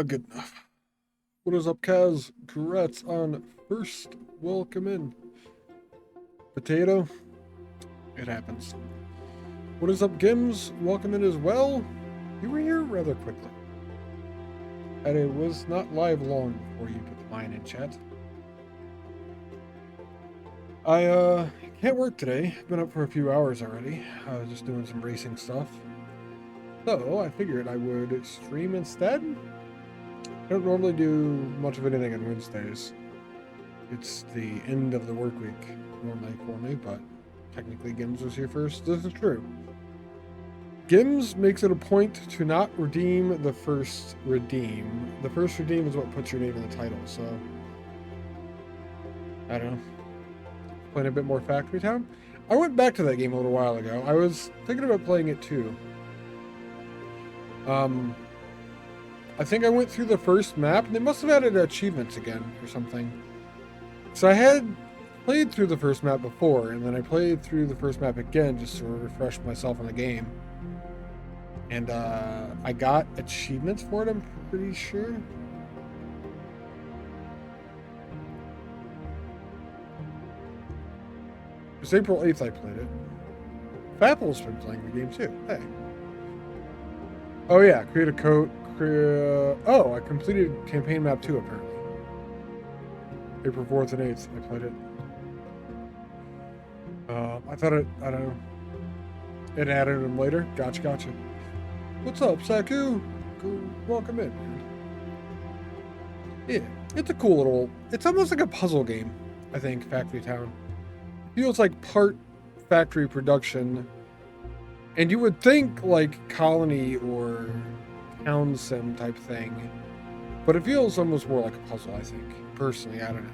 Good enough. What is up, Kaz? Congrats on first. Welcome in. Potato. It happens. What is up, Gims? Welcome in as well. You were here rather quickly. And it was not live long before you put the line in chat. I can't work today. Been up for a few hours already. I was just doing some racing stuff. So I figured I would stream instead. I don't normally do much of anything on Wednesdays. It's the end of the work week normally for me, but technically Gims was here first. This is true. Gims makes it a point to not redeem the first redeem. The first redeem is what puts your name in the title, so I don't know. Playing a bit more Factory Town. I went back to that game a little while ago. I was thinking about playing it too. I think I went through the first map, and they must have added achievements again or something. So I had played through the first map before, and then I played through the first map again just to refresh myself on the game. And I got achievements for it, I'm pretty sure. It was April 8th I played it. Fapple's been playing the game too. Hey. Oh yeah, create a coat. Oh, I completed campaign map 2 apparently. April 4th and 8th, I played it. I thought it, I don't know. It added them later. Gotcha. What's up, Saku? Welcome in, man. Yeah, it's a cool little, it's almost like a puzzle game, I think, Factory Town. It feels like part factory production. And you would think like Colony or Town Sim type thing, but it feels almost more like a puzzle, I think. Personally, I don't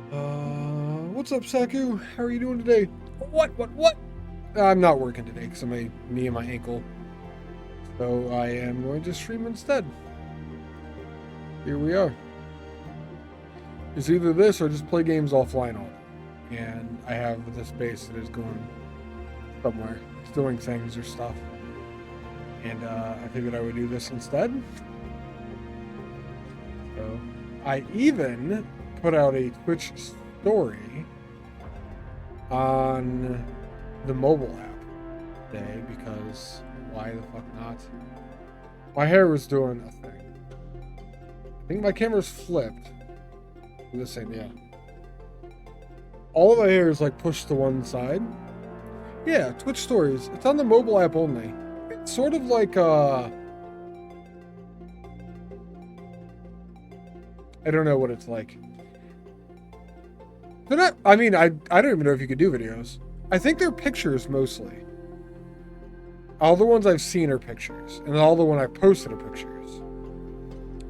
know. What's up, Saku? How are you doing today? What? I'm not working today because of my knee and my ankle. So I am going to stream instead. Here we are. It's either this or just play games offline all day. And I have this base that is going somewhere. It's doing things or stuff. And I figured I would do this instead. So I even put out a Twitch story on the mobile app today because why the fuck not? My hair was doing a thing. I think my camera's flipped. This thing, yeah. All of my hair is like pushed to one side. Yeah, Twitch stories. It's on the mobile app only. It's sort of like I don't know what it's like. They're not, I mean, I don't even know if you could do videos. I think they're pictures mostly. All the ones I've seen are pictures, and all the one I posted are pictures.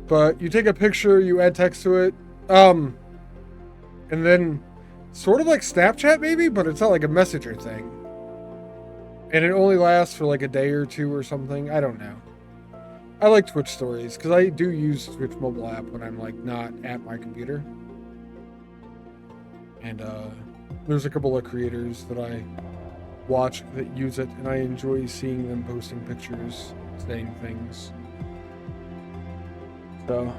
But you take a picture, you add text to it, and then sort of like Snapchat maybe, but it's not like a messenger thing. And it only lasts for like a day or two or something. I don't know. I like Twitch stories because I do use Twitch mobile app when I'm like not at my computer. And there's a couple of creators that I watch that use it, and I enjoy seeing them posting pictures, saying things. So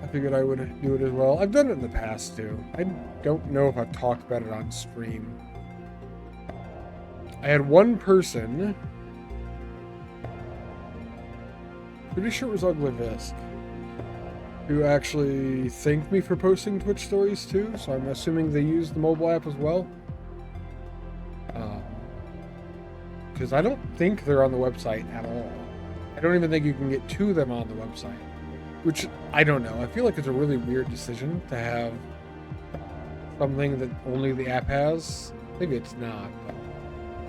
I figured I would do it as well. I've done it in the past too. I don't know if I've talked about it on stream. I had one person pretty sure it was Ugly Visk, who actually thanked me for posting Twitch stories too, so I'm assuming they used the mobile app as well. Because I don't think they're on the website at all. I don't even think you can get to them on the website. Which, I don't know. I feel like it's a really weird decision to have something that only the app has. Maybe it's not.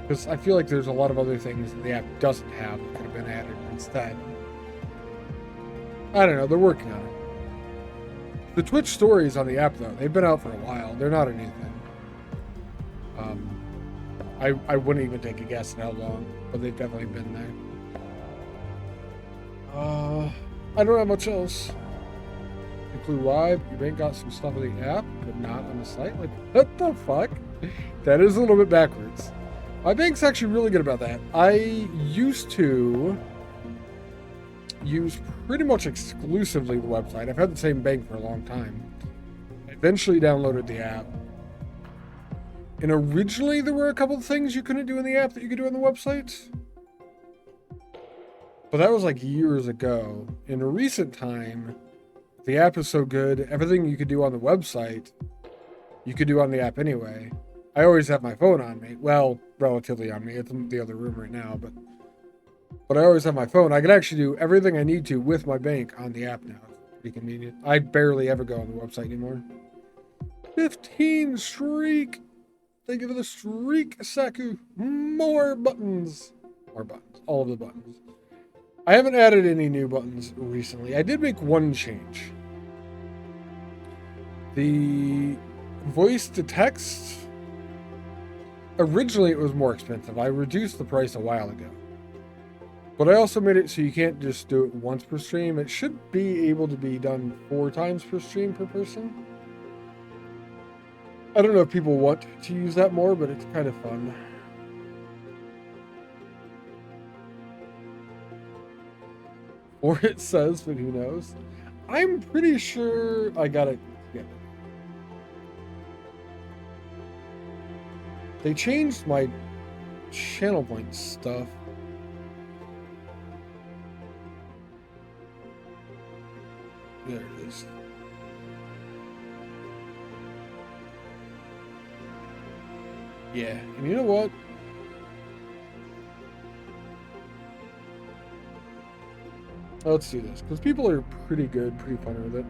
Because I feel like there's a lot of other things that the app doesn't have that could have been added instead. I don't know. They're working on it. The Twitch stories on the app, though, they've been out for a while. They're not a new thing. I wouldn't even take a guess at how long, but they've definitely been there. I don't have much else. Include why your bank got some stuff on the app, but not on the site. Like, what the fuck? That is a little bit backwards. My bank's actually really good about that. I used to use pretty much exclusively the website. I've had the same bank for a long time. I eventually downloaded the app. And originally there were a couple of things you couldn't do in the app that you could do on the website. But that was like years ago. In a recent time, the app is so good, everything you could do on the website, you could do on the app anyway. I always have my phone on me. Well, relatively on me. It's in the other room right now, but I always have my phone. I can actually do everything I need to with my bank on the app now. It's pretty convenient. I barely ever go on the website anymore. 15 streak. Thank you for the streak, Saku. More buttons. More buttons. All of the buttons. I haven't added any new buttons recently. I did make one change. The voice to text. Originally, it was more expensive. I reduced the price a while ago. But I also made it so you can't just do it once per stream. It should be able to be done 4 times per stream per person. I don't know if people want to use that more, but it's kind of fun. Or it says, but who knows? I'm pretty sure I got it together. They changed my channel point stuff. There it is. Yeah, and you know what? Let's do this, because people are pretty good, pretty funny with it.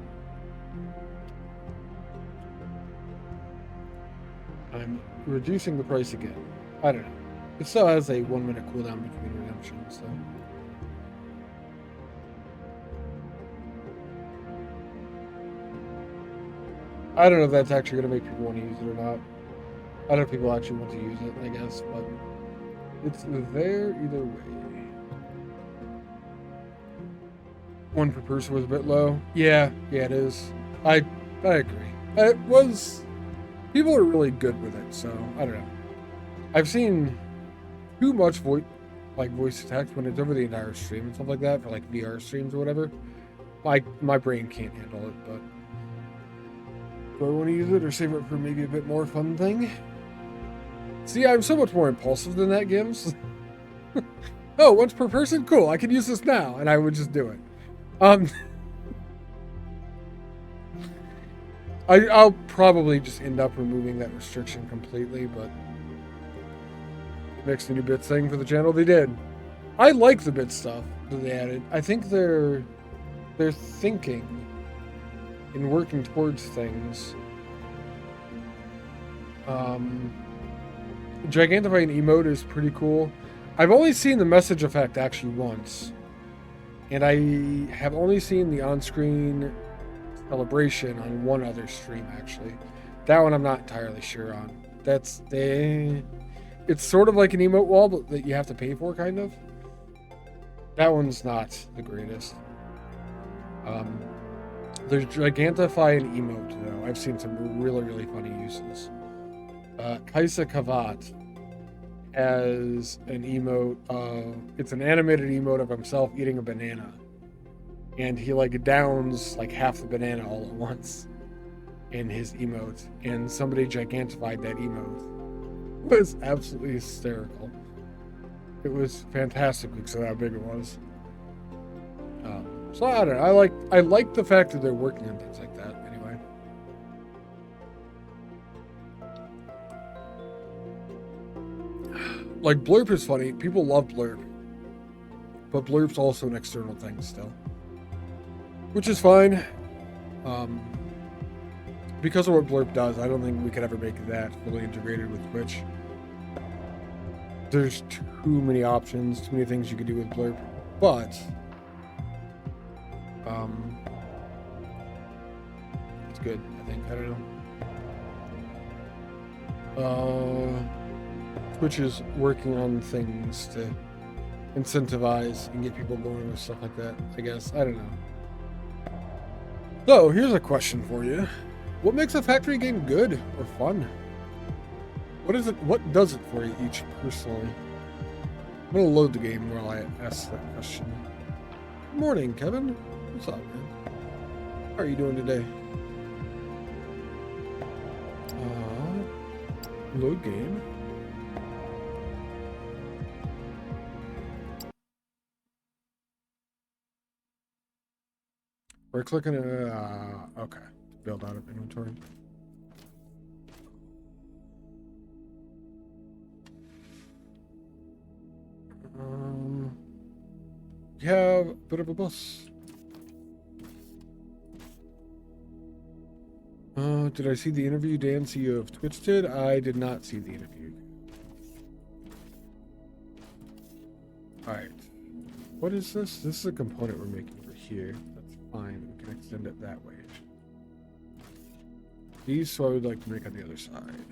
I'm reducing the price again. I don't know. It still has a 1-minute cooldown between redemptions, so. I don't know if that's actually going to make people want to use it or not. I don't know if people actually want to use it, I guess, but it's there either way. 1 per person was a bit low. Yeah, it is. I agree. It was. People are really good with it, so I don't know. I've seen too much voice to text when it's over the entire stream and stuff like that for like VR streams or whatever. My brain can't handle it, but do I want to use it or save it for maybe a bit more fun thing? See, I'm so much more impulsive than that, Gims. Oh, once per person? Cool, I can use this now, and I would just do it. I'll probably just end up removing that restriction completely, but next new bits thing for the channel, they did. I like the bit stuff that they added. I think they're thinking and working towards things. Gigantifying emote is pretty cool. I've only seen the message effect actually once, and I have only seen the on-screen celebration on one other stream actually. That one I'm not entirely sure on. It's sort of like an emote wall, but that you have to pay for, kind of. That one's not the greatest. There's Gigantify and emote though. I've seen some really, really funny uses. Kaisa Kavat has an emote it's an animated emote of himself eating a banana. And he like downs like half the banana all at once in his emote. And somebody gigantified that emote. It was absolutely hysterical. It was fantastic because of how big it was. So I don't know. I like the fact that they're working on things like that. Anyway. Like Blurb is funny. People love Blurb, but Blurb's also an external thing still, which is fine. Because of what Blurb does, I don't think we could ever make that fully integrated with Twitch. There's too many options, too many things you could do with Blurb, but it's good. I think. I don't know. Twitch is working on things to incentivize and get people going with stuff like that. I guess. I don't know. So here's a question for you. What makes a factory game good or fun? What is it? What does it for you each personally? I'm gonna load the game while I ask that question. Good morning, Kevin. What's up, man? How are you doing today? Load game. We're clicking okay. Build out of inventory. We have a bit of a bus. Did I see the interview Dan, CEO of Twitch did? I did not see the interview. Alright. What is this? This is a component we're making over here. That's fine. We can extend it that way. These, so I would like to make on the other side.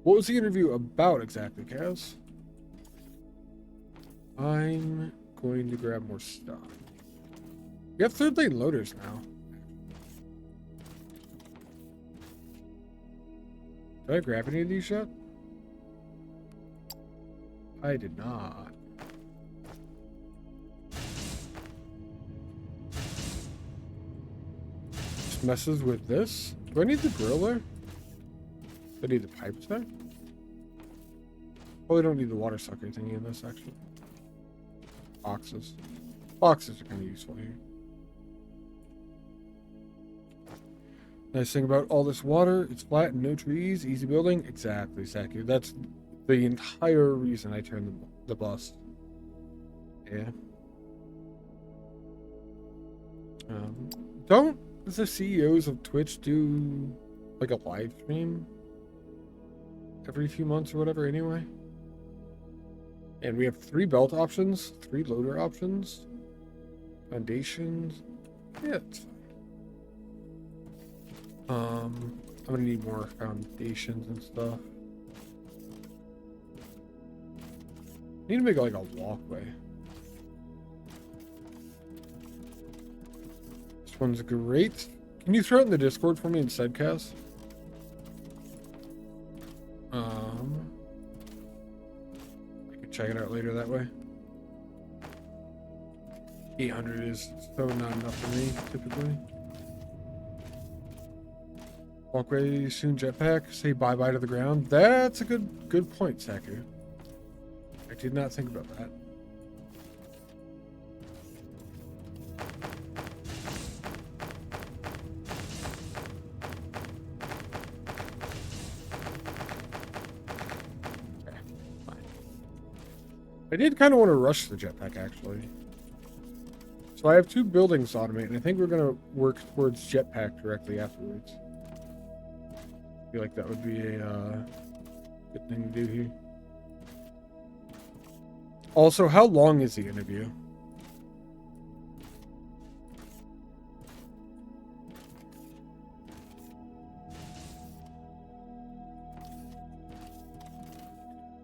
What was the interview about exactly, Kaz? I'm going to grab more stuff. We have third lane loaders now. Did I grab any of these yet? I did not. Just messes with this. Do I need the grill there? Do I need the pipes there? Probably don't need the water sucker thingy in this, actually. Boxes. Boxes are kind of useful here. Nice thing about all this water, it's flat and no trees, easy building. Exactly, Saku. That's the entire reason I turned the bus. Yeah. Don't the CEOs of Twitch do like a live stream every few months or whatever anyway? And we have 3 belt options, 3 loader options, foundations. Yeah, it's fine. I'm gonna need more foundations and stuff. Need to make like a walkway. This one's great. Can you throw it in the Discord for me instead, Cass? I can check it out later that way. 800 is so not enough for me, typically. Walkway, soon jetpack, say bye-bye to the ground. That's a good point, Saku. I did not think about that. Okay, fine. I did kind of want to rush the jetpack, actually. So I have 2 buildings to automate, and I think we're going to work towards jetpack directly afterwards. I feel like that would be a good thing to do here. Also, how long is the interview?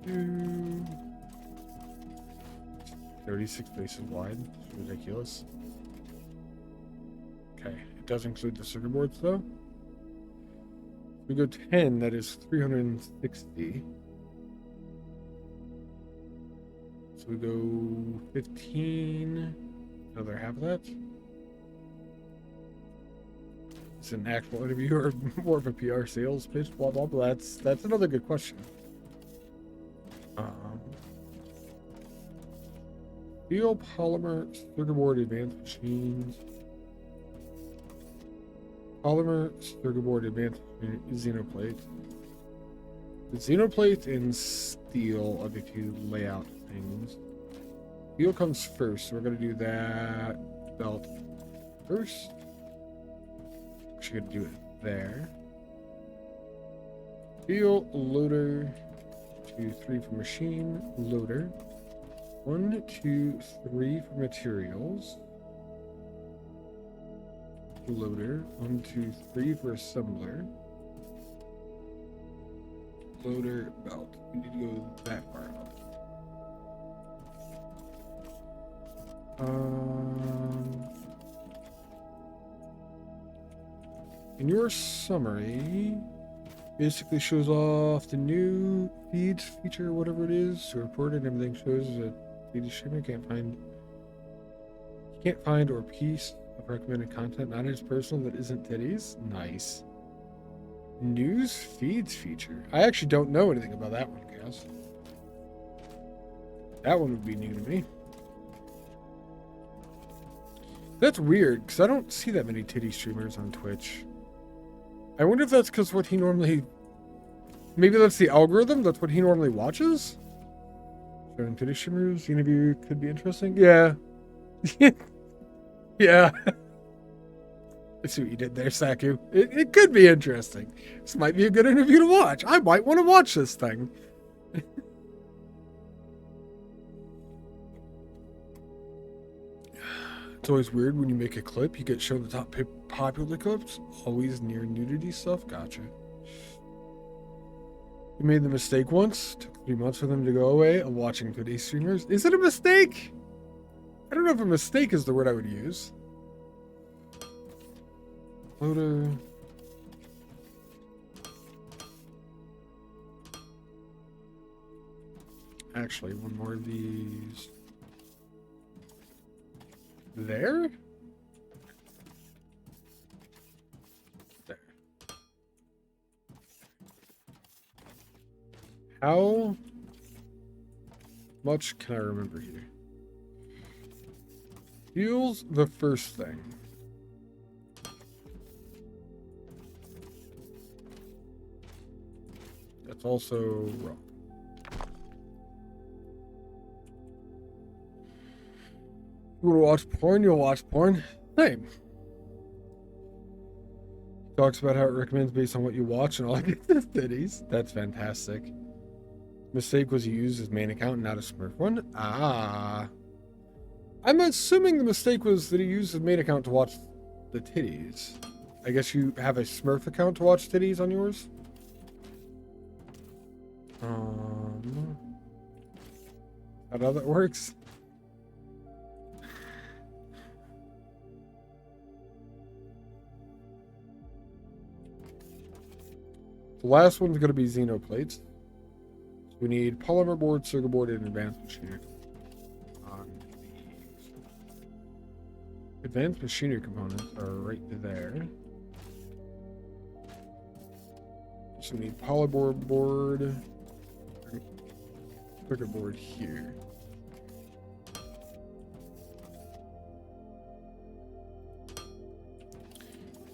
Mm. 36 bases wide. It's ridiculous. Okay, it does include the circuit boards though. We go 10, that is 360. So we go 15, another half of that. It's an actual interview or more of a PR sales pitch, blah, blah, blah. That's another good question. Biopolymer circuit board advanced machines. Polymer circuit board advanced xenoplate. The xenoplate and steel are the two layout things. Steel comes first, so we're gonna do that belt first. Actually, gonna do it there. Steel loader. 2, 3 for machine loader. 1, 2, 3 for materials. Loader. 1, 2, 3 for assembler. Loader belt. We need to go that far out. In your summary, basically shows off the new feeds feature, whatever it is. So reported, everything shows that feed streamer can't find or piece of recommended content, not as personal that isn't titties. Nice. News feeds feature. I actually don't know anything about that one, guys. That one would be new to me. That's weird, because I don't see that many titty streamers on Twitch. I wonder if that's because what he normally... Maybe that's the algorithm? That's what he normally watches? Showing titty streamers, interview could be interesting? Yeah. Yeah. I see what you did there, Saku. It could be interesting. This might be a good interview to watch. I might want to watch this thing. It's always weird when you make a clip, you get shown the top popular clips. Always near nudity stuff. Gotcha. You made the mistake once. Took 3 months for them to go away of watching today's streamers. Is it a mistake? I don't know if a mistake is the word I would use. Loader. Actually, one more of these. There? There. How much can I remember here? Fuel's the first thing. That's also wrong. You want to watch porn? You'll watch porn. Same. Talks about how it recommends based on what you watch and all that titties. That's fantastic. Mistake was you used his main account, not a Smurf one. Ah. I'm assuming the mistake was that he used his main account to watch the titties. I guess you have a Smurf account to watch titties on yours? How that works? The last one's going to be xenoplates. So we need polymer board, circuit board, and advanced machinery. Advanced machinery components are right there. So we need polyboard board, circuit board here.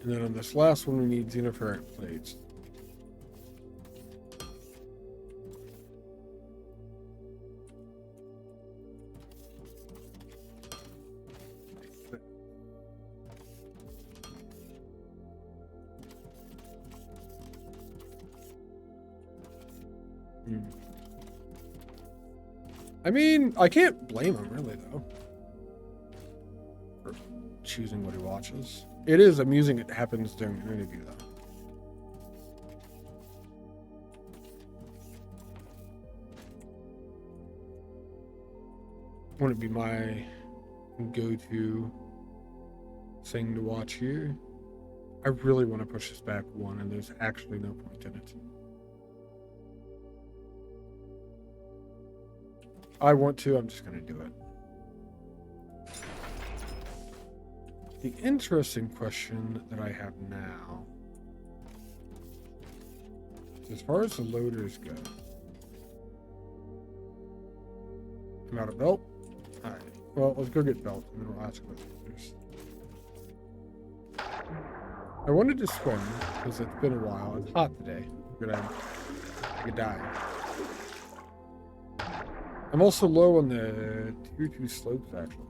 And then on this last one, we need xenoferrite plates. I mean, I can't blame him, really, though, for choosing what he watches. It is amusing it happens during an interview, though. Wouldn't be my go-to thing to watch here. I really want to push this back one, and there's actually no point in it. I want to, I'm just going to do it. The interesting question that I have now, as far as the loaders go, I'm out of belt. All right. Well, let's go get belts and then we'll ask about others. I wanted to swim because it's been a while. It's hot today. I could die. I'm also low on the tier 2 slopes, actually.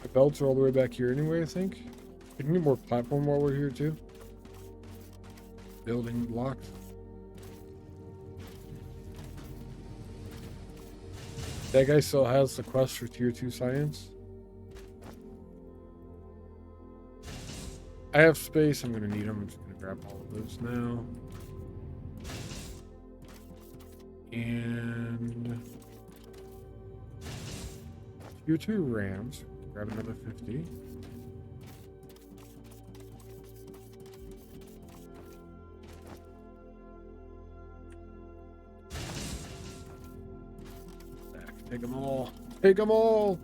The belts are all the way back here anyway, I think. We can get more platform while we're here, too. Building blocks. That guy still has the quest for tier 2 science. I have space. I'm going to need them. I'm just going to grab all of those now. And tier 2 rams. Grab another 50. Take them all. Take them all.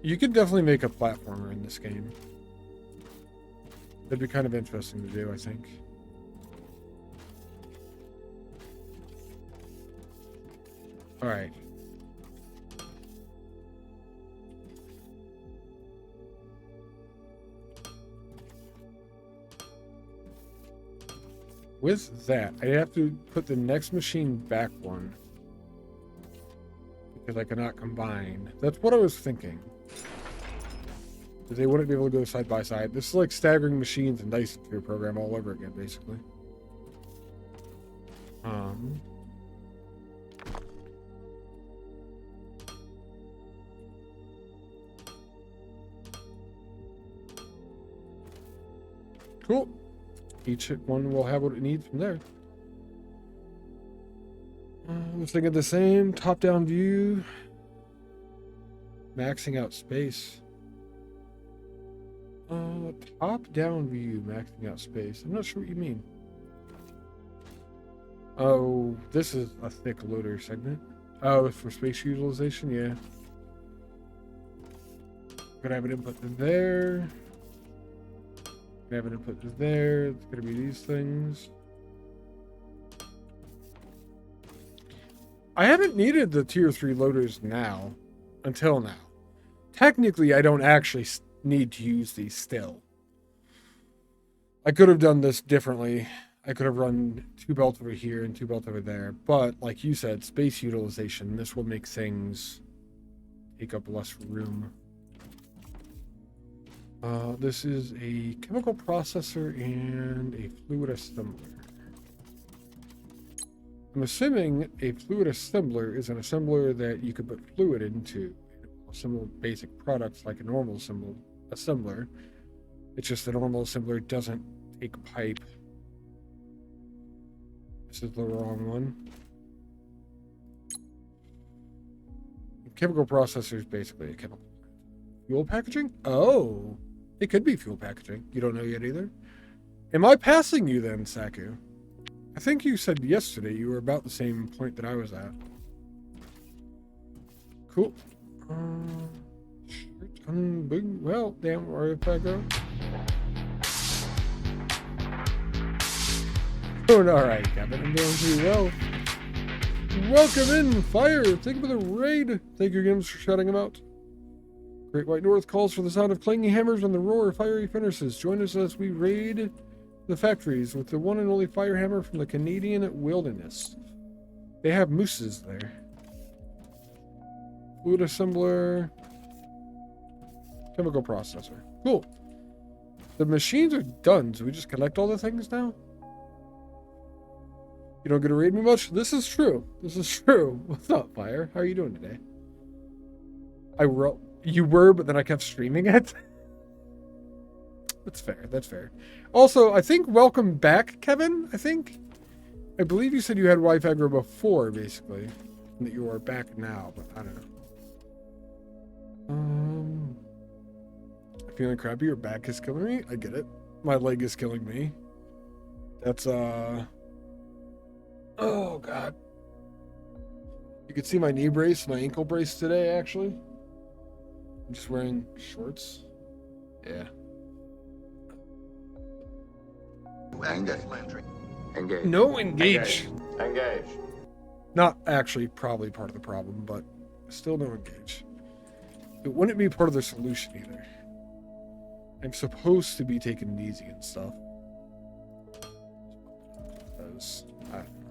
You could definitely make a platformer in this game. That'd be kind of interesting to do, I think. All right. With that, I have to put the next machine back one because I cannot combine. That's what I was thinking. They wouldn't be able to go side by side. This is like staggering machines and dice for your program all over again, basically. Cool. Each one will have what it needs from there. Let's think of the same top-down view. Maxing out space. Top-down view, maxing out space. I'm not sure what you mean. Oh, this is a thick loader segment. Oh, for space utilization, yeah. Gonna have an input to there. Gonna have an input to there. It's gonna be these things. I haven't needed the tier 3 loaders now, until now. Technically, I don't actually need to use these still. I could have done this differently. I could have run 2 belts over here and 2 belts over there. But, like you said, space utilization, this will make things take up less room. This is a chemical processor and a fluid assembler. I'm assuming a fluid assembler is an assembler that you could put fluid into. Assemble basic products like a normal assembler. It's just the normal assembler doesn't take pipe. This is the wrong one. Chemical processor is basically a chemical. Fuel packaging? Oh, it could be fuel packaging. You don't know yet either? Am I passing you then, Saku? I think you said yesterday you were about the same point that I was at. Cool. Well, damn, where if I go? Doing alright, Kevin. I'm doing pretty well. Welcome in, Fire! Thank you for the raid. Thank you again for shouting him out. Great White North calls for the sound of clanging hammers and the roar of fiery furnaces. Join us as we raid the factories with the one and only fire hammer from the Canadian wilderness. They have mooses there. Fluid assembler. Chemical processor. Cool. The machines are done, so we just collect all the things now? You don't get to raid me much? This is true. This is true. What's up, Fire? How are you doing today? You were, but then I kept streaming it. That's fair. That's fair. Also, I think welcome back, Kevin. I believe you said you had Wi-Fi before, basically, and that you are back now, but I don't know. Feeling crappy. Your back is killing me. I get it. My leg is killing me. That's, oh, God. You can see my knee brace, my ankle brace today, actually. I'm just wearing shorts. Yeah. Engage. Engage. No, engage. Engage. Not actually probably part of the problem, but still no engage. It wouldn't be part of the solution either. I'm supposed to be taking it easy and stuff. Because, I don't know.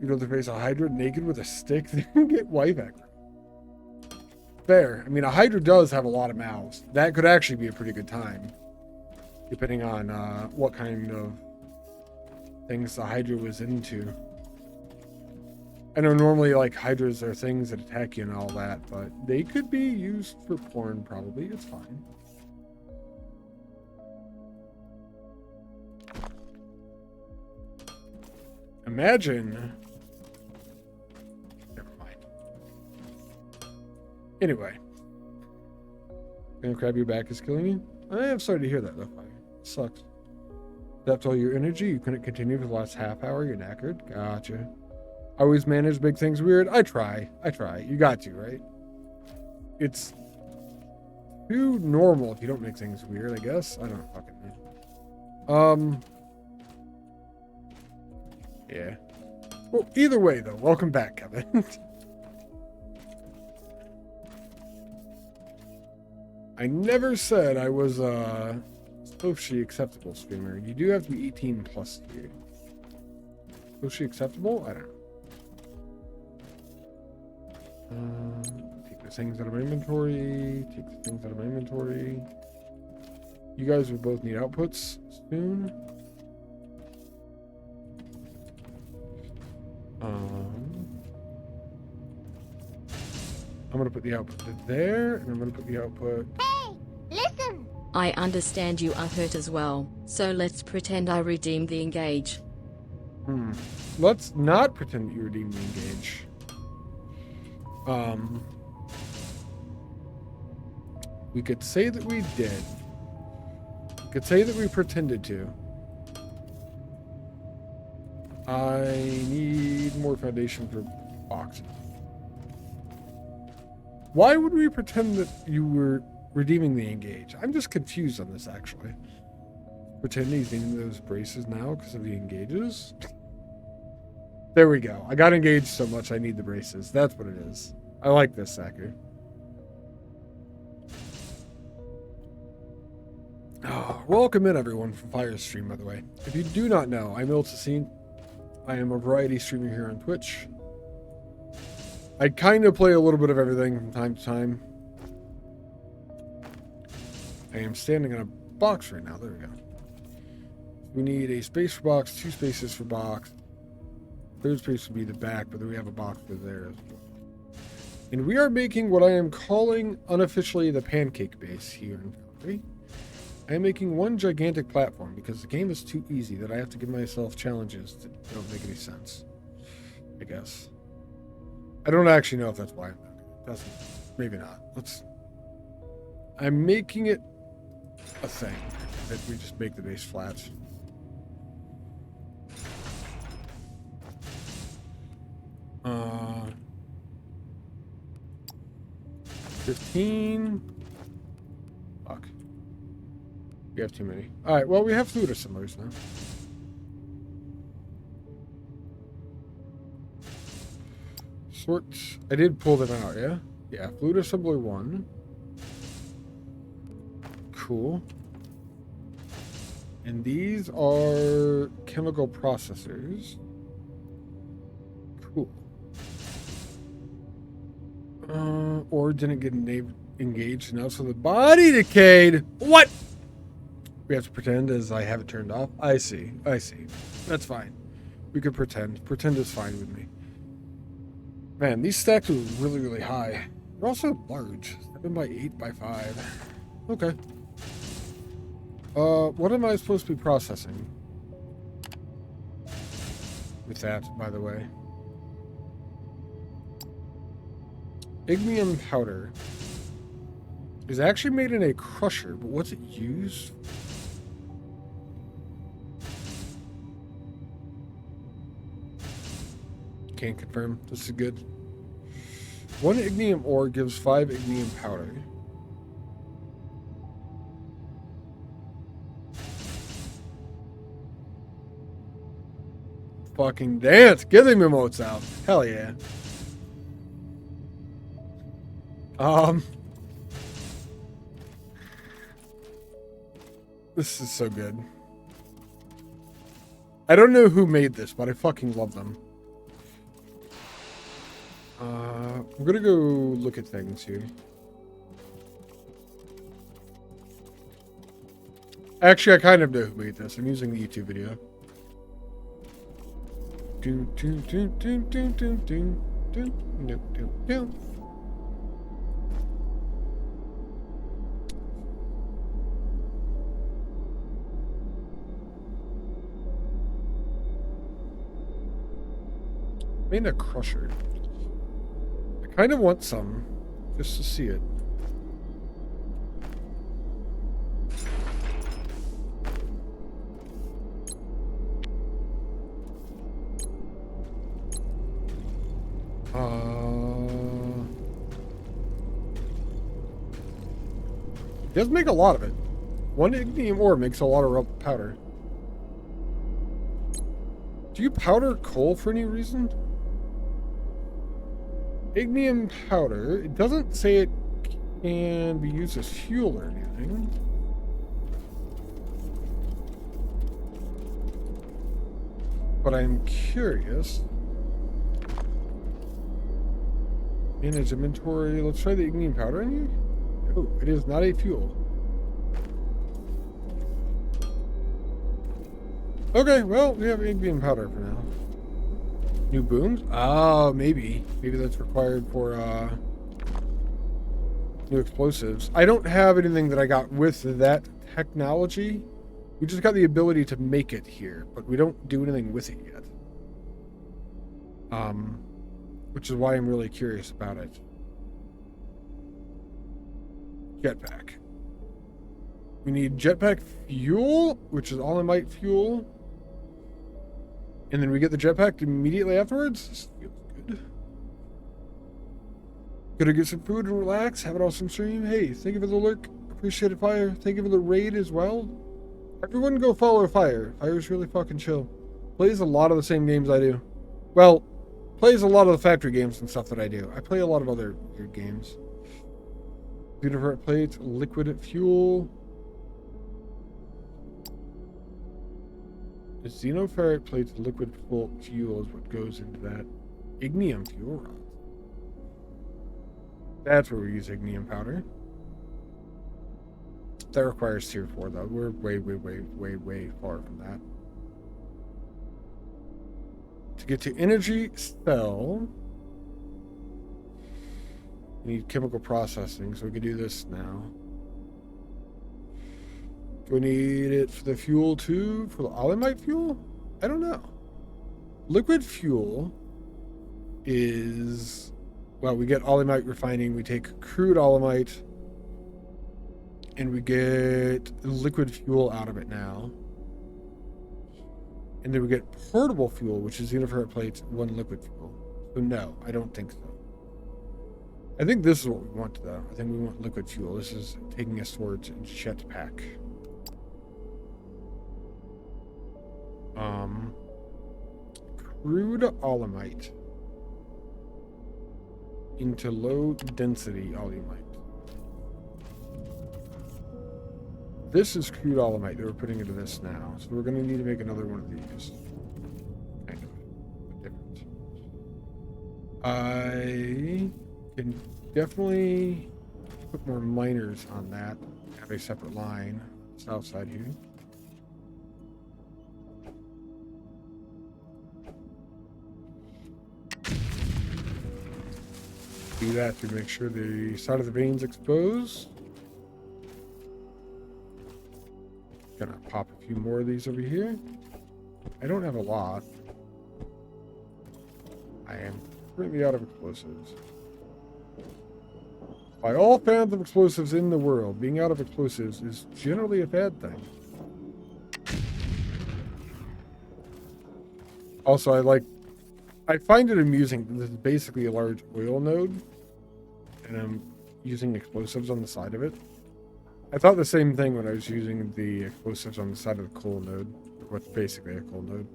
You'd rather face a Hydra naked with a stick than get wife aggro. Fair. I mean, a Hydra does have a lot of mouths. That could actually be a pretty good time. Depending on what kind of things the Hydra was into. I know normally, like, Hydras are things that attack you and all that, but they could be used for porn, probably. It's fine. Imagine... Never mind. Anyway. Gonna grab your back is killing you? I am sorry to hear that, though. Sucks. That's all your energy? You couldn't continue for the last half hour? You're knackered? Gotcha. I always manage big things weird. I try. You got to, right? It's too normal if you don't make things weird, I guess. I don't fucking know. Yeah. Well, either way, though, welcome back, Kevin. I never said I was a socially acceptable streamer. You do have to be 18 plus here. Socially acceptable? I don't know. Take the things out of my inventory. Take the things out of my inventory. You guys will both need outputs soon. I'm going to put the output there, and I'm going to put the output... Hey, listen! I understand you are hurt as well, so let's pretend I redeemed the engage. Let's not pretend that you redeemed the engage. We could say that we did. We could say that we pretended to. I need more foundation for boxes. Why would we pretend that you were redeeming the engage? I'm just confused on this, actually. Pretend he's needing those braces now because of the engages? There we go. I got engaged so much I need the braces. That's what it is. I like this, Saku. Oh, welcome in, everyone, from Firestream, by the way. If you do not know, I'm Iltacine. I am a variety streamer here on Twitch. I kind of play a little bit of everything from time to time. I am standing on a box right now. There we go. We need a space for box, 2 spaces for box. Third space would be the back, but then we have a box for there as well. And we are making what I am calling unofficially the Pancake base here in Foundry. I am making one gigantic platform because the game is too easy that I have to give myself challenges that don't make any sense. I guess. I don't actually know if that's why I'm doing it. Doesn't. Maybe not. I'm making it a thing that we just make the base flat. Uh, 15. Fuck. We have too many. Alright, well, we have fluid assemblers now. Sort. I did pull them out, yeah? Yeah, fluid assembler 1. Cool. And these are chemical processors. Cool. Or didn't get engaged enough, so the body decayed. What? We have to pretend as I have it turned off. I see. That's fine. We could pretend. Pretend is fine with me. Man, these stacks are really, really high. They're also large. 7 by 8 by 5. Okay. What am I supposed to be processing? With that, by the way. Ignium powder is actually made in a crusher, but what's it used? Can't confirm. This is good. 1 ignium ore gives 5 ignium powder. Fucking dance! Get the emotes out! Hell yeah! This is so good. I don't know who made this, but I fucking love them. I'm gonna go look at things here. Actually, I kind of know who made this. I'm using the YouTube video. Made a crusher. I kind of want some, just to see it. It does make a lot of it. 1 ignium ore makes a lot of powder. Do you powder coal for any reason? Ignium powder. It doesn't say it can be used as fuel or anything. But I'm curious. Manage inventory. Let's try the ignium powder in here. Oh, it is not a fuel. Okay, well, we have ignium powder for now. New booms? Oh, maybe. Maybe that's required for new explosives. I don't have anything that I got with that technology. We just got the ability to make it here, but we don't do anything with it yet. Which is why I'm really curious about it. Jetpack. We need jetpack fuel, which is Allemite fuel. And then we get the jetpack immediately afterwards. This feels good. Gonna get some food and relax. Have an awesome stream. Hey, thank you for the lurk. Appreciate it, Fire. Thank you for the raid as well. Everyone go follow Fire. Fire's really fucking chill. Plays a lot of the same games I do. Well, plays a lot of the factory games and stuff that I do. I play a lot of other weird games. Beautiful plates, liquid fuel. The xenoferrite plates, liquid fuel is what goes into that. Ignium fuel rods. That's where we use ignium powder. That requires tier 4 though. We're way far from that. To get to energy cell, we need chemical processing, so we can do this now. Do we need it for the fuel too? For the Allemite fuel? I don't know. Liquid fuel is, well, we get Allemite refining, we take crude Allemite, and we get liquid fuel out of it now. And then we get portable fuel, which is xenoferrite plates, 1 liquid fuel. So no, I don't think so. I think this is what we want though. I think we want liquid fuel. This is taking us towards jetpack. Crude Allemite into low density Allemite. This is crude Allemite that we're putting into this now. So we're going to need to make another one of these. Kind of different. I can definitely put more miners on that. Have a separate line south side here. Do that to make sure the side of the vein's exposed. Gonna pop a few more of these over here. I don't have a lot. I am currently out of explosives. By all fans of explosives in the world, being out of explosives is generally a bad thing. Also, I find it amusing that this is basically a large oil node, and I'm using explosives on the side of it. I thought the same thing when I was using the explosives on the side of the coal node, what's basically a coal node.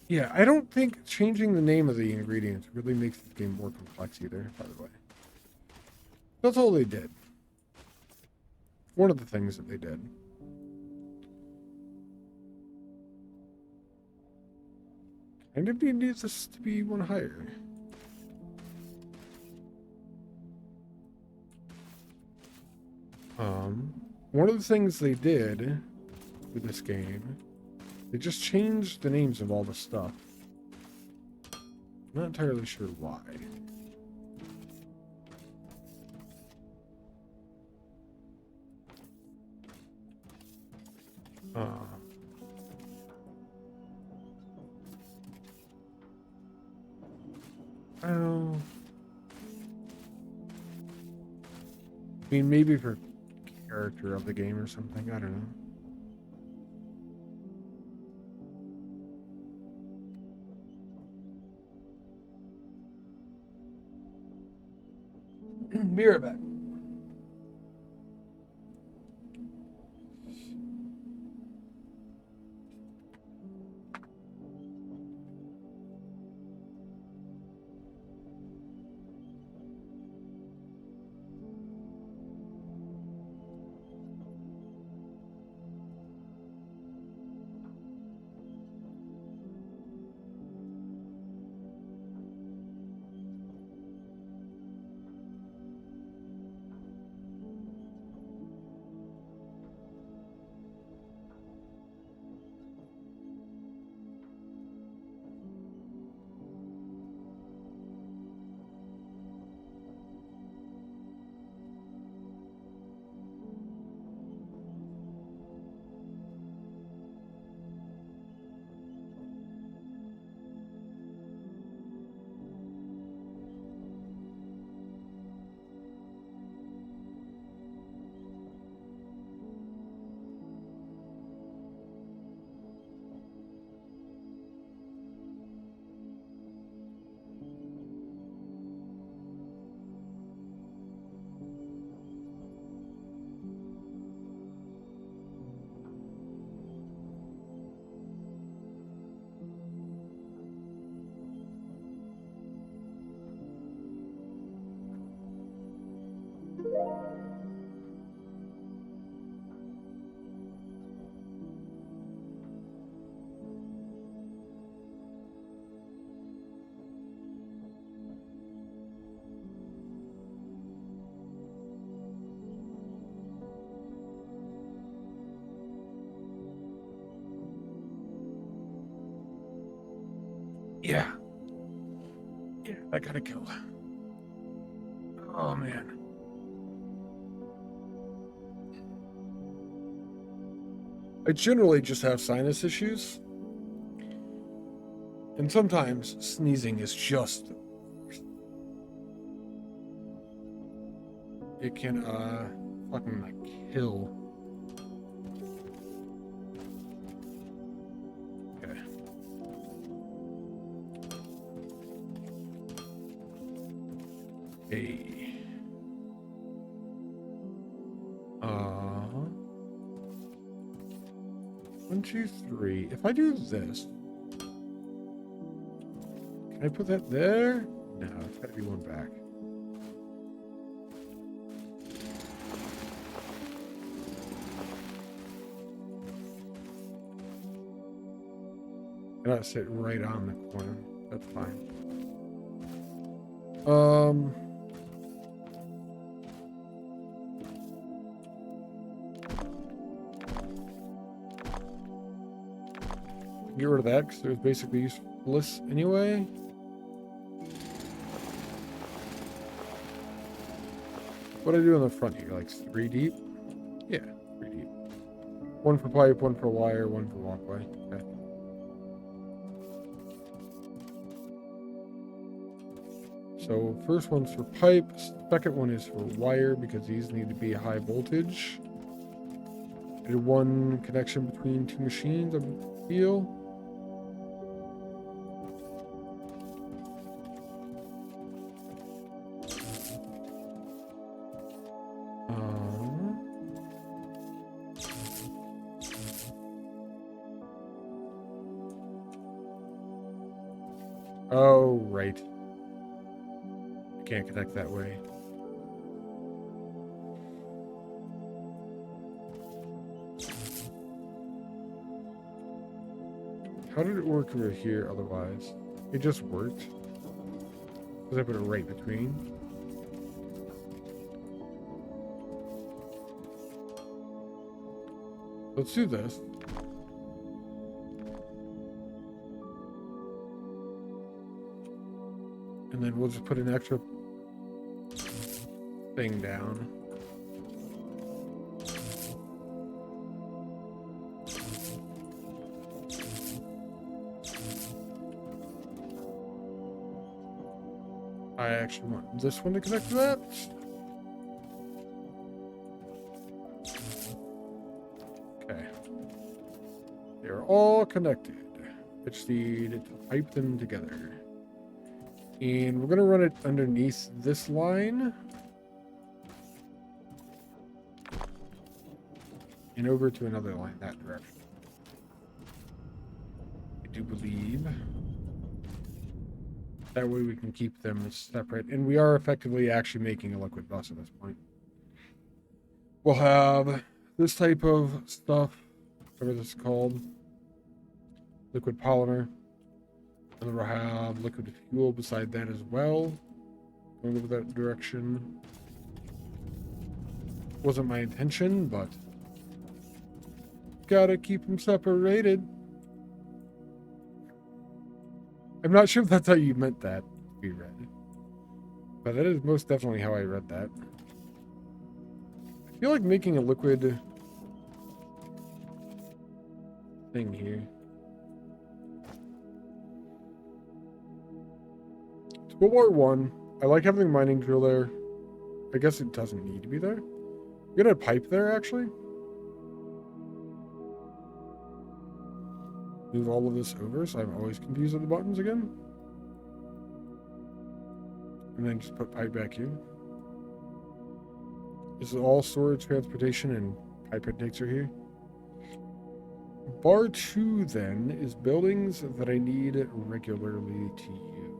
Yeah, I don't think changing the name of the ingredients really makes the game more complex either, by the way. That's all they did. One of the things that they did. And if you need this to be one higher. One of the things they did with this game, they just changed the names of all the stuff. I'm not entirely sure why. I don't know. I mean, maybe for character of the game or something. I don't know. Be right back. Yeah. Yeah, that got a kill. Oh, man. I generally just have sinus issues. And sometimes sneezing is just the worst. It can, fucking, like, kill. Okay. Hey. 1, 2, 3. If I do this, can I put that there? No, it's got to be one back. Gotta sit right on the corner. That's fine. Get rid of that because it was basically useless anyway. What do I do in the front here? Like 3 deep? Yeah, 3 deep. 1 for pipe, 1 for wire, 1 for walkway. Okay. So first one's for pipe, second one is for wire because these need to be high voltage. Did one connection between two machines, I feel. Oh, right. I can't connect that way. How did it work over here otherwise? It just worked. Because I put it right between. Let's do this. And then we'll just put an extra thing down. I actually want this one to connect to that. Okay. They're all connected. I just need to pipe them together. And we're going to run it underneath this line. And over to another line that direction. I do believe. That way we can keep them separate. And we are effectively actually making a liquid bus at this point. We'll have this type of stuff, whatever this is called. Liquid polymer. And then we'll have liquid fuel beside that as well. Going over that direction. Wasn't my intention, but gotta keep them separated. I'm not sure if that's how you meant that to be read. But that is most definitely how I read that. I feel like making a liquid thing here. Toolbar 1. I like having the mining drill there. I guess it doesn't need to be there. I'm gonna pipe there actually. Move all of this over so I'm always confused with the buttons again. And then just put pipe back here. This is all storage, transportation, and pipe intakes are here. Bar 2 then is buildings that I need regularly to use.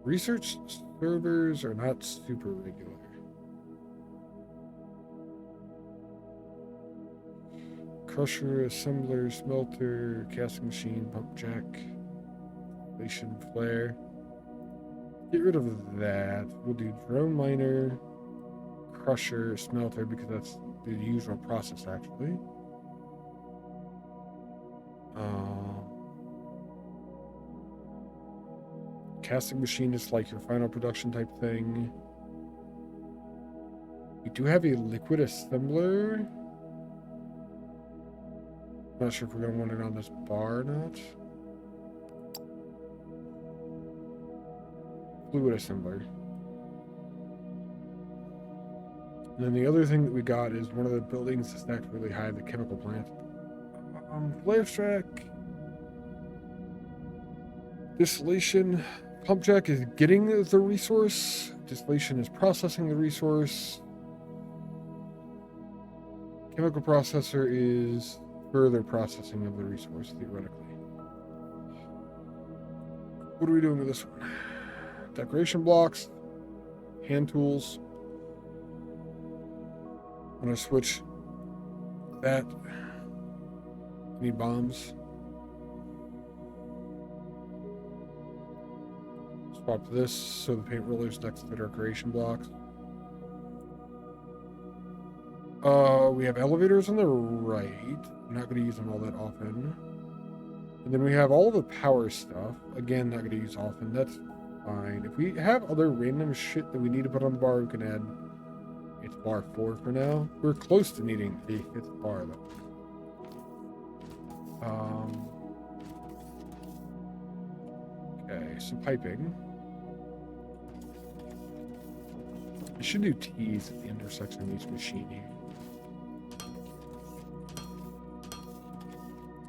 Research servers are not super regular. Crusher, assembler, smelter, casting machine, pump jack, station flare. Get rid of that. We'll do drone miner, crusher, smelter, because that's the usual process actually. Casting machine is like your final production type thing. We do have a liquid assembler. Not sure if we're going to want it on this bar or not. Fluid assembler. And then the other thing that we got is one of the buildings that's stacked really high, the chemical plant. Blast track. Distillation. Pump jack is getting the resource. Distillation is processing the resource. Chemical processor is further processing of the resource, theoretically. What are we doing with this one? Decoration blocks, hand tools. I'm gonna switch that. Need bombs. Swap this so the paint roller's next to the decoration blocks. We have elevators on the right. I'm not going to use them all that often. And then we have all the power stuff. Again, not going to use often. That's fine. If we have other random shit that we need to put on the bar, we can add. It's bar 4 for now. We're close to needing a 5th bar, though. Okay, so piping. I should do T's at the intersection of each machine here.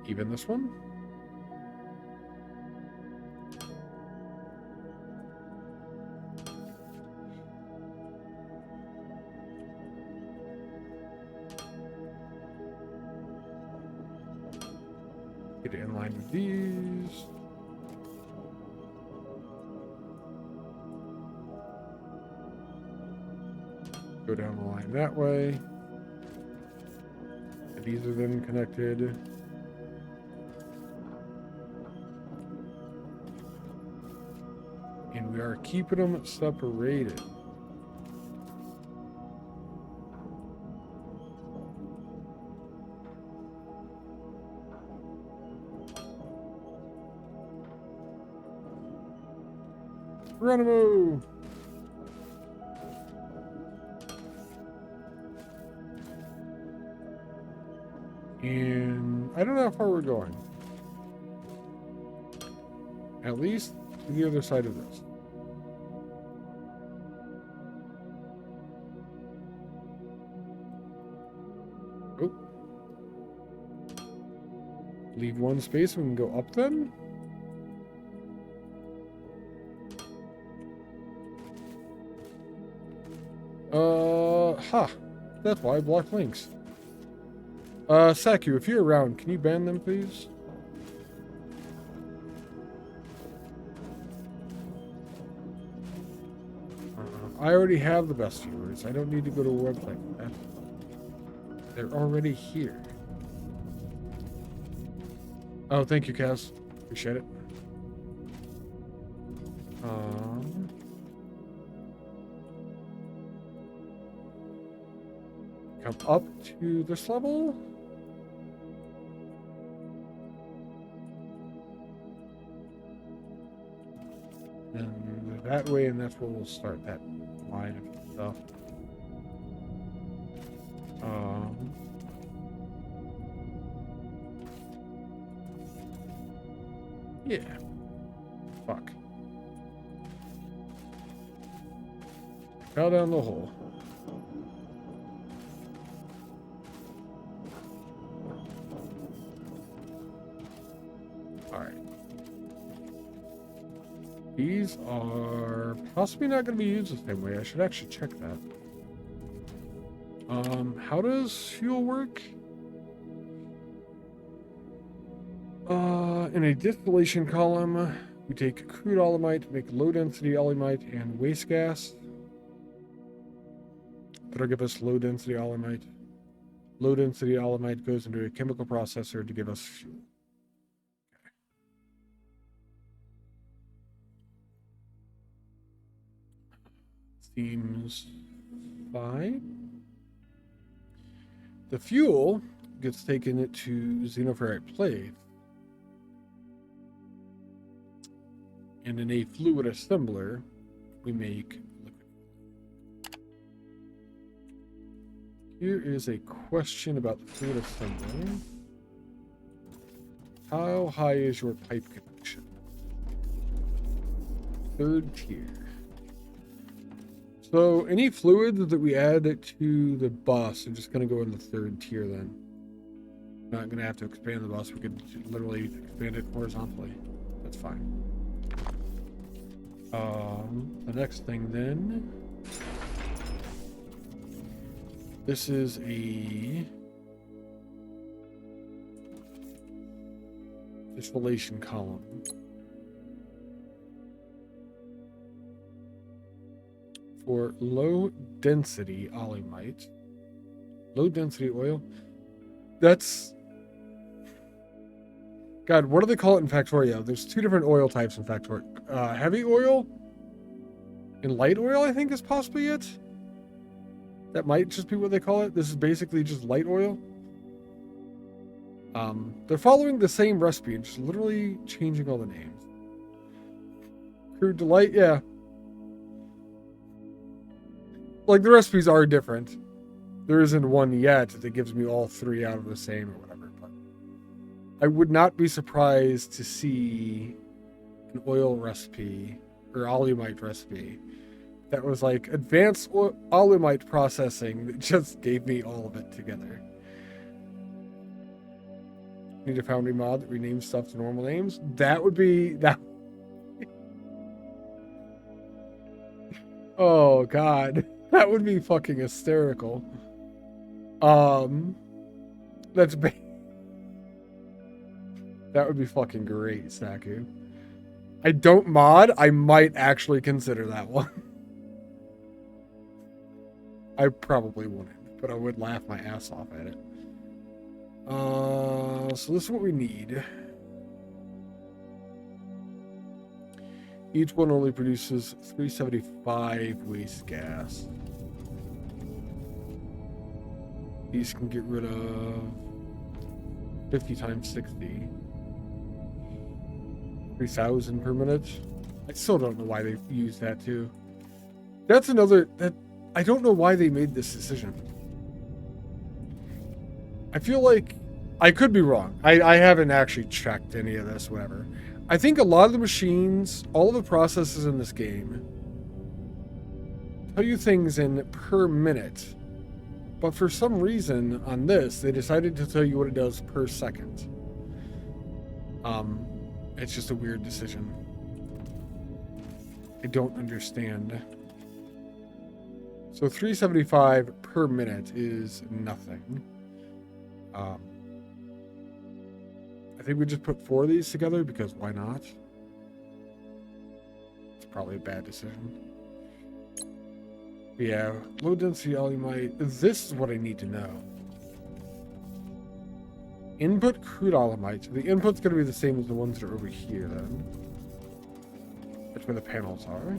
Even this one? Get it in line with these. Go down the line that way. And these are then connected. And we are keeping them separated. Geronimo! And I don't know how far we're going. At least to the other side of this. Oh. Leave one space, we can go up then? That's why I blocked links. Saku, if you're around, can you ban them, please? I already have the best viewers. I don't need to go to a website. They're already here. Oh, thank you, Kaz. Appreciate it. Come up to this level. And that way, and that's where we'll start that line of stuff. Yeah. Fuck. Fell down the hole. Alright. These are possibly not going to be used the same way. I should actually check that. How does fuel work? In a distillation column, we take crude olimite, make low-density olimite and waste gas. That'll give us low-density olimite. Low-density olimite goes into a chemical processor to give us fuel. Okay. Seems fine. The fuel gets taken to xenoferrite plate. And in a fluid assembler, we make liquid. Here is a question about the fluid assembly. How high is your pipe connection? 3rd tier. So any fluids that we add to the bus are just going to go in the 3rd tier then. Not going to have to expand the bus. We could literally expand it horizontally. That's fine. The next thing then, this is a distillation column for low density olimite. Low density oil. That's, God, what do they call it in Factorio? There's 2 different oil types in Factorio. Heavy oil and light oil, I think, is possibly it. That might just be what they call it. This is basically just light oil. They're following the same recipe, just literally changing all the names. Crude to light, yeah. Like, the recipes are different. There isn't one yet that gives me all 3 out of the same or whatever. But I would not be surprised to see an oil recipe or alumite recipe that was like advanced alumite processing that just gave me all of it together. Need a Foundry mod that renames stuff to normal names. That would be that. Oh god, that would be fucking hysterical. That's that would be fucking great, Saku. I don't mod. I might actually consider that one. I probably wouldn't, but I would laugh my ass off at it. So this is what we need. Each one only produces 375 waste gas. These can get rid of 50 times 60. 3,000 per minute. I still don't know why they used that too. That's another that I don't know why they made this decision. I feel like I could be wrong. I haven't actually checked any of this, whatever. I think a lot of the machines, all of the processes in this game, tell you things in per minute. But for some reason on this, they decided to tell you what it does per second. It's just a weird decision. I don't understand. So 375 per minute is nothing. I think we just put 4 of these together because why not? It's probably a bad decision. Yeah, low density alumite. This is what I need to know. Input crude alumite. So the input's going to be the same as the ones that are over here then. That's where the panels are.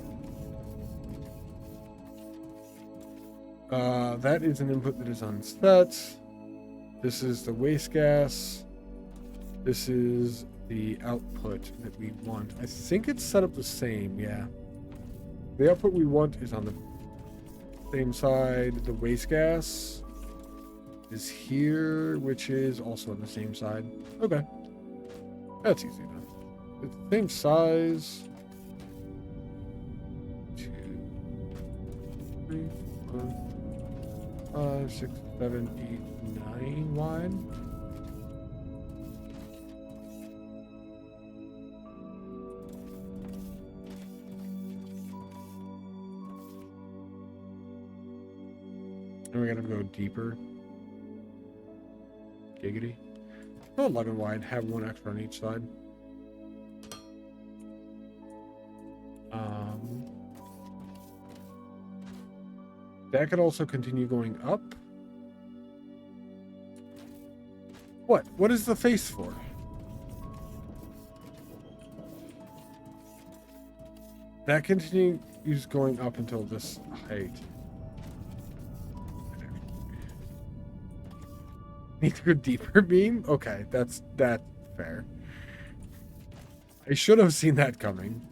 That is an input that is unset. This is the waste gas. This is the output that we want. I think it's set up the same, yeah. The output we want is on the same side. The waste gas is here, which is also on the same side. Okay. That's easy enough. It's the same size. 2, 3, 4, 5, 6, 7, 8, 9 wide. And we gotta go deeper. Giggity. Go 11 wide, have 1 extra on each side. That could also continue going up. What? What is the face for? That continues going up until this height. Need to go deeper beam? Okay, that's fair. I should have seen that coming.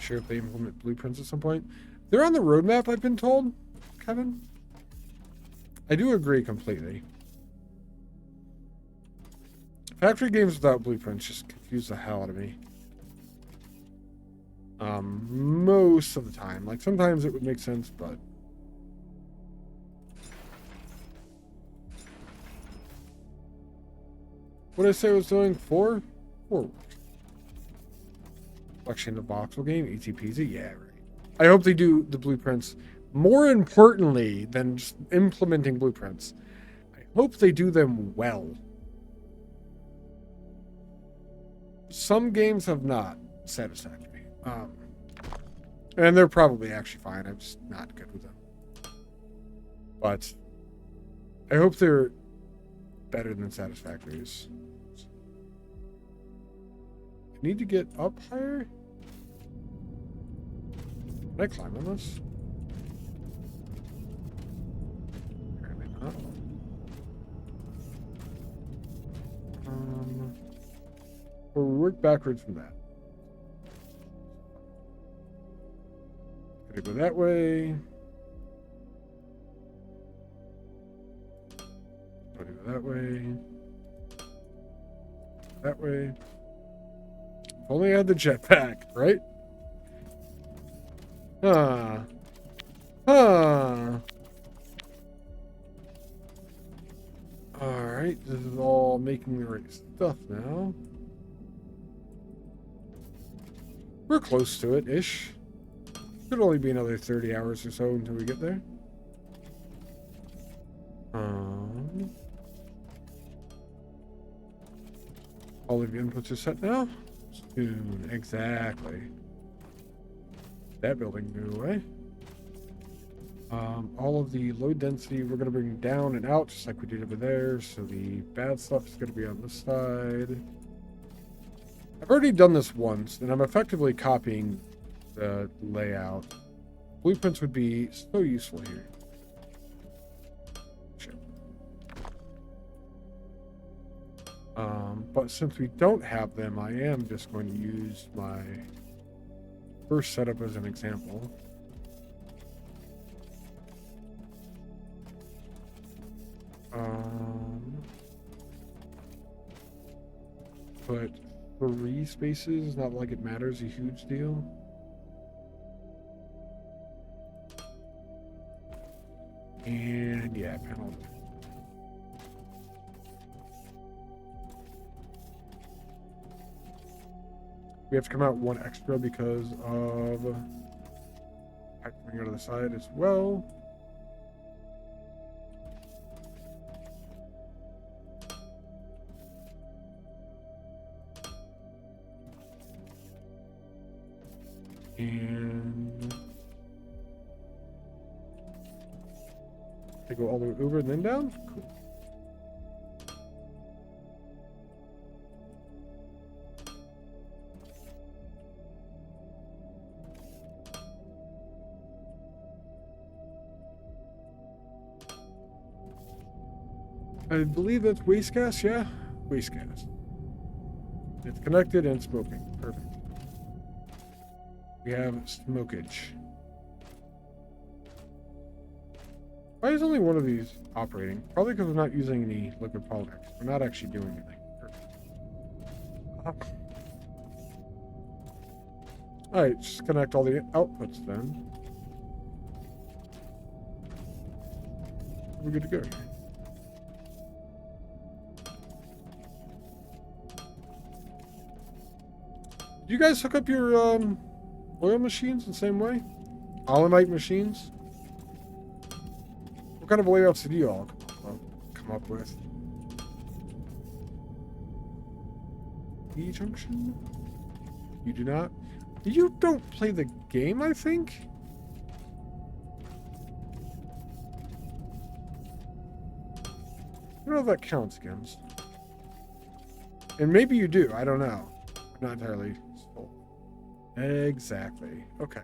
Sure if they implement blueprints at some point. They're on the roadmap, I've been told, Kevin. I do agree completely. Factory games without blueprints just confuse the hell out of me. Most of the time. Like, sometimes it would make sense, but... What did I say I was doing? 4? 4. Collection of voxel game, easy peasy. Yeah, right. I hope they do the blueprints. More importantly than just implementing blueprints, I hope they do them well. Some games have not satisfied me. And they're probably actually fine. I'm just not good with them. But I hope they're better than Satisfactories. I need to get up higher? Can I climb on this? Apparently not. We'll work backwards from that. Gotta go that way. Gotta go that way. That way. If only I had the jetpack, right? Huh. Huh. Alright, this is all making the right stuff now. We're close to it, ish. Could only be another 30 hours or so until we get there. All of the inputs are set now. Soon, exactly. That building moved away. All of the low density we're going to bring down and out, just like we did over there. So the bad stuff is going to be on this side. I've already done this once, and I'm effectively copying the layout. Blueprints would be so useful here. Sure. But since we don't have them, I am just going to use my first setup as an example. But 3 spaces, not like it matters a huge deal. And yeah, panel. We have to come out 1 extra because of coming out of the side as well. And they go all the way over and then down? Cool. I believe that's waste gas, yeah? Waste gas. It's connected and smoking. Perfect. We have smokage. Why is only one of these operating? Probably because we're not using any liquid polymers. We're not actually doing anything. Alright, just connect all the outputs then. We're good to go. Did you guys hook up your oil machines the same way? Alumite machines? What kind of layouts did you all come up with? E-junction? You do not? You don't play the game, I think? I don't know if that counts against. And maybe you do, I don't know. I'm not entirely sold. Exactly. Okay.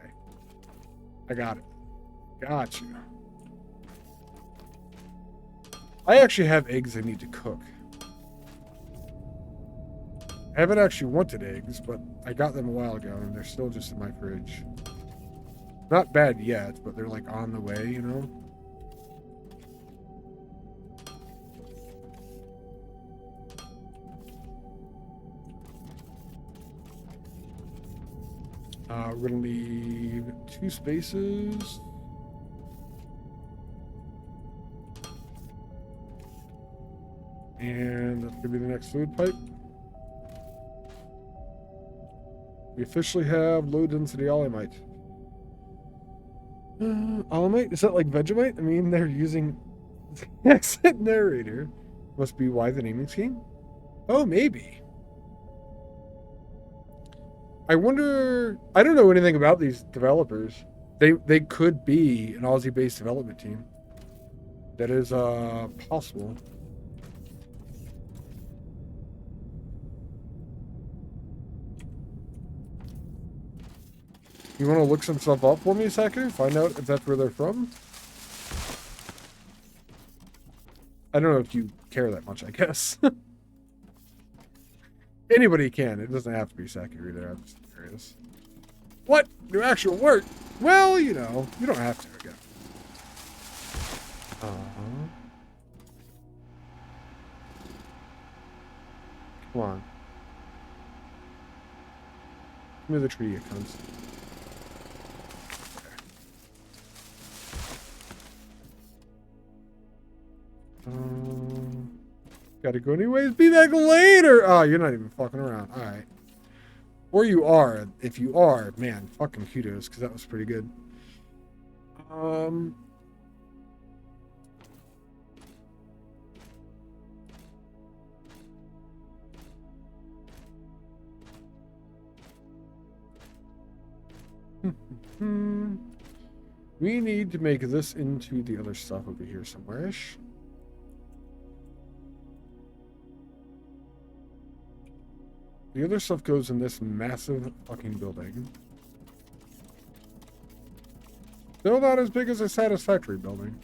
I got it. Got you. I actually have eggs I need to cook. I haven't actually wanted eggs, but I got them a while ago, and they're still just in my fridge. Not bad yet, but they're like on the way, you know? We're going to leave 2 spaces. And that's going to be the next fluid pipe. We officially have low density alumite. Alumite? Is that like Vegemite? I mean, they're using the accent narrator. Must be why the naming scheme? Oh, maybe. I wonder... I don't know anything about these developers. They could be an Aussie-based development team. That is possible. You want to look some stuff up for me a second? Find out if that's where they're from? I don't know if you care that much, I guess. Anybody can. It doesn't have to be Saki Reader. I'm just curious. What? Do actual work? Well, you know, you don't have to again. Come on. Give me the tree, you cunts. Gotta go anyways. Be back later. Oh, you're not even fucking around. All right. Or you are. If you are, man, fucking kudos, because that was pretty good. We need to make this into the other stuff over here somewhere-ish. The other stuff goes in this massive fucking building. Still not as big as a satisfactory building.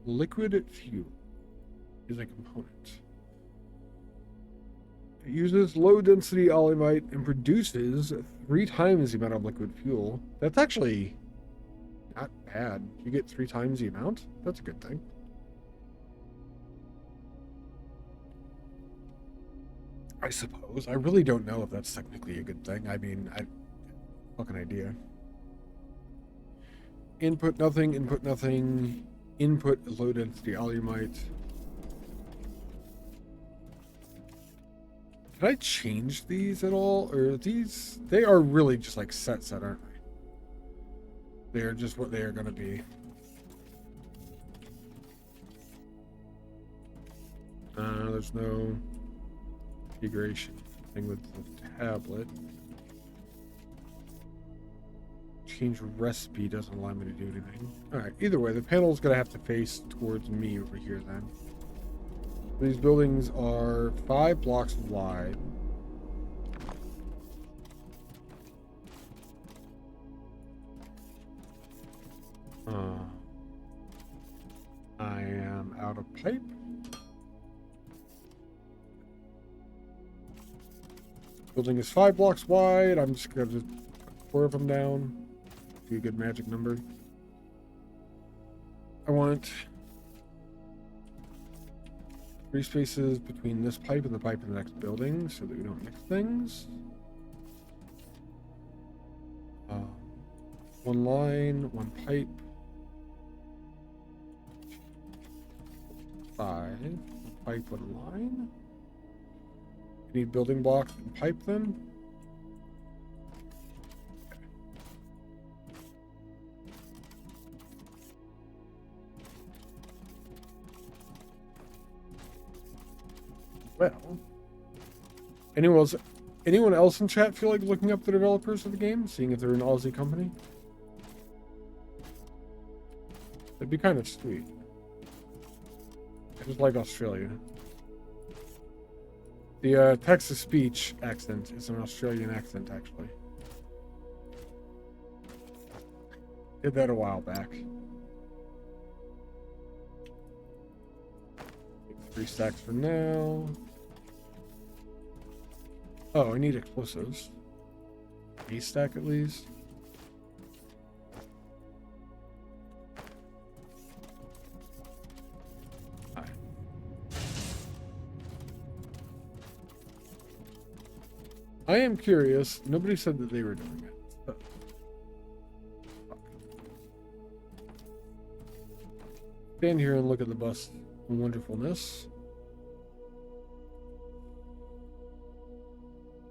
Liquid fuel is a component. It uses low density alumite and produces 3 times the amount of liquid fuel. That's actually not bad. You get 3 times the amount? That's a good thing. I suppose. I really don't know if that's technically a good thing. I mean, I fucking idea. Input nothing, input nothing. Input low density alumite. Can I change these at all? Or these, they are really just like set, aren't they? They are just what they are going to be. There's no configuration thing with the tablet. Change recipe doesn't allow me to do anything. Alright, either way, the panel's going to have to face towards me over here then. These buildings are 5 blocks wide. I am out of pipe. Building is 5 blocks wide. I'm just going to put 4 of them down. Be a good magic number. I want 3 spaces between this pipe and the pipe in the next building so that we don't mix things. 1 line, 1 pipe. 5. 1 pipe, 1 line. You need building blocks and pipe then. Well, anyone else in chat feel like looking up the developers of the game, seeing if they're an Aussie company? That'd be kind of sweet. I just like Australia. The Texas speech accent is an Australian accent, actually. Did that a while back. 3 stacks for now. Oh, I need explosives. A stack at least. Alright. I am curious. Nobody said that they were doing it. But... stand here and look at the bus wonderfulness.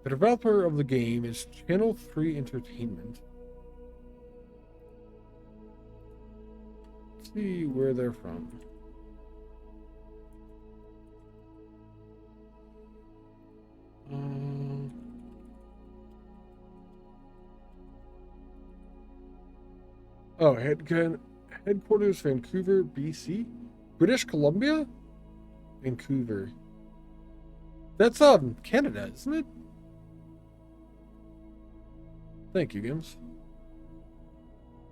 The developer of the game is Channel 3 Entertainment. Let's see where they're from. Oh, headquarters Vancouver, BC? British Columbia? Vancouver. That's Canada, isn't it? Thank you, Gims.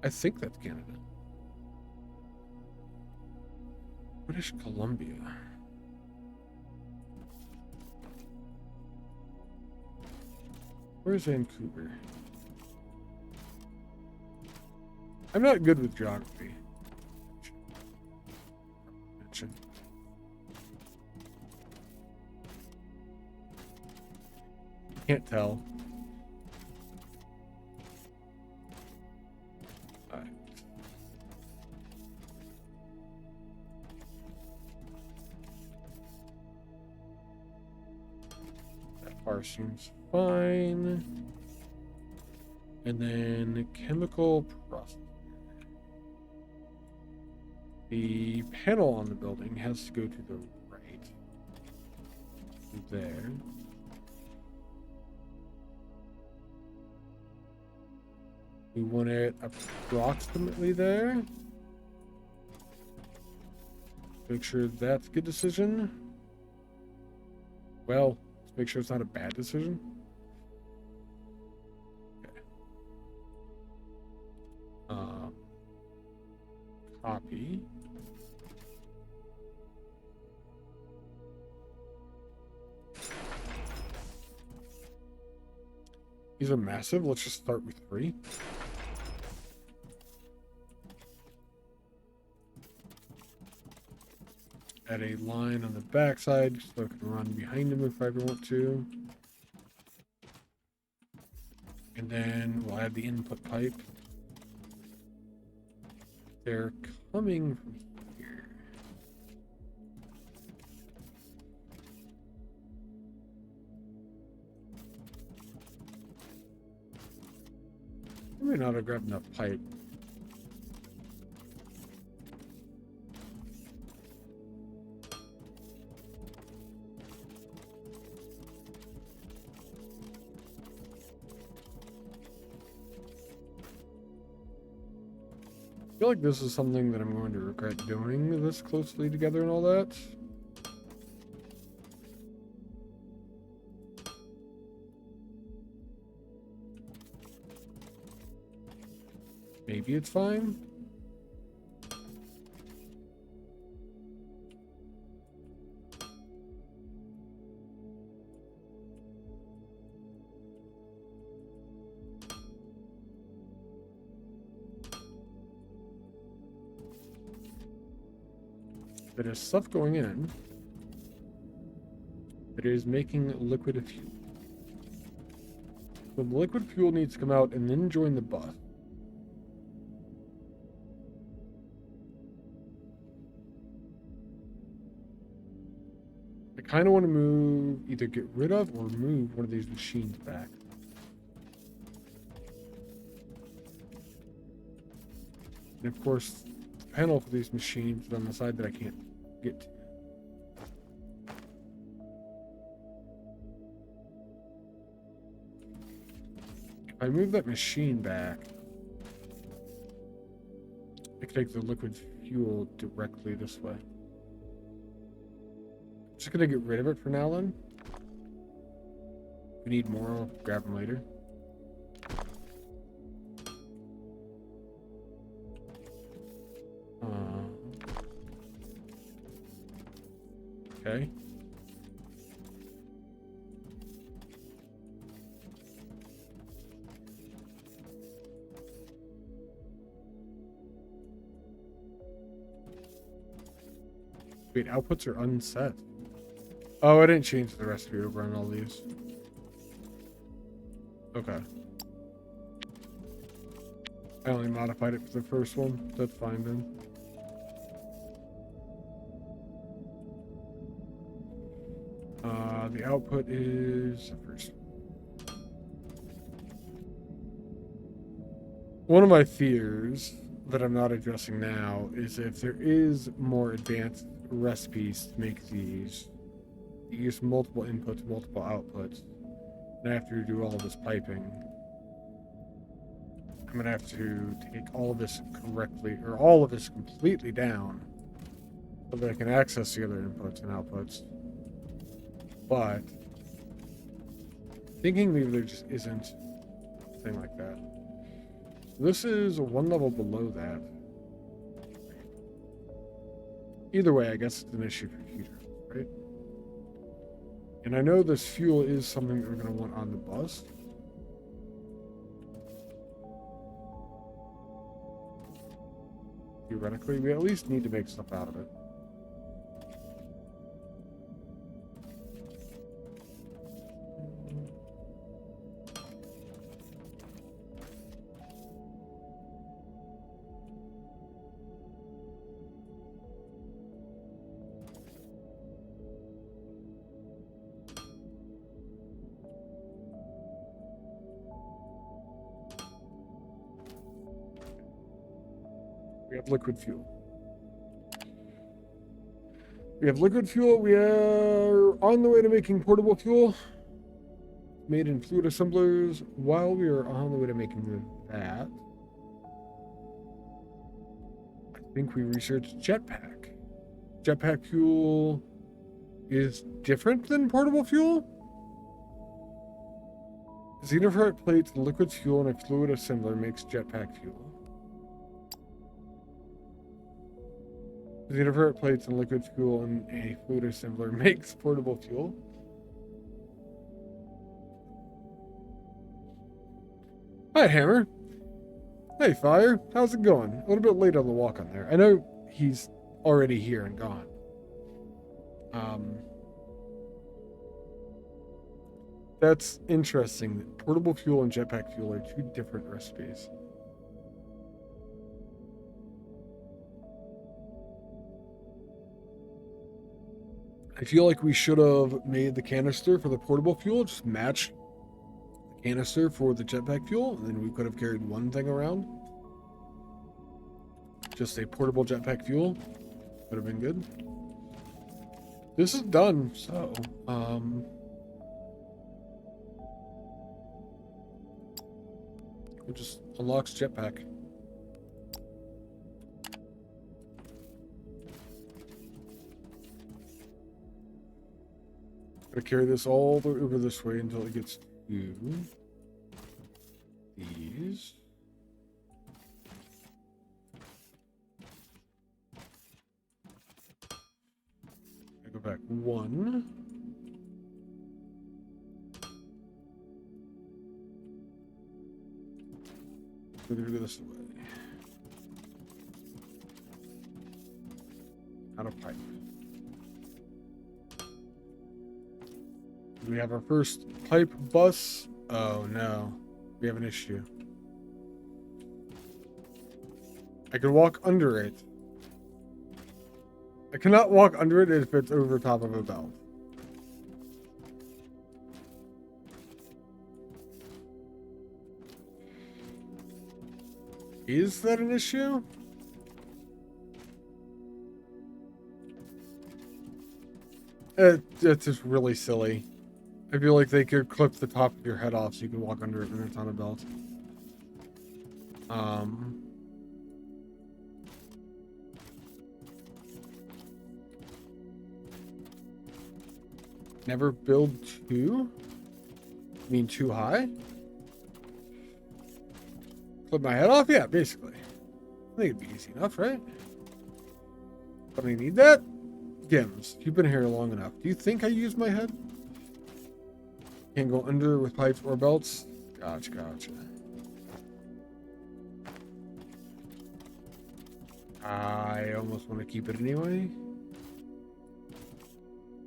I think that's Canada. British Columbia. Where's Vancouver? I'm not good with geography. Can't tell. Alright. That bar seems fine. And then chemical process. The panel on the building has to go to the right. There. We want it approximately there. Make sure that's a good decision. Well, let's make sure it's not a bad decision. Okay. Copy. These are massive. Let's just start with 3. Add a line on the backside so I can run behind him if I ever want to. And then we'll add the input pipe. They're coming from here. I may not have grabbed enough pipe. I feel like this is something that I'm going to regret doing this closely together and all that. Maybe it's fine. There's stuff going in that is making liquid fuel. So the liquid fuel needs to come out and then join the bus. I kind of want to move, either get rid of or move one of these machines back. And of course, the panel for these machines is on the side that I can't get to. If I move that machine back, I can take the liquid fuel directly this way. I'm just gonna get rid of it for now then. If we need more, I'll grab them later. Okay. Wait, outputs are unset. Oh, I didn't change the recipe over on all these. Okay. I only modified it for the first one. That's fine then. The output is the first one of my fears that I'm not addressing now is if there is more advanced recipes to make these, use multiple inputs, multiple outputs, and I have to do all this piping. I'm gonna have to take all of this correctly, or all of this completely down, so that I can access the other inputs and outputs. But thinking maybe there just isn't a thing like that. This is one level below that. Either way, I guess it's an issue for future, right? And I know this fuel is something that we're going to want on the bus. Theoretically, we at least need to make stuff out of it. We have liquid fuel. We have liquid fuel. We are on the way to making portable fuel. Made in fluid assemblers. While we are on the way to making that, I think we researched jetpack. Jetpack fuel is different than portable fuel. Xenof plates, liquid fuel, and a fluid assembler makes jetpack fuel. Xenof plates and liquid fuel and a fluid assembler makes portable fuel. Hi, Hammer. Hey, Fire. How's it going? A little bit late on the walk on there. I know he's already here and gone. That's interesting. Portable fuel and jetpack fuel are two different recipes. I feel like we should have made the canister for the portable fuel, just match the canister for the jetpack fuel, and then we could have carried one thing around. Just a portable jetpack fuel. Would have been good. This is done, so, it just unlocks jetpack. Gonna carry this all the way over this way until it gets to these. I go back one. We're gonna go this way. Out of pipe. We have our first pipe bus. Oh no, we have an issue. I can walk under it. I cannot walk under it if it's over top of a belt. Is that an issue? It's just really silly. I feel like they could clip the top of your head off so you can walk under it when it's on a belt. Never build two? You mean too high? Clip my head off? Yeah, basically. I think it'd be easy enough, right? Don't I need that? Gims, you've been here long enough. Do you think I use my head? Can't go under with pipes or belts? Gotcha. I almost want to keep it anyway.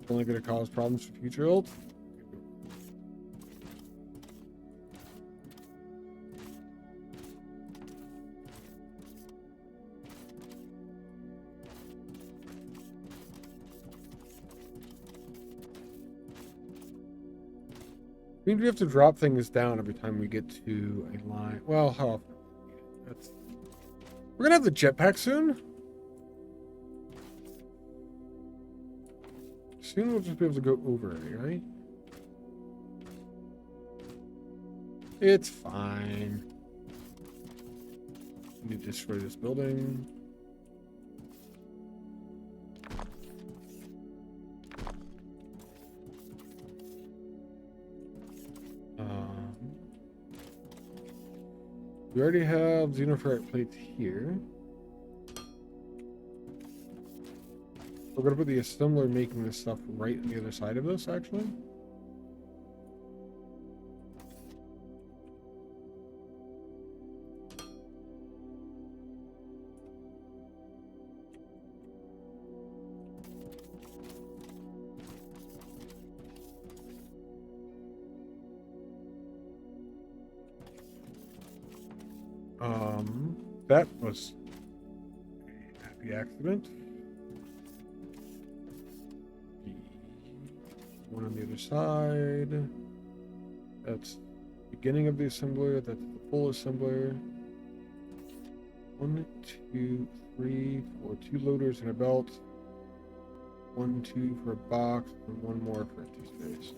It's only going to cause problems for future ult. I mean, we have to drop things down every time we get to a line. Well, how often? We're gonna have the jetpack soon. Soon we'll just be able to go over it, right? It's fine. We need to destroy this building. We already have xenoferrite plates here. We're going to put the assembler making this stuff right on the other side of this, actually. That was a happy accident. One on the other side. That's the beginning of the assembler. That's the full assembler. 1, 2, 3, 4. 2 loaders and a belt. 1, 2 for a box, and 1 more for empty space.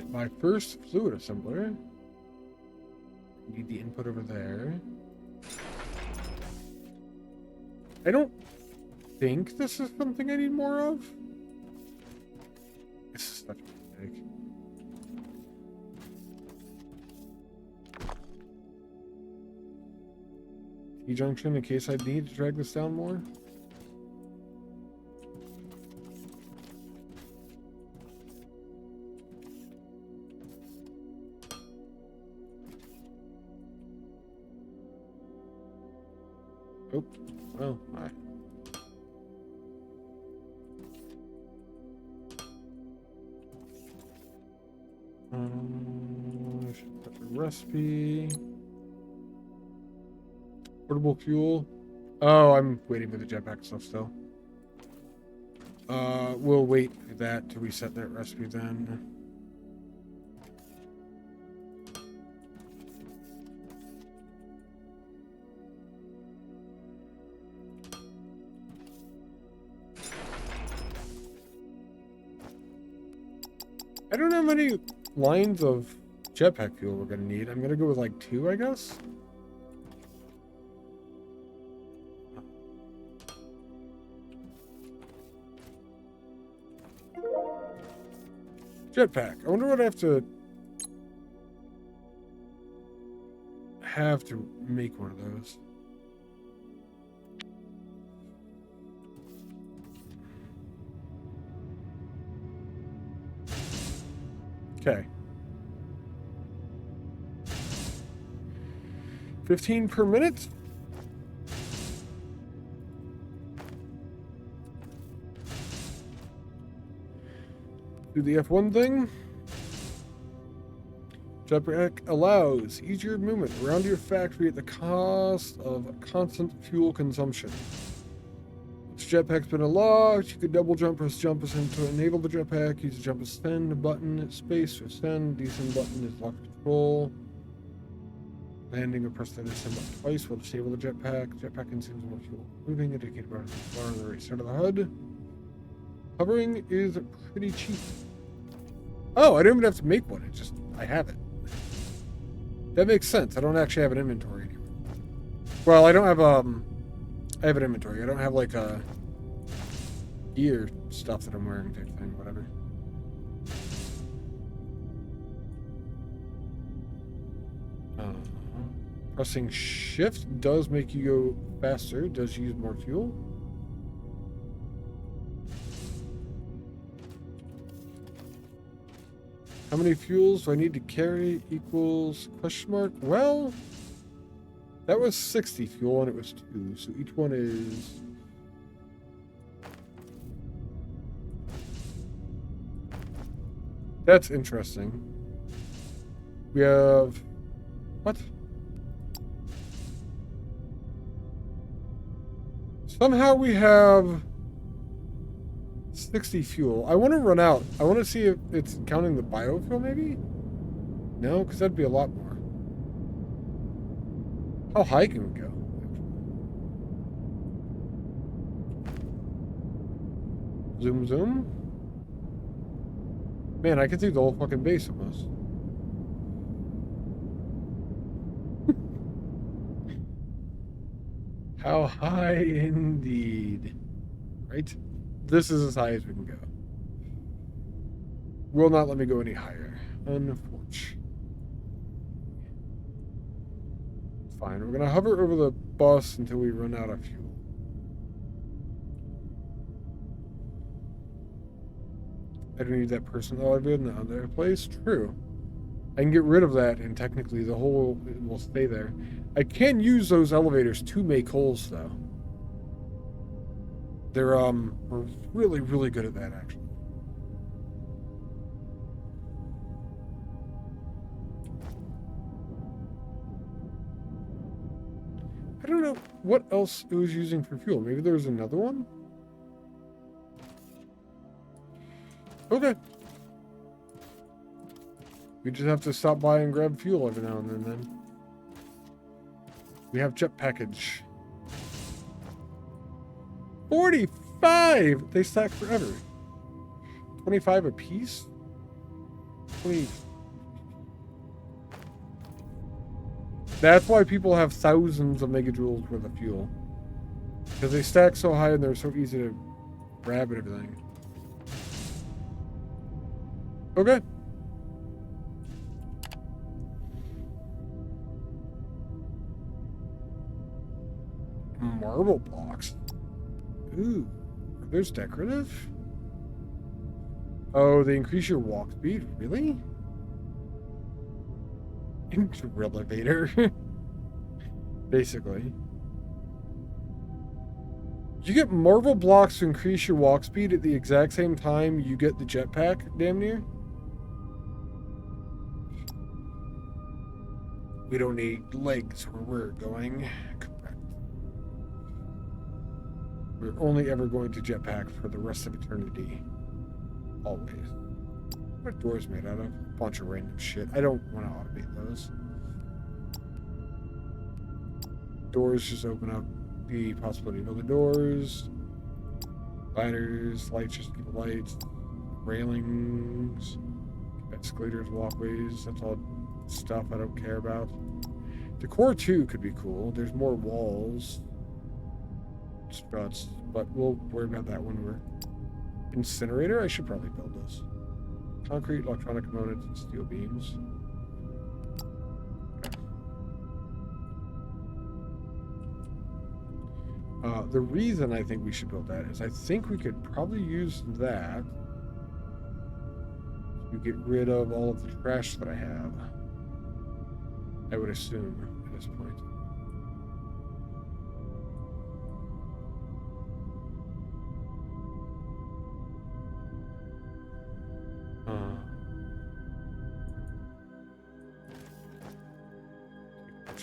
My first fluid assembler. Need the input over there. I don't think this is something I need more of. This is such a mistake. T-junction in case I need to drag this down more. Oh, well, hi. I should put the recipe. Portable fuel. Oh, I'm waiting for the jetpack stuff still. We'll wait for that to reset that recipe then. I don't know how many lines of jetpack fuel we're gonna need. I'm gonna go with like 2, I guess. Jetpack. I wonder what I have to make one of those. Okay. 15 per minute. Do the F1 thing. Jetpack allows easier movement around your factory at the cost of constant fuel consumption. Once jetpack's been unlocked, you could double jump, press jump ascend to enable the jetpack. Use the jump ascend button, space to ascend. Descend button is lock control. Landing or press the descend button twice will disable the jetpack. Jetpack consumes more fuel. Moving, indicated bar on the right side of the HUD. Hovering is pretty cheap. Oh, I don't even have to make one. It's just, I have it. That makes sense. I don't actually have an inventory anymore. Well, I don't have, I have an inventory. I don't have, like, a gear stuff that I'm wearing type thing, whatever. Pressing shift does make you go faster. Does use more fuel. How many fuels do I need to carry equals question mark? Well, that was 60 fuel and it was 2, so each one is... That's interesting. We have... What? Somehow we have 60 fuel. I want to run out. I want to see if it's counting the biofuel, maybe? No, because that'd be a lot more. How high can we go? Zoom, zoom. Man, I can see the whole fucking base almost. How high indeed. Right? This is as high as we can go. Will not let me go any higher. Unfortunately. Fine. We're going to hover over the bus until we run out of fuel. I don't need that personal elevator in the other place. True. I can get rid of that, and technically the hole will stay there. I can use those elevators to make holes, though. They're really, really good at that, actually. I don't know what else it was using for fuel. Maybe there was another one? Okay. We just have to stop by and grab fuel every now and then. We have jet package. 45! They stack forever. 25 a piece? 20. That's why people have thousands of megajoules worth of fuel. Because they stack so high and they're so easy to grab and everything. Okay. Marble blocks. Ooh. There's decorative? Oh, they increase your walk speed? Really? Elevator. Basically. You get marble blocks to increase your walk speed at the exact same time you get the jetpack, damn near? We don't need legs where we're going. Correct. We're only ever going to jetpack for the rest of eternity. Always. What are doors made out of? A bunch of random shit. I don't want to automate those. Doors just open up the possibility of other doors. Ladders, lights just keep the lights. Railings, escalators, walkways. That's all stuff I don't care about. Decor 2 could be cool. There's more walls. Struts, but we'll worry about that when we're... Incinerator? I should probably build this. Concrete, electronic components, and steel beams. The reason I think we should build that is I think we could probably use that to get rid of all of the trash that I have. I would assume at this point.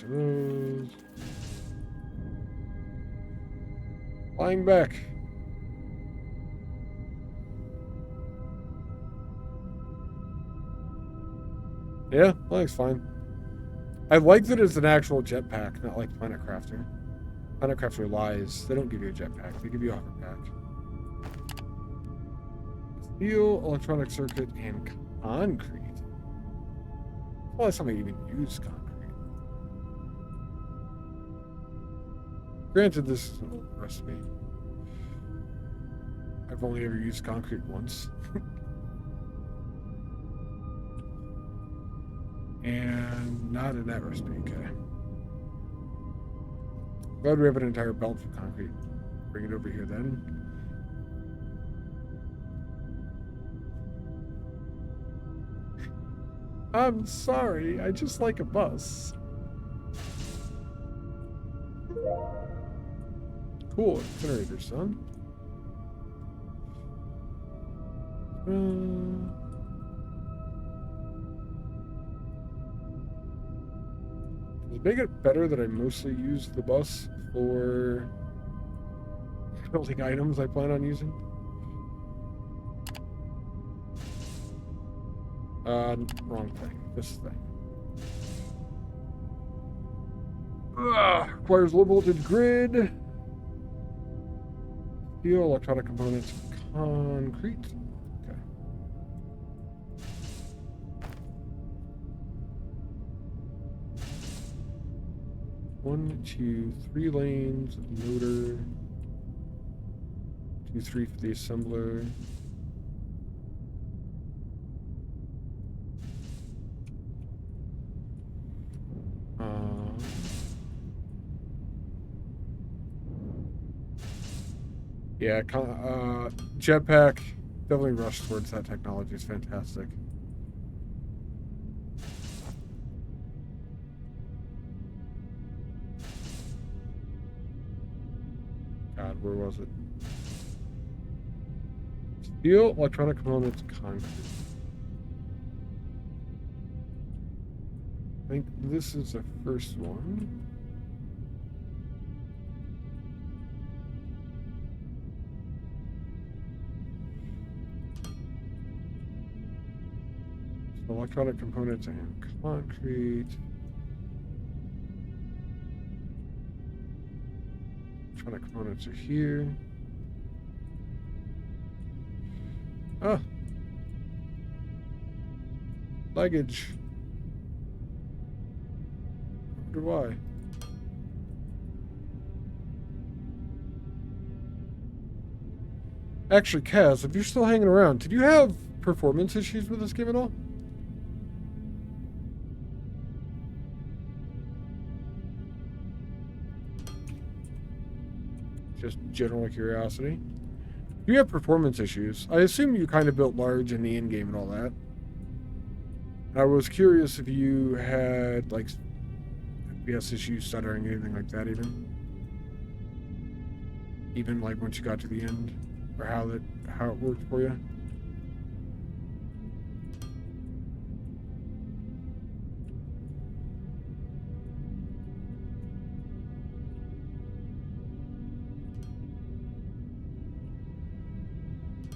Those. Flying back. Yeah, that looks fine. I like that it's an actual jetpack, not like Planet Crafter. Planet Crafter lies. They don't give you a jetpack. They give you a hoverpack. Steel, electronic circuit, and concrete. Well, that's something you even use concrete. Granted, this is an old recipe. I've only ever used concrete once. And not in that recipe, okay. Glad we have an entire belt for concrete. Bring it over here then. I'm sorry, I just like a bus. Cool, incinerator, son. Does it make it better that I mostly use the bus for building items I plan on using? Wrong thing. This thing. Requires low voltage grid. Steel, electronic components, concrete. Okay. One, two, 3 lanes, motor. 2, 3 for the assembler. Yeah, jetpack Definitely rush towards that technology. It's fantastic. God, where was it? Steel, electronic components, concrete. I think this is the first one. So electronic components and concrete. Electronic components are here. Ah. Luggage. I wonder why. Actually, Kaz, if you're still hanging around, did you have performance issues with this game at all? Just general curiosity. You have performance issues. I assume you kind of built large in the in-game and all that. I was curious if you had, like, FPS issues, stuttering, anything like that even. Even, like, once you got to the end, or how it worked for you.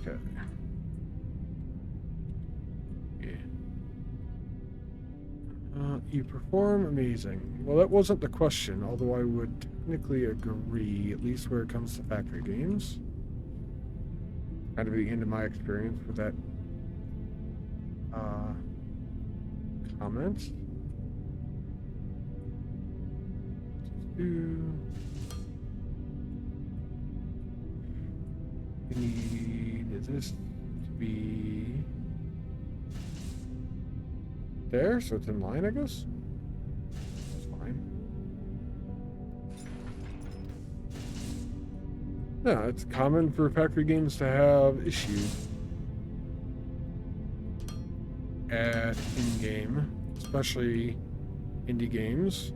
Okay. Yeah. You perform amazing. Well, that wasn't the question, although I would technically agree, at least where it comes to factory games. Kind of the end of my experience with that comment. We need this to be there, so it's in line, I guess. That's fine. Yeah, it's common for factory games to have issues at in-game, especially indie games.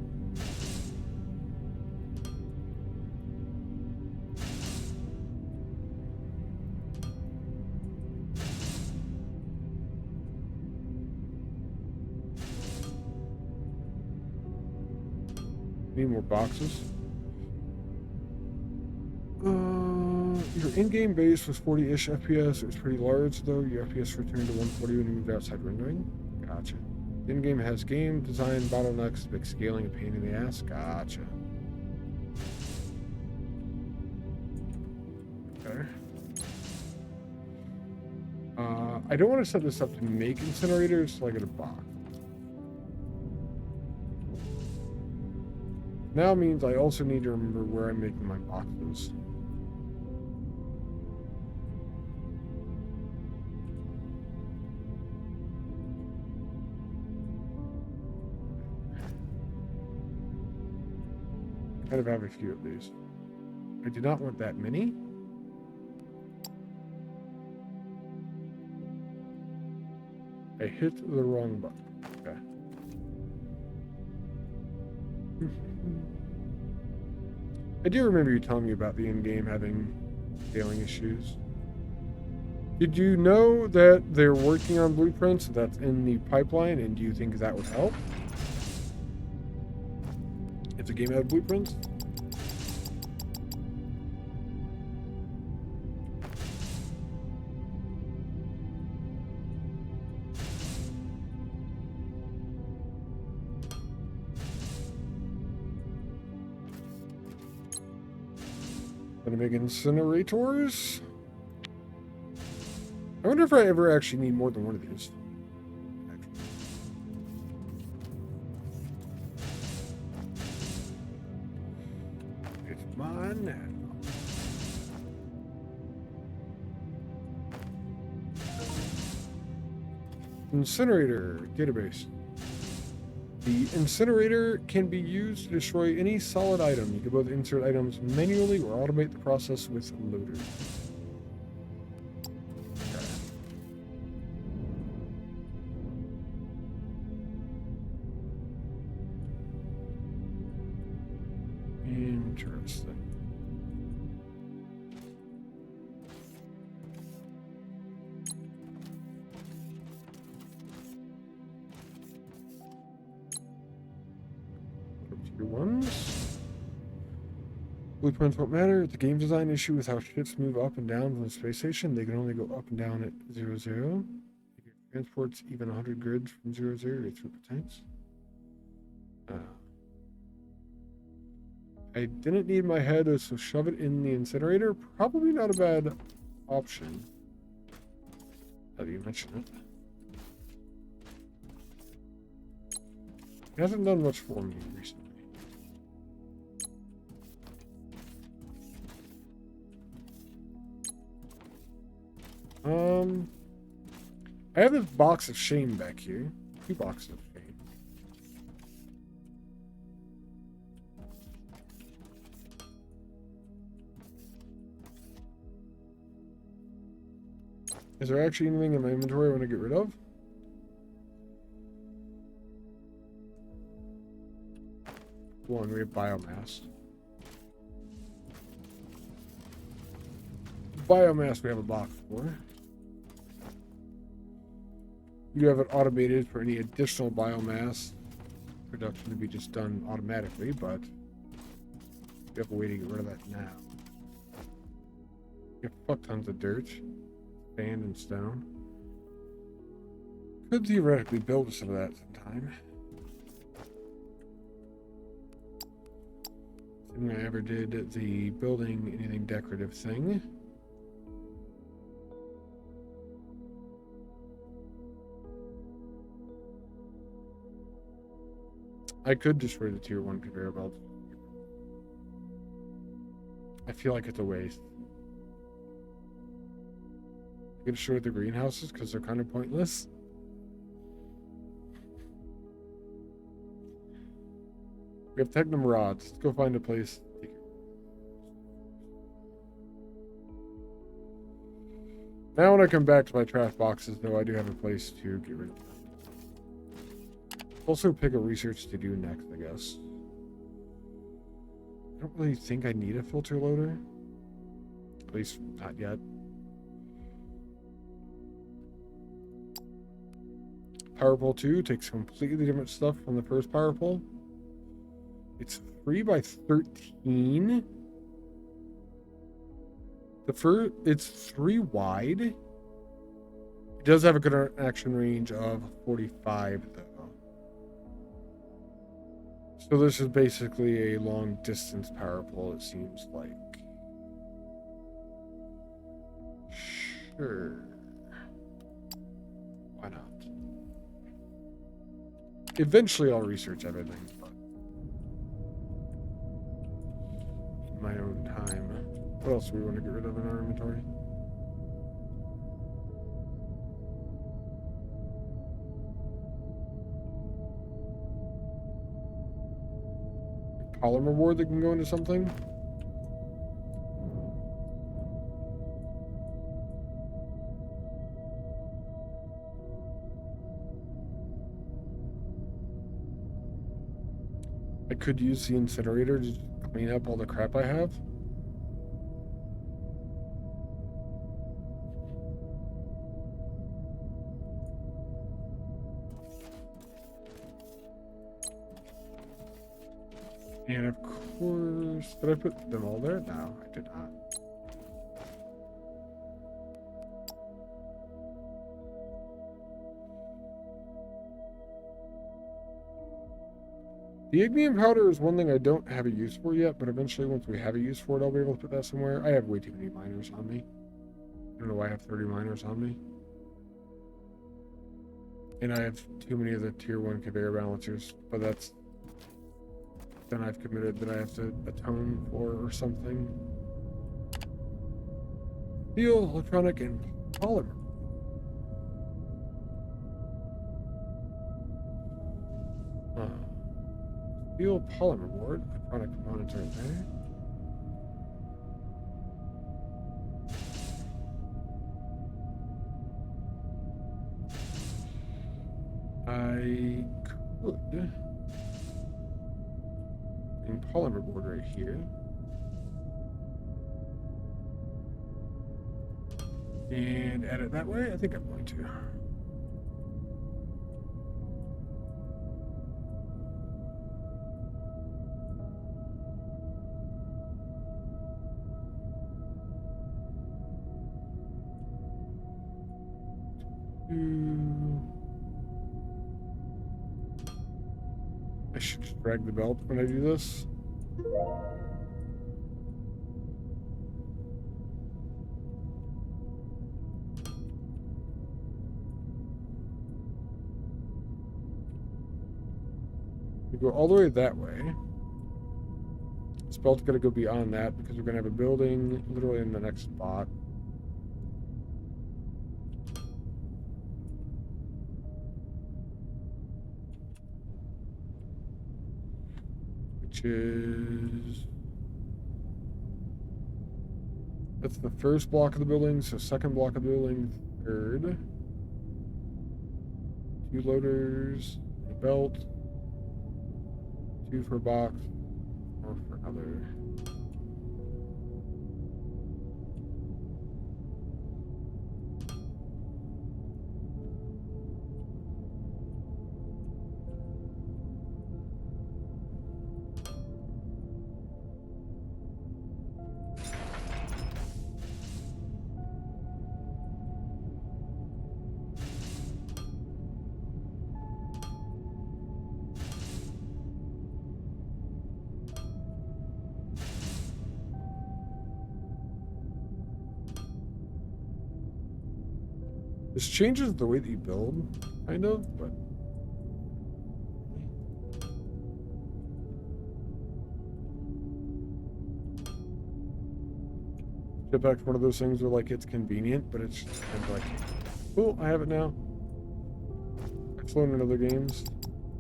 Need more boxes. Your in-game base was 40-ish FPS. It was pretty large, though. Your FPS returned to 140 when you moved outside rendering. Gotcha. In-game has game design bottlenecks, big scaling, a pain in the ass. Gotcha. Okay. I don't want to set this up to make incinerators, so I get a box. Now means I also need to remember where I'm making my boxes. I kind of have a few of these. I do not want that many. I hit the wrong button. Okay. I do remember you telling me about the in-game having scaling issues. Did you know that they're working on blueprints that's in the pipeline, and do you think that would help? If the game had blueprints? Gonna make incinerators. I wonder if I ever actually need more than one of these. It's mine now. Incinerator database. The incinerator can be used to destroy any solid item. You can both insert items manually or automate the process with loaders. Okay. Interesting. Tier 1s. Blueprints won't matter. It's a game design issue with how ships move up and down from the space station. They can only go up and down at 0, 0. Transports even 100 grids from 0, 0 to throughput tanks. I didn't need my head, so shove it in the incinerator. Probably not a bad option. Now that you mention it. It hasn't done much for me recently. I have this box of shame back here. 2 boxes of shame. Is there actually anything in my inventory I want to get rid of? One, we have biomass. Biomass we have a box for. You have it automated for any additional biomass production to be just done automatically, but you have a way to get rid of that now. You have fuck tons of dirt, sand, and stone. Could theoretically build some of that sometime. Thing I ever did the building anything decorative thing. I could destroy the tier 1 conveyor belt. I feel like it's a waste. I could destroy the greenhouses because they're kind of pointless. We have Technum rods. Let's go find a place. Now when I come back to my trash boxes, though, I do have a place to get rid of them. Also pick a research to do next, I guess. I don't really think I need a filter loader. At least not yet. Power pole 2 takes completely different stuff from the first power pole. It's 3 by 13. It's 3 wide. It does have a good action range of 45 though. So this is basically a long distance power pole, it seems like. Sure. Why not? Eventually I'll research everything, but in my own time. What else do we want to get rid of in our inventory? Polymer board that can go into something? I could use the incinerator to clean up all the crap I have. And of course, did I put them all there? No, I did not. The ignium powder is one thing I don't have a use for yet, but eventually once we have a use for it, I'll be able to put that somewhere. I have way too many miners on me. I don't know why I have 30 miners on me. And I have too many of the tier 1 conveyor balancers, but that's... then I've committed that I have to atone for or something. Steel, electronic, and polymer. Steel polymer board, electronic components right there. I could. And polymer board right here. and edit that way? I think I'm going to. I should just drag the belt when I do this. We go all the way that way. This belt's got to go beyond that because we're going to have a building literally in the next spot. Which is... That's the first block of the building, so second block of the building, third. 2 loaders, a belt, 2 for a box, or for another. This changes the way that you build, kind of, but... Jetpack's one of those things where, like, it's convenient, but it's just kind of like, oh, I have it now. I've flown in other games.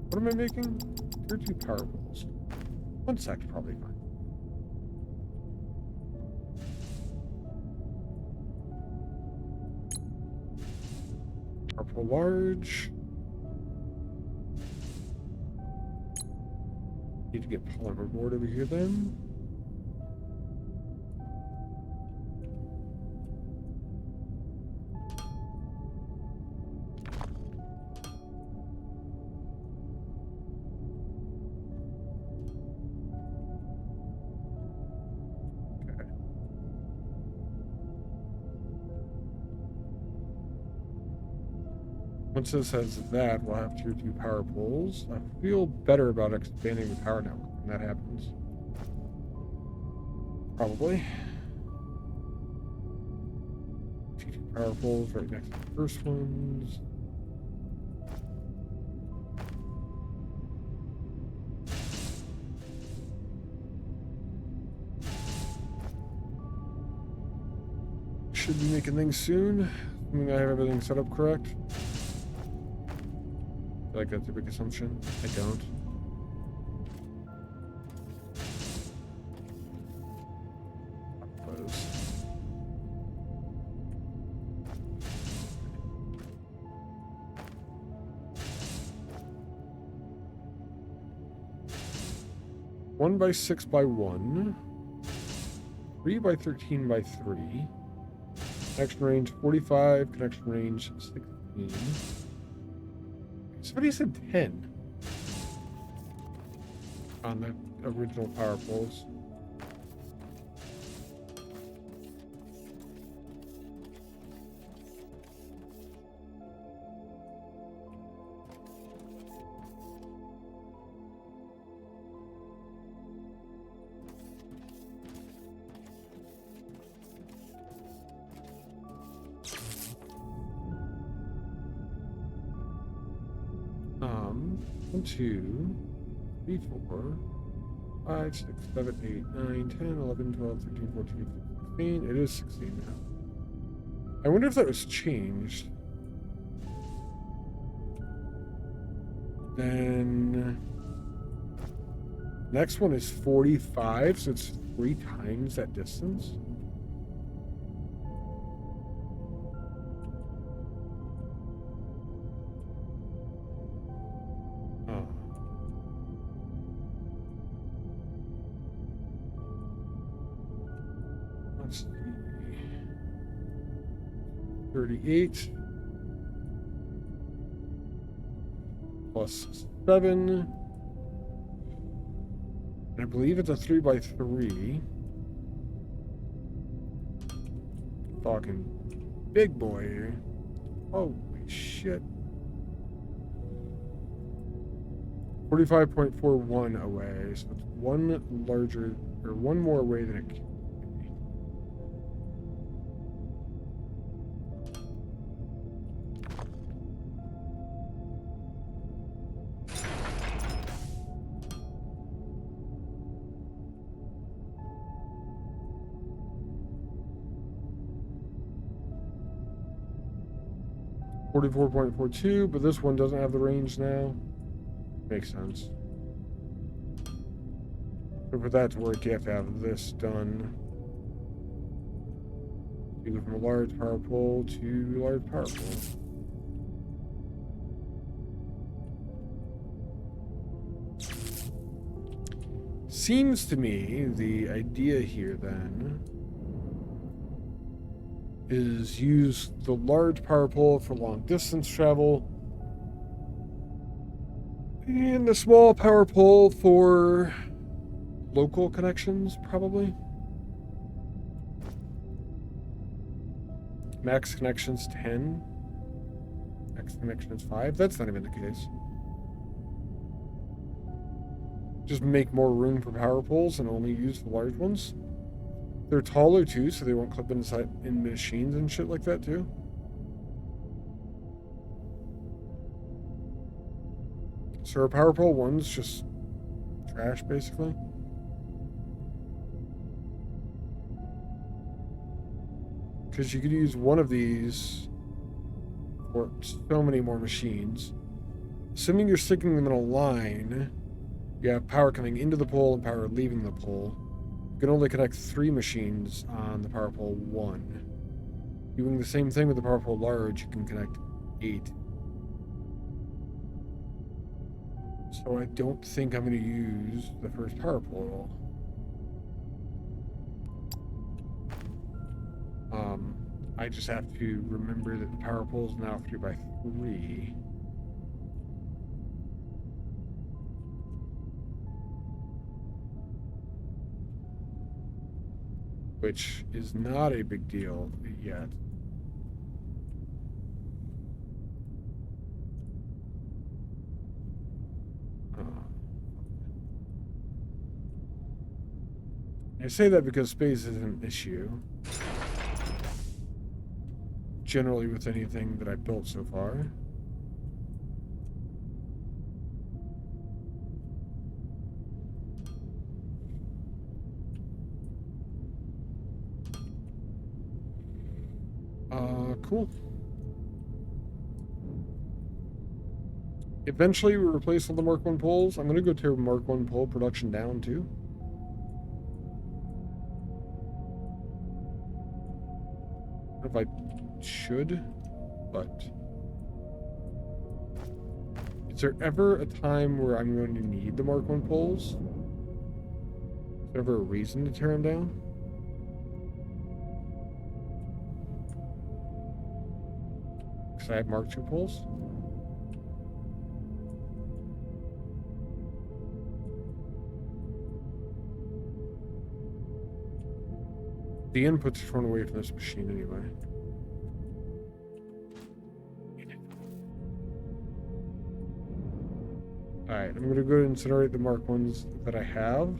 What am I making? Tier 2 power poles. 1 sec's probably fine. Purple large. Need to get polymer board over here then. Once this has that, we'll have tier 2 power poles. I feel better about expanding the power network when that happens. Probably. Tier 2 power poles right next to the first ones. Should be making things soon. Assuming I have everything set up correct. I feel like that's a big assumption. I don't. One by 6 by 1. 3 by 13 by 3. Connection range 45. Connection range 16. Somebody said 10 on the original power poles. One, 2, 3, 4, 5, 6, 7, 8, 9, 10, 11, 12, 13, 14, 15, 16. It is 16 now. I wonder if that was changed. Then next one is 45, so it's 3 times that distance. 38 plus 7. And I believe it's a 3x3. Talking big boy here. Holy shit. 45.41 away, so it's one larger, or one more away than it can be. .42, but this one doesn't have the range now. Makes sense. So for that to work, you have to have this done. You go from a large power pole to large power pole. Seems to me the idea here then is use the large power pole for long distance travel and the small power pole for local connections, probably. Max connections 10. Max connections 5. That's not even the case. Just make more room for power poles and only use the large ones. They're taller too, so they won't clip inside in machines and shit like that too. So our power pole one's just trash, basically. Because you could use one of these for so many more machines. Assuming you're sticking them in a line, you have power coming into the pole and power leaving the pole. You can only connect 3 machines on the power pole 1. Doing the same thing with the power pole large, you can connect 8. So I don't think I'm going to use the first power pole at all. I just have to remember that the power pole is now 3x3. Which is not a big deal yet. I say that because space is an issue. Generally with anything that I've built so far. Cool. Eventually we replace all the Mark 1 poles. I'm going to go tear Mark 1 pole production down too. I don't know if I should, but is there ever a time where I'm going to need the Mark 1 poles? Is there ever a reason to tear them down? Because I have Mark 2 poles? The inputs are thrown away from this machine anyway. Alright, I'm going to go and incinerate the Mark 1s that I have.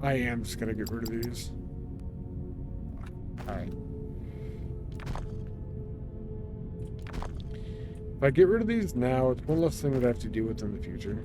I am just going to get rid of these. Alright. If I get rid of these now, it's one less thing that I have to deal with in the future.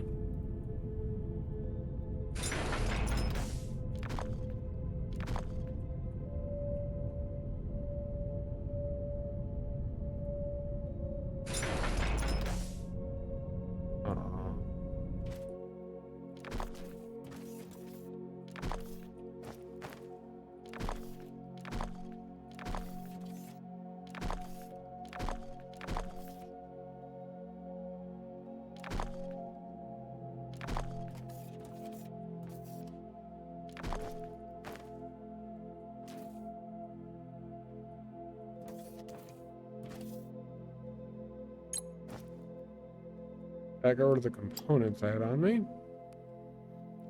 Back over to the components I had on me.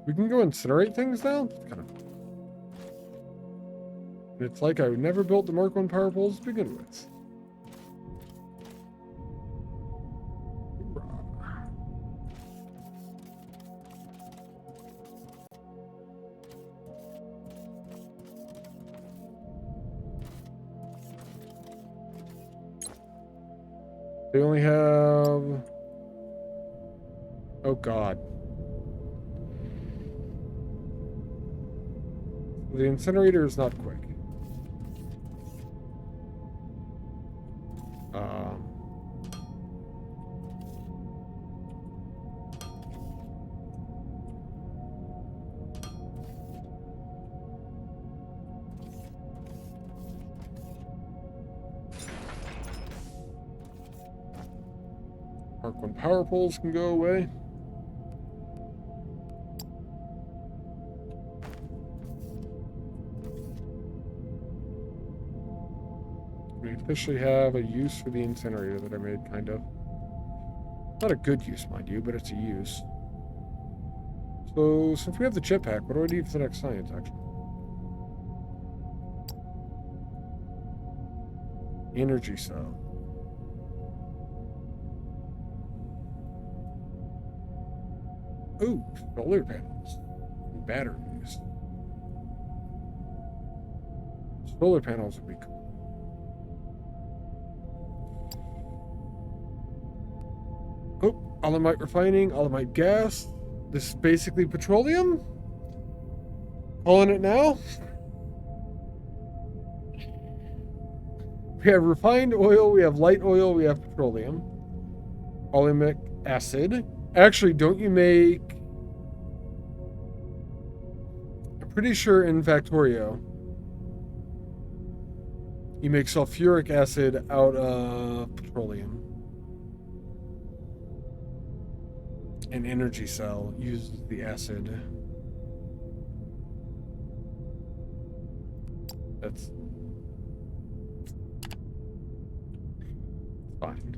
We can go incinerate things now? It's kind of... It's like I never built the Mark 1 power poles to begin with. They only have... Oh, God. The incinerator is not quick. Mark 1 power poles can go away. We officially have a use for the incinerator that I made, kind of. Not a good use, mind you, but it's a use. So, since we have the chip pack, what do I need for the next science, actually? Energy cell. Ooh, solar panels. And batteries. Solar panels would be cool. Oh, Alumite refining, Alumite gas. This is basically petroleum? Calling it now? We have refined oil, we have light oil, we have petroleum. Alumic acid. Actually, don't you make... I'm pretty sure in Factorio, you make sulfuric acid out of petroleum. An energy cell uses the acid. That's fine.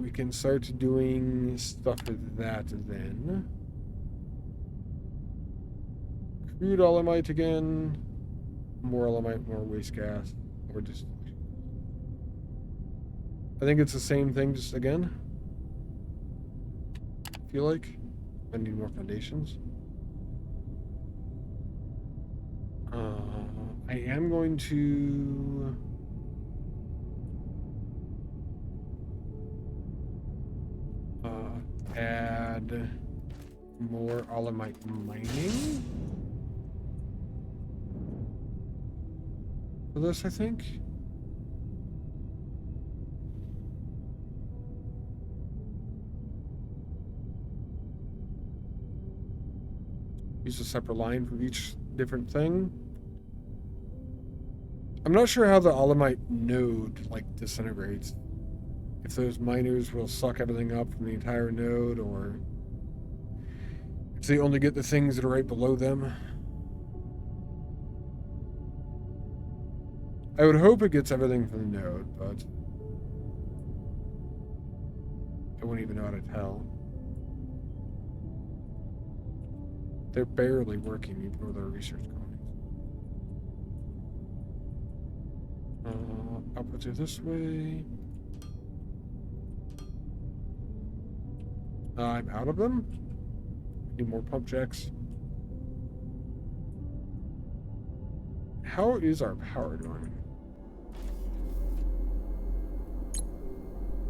We can start doing stuff with that then. Crude alumite again. More alumite, more waste gas. Or just... I think it's the same thing, just again. I feel like I need more foundations. I am going to add more alumite mining for this, I think. Use a separate line for each different thing. I'm not sure how the alumite node like disintegrates. If those miners will suck everything up from the entire node, or if they only get the things that are right below them. I would hope it gets everything from the node, but I wouldn't even know how to tell. They're barely working even with their research going. Outputs are this way. I'm out of them. Need more pump jacks. How is our power doing?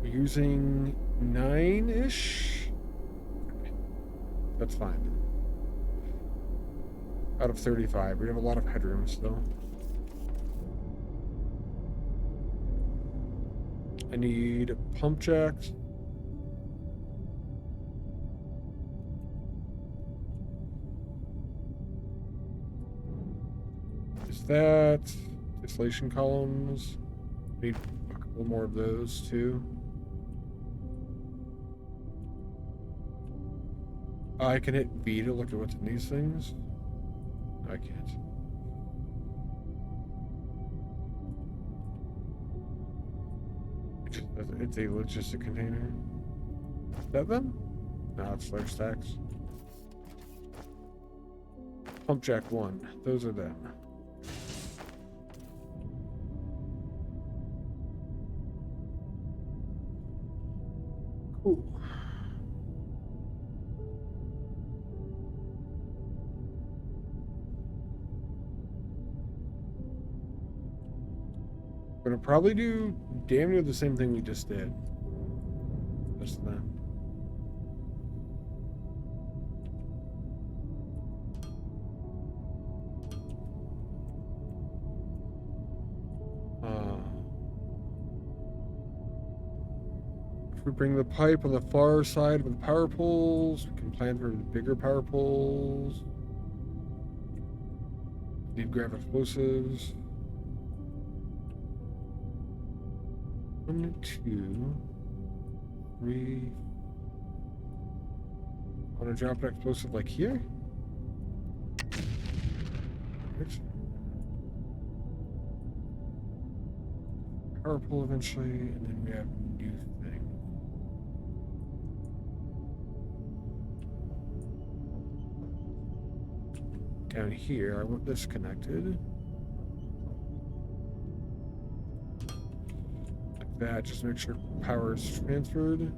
We're using 9-ish. That's fine. Out of 35. We have a lot of headroom still. I need pump jacks. Is that distillation columns? Need a couple more of those too. I can hit B to look at what's in these things. No, I can't. it's a logistic container. Is that them? No, it's large stacks. Pump jack 1. Those are them. Cool. Gonna probably do damn near the same thing we just did. Just then. If we bring the pipe on the far side of the power poles, we can plan for bigger power poles. Need grab explosives. 1, 2, 3. Want to drop an explosive like here? Perfect. Power pole eventually, and then we have new thing. Down here, I want this connected. Like that, just make sure power is transferred.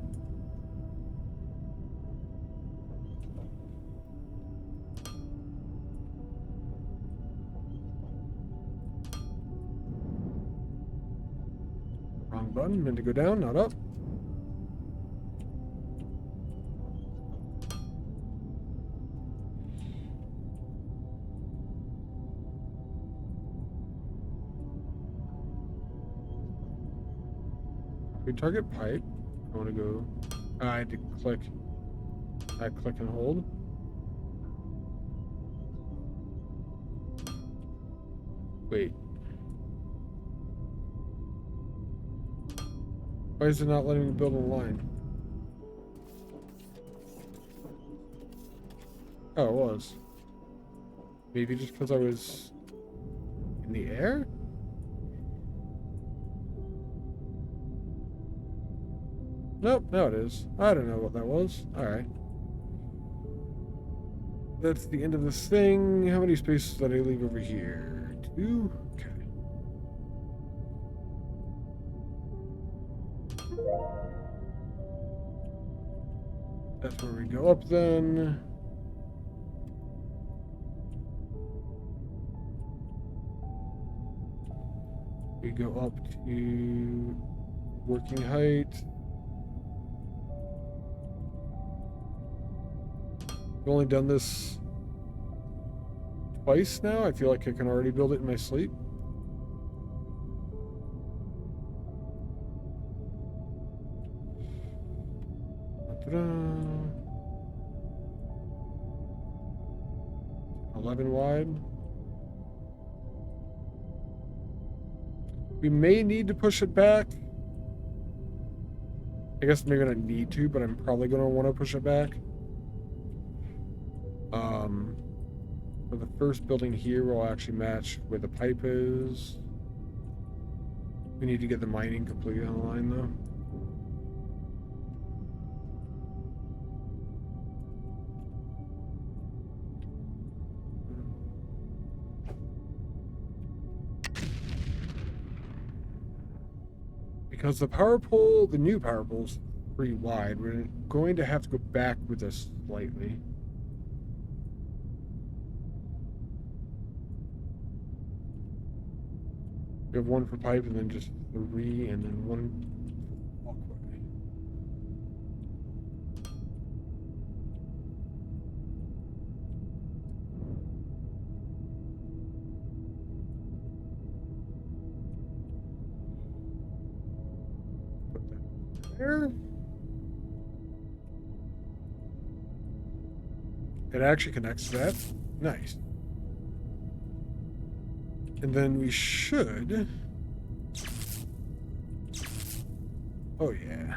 Wrong button, meant to go down, not up. Target pipe. I want to go. I had to click. I click and hold. Wait. Why is it not letting me build a line? Oh, it was. Maybe just because I was in the air? Nope, now it is. I don't know what that was. Alright. That's the end of this thing. How many spaces did I leave over here? 2? Okay. That's where we go up then. We go up to working height. I've only done this twice now. I feel like I can already build it in my sleep. Ta-da. 11 wide. We may need to push it back. I guess maybe not need to, but I'm probably going to want to push it back. For the first building here, we'll actually match where the pipe is. We need to get the mining completely online, though. Because the power pole, the new power pole's pretty wide, we're going to have to go back with this slightly. We have 1 for pipe and then just 3 and then 1 walkway. Put that there. It actually connects to that. Nice. And then we should... Oh, yeah.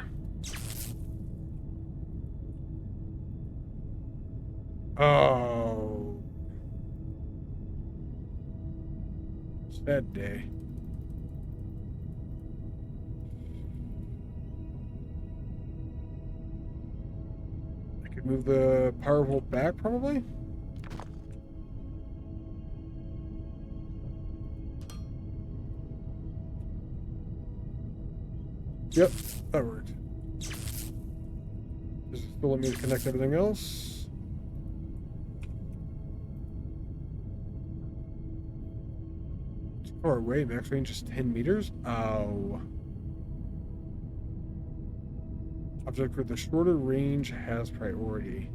Oh. Sad day. Could move the power pole back, probably? Yep, that worked. Does it still let me connect everything else? Too far away, max range is 10 meters? Oh. Object with the shorter range has priority.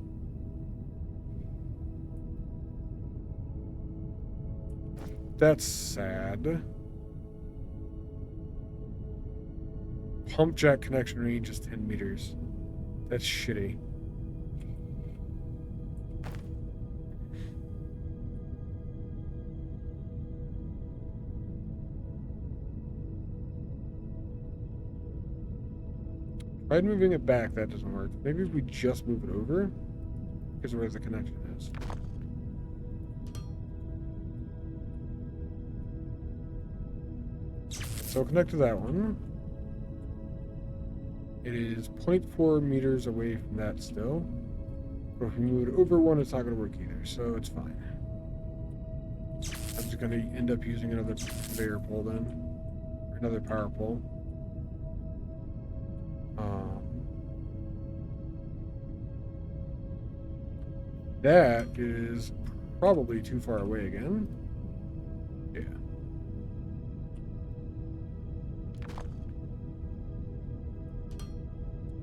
That's sad. Pump jack connection range is 10 meters. That's shitty. Tried moving it back, that doesn't work. Maybe if we just move it over, because where the connection is. So connect to that one. It is 0.4 meters away from that still. But if we move it over one, it's not going to work either, so it's fine. I'm just going to end up using another conveyor pole then. Or another power pole. That is probably too far away again. Yeah.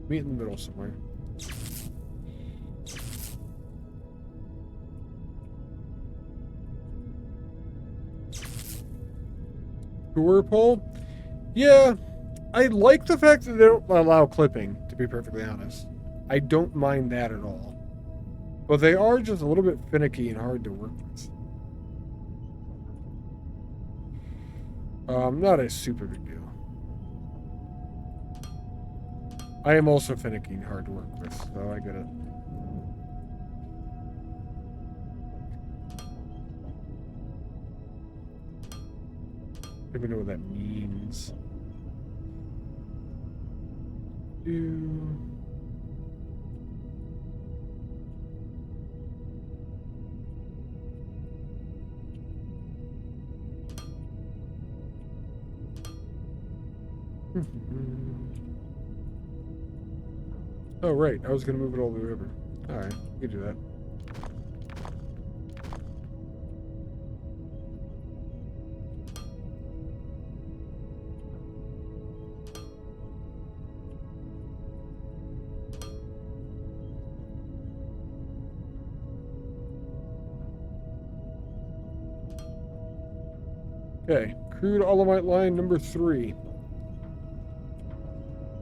Meet in the middle somewhere. Tour pole? Yeah, I like the fact that they don't allow clipping, to be perfectly honest. I don't mind that at all. But they are just a little bit finicky and hard to work with. Not a super big deal. I am also finicky and hard to work with, so I get it. I don't even know what that means. Oh, right. I was going to move it all the way over. Alright, we can do that. Okay, crude Olamite line number 3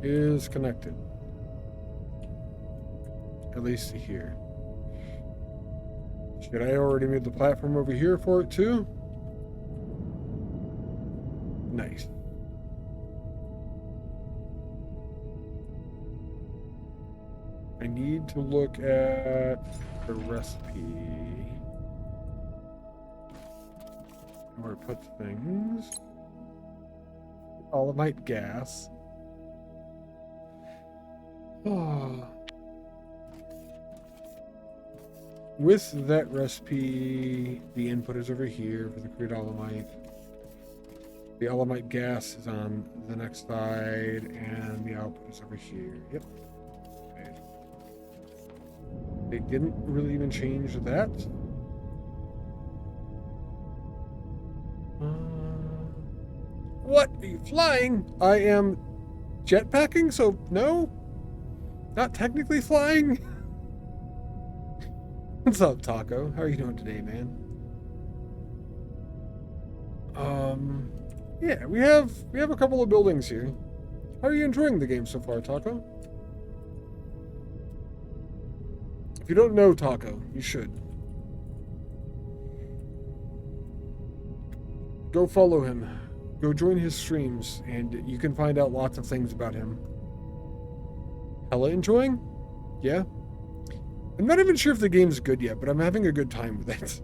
is connected. At least to here. Should I already made the platform over here for it too? Nice. I need to look at the recipe. Where it puts things. Olamite gas. Oh. With that recipe, the input is over here for the crude Olamite. The Olamite gas is on the next side, and the output is over here. Yep. Okay. They didn't really even change that. What? Are you flying? I am jetpacking, so no? Not technically flying? What's up, Taco? How are you doing today, man? Yeah, we have a couple of buildings here. How are you enjoying the game so far, Taco? If you don't know Taco, you should. Go follow him. Go join his streams, and you can find out lots of things about him. Hella enjoying? Yeah. I'm not even sure if the game's good yet, but I'm having a good time with it.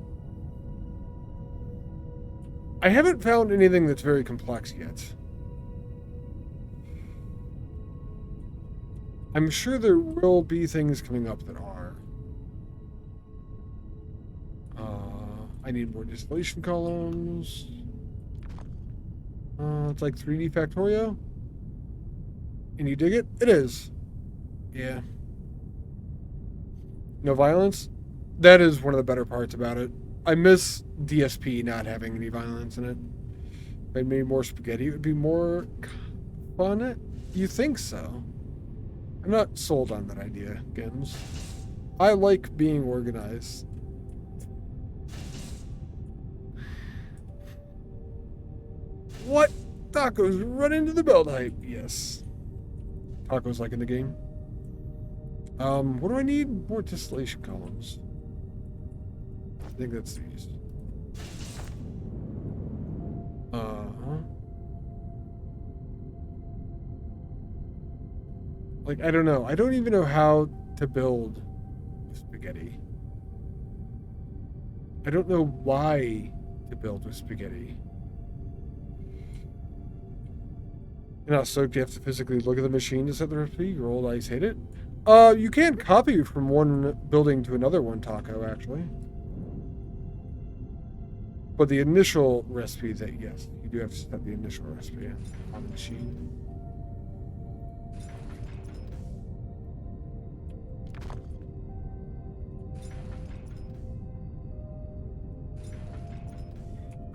I haven't found anything that's very complex yet. I'm sure there will be things coming up that are. I need more distillation columns. It's like 3D Factorio. And you dig it? It is. Yeah. No violence? That is one of the better parts about it. I miss DSP not having any violence in it. If I made more spaghetti, it would be more fun. You think so? I'm not sold on that idea, Gims. I like being organized. What? Tacos run into the belt hype. Yes. Tacos like in the game. What do I need? More distillation columns. I think that's these. Like, I don't know. I don't even know how to build spaghetti. I don't know why to build with spaghetti. You're not soaked, you have to physically look at the machine to set the recipe. Your old eyes hate it. You can copy from one building to another one, Taco, actually. But the initial recipe, that yes, you do have to set the initial recipe on the machine.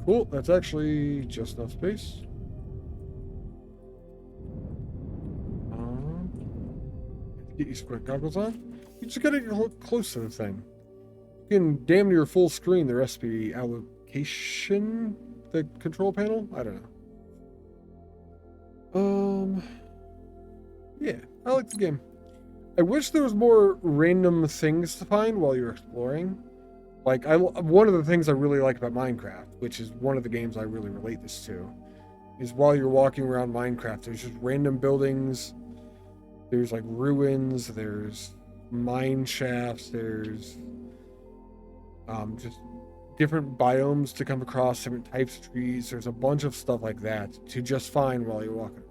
Cool, that's actually just enough space. Get your square goggles on. You just gotta get close to the thing. You can damn near full screen the recipe allocation, the control panel. I don't know. Yeah, I like the game. I wish there was more random things to find while you're exploring. Like, one of the things I really like about Minecraft, which is one of the games I really relate this to, is while you're walking around Minecraft, there's just random buildings. There's like ruins, there's mine shafts, there's just different biomes to come across, different types of trees. There's a bunch of stuff like that to just find while you're walking around.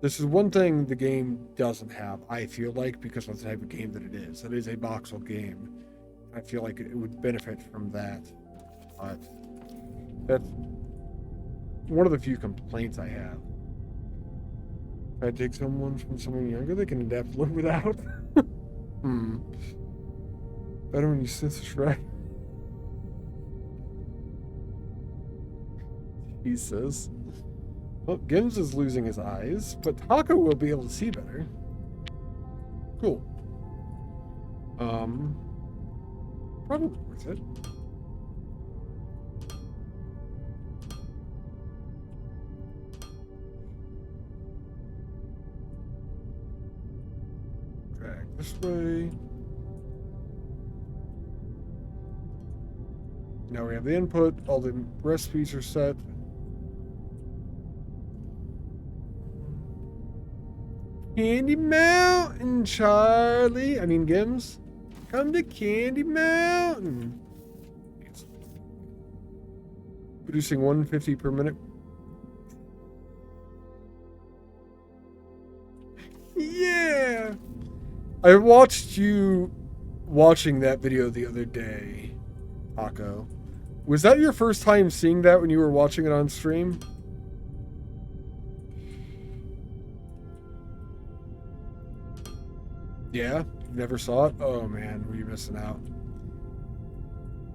This is one thing the game doesn't have, I feel like, because of the type of game that it is. It is a voxel game. I feel like it would benefit from that. But that's one of the few complaints I have. If I take someone from someone younger, they can adapt to live without. Better when you sense Shrek. He says. Well, Gims is losing his eyes, but Taco will be able to see better. Cool. Probably worth it. Drag this way. Now we have the input, all the recipes are set. Candy Mountain, Charlie. I mean, Gims. Come to Candy Mountain. Producing 150 per minute. Yeah. I watched you watching that video the other day, Taco. Was that your first time seeing that when you were watching it on stream? Yeah? You never saw it? Oh man, were you missing out?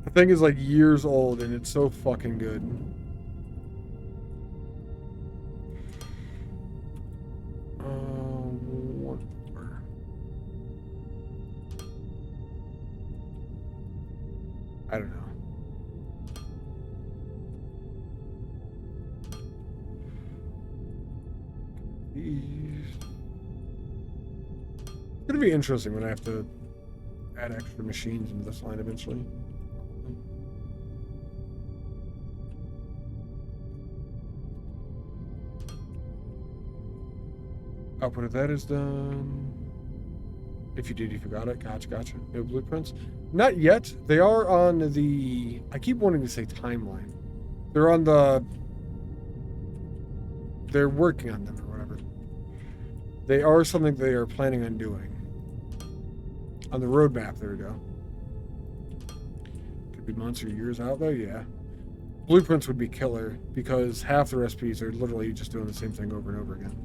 The thing is like years old and it's so fucking good. What more? I don't know. It's gonna be interesting when I have to add extra machines into this line eventually. Output of that is done. If you did, you forgot it. Gotcha. No blueprints. Not yet. They are on the... I keep wanting to say timeline. They're on the... They're working on them or whatever. They are something they are planning on doing. On the roadmap, there we go. Could be months or years out though, yeah. Blueprints would be killer because half the recipes are literally just doing the same thing over and over again.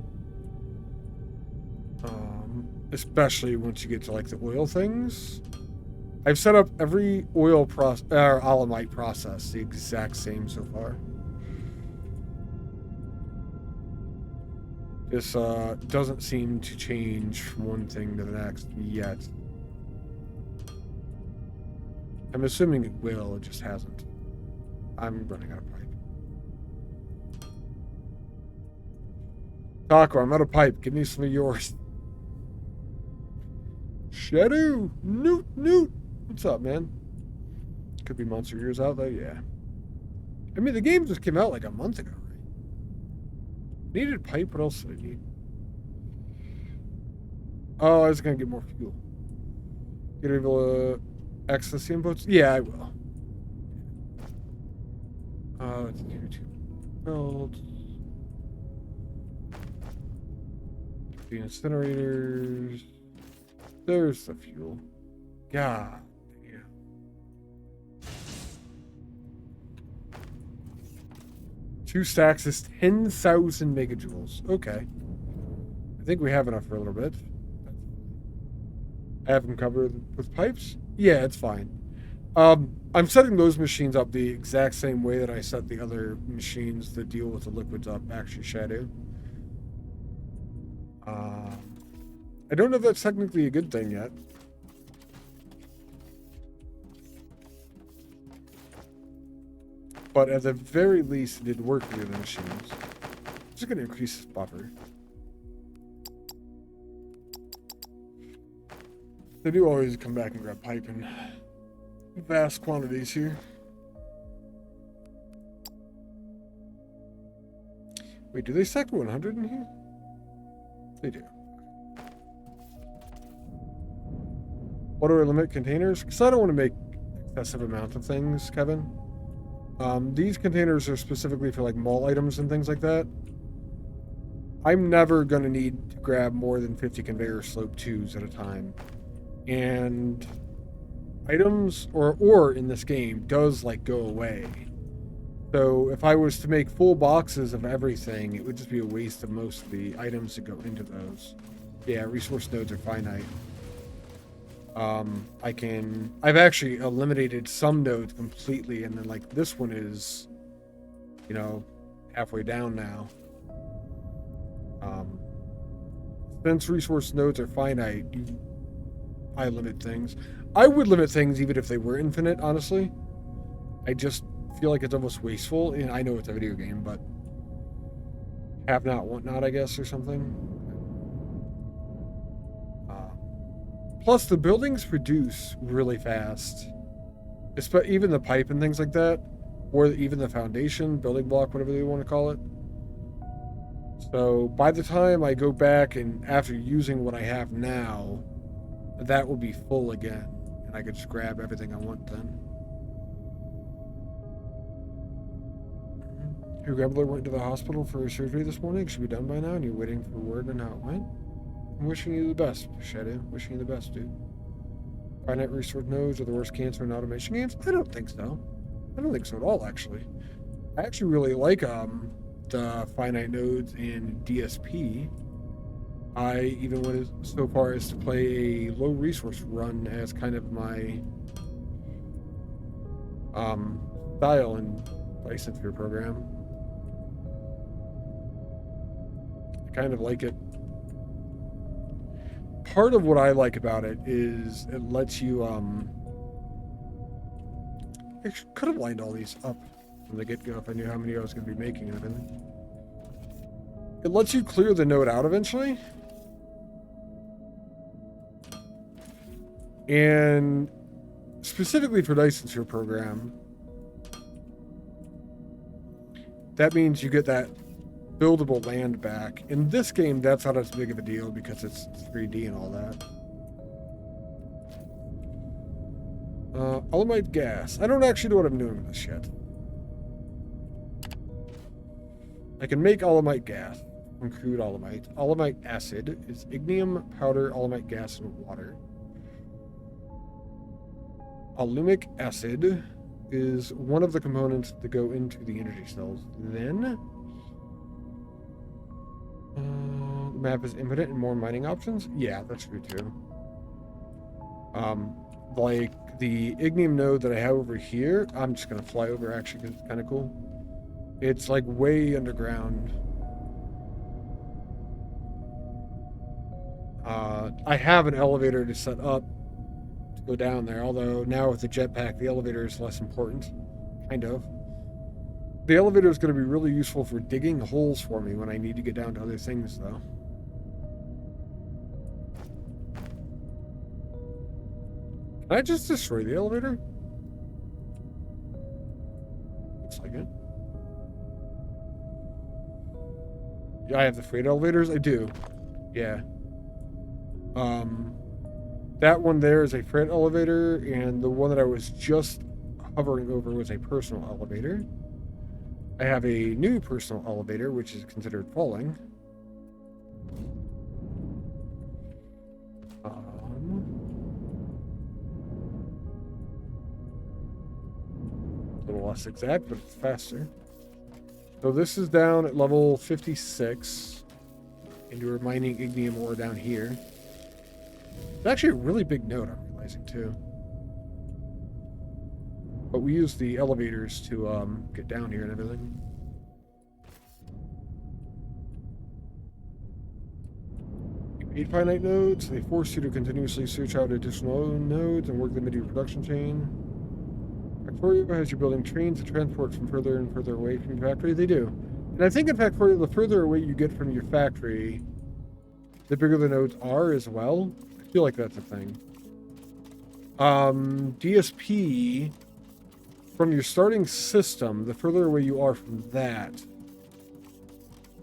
Especially once you get to like the oil things. I've set up every oil Alamite process the exact same so far. This doesn't seem to change from one thing to the next yet. I'm assuming it will, it just hasn't. I'm running out of pipe. Taco, I'm out of pipe. Give me some of yours. Shadow! Newt! What's up, man? Could be months or years out, though, yeah. I mean, the game just came out like a month ago, right? Needed pipe? What else did I need? Oh, I was gonna get more fuel. Get able to access the inputs? Yeah, I will. Let's do 2 builds. The incinerators. There's the fuel. God damn. Two stacks is 10,000 megajoules. Okay. I think we have enough for a little bit. I have them covered with pipes? Yeah, it's fine. I'm setting those machines up the exact same way that I set the other machines that deal with the liquids up, actually Shadow. I don't know if that's technically a good thing yet. But at the very least, it did work for the other machines. I'm just going to increase this buffer. They do always come back and grab pipe in vast quantities here. Wait, do they stack 100 in here? They do. What do I limit containers? Because I don't want to make excessive amounts of things, Kevin. These containers are specifically for like mall items and things like that. I'm never going to need to grab more than 50 conveyor slope 2s at a time. And items or in this game does like go away. So if I was to make full boxes of everything, it would just be a waste of most of the items that go into those. Yeah, resource nodes are finite. I've actually eliminated some nodes completely, and then like this one is, you know, halfway down now. Since resource nodes are finite, I limit things. I would limit things even if they were infinite, honestly. I just feel like it's almost wasteful, and I know it's a video game, but have not, want not, I guess, or something. Plus, the buildings produce really fast. Even the pipe and things like that, or even the foundation, building block, whatever they want to call it. So by the time I go back and after using what I have now, that will be full again, and I could just grab everything I want then. Your grandmother went to the hospital for her surgery this morning. Should be done by now, and you're waiting for word on how it went. I'm wishing you the best, Shadow. Wishing you the best, dude. Finite resource nodes are the worst cancer in automation games? I don't think so. I don't think so at all, actually. I actually really like the finite nodes in DSP. I even went so far as to play a low resource run as kind of my style in license for your program. I kind of like it. Part of what I like about it is it lets you I could have lined all these up from the get-go if I knew how many I was going to be making and everything. It lets you clear the node out eventually. And specifically for license your program, that means you get that buildable land back. In this game, that's not as big of a deal because it's 3D and all that. Alamite gas. I don't actually know what I'm doing with this yet. I can make Alamite gas from crude Alamite. Alamite acid is ignium, powder, Alamite gas, and water. Alumic acid is one of the components that go into the energy cells. Then, the map is infinite and more mining options. Yeah, that's true too. Like the ignium node that I have over here, I'm just gonna fly over actually because it's kind of cool. It's like way underground. I have an elevator to set up to go down there, although now with the jetpack, the elevator is less important. Kind of. The elevator is going to be really useful for digging holes for me when I need to get down to other things, though. Can I just destroy the elevator? Looks like it. Yeah, I have the freight elevators? I do. Yeah. That one there is a freight elevator, and the one that I was just hovering over was a personal elevator. I have a new personal elevator, which is considered falling. A little less exact, but it's faster. So this is down at level 56, and we're mining ignium ore down here. It's actually a really big node, I'm realizing, too. But we use the elevators to get down here and everything. You made finite nodes. They force you to continuously search out additional nodes and work them into your production chain. Factorio has you building trains to transport from further and further away from your factory. They do. And I think in Factorio, the further away you get from your factory, the bigger the nodes are as well. I feel like that's a thing. DSP, from your starting system, the further away you are from that,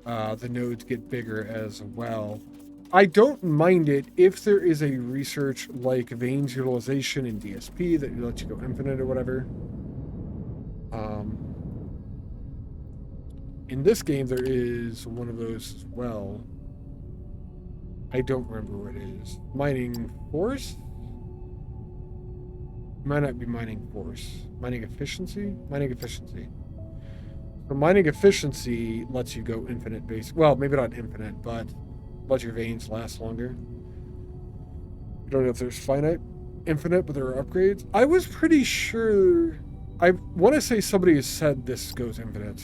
the nodes get bigger as well. I don't mind it if there is a research like veins utilization in DSP that lets you go infinite or whatever. In this game, there is one of those as well. I don't remember what it is. Mining force? Might not be mining force. Mining efficiency? Mining efficiency. So mining efficiency lets you go infinite base. Well, maybe not infinite, but let your veins last longer. I don't know if there's finite, infinite, but there are upgrades. I was pretty sure. I want to say somebody has said this goes infinite.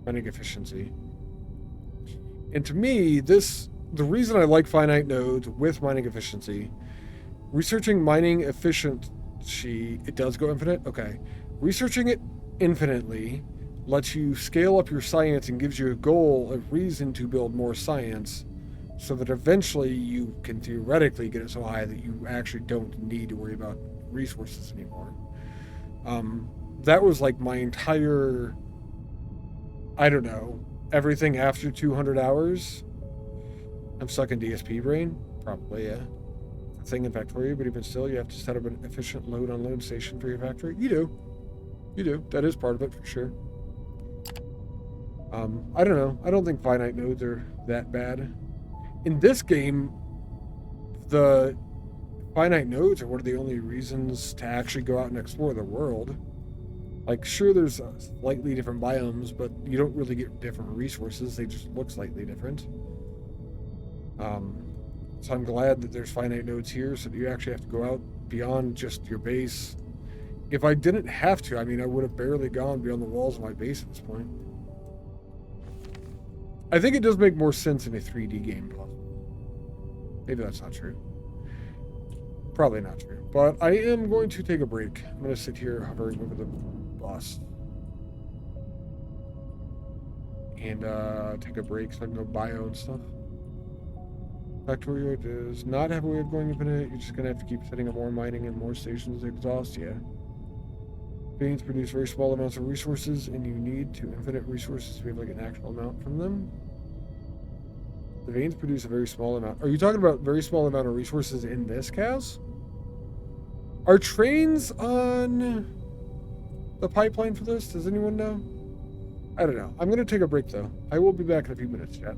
Mining efficiency. And to me, the reason I like finite nodes with mining efficiency, researching mining efficiency, it does go infinite? Okay. Researching it infinitely lets you scale up your science and gives you a goal, a reason to build more science, so that eventually you can theoretically get it so high that you actually don't need to worry about resources anymore. That was like my entire, I don't know, everything after 200 hours. I'm stuck in DSP brain? Probably, yeah. A thing in Factorio, but even still, you have to set up an efficient load-unload station for your factory. You do. You do. That is part of it, for sure. I don't know. I don't think finite nodes are that bad. In this game, the finite nodes are one of the only reasons to actually go out and explore the world. Like, sure, there's slightly different biomes, but you don't really get different resources. They just look slightly different. So I'm glad that there's finite nodes here so that you actually have to go out beyond just your base. If I didn't have to, I mean, I would have barely gone beyond the walls of my base at this point. I think it does make more sense in a 3D game, possibly. Maybe that's not true. Probably not true. But I am going to take a break. I'm going to sit here hovering over the bus. And take a break so I can go bio and stuff. Factorio does not have a way of going infinite. You're just going to have to keep setting up more mining and more stations to exhaust. Yeah. Veins produce very small amounts of resources, and you need to infinite resources to be able to get an actual amount from them. The veins produce a very small amount. Are you talking about very small amount of resources in this, Kaz? Are trains on the pipeline for this? Does anyone know? I don't know. I'm going to take a break, though. I will be back in a few minutes, chat.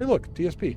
Hey, look, DSP.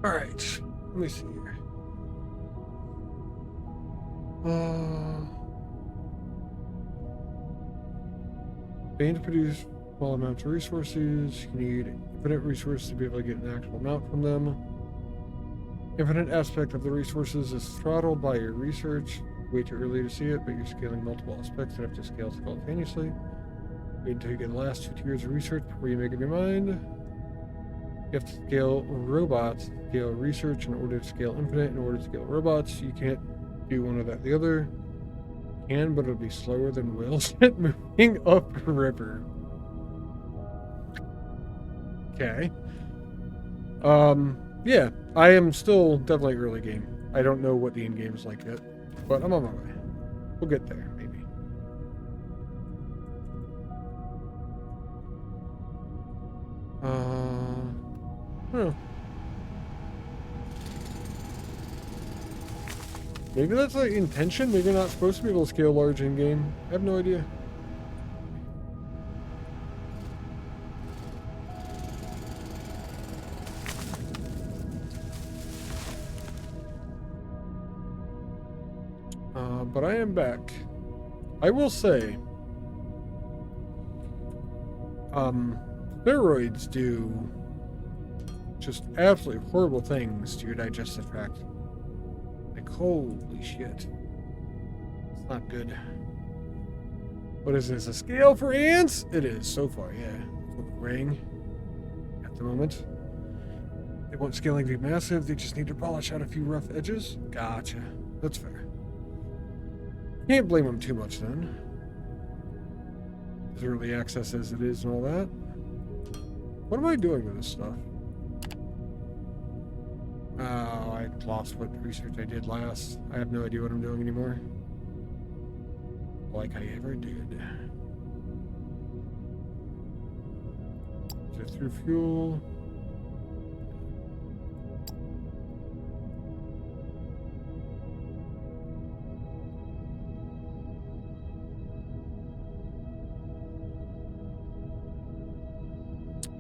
Alright. Let me see here. They need to produce small amounts of resources. You need infinite resources to be able to get an actual amount from them. Infinite aspect of the resources is throttled by your research. Way too early to see it, but you're scaling multiple aspects that have to scale simultaneously. Wait until you get the last 2 tiers of research before you make up your mind. You have to scale robots, scale research in order to scale infinite, in order to scale robots. You can't do one without the other. You can, but it'll be slower than whales moving up a river. Okay. Yeah, I am still definitely early game. I don't know what the end game is like yet, but I'm on my way. We'll get there, maybe. Huh. Maybe that's the intention. Maybe you're not supposed to be able to scale large in game. I have no idea. But I am back. I will say, steroids do just absolutely horrible things to your digestive tract. Like, holy shit. It's not good. What is this, a scale for ants? It is, so far, yeah. It's what we're weighing at the moment. They want scaling to be massive, they just need to polish out a few rough edges. Gotcha. That's fair. Can't blame them too much then. As early access as it is and all that. What am I doing with this stuff? Oh, I lost what research I did last. I have no idea what I'm doing anymore. Like I ever did. Is it through fuel?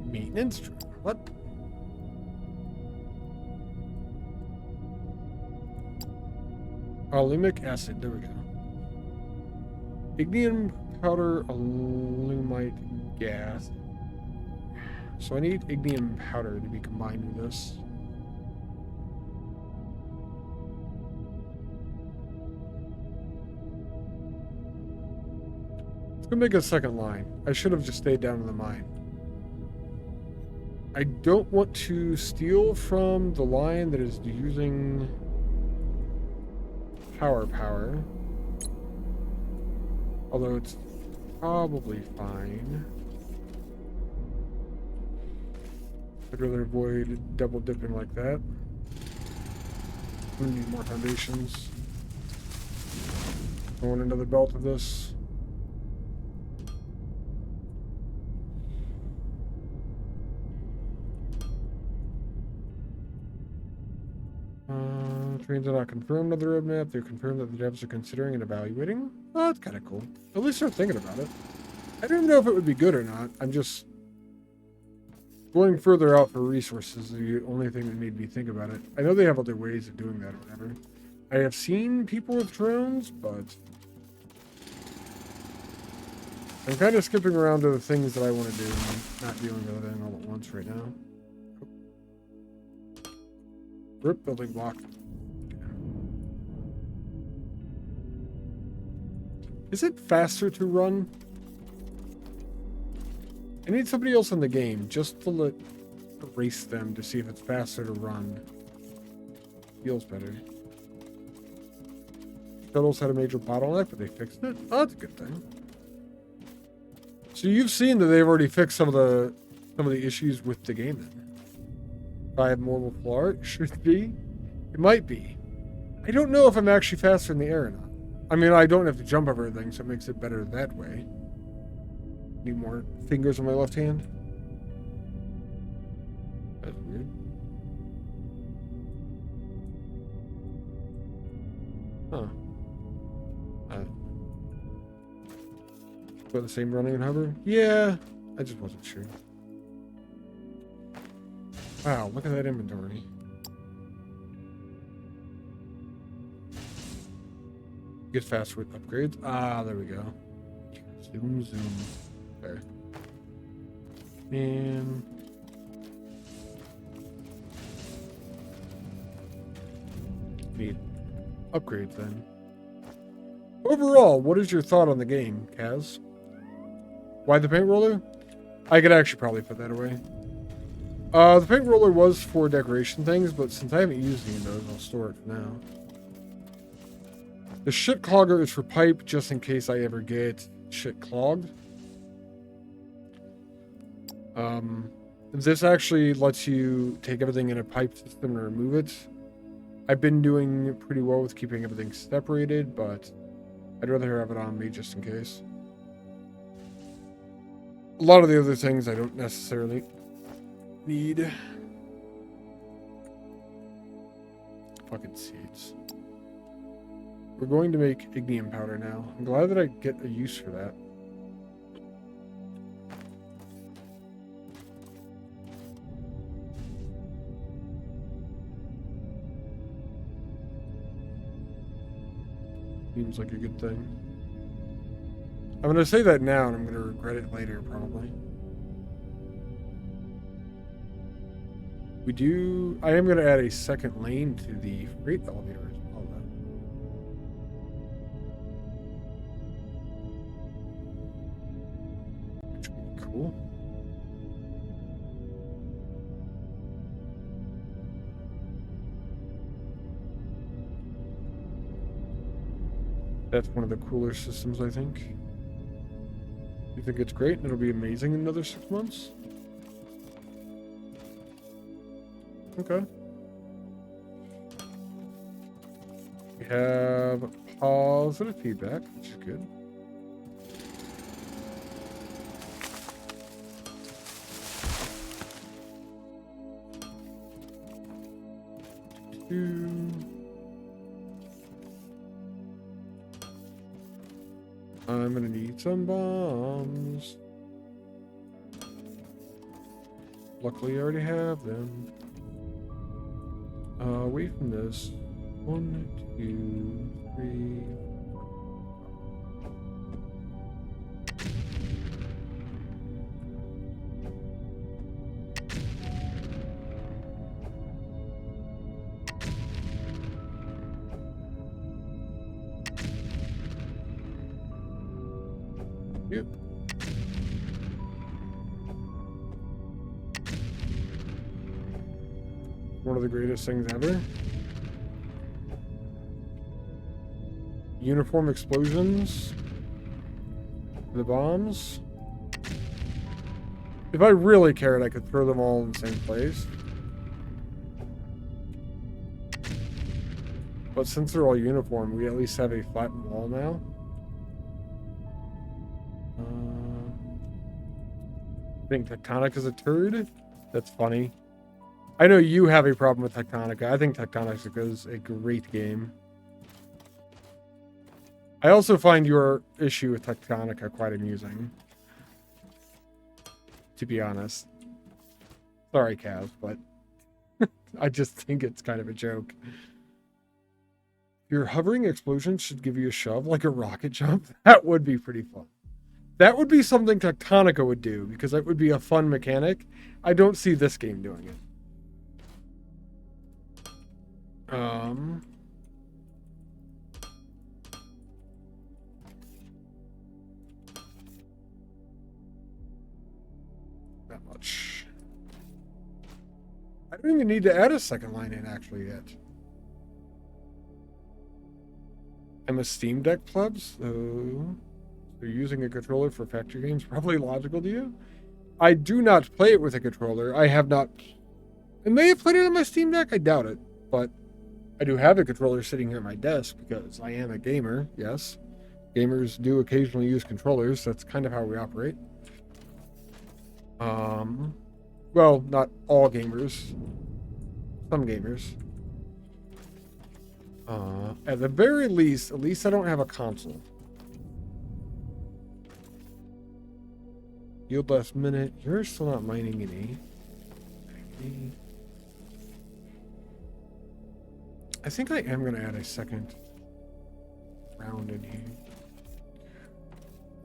Maintenance? What? Aluminic acid. There we go. Ignium powder, alumite gas. So I need ignium powder to be combined with this. It's gonna make a second line. I should have just stayed down in the mine. I don't want to steal from the line that is using power. Although it's probably fine. I'd rather avoid double dipping like that. We need more foundations. I want another belt of this. Trains are not confirmed on the roadmap. They're confirmed that the devs are considering and evaluating. Oh, that's kind of cool. At least they're thinking about it. I don't even know if it would be good or not. I'm just going further out for resources. The only thing that made me think about it. I know they have other ways of doing that or whatever. I have seen people with drones, but I'm kind of skipping around to the things that I want to do and not dealing with everything all at once right now. Rip building block. Is it faster to run? I need somebody else in the game just to race them to see if it's faster to run. Feels better. Shuttles had a major bottleneck, but they fixed it. Oh, that's a good thing. So you've seen that they've already fixed some of the issues with the game then. If I have more flaw, it should be. It might be. I don't know if I'm actually faster in the air or not. I mean, I don't have to jump over everything, so it makes it better that way. Need more fingers on my left hand. That's weird. Huh. Got the same running and hover? Yeah, I just wasn't sure. Wow, look at that inventory. Get faster with upgrades. Ah, there we go. Zoom, zoom. There. And need upgrades then. Overall, what is your thought on the game, Kaz? Why the paint roller? I could actually probably put that away. The paint roller was for decoration things, but since I haven't used any of those, I'll store it for now. The shit clogger is for pipe, just in case I ever get shit clogged. This actually lets you take everything in a pipe system and remove it. I've been doing pretty well with keeping everything separated, but I'd rather have it on me just in case. A lot of the other things I don't necessarily need. Fucking seeds. We're going to make ignium powder now. I'm glad that I get a use for that. Seems like a good thing. I'm going to say that now and I'm going to regret it later, probably. I am going to add a second lane to the freight elevator as well, though. Which would be cool. That's one of the cooler systems, I think. You think it's great and it'll be amazing in another 6 months? Okay. We have positive feedback, which is good. I'm gonna need some bombs. Luckily, I already have them. Away from this. 1, 2, 3. Yep. One of the greatest things ever. Uniform explosions. The bombs. If I really cared, I could throw them all in the same place. But since they're all uniform, we at least have a flattened wall now. I think Tectonic is a turd. That's funny. I know you have a problem with Tectonica. I think Tectonica is a great game. I also find your issue with Tectonica quite amusing. To be honest. Sorry, Kaz, but I just think it's kind of a joke. Your hovering explosion should give you a shove, like a rocket jump. That would be pretty fun. That would be something Tectonica would do, because that would be a fun mechanic. I don't see this game doing it. Not much. I don't even need to add a second line in actually yet. I'm a Steam Deck plebs, so you're using a controller for factory games. Probably logical to you. I do not play it with a controller. I have not. I may have played it on my Steam Deck. I doubt it, but I do have a controller sitting here at my desk because I am a gamer. Yes, gamers do occasionally use controllers. That's kind of how we operate. Well, not all gamers. Some gamers. At the very least, at least I don't have a console. Yield last minute. You're still not mining any. I think I am going to add a second found any.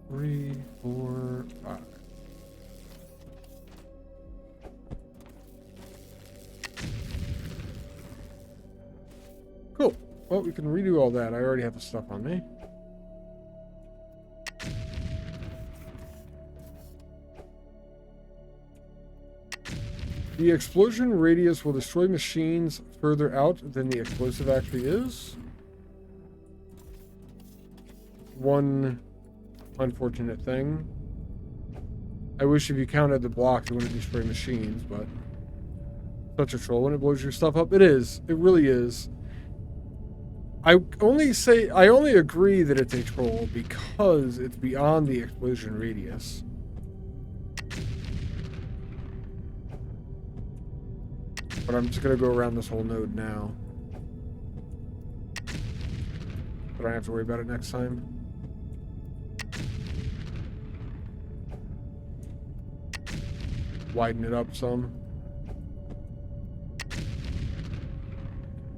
3, 4, 5. Cool. Well, we can redo all that. I already have the stuff on me. The explosion radius will destroy machines further out than the explosive actually is. One unfortunate thing. I wish if you counted the blocks it wouldn't destroy machines, but such a troll when it blows your stuff up. It is. It really is. I only agree that it's a troll because it's beyond the explosion radius. But I'm just gonna go around this whole node now. But I don't have to worry about it next time. Widen it up some.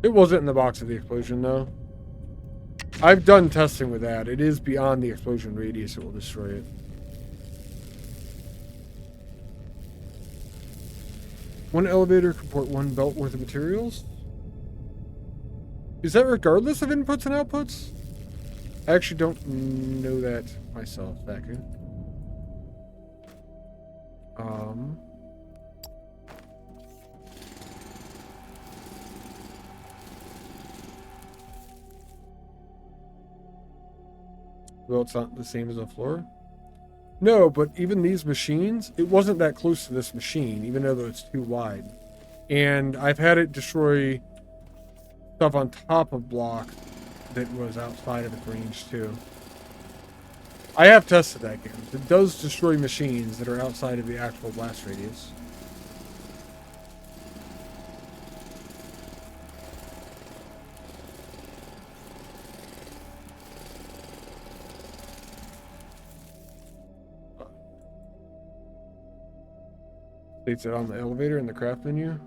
It wasn't in the box of the explosion, though. I've done testing with that. It is beyond the explosion radius. It will destroy it. One elevator can port one belt worth of materials. Is that regardless of inputs and outputs? I actually don't know that myself. Vacuum. Well, it's not the same as the floor. No, but even these machines, it wasn't that close to this machine, even though it's too wide. And I've had it destroy stuff on top of blocks that was outside of its range, too. I have tested that game. It does destroy machines that are outside of the actual blast radius. States it on the elevator in the craft menu.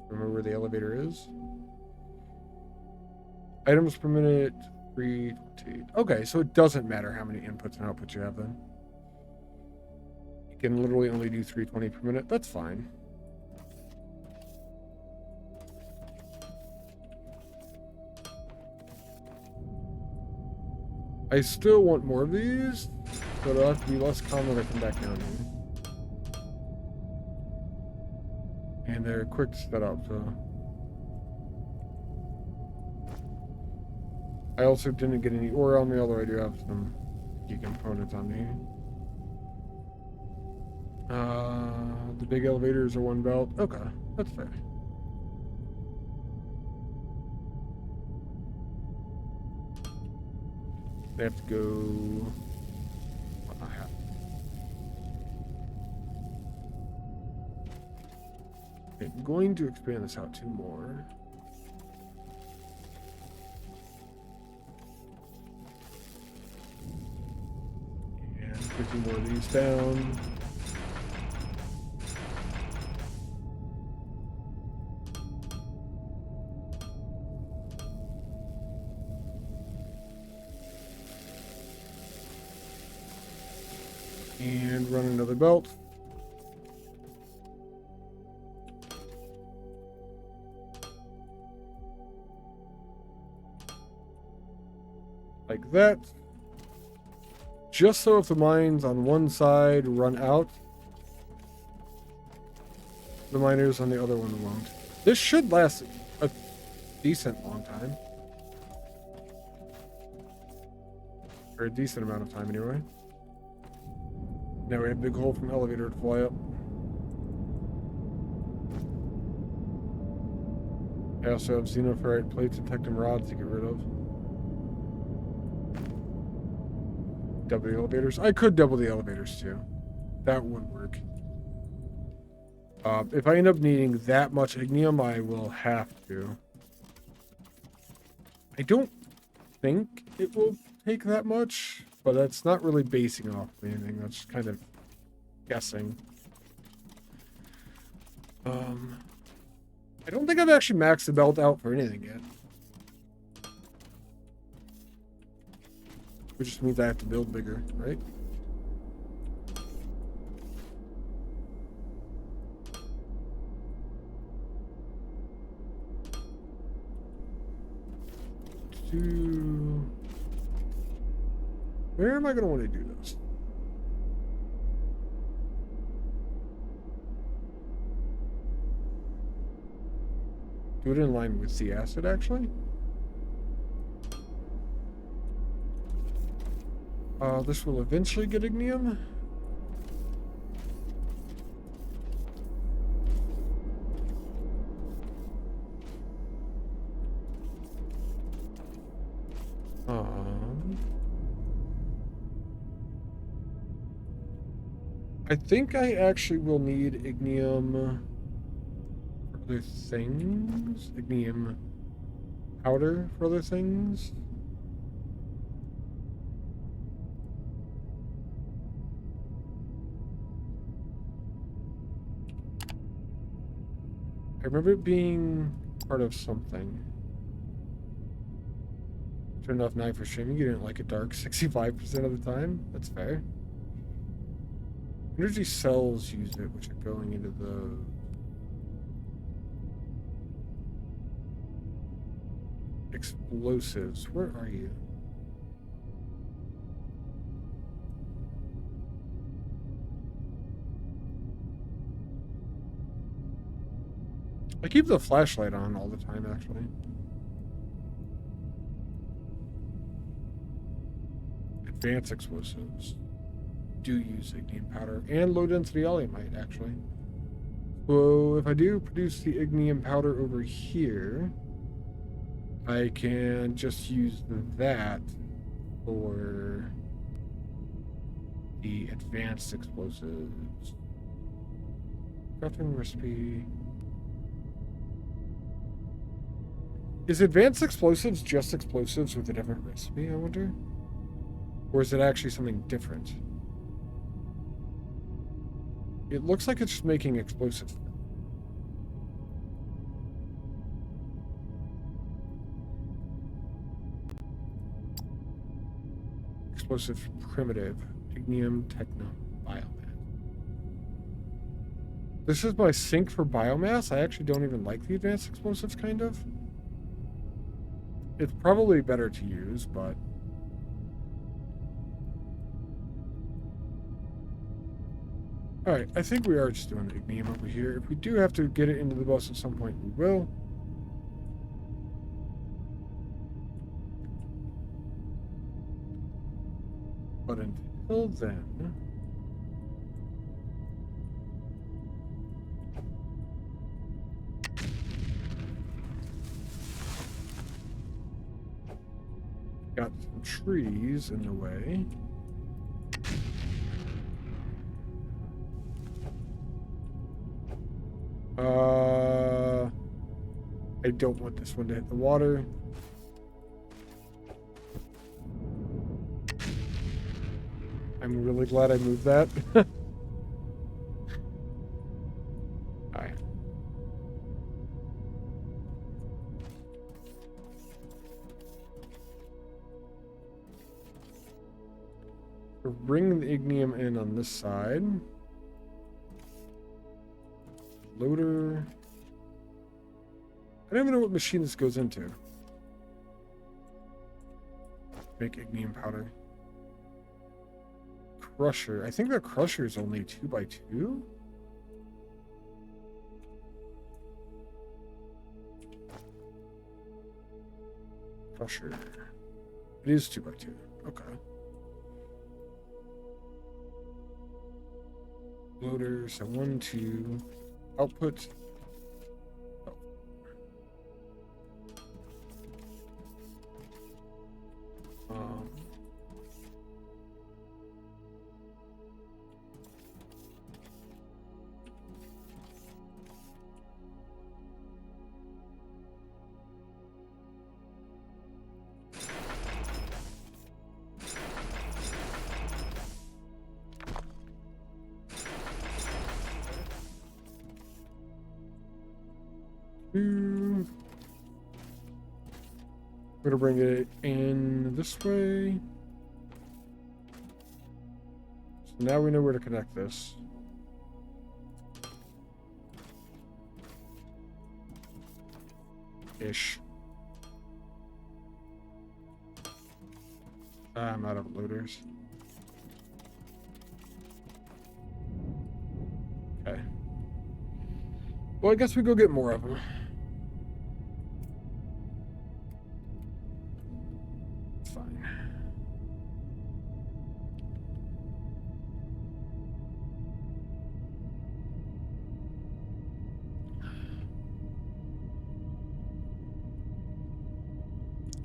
Remember where the elevator is? Items per minute, 320. Okay, so it doesn't matter how many inputs and outputs you have then. You can literally only do 320 per minute. That's fine. I still want more of these, but it'll have to be less common when I come back down here. And they're quick to set up, so. I also didn't get any ore on me, although I do have some key components on me. The big elevators are one belt. Okay, that's fair. They have to go. I'm going to expand this out 2 more. And 50 more of these down. And run another belt. Like that. Just so if the mines on one side run out, the miners on the other one won't. This should last a decent long time. Or a decent amount of time anyway. Now we have a big hole from elevator to fly up. I also have xenoferrite plates and tectum rods to get rid of. Double the elevators. I could double the elevators too. That would work. If I end up needing that much ignium, I will have to. I don't think it will take that much, but that's not really basing off anything. That's kind of guessing. I don't think I've actually maxed the belt out for anything yet. Which just means I have to build bigger, right? Where am I going to want to do this? Do it in line with the acid, actually. This will eventually get ignium. I think I actually will need ignium for other things. Ignium powder for other things. I remember it being part of something. Turned off night for streaming. You didn't like it dark 65% of the time. That's fair. Energy cells use it, which are going into the... explosives. Where are you? I keep the flashlight on all the time, actually. Advanced explosives do use ignium powder and low density oleumite, actually. So if I do produce the ignium powder over here, I can just use that for the advanced explosives. Crafting recipe. Is advanced explosives just explosives with a different recipe, I wonder? Or is it actually something different? It looks like it's just making explosives. Explosive primitive. Ignium techno biomass. This is my sink for biomass. I actually don't even like the advanced explosives, kind of. It's probably better to use, but... Alright, I think we are just doing the ignium over here. If we do have to get it into the bus at some point, we will. But until then... got some trees in the way. I don't want this one to hit the water. I'm really glad I moved that. Alright. Bring the ignium in on this side. Loader. I don't even know what machine this goes into. Make ignium powder. Crusher. I think the crusher is only 2x2. Crusher. It is 2x2. Okay. Loader. So 1, 2. Output. I'm gonna bring it in this way. Now we know where to connect this. Ish. I'm out of loaders. Okay. Well, I guess we go get more of them. It's fine.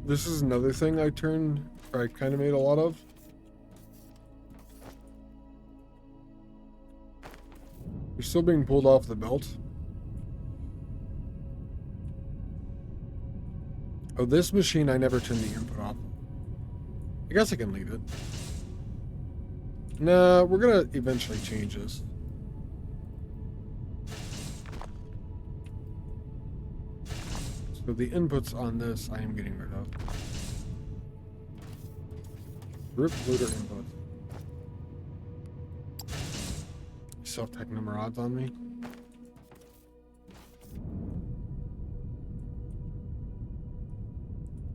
This is another thing I kind of made a lot of. You're still being pulled off the belt. Oh, this machine, I never turned the input off. I guess I can leave it. Nah, we're gonna eventually change this. So the inputs on this, I am getting rid of. Rip loader input. Self-tech number odds on me.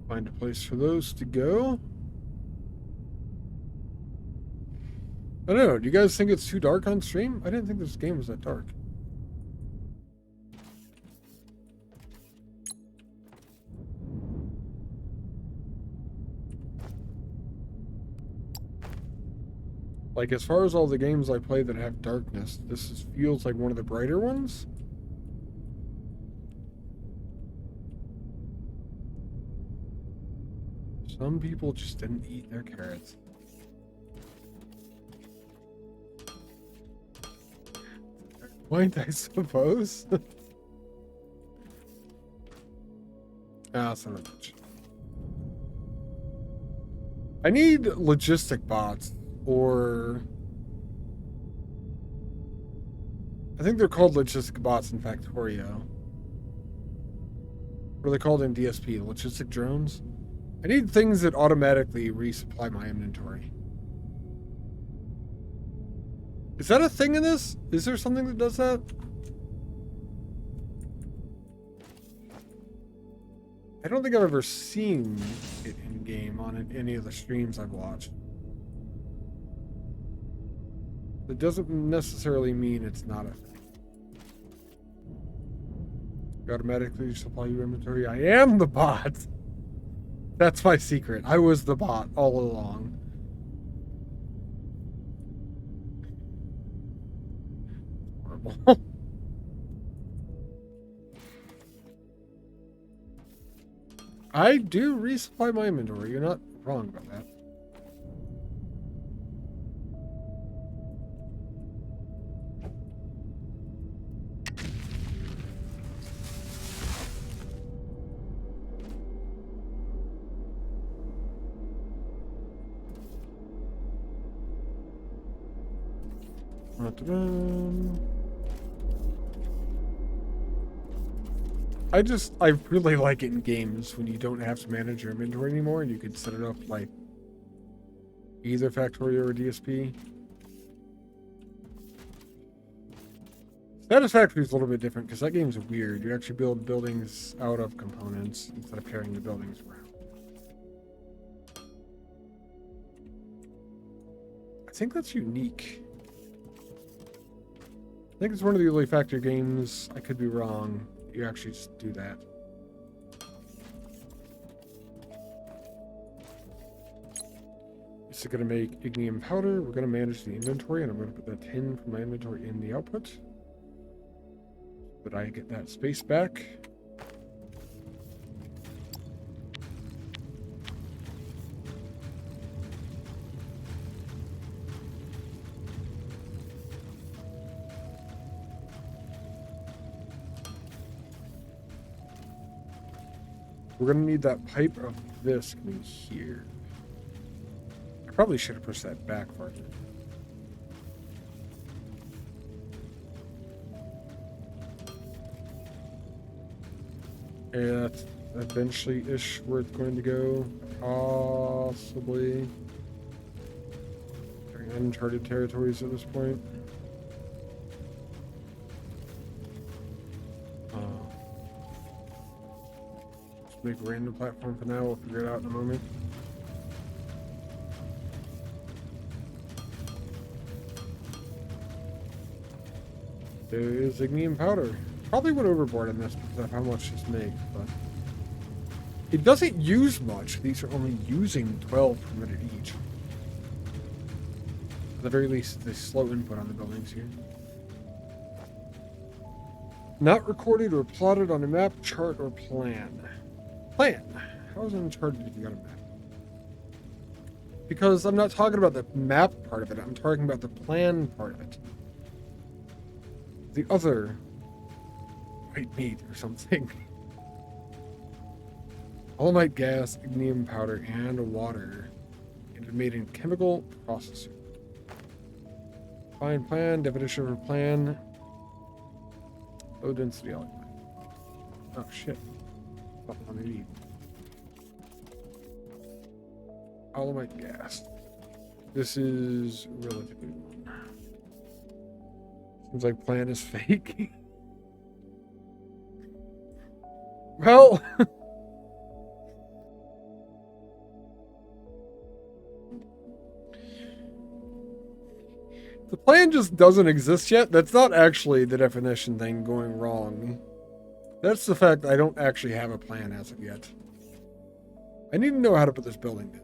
Find a place for those to go. I don't know. Do you guys think it's too dark on stream? I didn't think this game was that dark. Like, as far as all the games I play that have darkness, feels like one of the brighter ones. Some people just didn't eat their carrots. Point, I suppose. Son of a bitch. I need logistic bots. Or I think they're called logistic bots in Factorio. What are they called in DSP? Logistic drones? I need things that automatically resupply my inventory. Is that a thing in this? Is there something that does that? I don't think I've ever seen it in game on any of the streams I've watched. It doesn't necessarily mean it's not a thing. You automatically supply your inventory. I am the bot. That's my secret. I was the bot all along. Horrible. I do resupply my inventory. You're not wrong about that. I really like it in games when you don't have to manage your inventory anymore and you can set it up like either Factorio or DSP. Satisfactory is a little bit different because that game's weird. You actually build buildings out of components instead of carrying the buildings around. I think that's unique. I think it's one of the early Factory games. I could be wrong. You actually just do that. This is going to make ignium powder. We're going to manage the inventory, and I'm going to put that tin from my inventory in the output. But I get that space back. We're going to need that pipe of this coming here. I probably should have pushed that back farther. Yeah, that's eventually-ish where it's going to go. Possibly. uncharted territories at this point. Just make a random platform for now. We'll figure it out in a moment. There is ignium powder. Probably went overboard on this because of how much this makes, but it doesn't use much. These are only using 12 per minute each. At the very least, the slow input on the buildings here. Not recorded or plotted on a map, chart, or plan. Plan? How is it uncharted if you got a map? Because I'm not talking about the map part of it, I'm talking about the plan part of it. The other white meat or something. Alumite gas, ignium powder, and water. It is made in chemical processor. Find plan, definition of a plan. Low density alumite. Oh shit. Something I need. Alumite gas. This is relatively one. Seems like plan is fake. Well, the plan just doesn't exist yet. That's not actually the definition thing going wrong. That's the fact I don't actually have a plan as of yet. I need to know how to put this building in.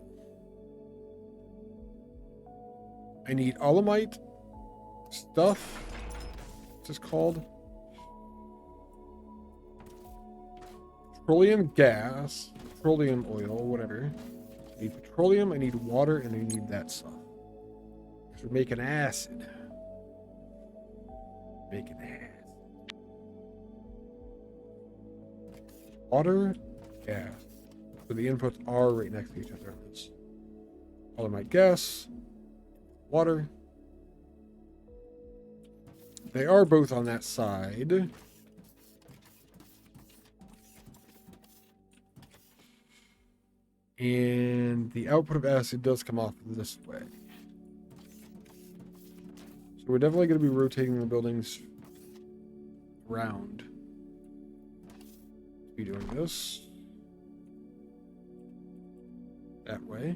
I need alumite stuff. What's this called? Petroleum gas, petroleum oil, whatever. I need petroleum, I need water, and I need that stuff. We're making acid. Making acid. Water, gas. So the inputs are right next to each other on this. Alumite gas, water. They are both on that side. And the output of acid does come off this way. So we're definitely going to be rotating the buildings around. Be doing this. That way.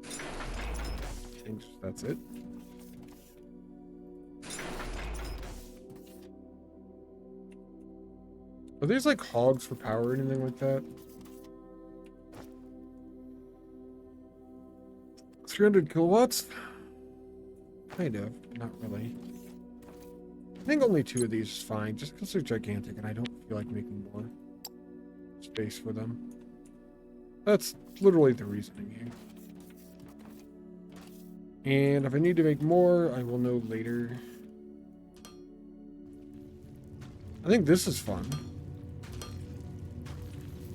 I think that's it. Are these like hogs for power or anything like that? 300 kilowatts? Kind of, not really. I think only 2 of these is fine, just because they're gigantic and I don't feel like making more space for them. That's literally the reasoning here. And if I need to make more, I will know later. I think this is fun.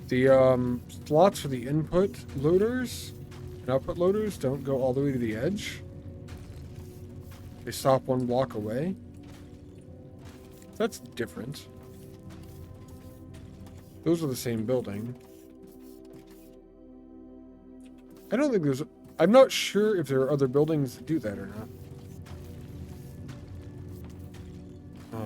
The slots for the input loaders and output loaders don't go all the way to the edge. They stop 1 block away. That's different. Those are the same building. I don't think there's... I'm not sure if there are other buildings that do that or not. I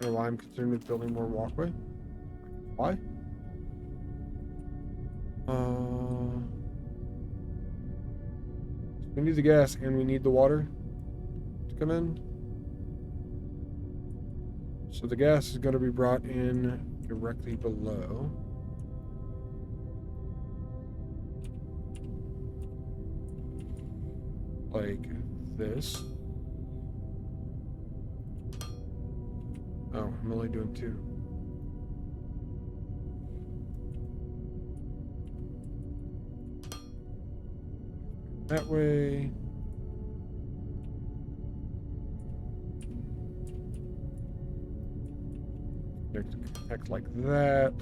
don't know why I'm concerned with building more walkway. Why? We need the gas and we need the water to come in. So the gas is going to be brought in directly below. Like this. Oh, I'm only doing 2. That way. Connect like that.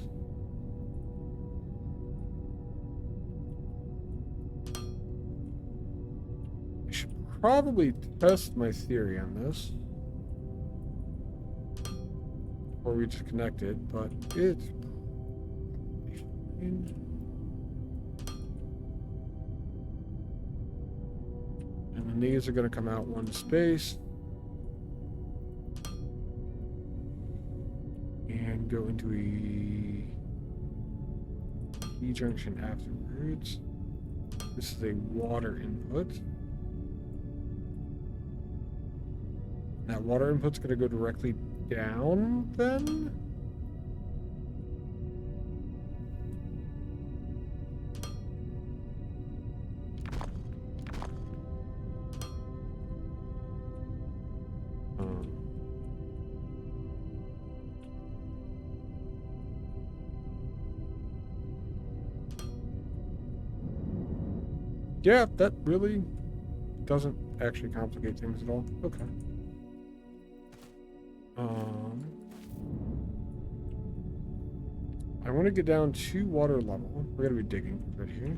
I should probably test my theory on this. Or we just connect it, but it's fine. And then these are going to come out one space. And go into a key junction afterwards. This is a water input. That water input's going to go directly down then? Yeah, that really doesn't actually complicate things at all. Okay. I want to get down to water level. We're going to be digging right here.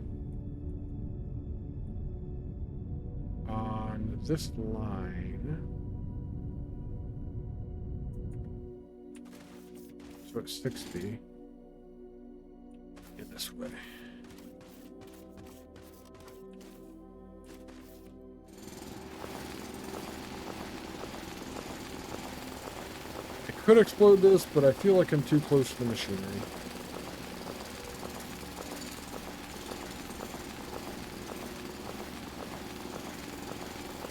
On this line. So it's 60. In this way. I could explode this, but I feel like I'm too close to the machinery.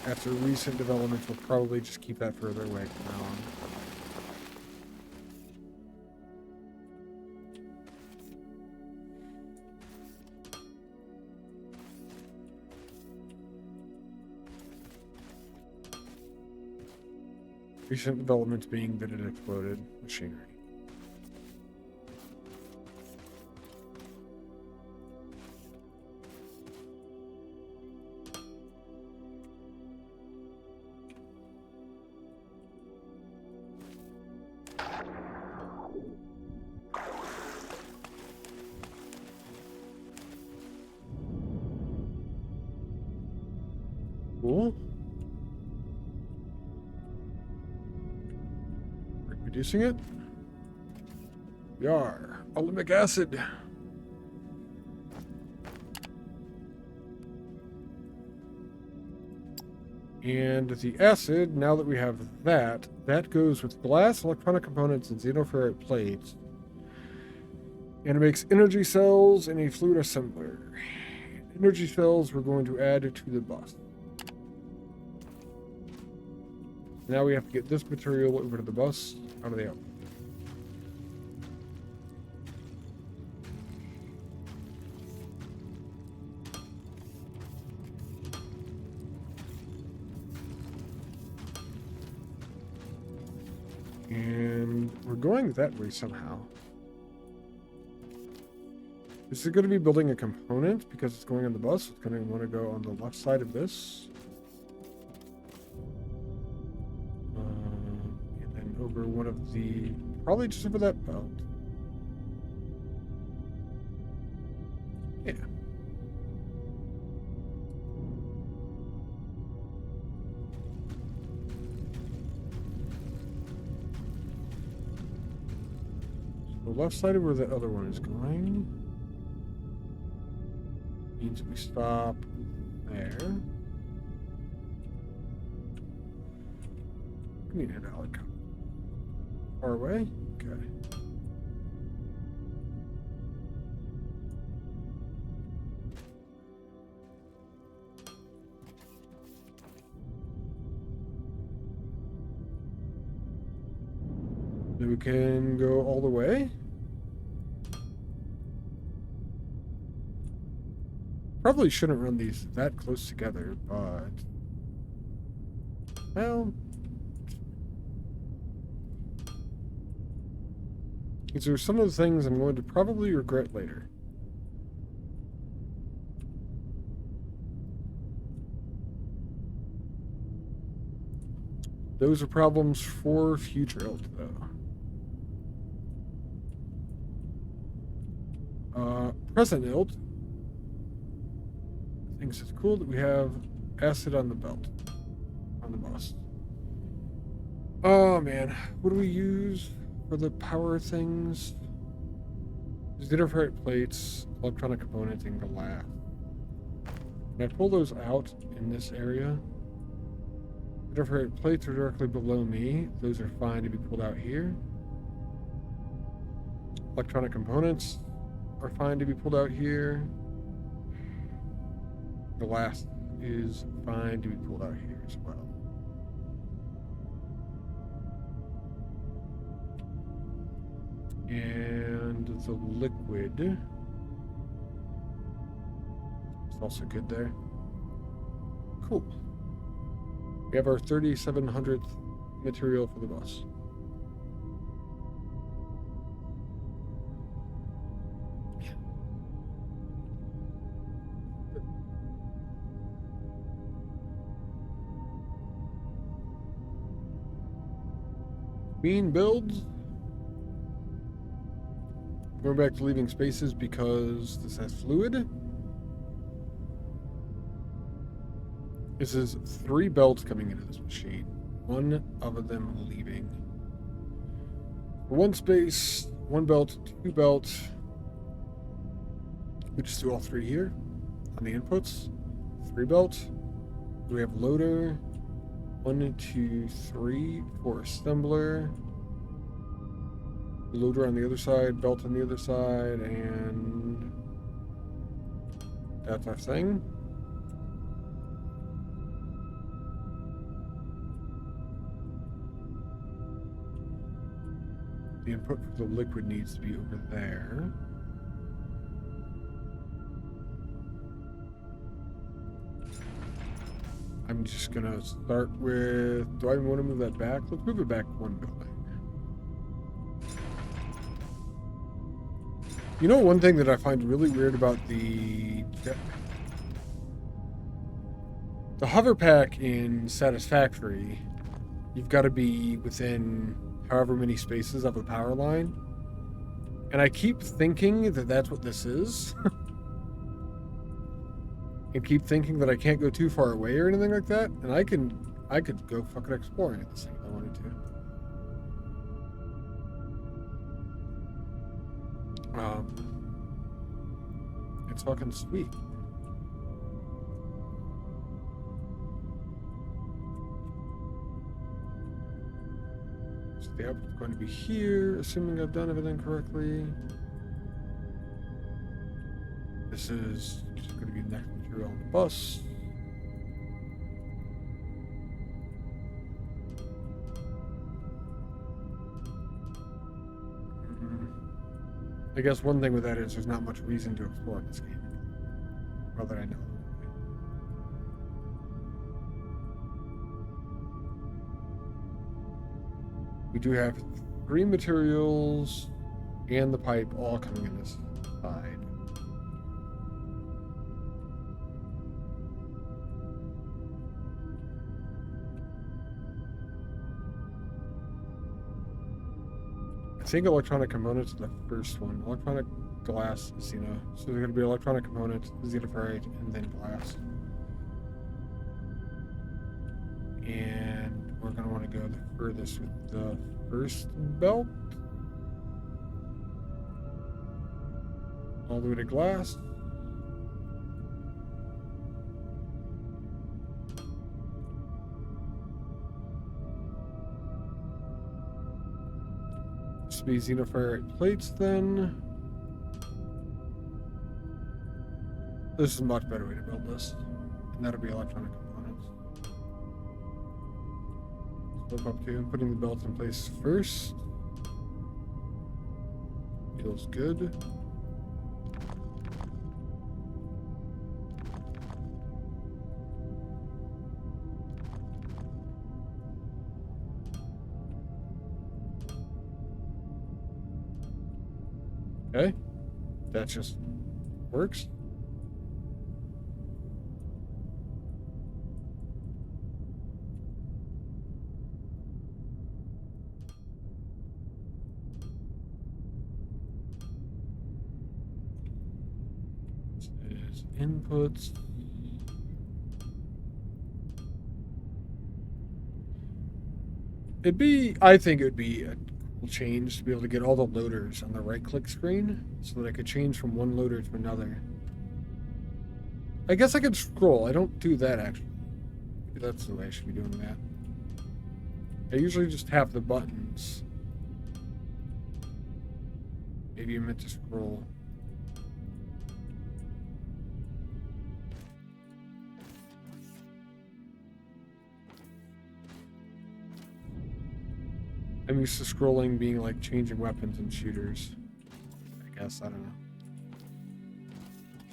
After recent developments, we'll probably just keep that further away from now on. Recent developments being that it exploded machinery. Cool. Reducing it. We are. Olimic acid. And the acid, now that we have that, that goes with glass, electronic components, and xenoferrite plates. And it makes energy cells and a fluid assembler. Energy cells we're going to add to the bus. Now we have to get this material over to the bus, out of the outlet. And we're going that way somehow. This is going to be building a component because it's going on the bus. It's going to want to go on the left side of this. And then over one of the... Probably just over that belt. Yeah. So the left side of where the other one is going means we stop there. We need an helicopter. Far away? Okay. Then we can go all the way. Probably shouldn't run these that close together, but... Well... These are some of the things I'm going to probably regret later. Those are problems for future Ilt, though. Present Ilt thinks it's cool that we have acid on the belt. On the bus. Oh man, what do we use for the power things? Xenoferrite plates, electronic components, and glass. Can I pull those out in this area? Xenoferrite plates are directly below me. Those are fine to be pulled out here. Electronic components are fine to be pulled out here. Glass is fine to be pulled out here as well. And the liquid is also good there. Cool. We have our 3700th material for the bus. Bean builds. Going back to leaving spaces because this has fluid. This is 3 belts coming into this machine. 1 of them leaving. For 1 space, 1 belt, 2 belts. We just do all 3 here on the inputs. 3 belts. We have loader. 1, 2, 3 for assembler. Loader on the other side, belt on the other side, and that's our thing. The input for the liquid needs to be over there. I'm just gonna start with, do I want to move that back? Let's move it back 1 building. You know, one thing that I find really weird about the hover pack in Satisfactory, you've got to be within however many spaces of a power line. And I keep thinking that that's what this is. And keep thinking that I can't go too far away or anything like that. And I could go fucking exploring at this thing if I wanted to. It's fucking sweet. So the output's going to be here, assuming I've done everything correctly. This is just going to be next material on the bus. I guess one thing with that is there's not much reason to explore in this game. Well, that I know. We do have 3 materials and the pipe all coming in this side. I think electronic components are the first one. Electronic glass, xeno. So they're going to be electronic components, xenoferrite, and then glass. And we're going to want to go the furthest with the first belt. All the way to glass. This will be xenoferrite plates then. This is a much better way to build this. And that'll be electronic components. Flip up to putting the belt in place first. Feels good. Okay, that just works. This is inputs. I think it would be a cool change to be able to get all the loaders on the right-click screen so that I could change from one loader to another. I guess I could scroll. I don't do that, actually. Maybe that's the way I should be doing that. I usually just have the buttons. Maybe you meant to scroll. I'm used to scrolling being like changing weapons and shooters. I guess, I don't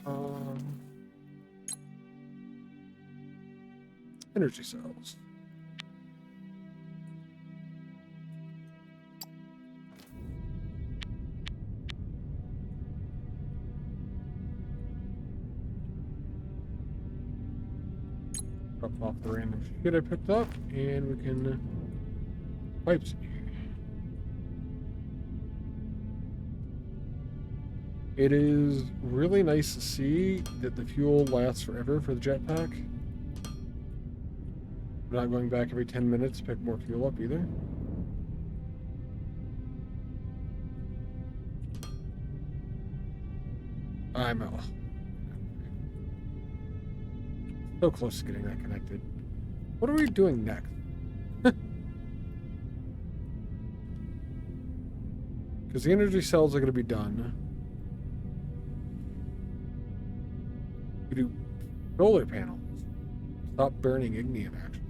know. Energy cells. Drop off the random shit I picked up, and we can pipes in here. It is really nice to see that the fuel lasts forever for the jetpack. We're not going back every 10 minutes to pick more fuel up either. I'm out. So close to getting that connected. What are we doing next? Because the energy cells are going to be done. We do solar panels. Stop burning ignium, actually.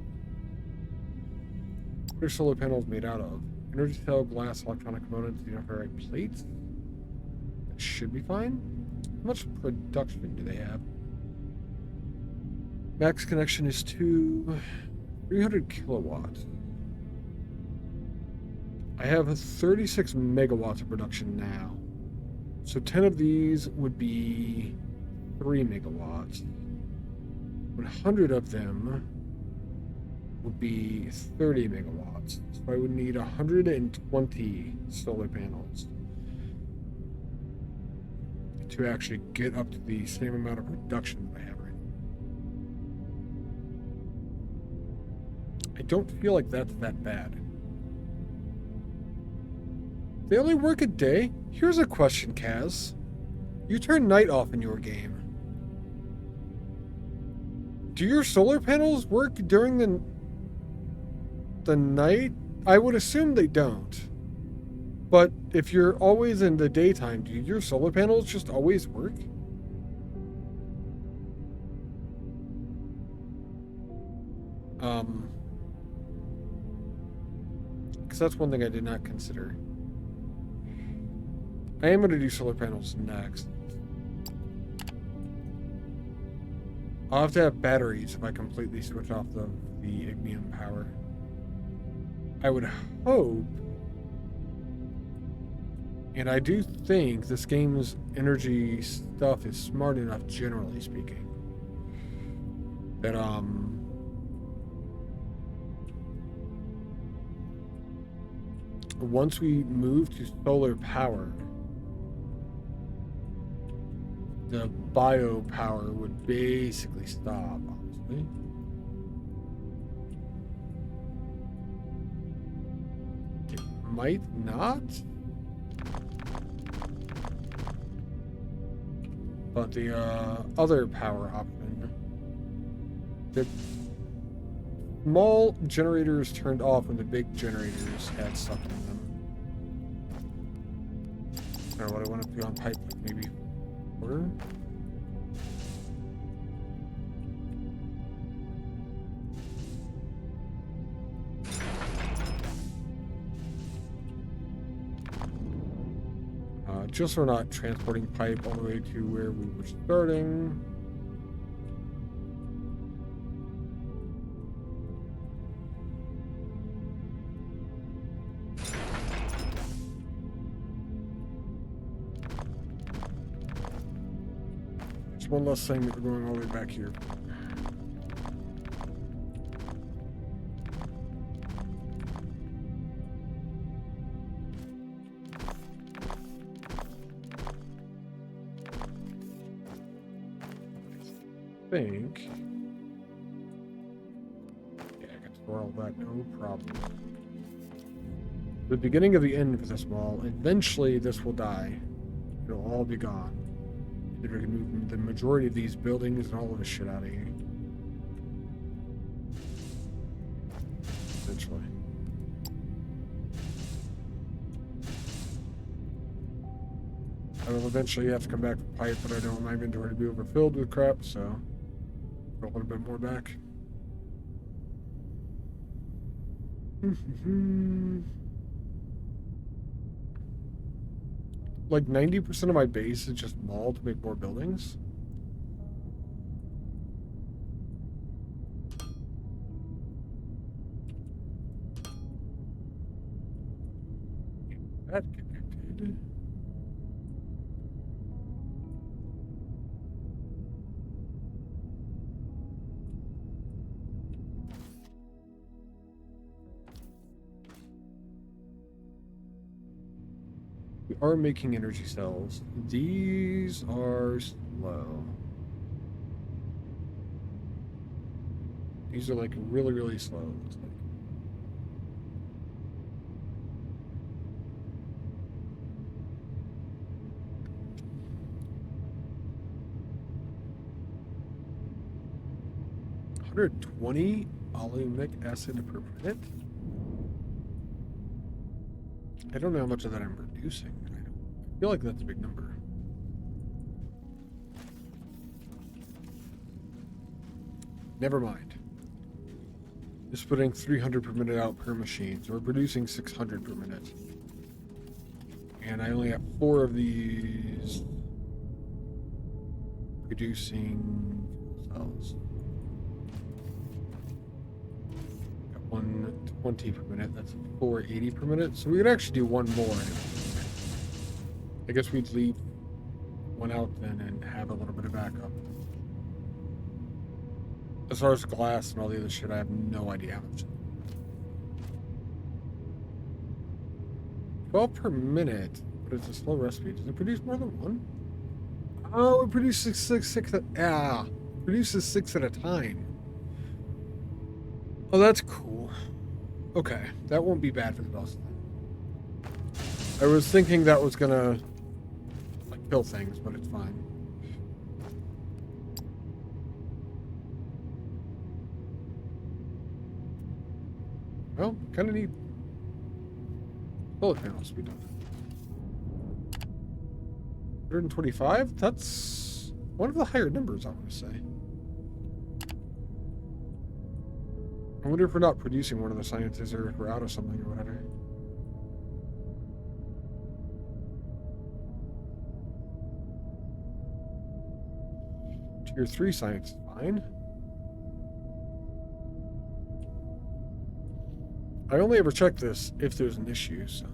What are solar panels made out of? Energy cell, glass, electronic components, ferrite plates. That should be fine. How much production do they have? Max connection is to 300 kilowatts. I have 36 megawatts of production now. So 10 of these would be 3 megawatts. 100 of them would be 30 megawatts. So I would need 120 solar panels to actually get up to the same amount of production that I have right now. I don't feel like that's that bad. They only work a day? Here's a question, Kaz. You turn night off in your game. Do your solar panels work during the night? I would assume they don't. But if you're always in the daytime, do your solar panels just always work? Because that's one thing I did not consider. I am going to do solar panels next. I'll have to have batteries if I completely switch off the ignium power. I would hope, and I do think this game's energy stuff is smart enough, generally speaking, that once we move to solar power, the bio power would basically stop, honestly. It might not. But the other power option, the small generators turned off when the big generators had stuff in them. I don't know what I want to do on pipe, maybe. Just so we're not transporting pipe all the way to where we were starting. One less thing that we're going all the way back here. I think. Yeah, I can store all that, no problem. The beginning of the end for this wall. Eventually, this will die. It'll all be gone. They're going to move the majority of these buildings and all of this shit out of here. Eventually. I will eventually have to come back for pipe, but I don't want my inventory to be overfilled with crap, so put a little bit more back. Like 90% of my base is just mall to make more buildings. That connected. We are making energy cells. These are slow. These are like really, really slow. It looks like. $120 oleic acid per minute. I don't know how much of that I'm producing. I feel like that's a big number. Never mind. Just putting 300 per minute out per machine, so we're producing 600 per minute. And I only have 4 of these producing cells. Got 120 per minute, that's 480 per minute. So we could actually do one more. I guess we'd leave one out then and have a little bit of backup. As far as glass and all the other shit, I have no idea how much. 12 per minute, but it's a slow recipe. Does it produce more than one? Oh, it produces six produces 6 at a time. Oh, that's cool. Okay, that won't be bad for the boss. I was thinking that was gonna like kill things, but it's fine. Well, kind of need solar panels to be done. 125? That's one of the higher numbers, I want to say. I wonder if we're not producing one of the sciences or if we're out of something or whatever. Tier 3 science is fine. I only ever check this if there's an issue, so.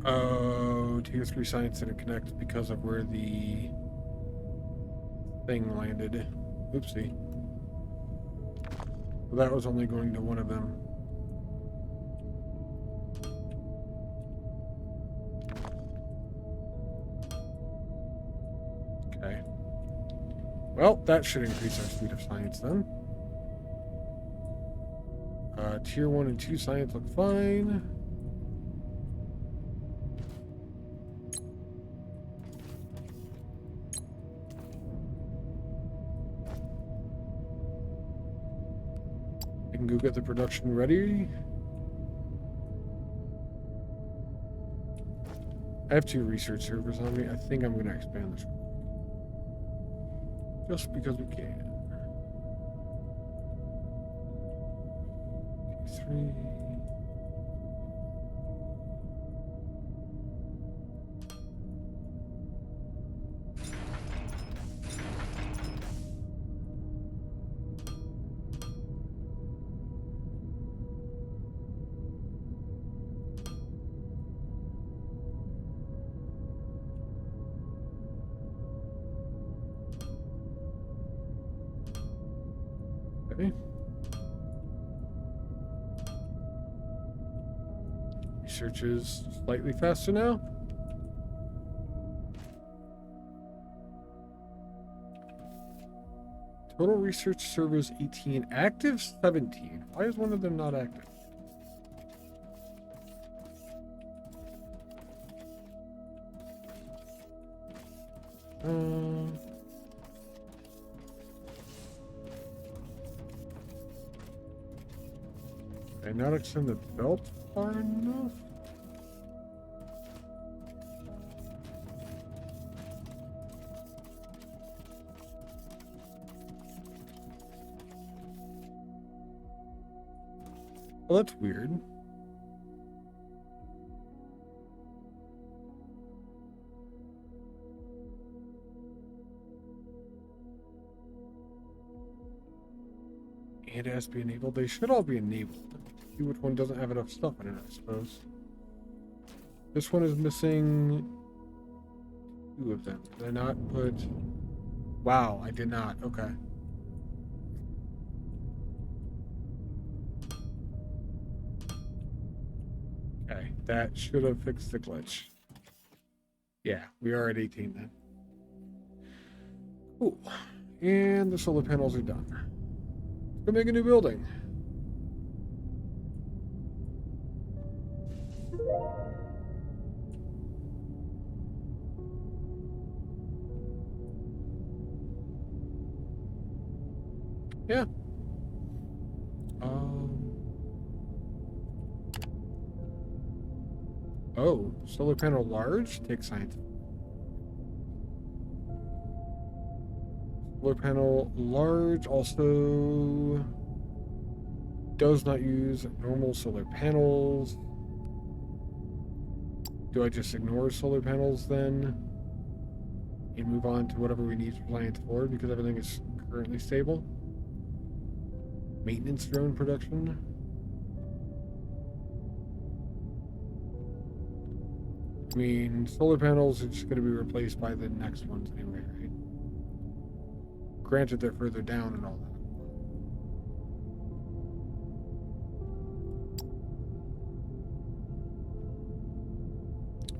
Oh, Tier 3 science didn't connect because of where the thing landed. Oopsie. So that was only going to one of them. Okay. Well, that should increase our speed of science then. Tier 1 and 2 science look fine. I can go get the production ready. I have 2 research servers on me. I think I'm going to expand this just because we can. 3. Okay. Research is slightly faster now. Total research servers 18, active 17. Why is one of them not active? Did I not extend the belt far enough? Well, that's weird. And it has to be enabled. They should all be enabled. See which one doesn't have enough stuff in it, I suppose. This one is missing 2 of them. Did I not put... Wow, I did not. Okay. Okay, that should have fixed the glitch. Yeah, we are at 18 then. Cool. And the solar panels are done. Let's go make a new building. Yeah. Oh, solar panel large? Take science. Solar panel large also does not use normal solar panels. Do I just ignore solar panels then and move on to whatever we need for Planet 4 because everything is currently stable? Maintenance drone production. I mean, solar panels are just going to be replaced by the next ones anyway, right? Granted, they're further down and all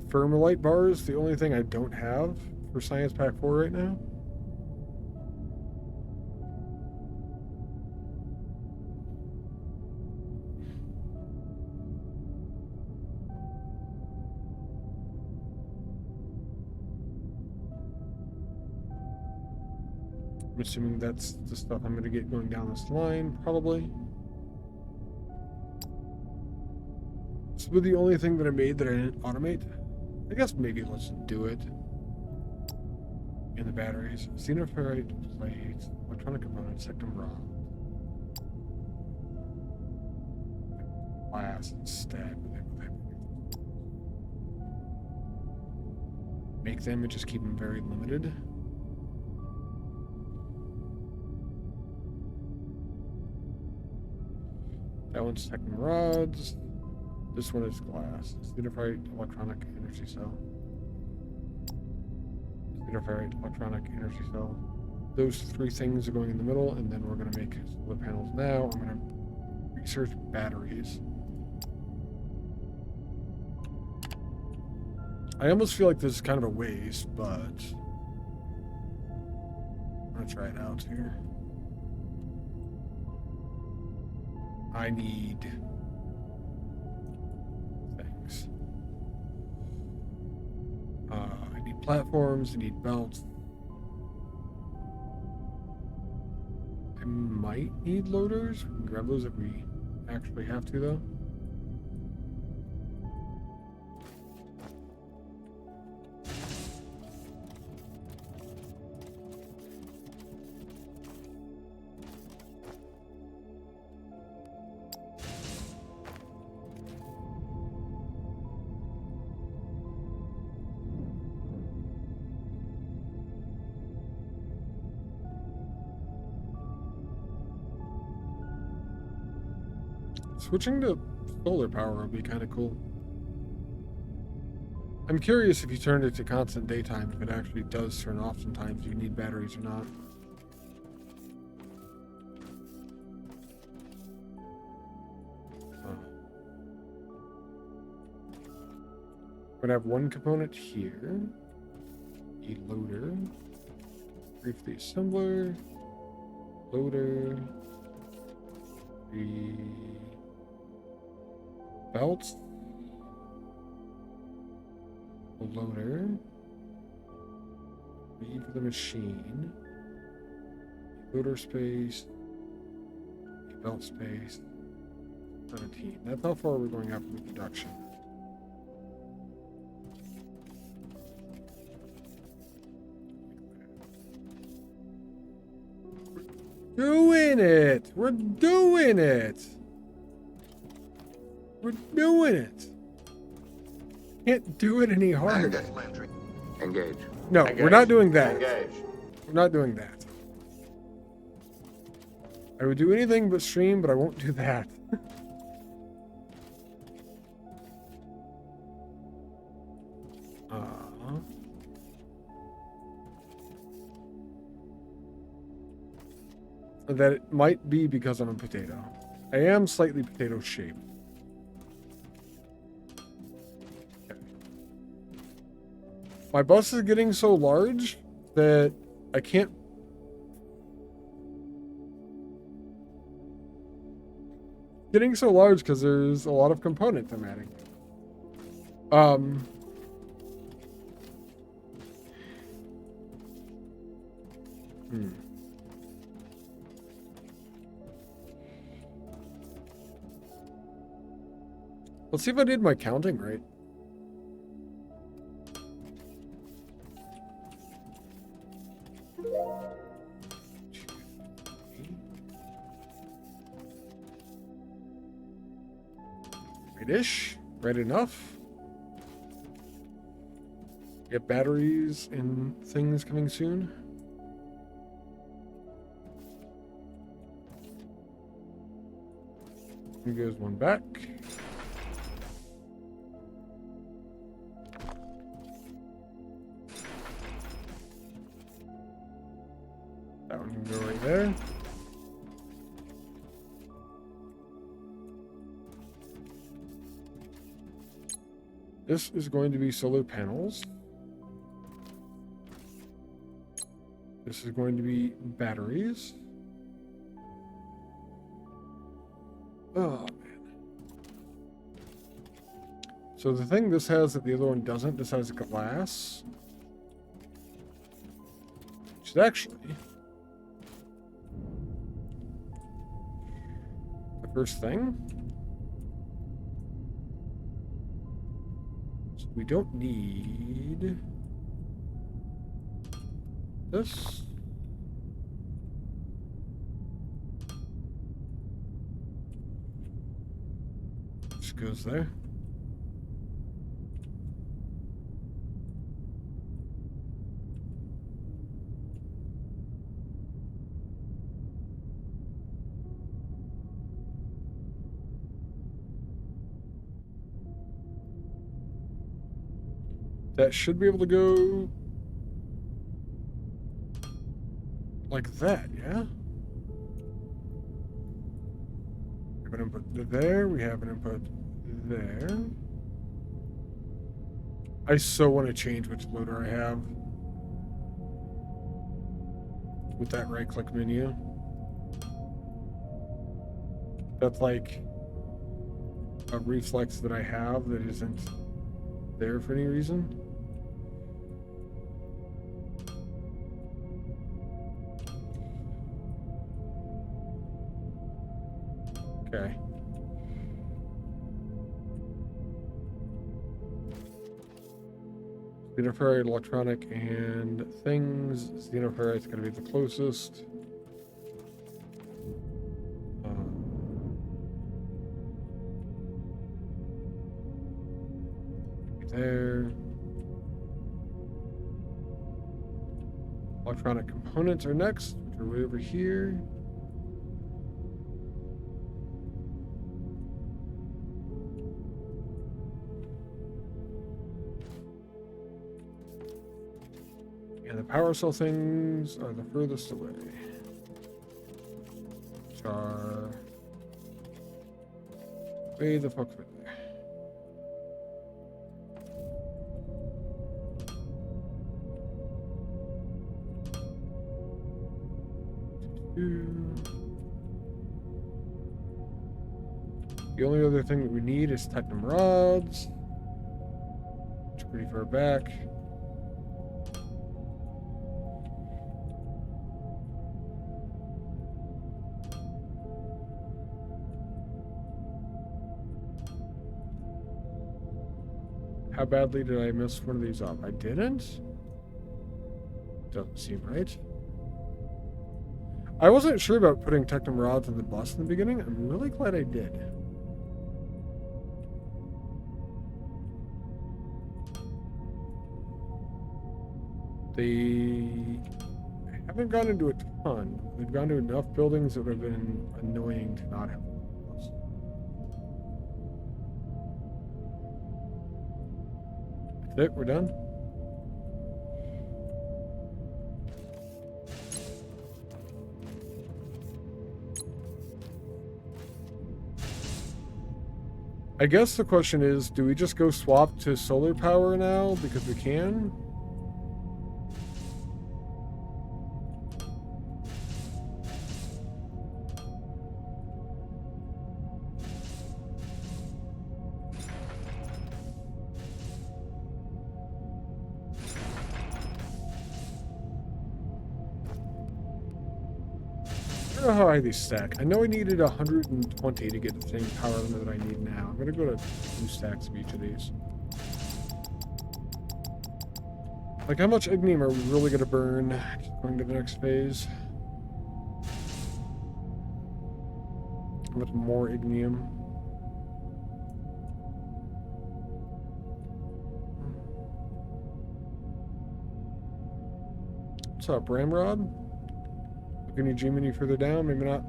that. Thermalite bars, the only thing I don't have for Science Pack 4 right now. I'm assuming that's the stuff I'm going to get going down this line, probably. This was the only thing that I made that I didn't automate. I guess maybe let's do it. In the batteries. Xenoferrite plate, electronic components, sectum rod. Glass instead. Make them and just keep them very limited. That one's second rods. This one is glass. Xenoferrite electronic energy cell. Xenoferrite electronic energy cell. Those 3 things are going in the middle, and then we're going to make solar panels now. I'm going to research batteries. I almost feel like this is kind of a waste, but I'm going to try it out here. I need things. I need platforms, I need belts. I might need loaders. We can grab those if we actually have to, though. Switching to solar power would be kind of cool. I'm curious if you turned it to constant daytime, if it actually does turn off sometimes, you need batteries or not. We're gonna have one component here, a loader, briefly assembler, Loader. The belts. The loader. B for the machine. Loader space. Belt space. 17. That's how far we're going after the production. Doing it! We're doing it! We're doing it! Can't do it any harder. Angus Landry. Engage. No, Engage. we're not doing that. Engage. We're not doing that. I would do anything but stream, but I won't do that. That it might be because I'm a potato. I am slightly potato shaped. Okay. My bus is getting so large that I can't. Getting so large because there's a lot of components I'm adding. Let's see if I did my counting right. Right-ish. Right enough. Get batteries and things coming soon. Here goes one back. That one can go right there. This is going to be solar panels. This is going to be batteries. Oh, man. So the thing this has that the other one doesn't, this has glass. Which is actually the first thing. So we don't need this. Just goes there. That should be able to go like that, yeah? We have an input there, we have an input there. I so want to change which loader I have with that right-click menu. That's like a reflex that I have that isn't there for any reason. Okay. Xenoferrite, electronic, and things. Xenoferrite's gonna be the closest. There. Electronic components are next, which are way over here. And the power cell things are the furthest away. Which are way the fuck over there. The only other thing that we need is Technum rods. It's pretty far back. How badly did I mess one of these up? I didn't? Doesn't seem right. I wasn't sure about putting Technum rods in the bus in the beginning. I'm really glad I did. They haven't gone into a ton. They've gone to enough buildings that have been annoying to not have. That's it, we're done. I guess the question is, do we just go swap to solar power now because we can? I don't know how high these stack. I know I needed 120 to get the same power limit that I need now. I'm gonna go to 2 stacks of each of these. Like, how much ignium are we really gonna burn going to the next phase? How much more ignium? What's up, Ramrod? Any zoom any further down? Maybe not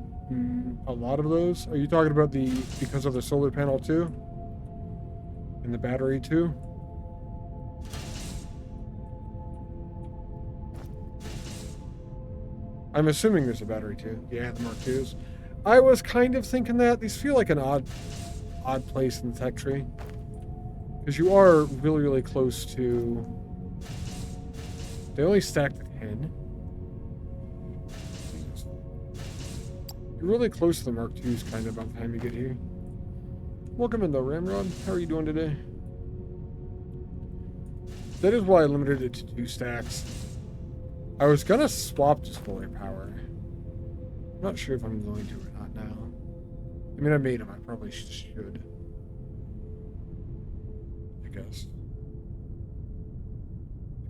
a lot of those. Are you talking about the because of the solar panel too? And the battery too? I'm assuming there's a battery too. Yeah, the Mark IIs. I was kind of thinking that. These feel like an odd place in the tech tree. Because you are really, really close to... They only stacked at 10. You're really close to the Mark IIs kind of by the time you get here. Welcome in though, Ramrod. How are you doing today? That is why I limited it to 2 stacks. I was gonna swap to solar power. I'm not sure if I'm going to or not now. I mean, I made them. I probably should. I guess.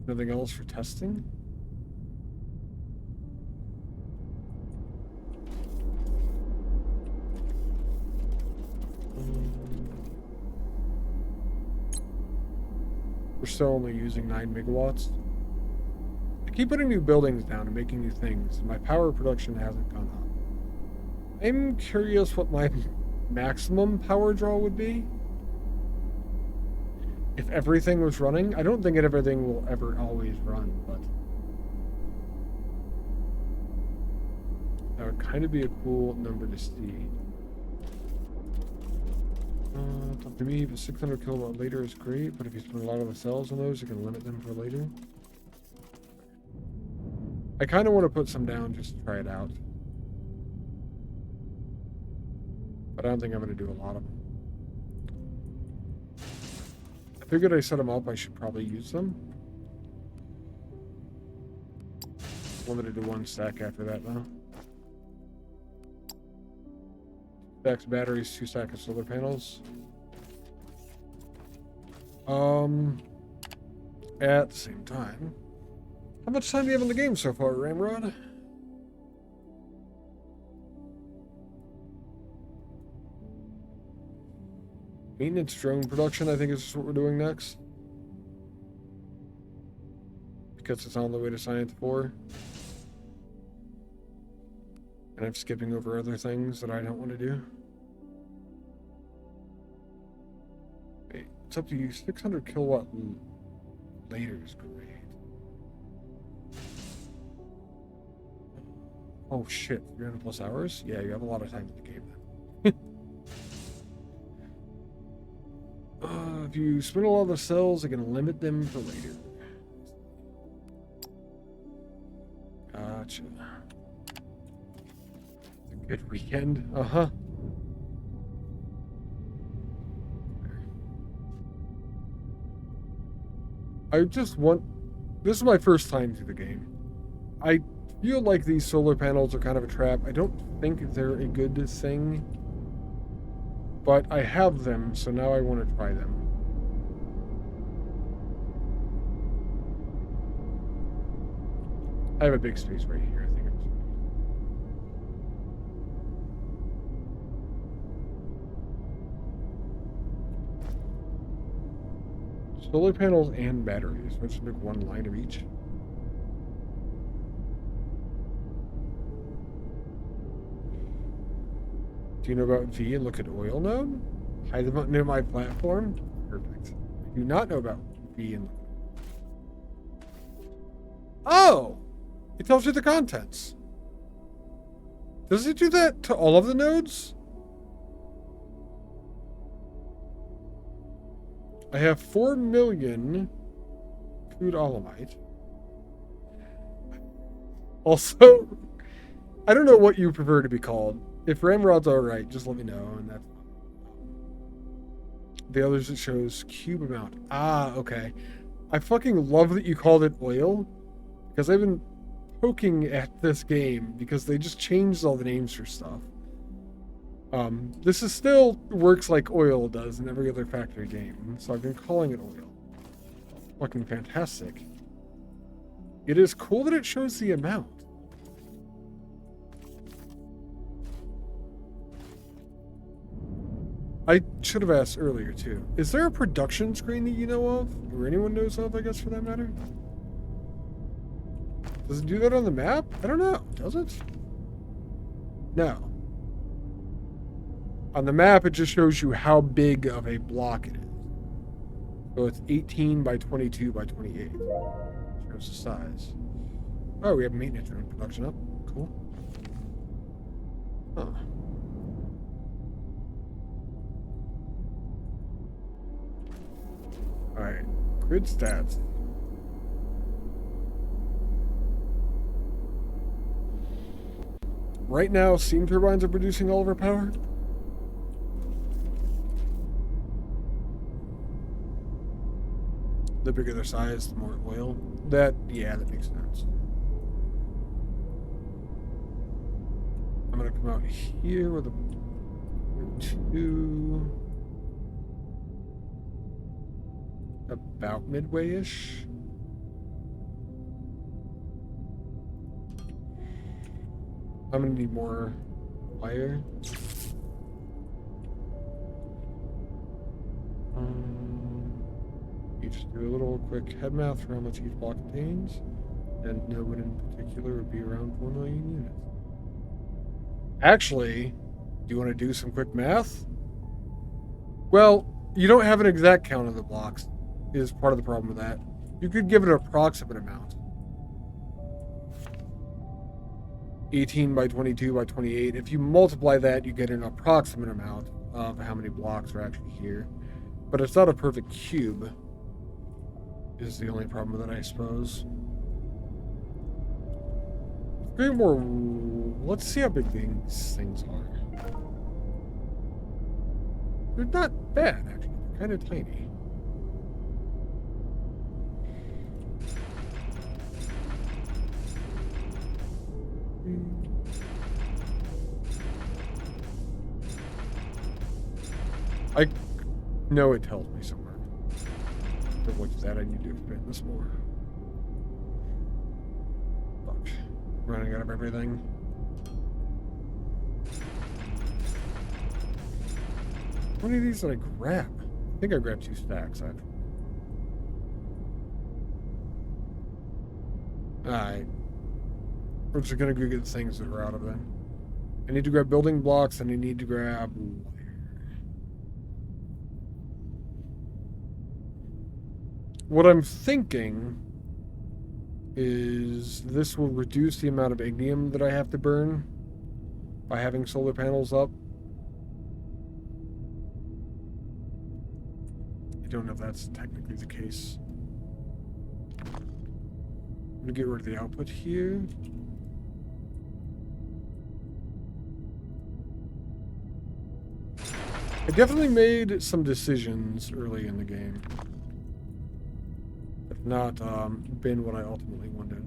Nothing else for testing? We're still only using 9 megawatts. I keep putting new buildings down and making new things, and my power production hasn't gone up. I'm curious what my maximum power draw would be. If everything was running. I don't think everything will ever always run, but that would kind of be a cool number to see. To me, the 600 kilowatt later is great, but if you spend a lot of the cells on those, you can limit them for later. I kind of want to put some down just to try it out. But I don't think I'm going to do a lot of them. I figured I set them up, I should probably use them. Limited to 1 stack after that, though. Stacks of batteries, 2 stacks of solar panels. At the same time, how much time do you have in the game so far, Ramrod? Maintenance drone production, I think, is what we're doing next. Because it's on the way to Science 4. And I'm skipping over other things that I don't want to do. Wait, it's up to you. 600 kilowatt later is great. Oh shit, 300 plus hours? Yeah, you have a lot of time in the game then. If you spin a lot of the cells, I can limit them for later. Gotcha. Good weekend. Uh-huh. I just want... This is my first time through the game. I feel like these solar panels are kind of a trap. I don't think they're a good thing. But I have them, so now I want to try them. I have a big space right here. I think it's solar panels and batteries. Let's make one line of each. Do you know about V and look at oil node? Hide them near my platform? Perfect. I do not know about V and... Oh! It tells you the contents. Does it do that to all of the nodes? I have 4 million crude alumite. Also, I don't know what you prefer to be called. If ramrod's alright, just let me know, and that's... The others, it shows cube amount. Ah, okay. I fucking love that you called it oil, because I've been poking at this game, because they just changed all the names for stuff. This is still works like oil does in every other factory game, so I've been calling it oil. Fucking fantastic. It is cool that it shows the amount. I should have asked earlier, too. Is there a production screen that you know of? Or anyone knows of, I guess, for that matter? Does it do that on the map? I don't know. Does it? No. On the map, it just shows you how big of a block it is. So it's 18 by 22 by 28. Shows the size. Oh, we have maintenance room production up. Cool. Huh. Alright, grid stats. Right now, steam turbines are producing all of our power. The bigger their size, the more oil. Yeah, that makes sense. I'm gonna come out here with a 2. About midway-ish. I'm gonna need more wire. You just do a little quick head math for how much each block contains, and no one in particular would be around 4 million units. Actually, do you want to do some quick math? Well, you don't have an exact count of the blocks. Is part of the problem with that. You could give it an approximate amount. 18 by 22 by 28. If you multiply that, you get an approximate amount of how many blocks are actually here. But it's not a perfect cube, is the only problem with it, I suppose. Let's see how big these things are. They're not bad, actually. They're kind of tiny. I know it tells me somewhere. For what's that, I need to expand this more. Fuck. Running out of everything. How many of these did I grab? I think I grabbed 2 stacks, actually. Alright. We're just gonna go get things that are out of then. I need to grab building blocks and I need to grab wire. What I'm thinking is this will reduce the amount of ignium that I have to burn by having solar panels up. I don't know if that's technically the case. I'm gonna get rid of the output here. I definitely made some decisions early in the game. If not been what I ultimately wanted.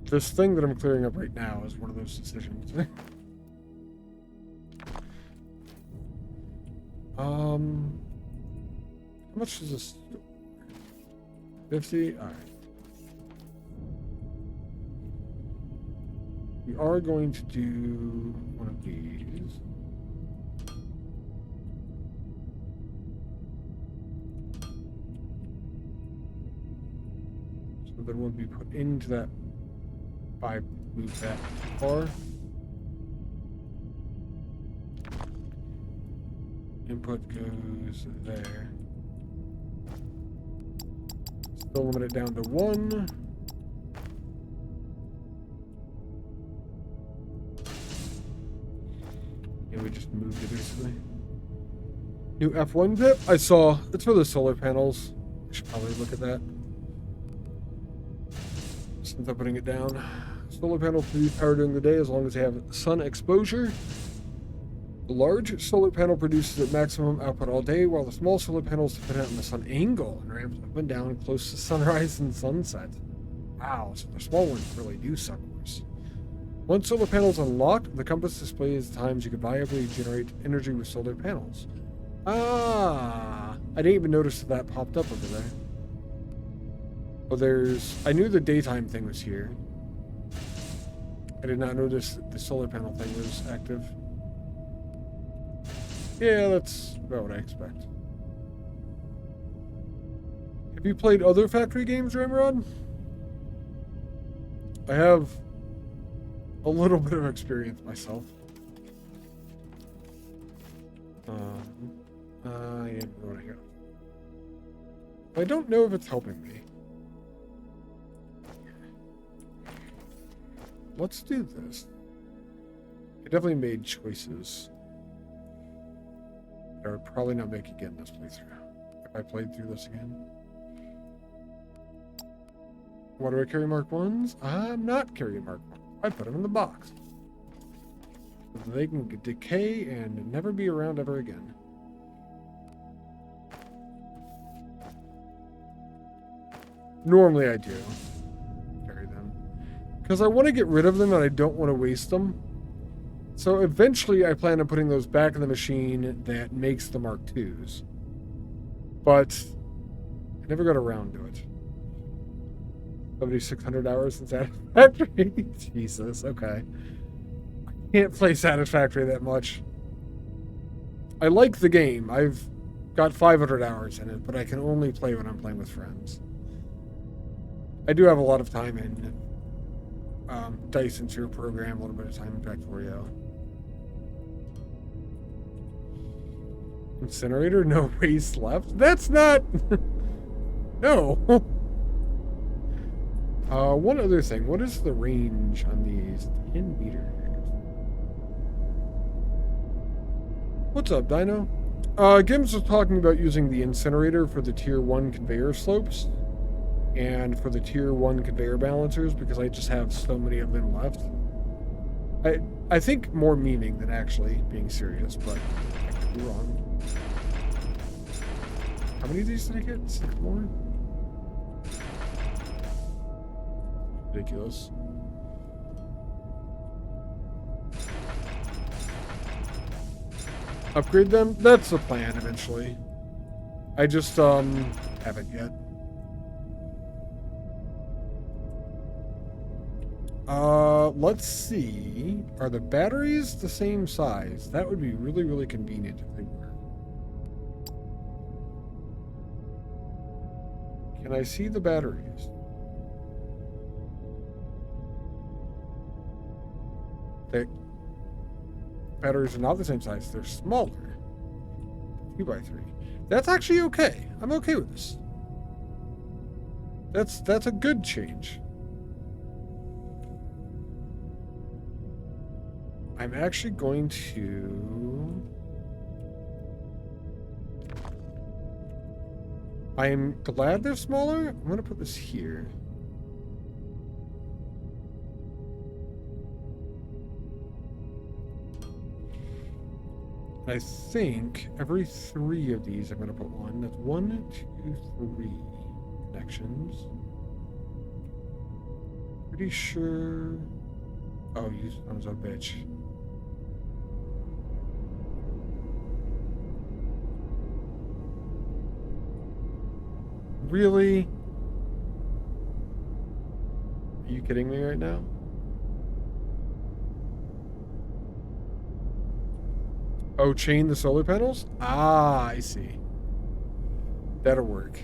This thing that I'm clearing up right now is one of those decisions. How much is this? 50? Alright. We are going to do one of these. So that would be put into that by move that far. Input goes there. Still limit it down to 1. And we just moved it basically. New F1 zip? I saw. It's for the solar panels. I should probably look at that. Since I'm putting it down. Solar panels produce power during the day as long as they have sun exposure. The large solar panel produces at maximum output all day, while the small solar panels depend on the sun angle and ramps up and down close to sunrise and sunset. Wow, so the small ones really do suck worse. Once solar panels unlocked, the compass displays times you can viably generate energy with solar panels. Ah, I didn't even notice that popped up over there. Well, I knew the daytime thing was here. I did not notice that the solar panel thing was active. Yeah, that's about what I expect. Have you played other factory games, Ramrod? I have a little bit of experience myself. Yeah, what I got. I don't know if it's helping me. Let's do this. I definitely made choices that I would probably not make again this playthrough. If I played through this again. Why do I carry Mark 1s? I'm not carrying Mark 1s. I put them in the box. So they can decay and never be around ever again. Normally I do carry them. Because I want to get rid of them and I don't want to waste them. So eventually I plan on putting those back in the machine that makes the Mark IIs. But I never got around to it. 7,600 hours in Satisfactory. Jesus, okay. I can't play Satisfactory that much. I like the game. I've got 500 hours in it, but I can only play when I'm playing with friends. I do have a lot of time in Dice and Zero Program, a little bit of time in Factorio. Incinerator? No waste left? That's not... No. One other thing. What is the range on these? 10 meters. What's up, Dino? Gims was talking about using the incinerator for the tier 1 conveyor slopes and for the tier 1 conveyor balancers because I just have so many of them left. I think more memeing than actually being serious, but I could be wrong. How many of these did I get? 6 more? Ridiculous. Upgrade them? That's the plan eventually. I just haven't yet. Let's see. Are the batteries the same size? That would be really, really convenient if they were. Can I see the batteries? The batteries are not the same size. They're smaller. 2x3. That's actually okay. I'm okay with this. That's a good change. I'm actually going to... I'm glad they're smaller. I'm going to put this here. I think every 3 of these I'm going to put one. That's 1, 2, 3 connections. Pretty sure. Oh, you sons of a bitch. Really? Are you kidding me right now? Oh, chain the solar panels? Ah, I see. That'll work.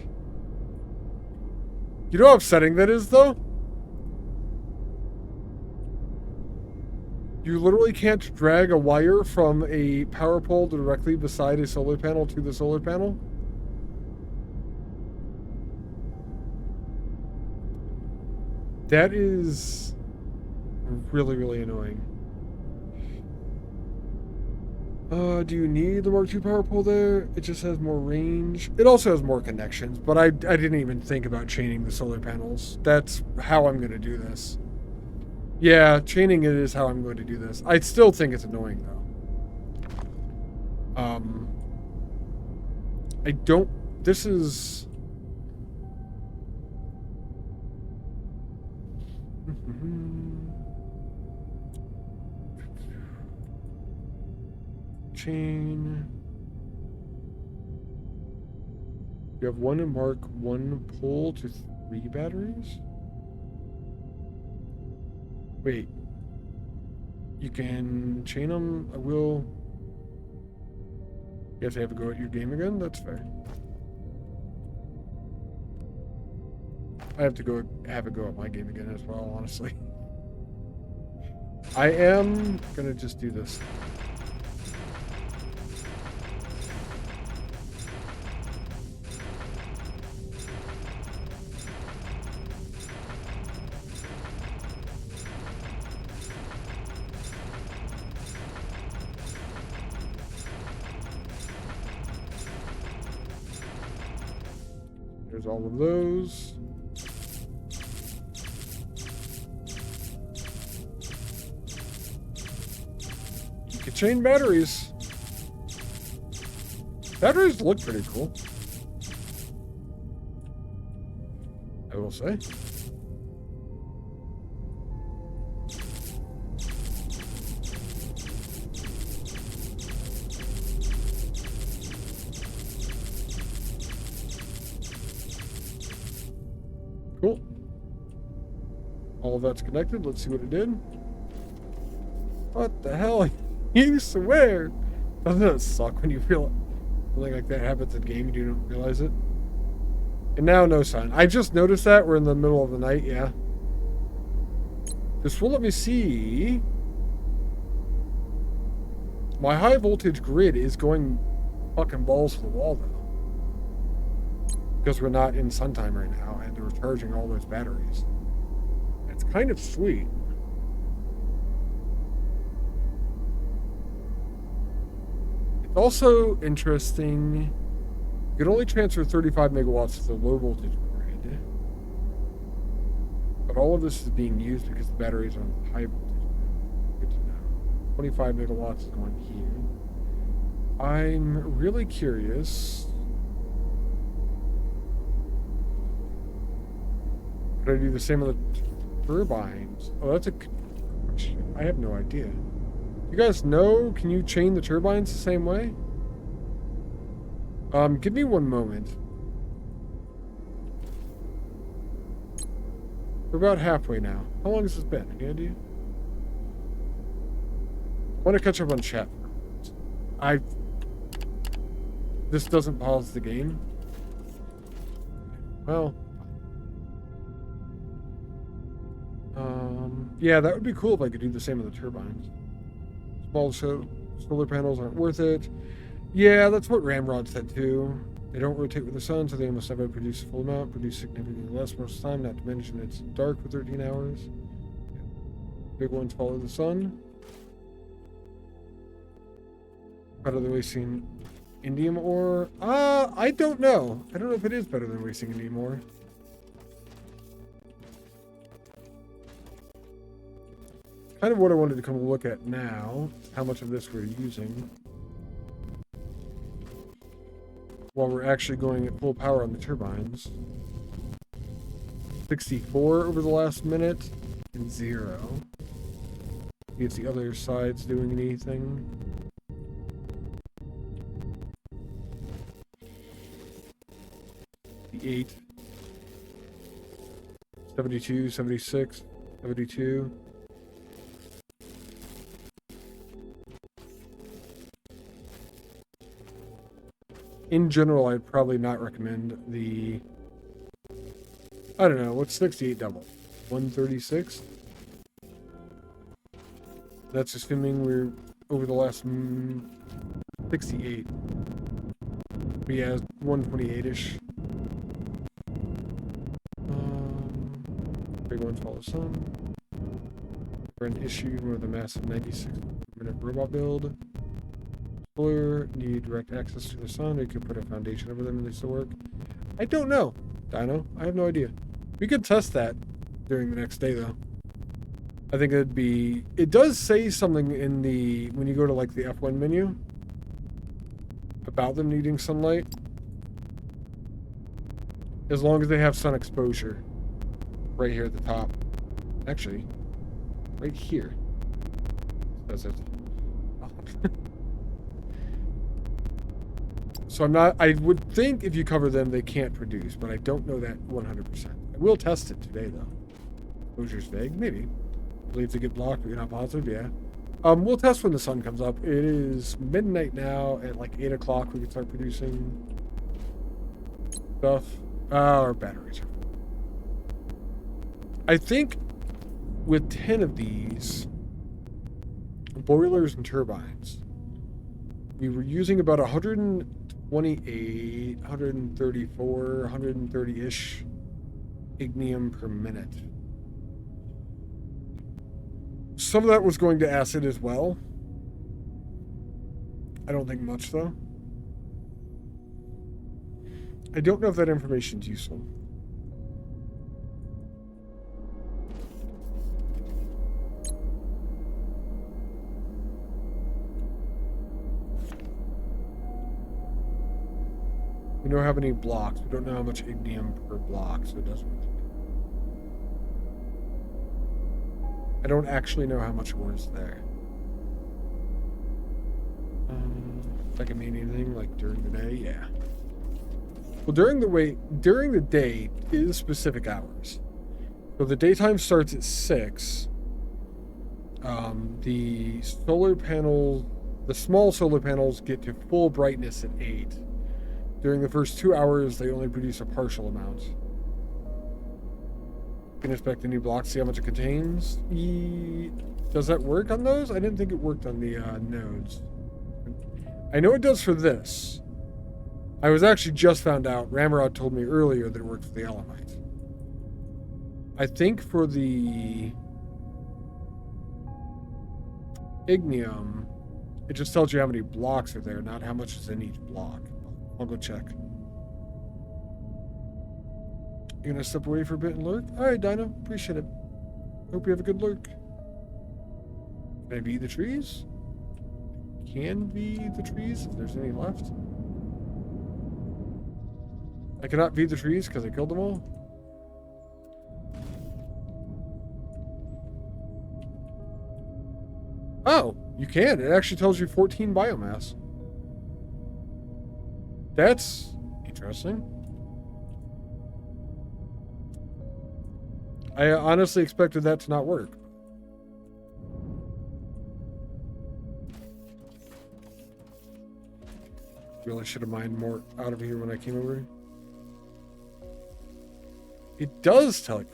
You know how upsetting that is, though? You literally can't drag a wire from a power pole directly beside a solar panel to the solar panel. That is really, really annoying. Do you need the Mark II power pole there? It just has more range. It also has more connections, but I didn't even think about chaining the solar panels. That's how I'm going to do this. Yeah, chaining it is how I'm going to do this. I still think it's annoying, though. I don't... This is... Chain. You have 1 Mark 1 pole to 3 batteries? Wait. You can chain them. I will. You have to have a go at your game again? That's fair. I have to go have a go at my game again as well, honestly. I am gonna just do this. There's all of those. You can chain batteries. Batteries look pretty cool, I will say. Cool. All of that's connected. Let's see what it did. What the hell? You swear. Doesn't it suck when you feel something like that happens in game and you don't realize it? And now no sign. I just noticed that. We're in the middle of the night, yeah. This will let me see. My high voltage grid is going fucking balls to the wall, though. Because we're not in sun time right now, and they're charging all those batteries. It's kind of sweet. It's also interesting. You can only transfer 35 megawatts to the low voltage grid. But all of this is being used because the batteries are on the high voltage grid. Good to know. 25 megawatts is going here. I'm really curious. Could I do the same with the turbines? Oh, that's a question. I have no idea. You guys know? Can you chain the turbines the same way? Give me one moment. We're about halfway now. How long has this been? Any idea? I want to catch up on chat. This doesn't pause the game. Well. Yeah, that would be cool if I could do the same with the turbines. Small solar panels aren't worth it. Yeah, that's what Ramrod said too. They don't rotate with the sun, so they almost never produce a full amount, produce significantly less most of the time, not to mention it's dark for 13 hours. Big ones follow the sun. Better than wasting indium ore? I don't know. I don't know if it is better than wasting indium ore. Kind of what I wanted to come look at now, how much of this we're using. while we're actually going at full power on the turbines. 64 over the last minute, and 0. See if the other side's doing anything. The 8. 72, 76, 72. In general, I'd probably not recommend the... I don't know, what's 68 double? 136? That's assuming we're over the last 68. But yeah, 128-ish. Big ones follow the sun. We're an issue with a massive 96-minute robot build. Solar need direct access to the sun. We could put a foundation over them and they still work. I don't know, Dino. I have no idea. We could test that during the next day, though. I think it'd be... It does say something in the... When you go to, like, the F1 menu about them needing sunlight. As long as they have sun exposure. Right here at the top. Actually, right here. That's it. So I'm not... I would think if you cover them, they can't produce, but I don't know that 100%. I will test it today, though. Exposure's vague? Maybe. I believe to get blocked, but you're not positive? Yeah. We'll test when the sun comes up. It is midnight now. At like 8 o'clock, we can start producing stuff. Our batteries are... I think with 10 of these boilers and turbines, we were using about 128, 134, 130-ish ignium per minute. Some of that was going to acid as well. I don't think much, though. I don't know if that information's useful. We don't have any blocks. We don't know how much ignium per block, so it doesn't really... I don't actually know how much ore is there. If I can mean anything, like during the day, yeah. Well, during the day is specific hours. So the daytime starts at 6. The solar panels, the small solar panels get to full brightness at 8. During the first 2 hours, they only produce a partial amount. You can inspect the new block, see how much it contains. Does that work on those? I didn't think it worked on the nodes. I know it does for this. I was actually just found out. Ramrod told me earlier that it worked for the Elamite. I think for the ignium, it just tells you how many blocks are there, not how much is in each block. I'll go check. You gonna step away for a bit and lurk? Alright, Dino. Appreciate it. Hope you have a good lurk. Can I be the trees? Can be the trees if there's any left. I cannot feed the trees because I killed them all. Oh, you can. It actually tells you 14 biomass. That's interesting. I honestly expected that to not work. Really should have mined more out of here when I came over. It does tell you.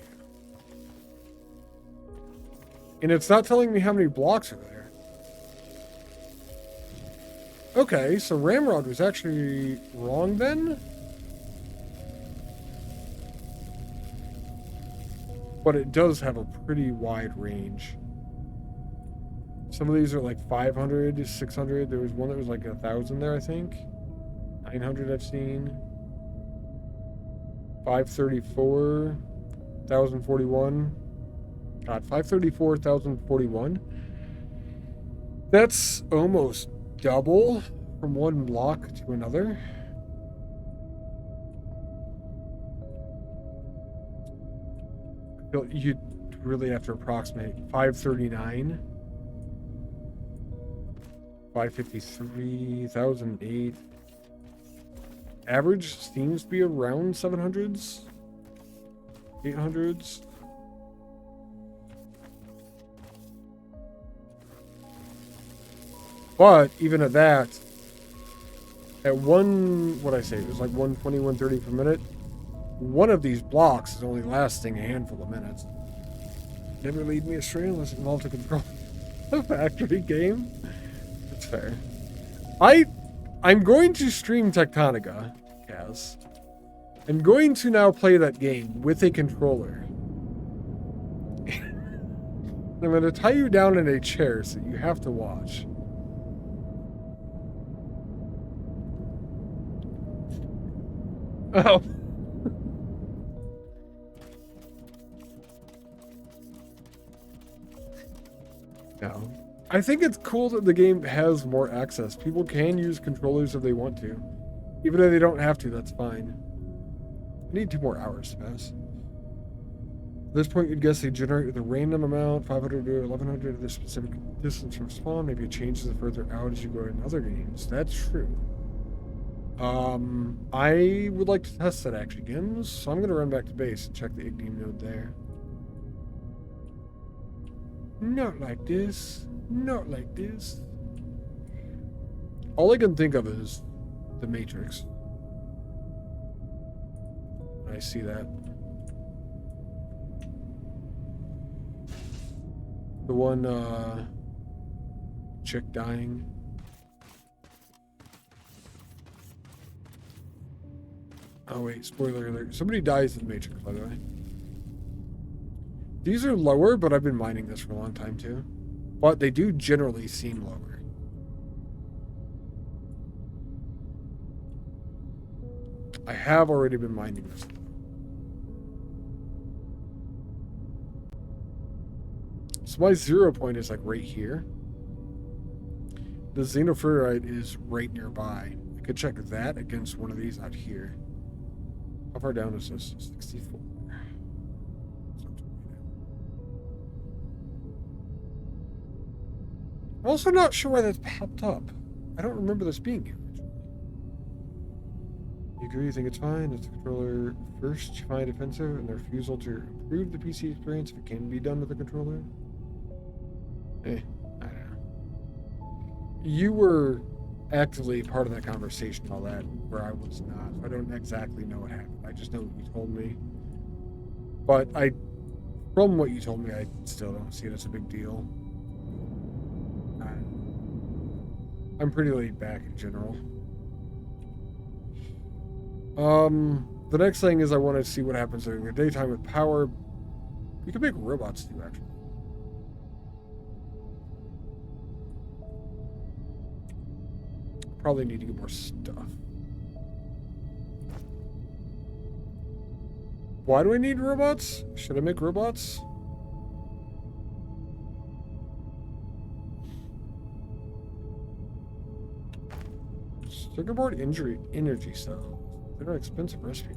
And it's not telling me how many blocks are there. Okay, so Ramrod was actually wrong then? But it does have a pretty wide range. Some of these are like 500, 600. There was one that was like 1,000 there, I think. 900 I've seen. 534, 1,041. God, 534, 1,041. That's almost double from one block to another. You'd really have to approximate 539, 553, 1008. Average seems to be around 700s, 800s. But even at that, at what'd I say? It was like 120, 130 per minute. One of these blocks is only lasting a handful of minutes. Never lead me astray unless it involves a control a factory game. That's fair. I'm going to stream Tectonica, Kaz. I'm going to now play that game with a controller. I'm going to tie you down in a chair so you have to watch. Oh. No. I think it's cool that the game has more access. People can use controllers if they want to. Even if they don't have to, that's fine. I need 2 more hours to pass. At this point, you'd guess they generate with a random amount, 500 to 1100 of the specific distance from spawn. Maybe it changes the further out as you go in other games. That's true. I would like to test that actually again, so I'm going to run back to base and check the Ignium node there. Not like this. Not like this. All I can think of is the Matrix. I see that. The one, chick dying. Oh wait, spoiler alert. Somebody dies in the Matrix, by the way. These are lower, but I've been mining this for a long time too. But they do generally seem lower. I have already been mining this. So my 0 point is like right here. The xenoferrite is right nearby. I could check that against one of these out here. How far down is this? 64. I'm also not sure why that's popped up. I don't remember this being here. You agree? You think it's fine? It's the controller first. You find offensive and the refusal to improve the PC experience if it can be done with the controller. I don't know. You were actively part of that conversation, all that, where I was not. I don't exactly know what happened. I just know what you told me. But from what you told me, I still don't see it as a big deal. I'm pretty laid back in general. The next thing is I want to see what happens during the daytime with power. We could make robots too, actually. Probably need to get more stuff. Why do I need robots? Should I make robots? Circuit board energy cells. They're an expensive recipe.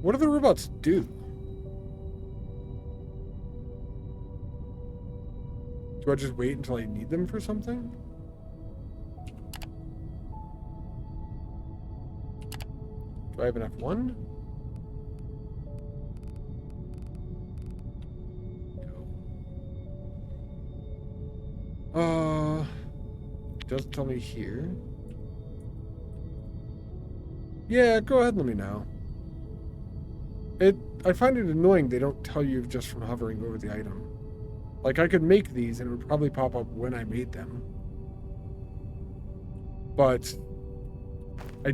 What do the robots do? Do I just wait until I need them for something? Do I have an F1? No. It doesn't tell me here. Yeah, go ahead and let me know. I find it annoying they don't tell you just from hovering over the item. Like, I could make these and it would probably pop up when I made them. But I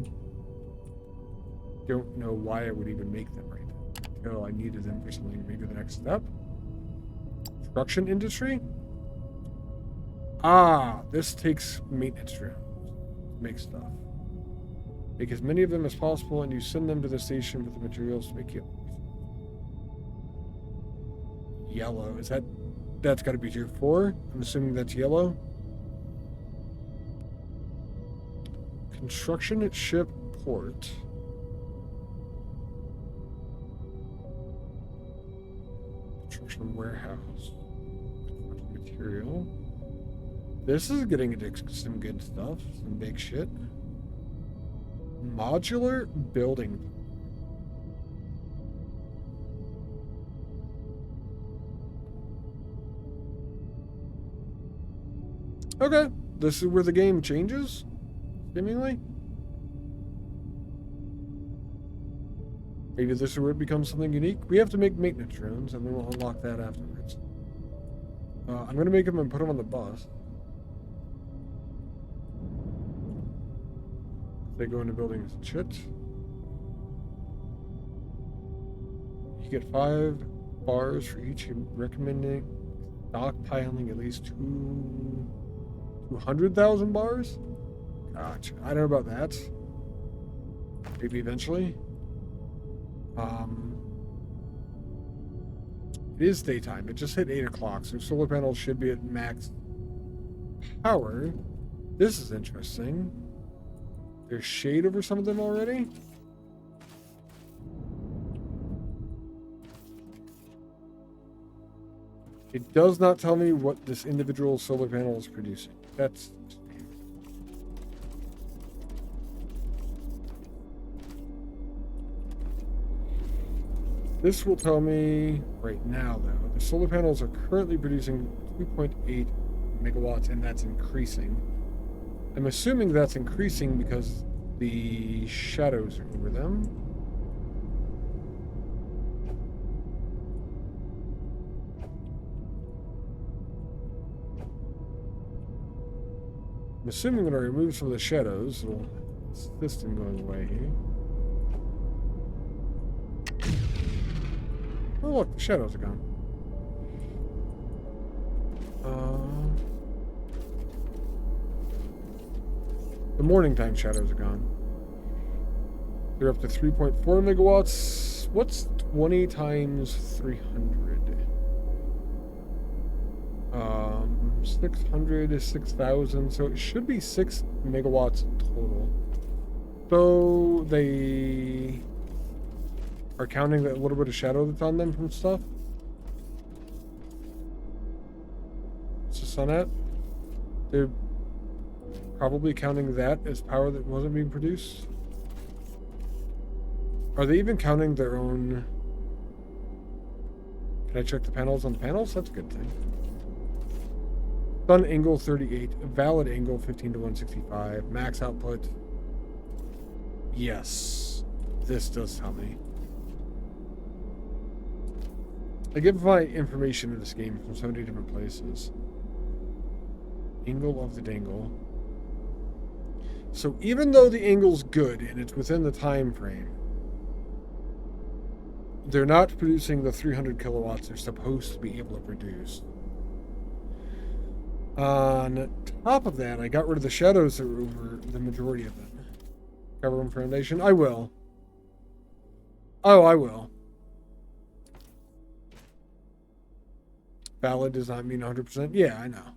don't know why I would even make them right now. Until I needed them for something, maybe the next step. Construction industry? Ah, this takes maintenance rooms to make stuff. Make as many of them as possible and you send them to the station with the materials to make yellow. Is that's got to be tier 4? I'm assuming that's yellow. Construction at ship port. Some warehouse. Material. This is getting into some good stuff. Some big shit. Modular building. Okay. This is where the game changes? Seemingly? Maybe this is where it becomes something unique. We have to make maintenance rooms, and then we'll unlock that afterwards. I'm going to make them and put them on the bus. They go into buildings and shit. You get 5 bars for each, recommending stockpiling at least 200,000 bars? Gotcha. I don't know about that. Maybe eventually. It is daytime. It just hit 8 o'clock, so solar panels should be at max power. This is interesting. There's shade over some of them already. It does not tell me what this individual solar panel is producing. That's... This will tell me right now, though, the solar panels are currently producing 2.8 megawatts, and that's increasing. I'm assuming that's increasing because the shadows are over them. I'm assuming when I remove some of the shadows, it'll assist in going away. Oh look, the shadows are gone. The morning time shadows are gone. They're up to 3.4 megawatts. What's 20 times 300? 600 is 6,000, so it should be 6 megawatts total. So they are counting that little bit of shadow that's on them from stuff. What's the sun at? They're probably counting that as power that wasn't being produced. Are they even counting their own? Can I check the panels on the panels? That's a good thing. Sun angle 38, valid angle 15 to 165, max output. Yes, this does tell me. I get my information in this game from so many different places. Angle of the dangle. So even though the angle's good and it's within the time frame, they're not producing the 300 kilowatts they're supposed to be able to produce. On top of that, I got rid of the shadows that were over the majority of them. Cover them foundation? I will. Oh, I will. Valid does not mean 100%. Yeah, I know.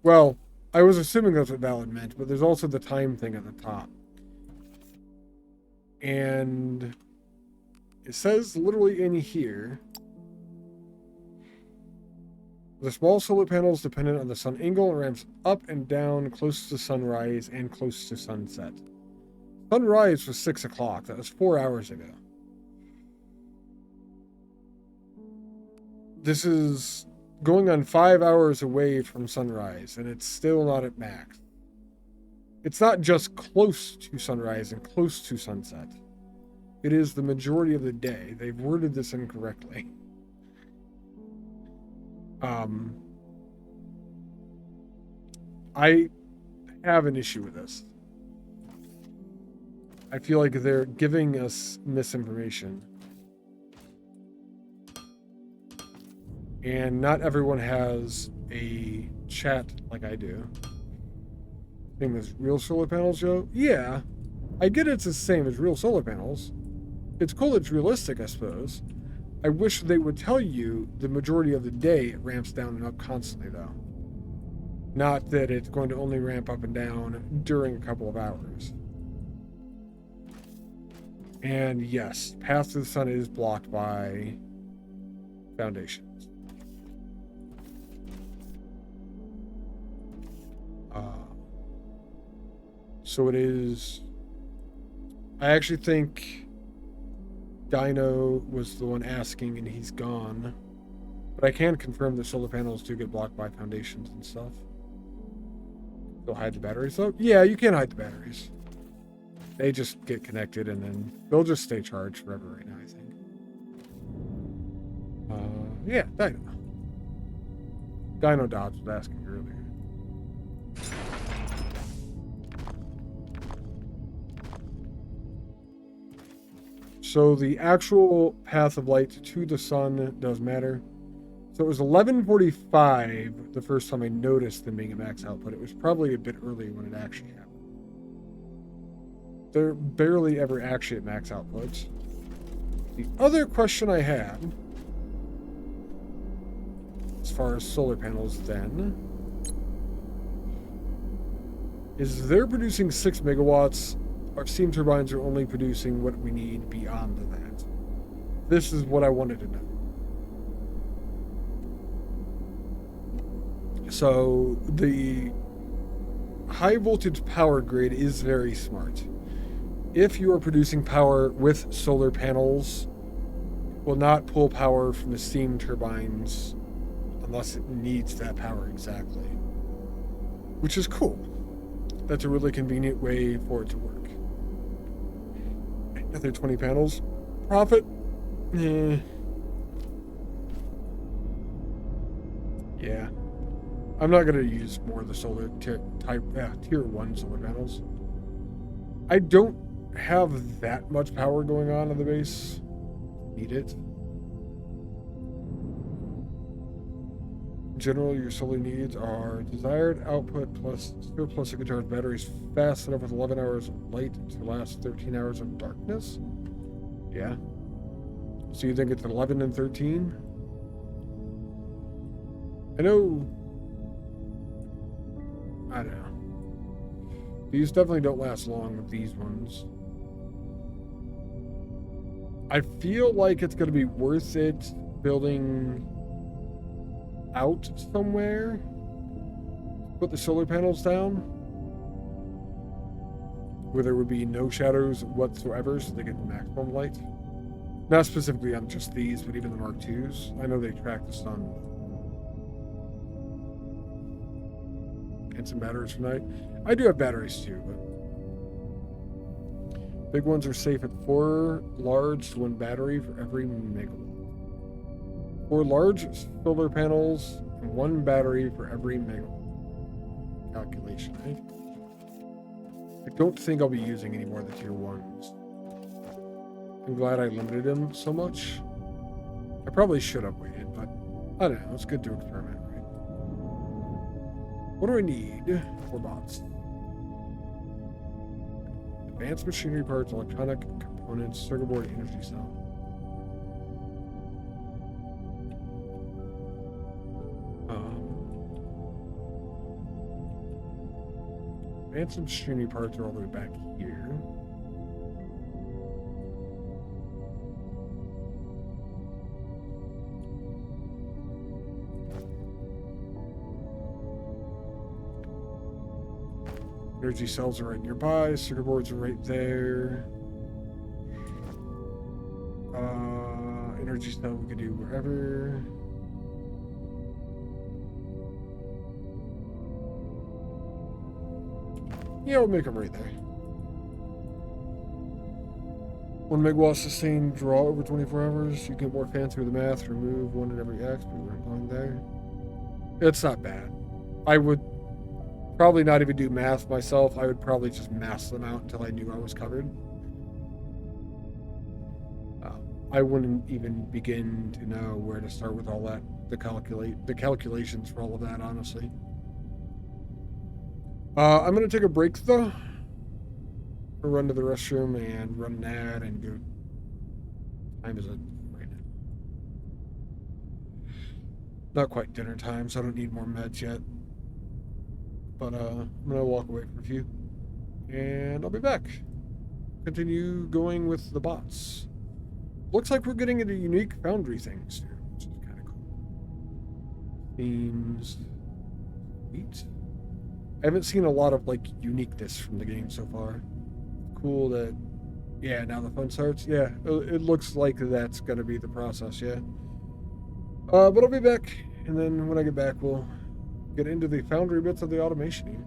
Well, I was assuming that's what valid meant, but there's also the time thing at the top. And it says literally in here, the small solar panels dependent on the sun angle ramps up and down close to sunrise and close to sunset. Sunrise was 6 o'clock. That was 4 hours ago. This is going on 5 hours away from sunrise, and it's still not at max. It's not just close to sunrise and close to sunset. It is the majority of the day. They've worded this incorrectly. I have an issue with this. I feel like they're giving us misinformation. And not everyone has a chat like I do. Same as real solar panels, Joe? Yeah. I get it's the same as real solar panels. It's cool, it's realistic, I suppose. I wish they would tell you the majority of the day it ramps down and up constantly, though. Not that it's going to only ramp up and down during a couple of hours. And yes, path to the sun is blocked by foundations. So it is... I actually think Dino was the one asking and he's gone. But I can confirm that solar panels do get blocked by foundations and stuff. They'll hide the batteries though? Yeah, you can hide the batteries. They just get connected and then they'll just stay charged forever right now, I think. Yeah, Dino. Dino Dodge was asking earlier. So the actual path of light to the sun does matter. So it was 11:45 the first time I noticed them being a max output. It was probably a bit earlier when it actually happened. They're barely ever actually at max outputs. The other question I had, as far as solar panels then, is they're producing 6 megawatts. Our steam turbines are only producing what we need beyond that. This is what I wanted to know. So the high voltage power grid is very smart. If you are producing power with solar panels, it will not pull power from the steam turbines unless it needs that power exactly. Which is cool. That's a really convenient way for it to work. Another 20 panels. Profit? Yeah. I'm not going to use more of the solar tier 1 solar panels. I don't have that much power going on the base. Need it. In general, your solar needs are desired output plus surplus of guitar batteries fast enough with 11 hours of light to last 13 hours of darkness. Yeah. So you think it's 11 and 13? I know. I don't know. These definitely don't last long with these ones. I feel like it's going to be worth it building out somewhere. Put the solar panels down. Where there would be no shadows whatsoever so they get maximum light. Not specifically on just these, but even the Mark IIs. I know they track the sun. And some batteries for night. I do have batteries too, but big ones are safe at 4 large to 1 battery for every megawatt. 4 large solar panels and 1 battery for every megawatt. Calculation, right? I don't think I'll be using any more of the tier 1s. I'm glad I limited them so much. I probably should have waited, but I don't know. It's good to experiment, right? What do I need for bots? Advanced machinery parts, electronic components, circuit board, energy cell. Advanced machinery parts are all the way back here. Energy cells are right nearby. Circuit boards are right there. Energy cell we could do wherever. Yeah, we'll make them right there. 1 megawatt sustained draw over 24 hours. You get more fancy with the math. Remove 1 in every X, but we're going there. It's not bad. I would probably not even do math myself. I would probably just mass them out until I knew I was covered. I wouldn't even begin to know where to start with all that. The calculations for all of that, honestly. I'm gonna take a break though. I'll run to the restroom and run an ad and go. Time is it right now? Not quite dinner time, so I don't need more meds yet. But I'm gonna walk away for a few, and I'll be back. Continue going with the bots. Looks like we're getting into unique Foundry things here, which is kind of cool. Themes. Sweet. I haven't seen a lot of like uniqueness from the game so far. Cool that, yeah, now the fun starts. Yeah, it looks like that's gonna be the process. Yeah. But I'll be back, and then when I get back, we'll get into the Foundry bits of the automation.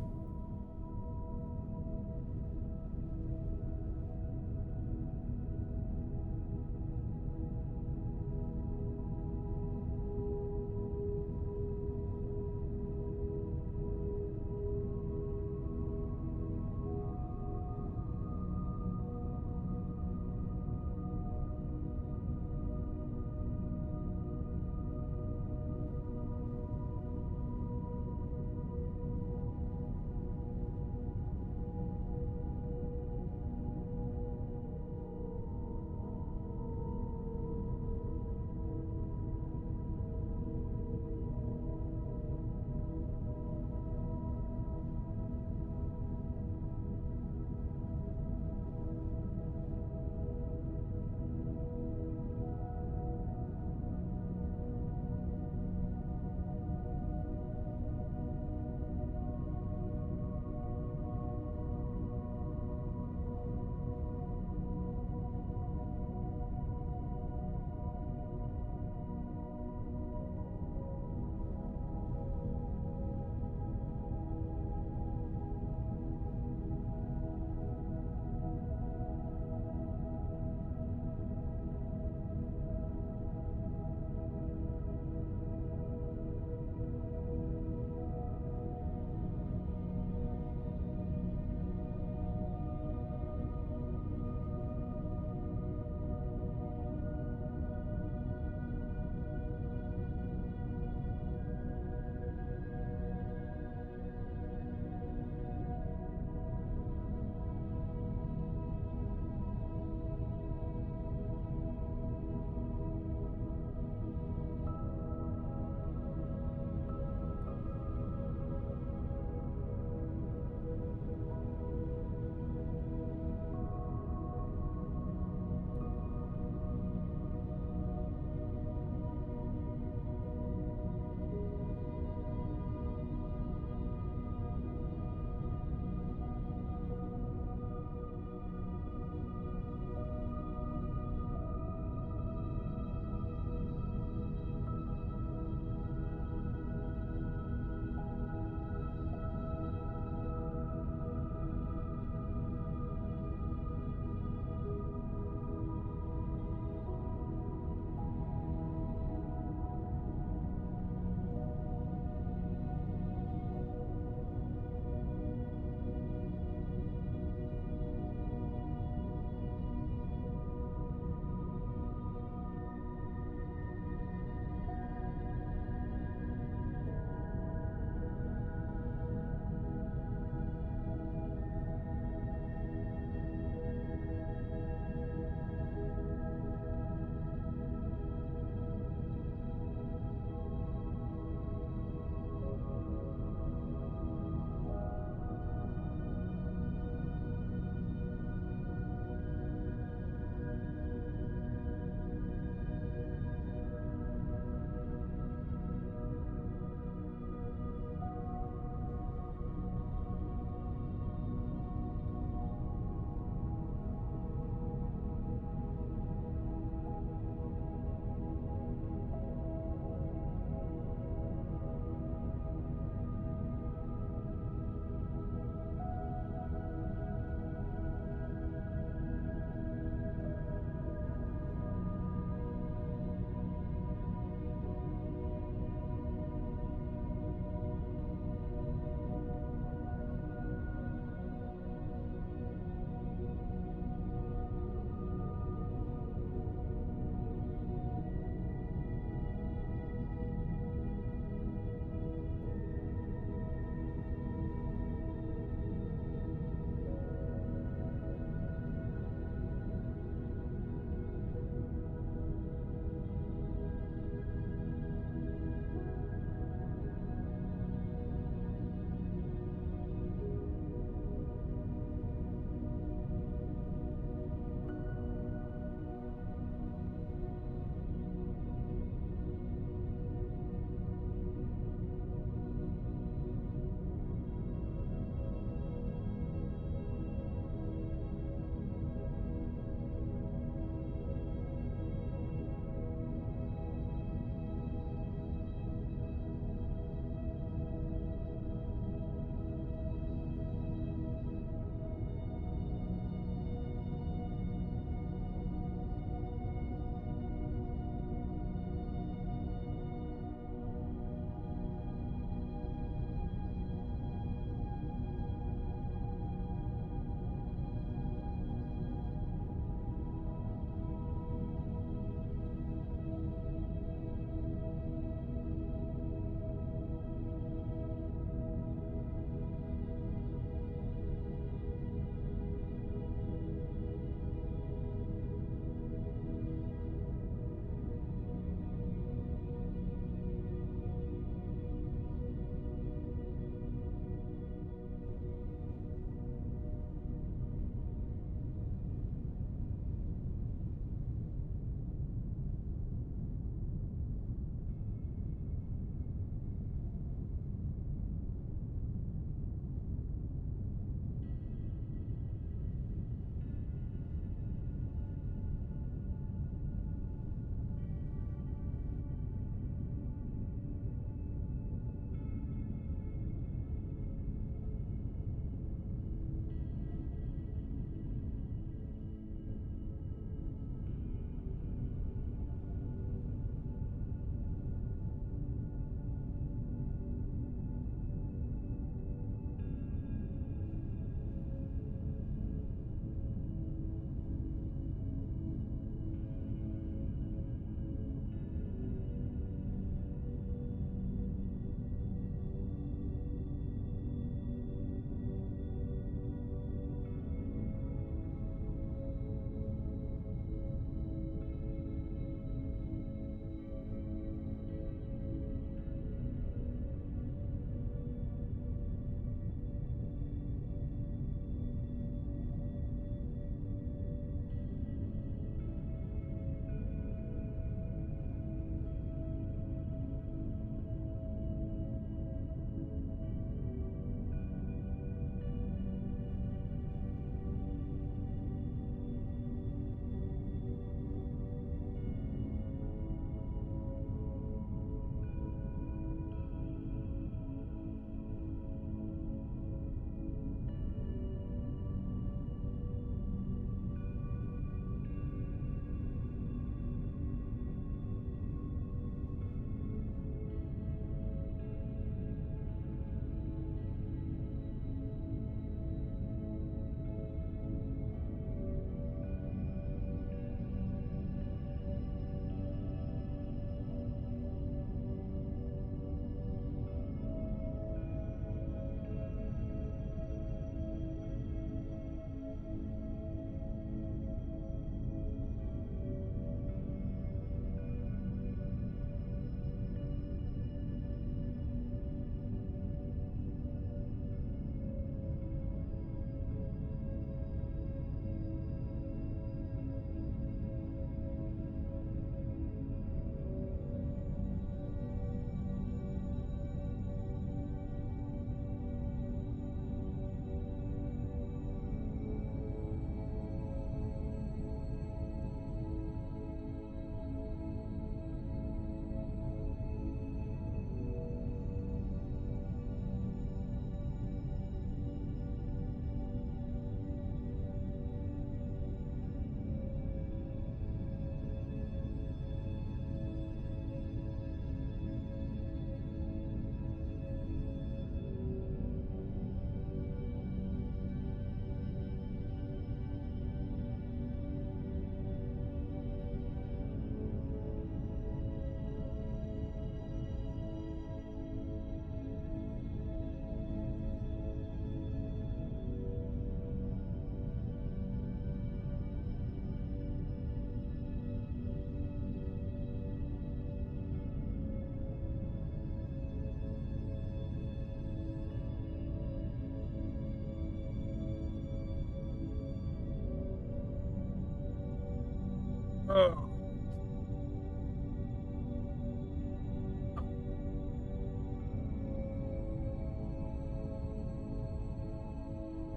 Oh.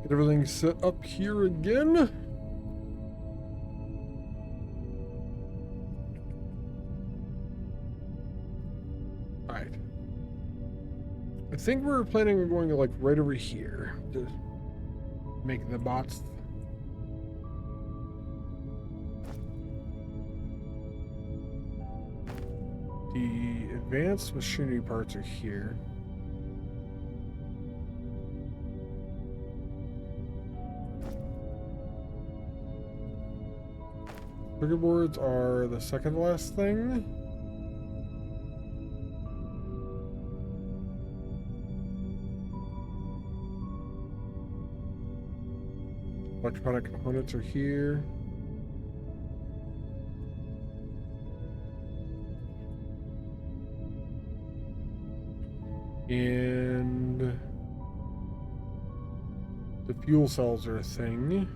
Get everything set up here again. Alright. I think we're planning on going like right over here to make the bots. The advanced machinery parts are here. Trigger boards are the second to last thing. Electronic components are here. And the fuel cells are a thing.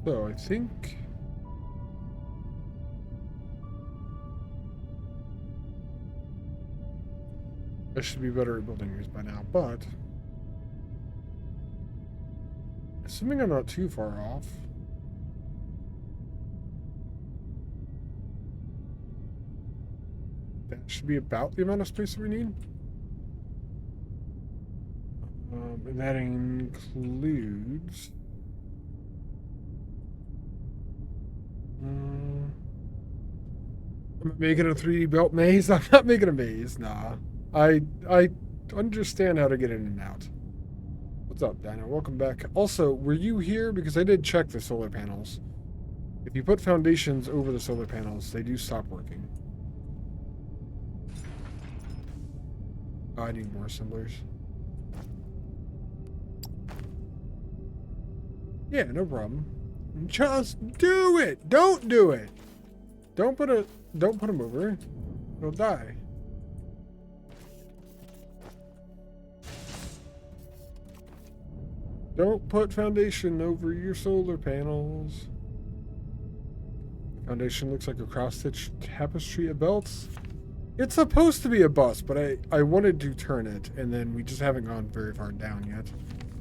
So I think I should be better at building these by now, but assuming I'm not too far off. That should be about the amount of space that we need. And that includes... I'm not making a 3D belt maze. I'm not making a maze. Nah. I understand how to get in and out. What's up, Dino? Welcome back. Also, were you here? Because I did check the solar panels. If you put foundations over the solar panels, they do stop working. Oh, I need more assemblers. Yeah, no problem. Just do it. Don't do it. Don't put them over. They'll die. Don't put foundation over your solar panels. Foundation looks like a cross-stitched tapestry of belts. It's supposed to be a bus, but I wanted to turn it, and then we just haven't gone very far down yet.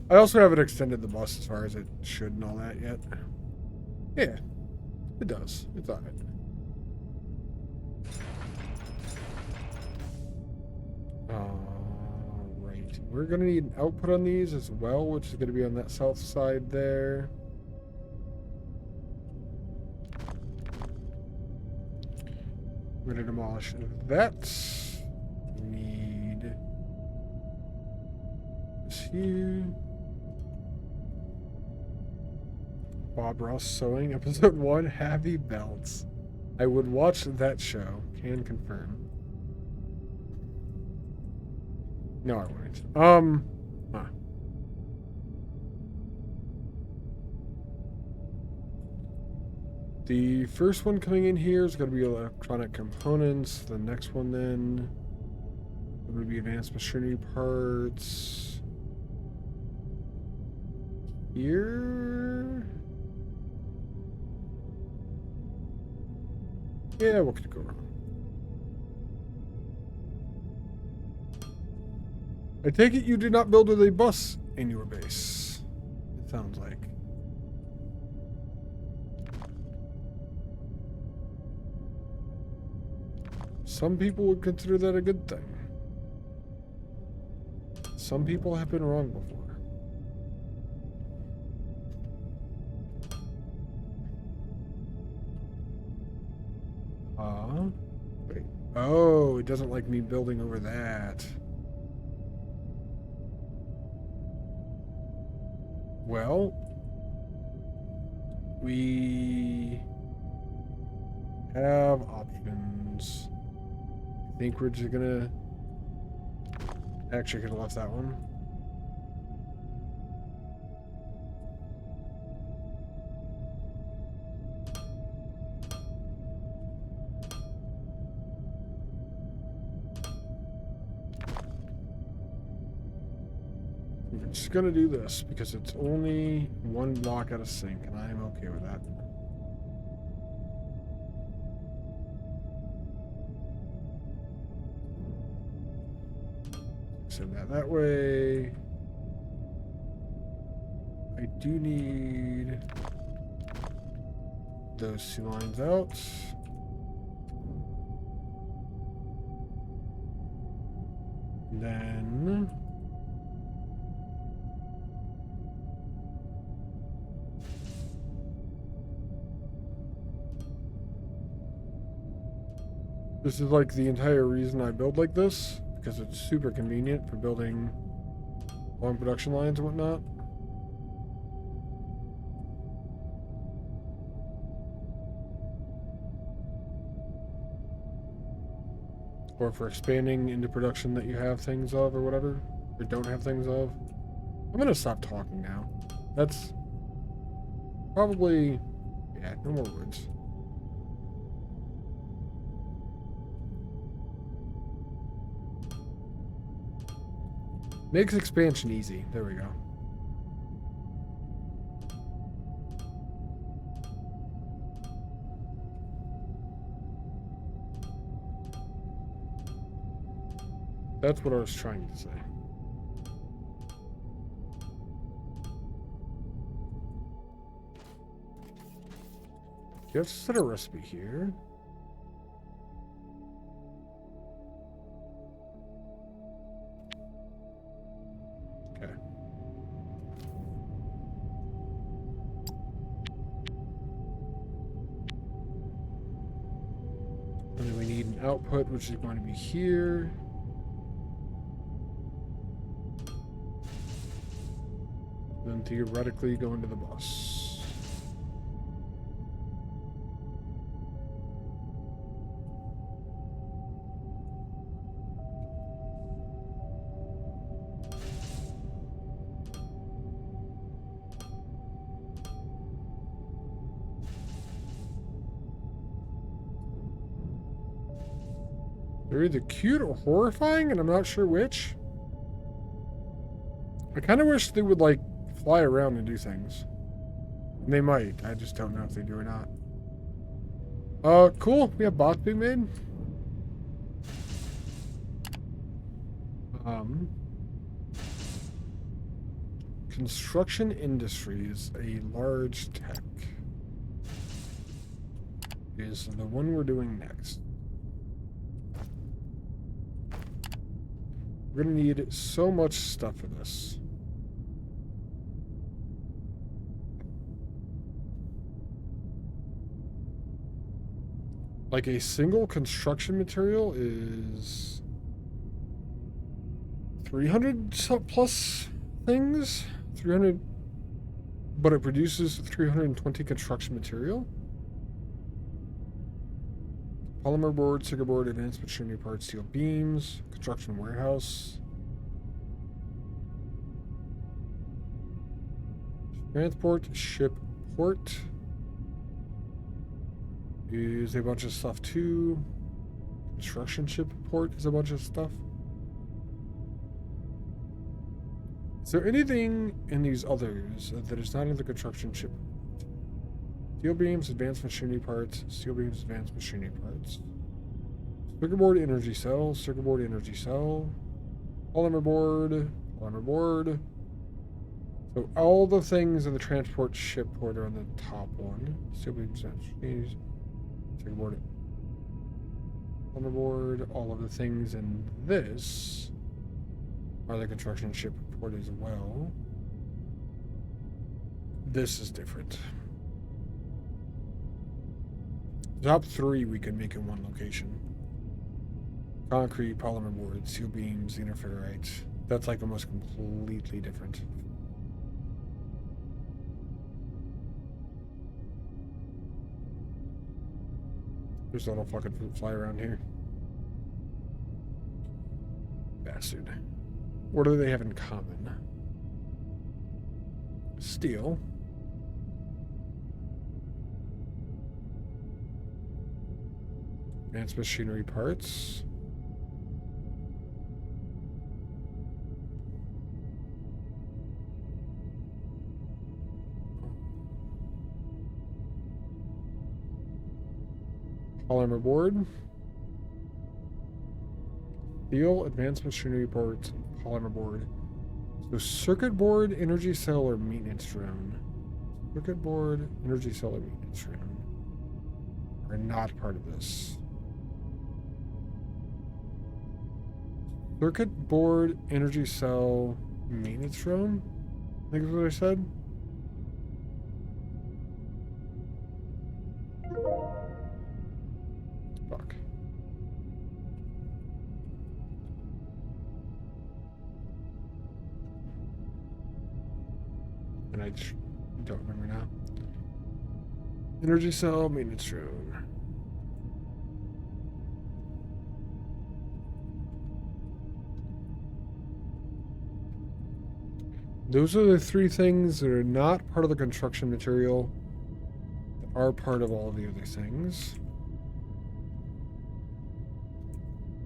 I also haven't extended the bus as far as it should and all that yet. Yeah, it does. It's all right. Right. We're going to need an output on these as well, which is going to be on that south side there. We're going to demolish that. We need this here. Bob Ross Sewing, episode 1, Happy Belts. I would watch that show. Can confirm. No, I wouldn't. The first one coming in here is going to be electronic components. The next one then going to be advanced machinery parts. Here. Yeah, what could go wrong? I take it you did not build with a bus in your base. It sounds like. Some people would consider that a good thing. Some people have been wrong before. Wait. Oh, it doesn't like me building over that. Well, we have options. I think we're just gonna... Actually, I could have left that one. just gonna do this because it's only one block out of sync, and I'm okay with that. Send that way. I do need those two lines out. And then this is like the entire reason I build like this, because it's super convenient for building long production lines and whatnot. Or for expanding into production that you have things of or whatever, or don't have things of. I'm gonna stop talking now. That's probably, yeah, no more words. Makes expansion easy. There we go. That's what I was trying to say. You have to set a recipe here. Okay. And then we need an output, which is going to be here. Then theoretically go into the bus. They're either cute or horrifying, and I'm not sure which. I kind of wish they would, like, fly around and do things. And they might. I just don't know if they do or not. Cool. We have bots being made. Construction industry is a large tech. Is the one we're doing next. We're gonna need so much stuff for this. Like a single construction material is 300 plus things? 300, but it produces 320 construction material? Polymer board, circuit board, advanced machinery parts, steel beams, construction warehouse. Transport, ship, port. Is a bunch of stuff too. Construction ship port is a bunch of stuff. Is there anything in these others that is not in the construction ship? Steel beams, advanced machinery parts, steel beams, advanced machinery parts. Circuit board, energy cell, circuit board, energy cell. Polymer board, polymer board. So all the things in the transport ship port are on the top one. Steel beams, machines, circuit board, polymer board. All of the things in this are the construction ship port as well. This is different. Top three we could make in one location. Concrete, polymer board, steel beams, xenoferrite. That's like almost completely different. There's a little fucking fruit fly around here. Bastard. What do they have in common? Steel. Advanced machinery parts. Polymer board. Steel, advanced machinery parts, and polymer board. So circuit board, energy cell, or maintenance drone. Circuit board, energy cell, or maintenance drone are not part of this. Circuit board, energy cell, maintenance drone? I think is what I said. Fuck. And I just don't remember now. Energy cell, maintenance drone. Those are the three things that are not part of the construction material that are part of all of the other things.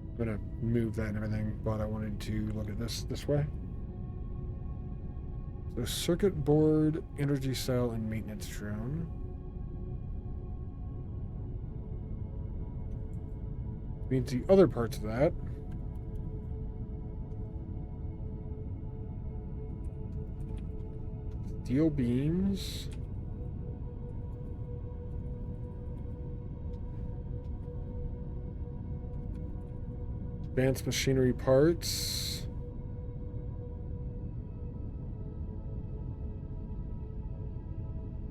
I'm gonna move that and everything, but I wanted to look at this way. So circuit board, energy cell, and maintenance drone. Means the other parts of that. Steel beams. Advanced machinery parts.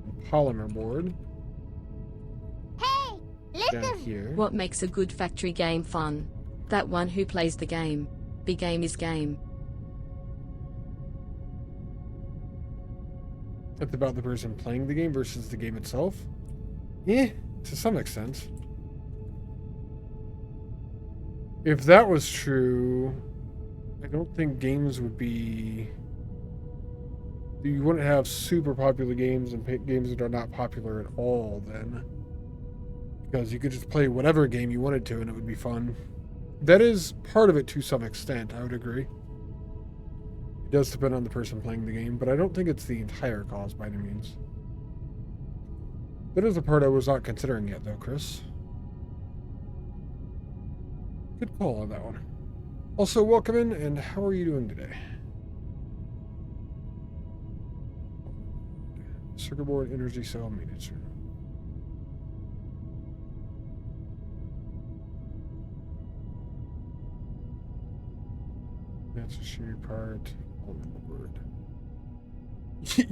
And polymer board. Hey, listen! Down here. What makes a good factory game fun? That one who plays the game. Big game is game. That's about the person playing the game versus the game itself. Eh, to some extent. If that was true, I don't think games would be... You wouldn't have super popular games and games that are not popular at all then. Because you could just play whatever game you wanted to and it would be fun. That is part of it to some extent, I would agree. It does depend on the person playing the game, but I don't think it's the entire cause by any means. That is the part I was not considering yet, though, Chris. Good call on that one. Also, welcome in, and how are you doing today? Circuit board, energy cell, maintenance room. That's a shear part. Word.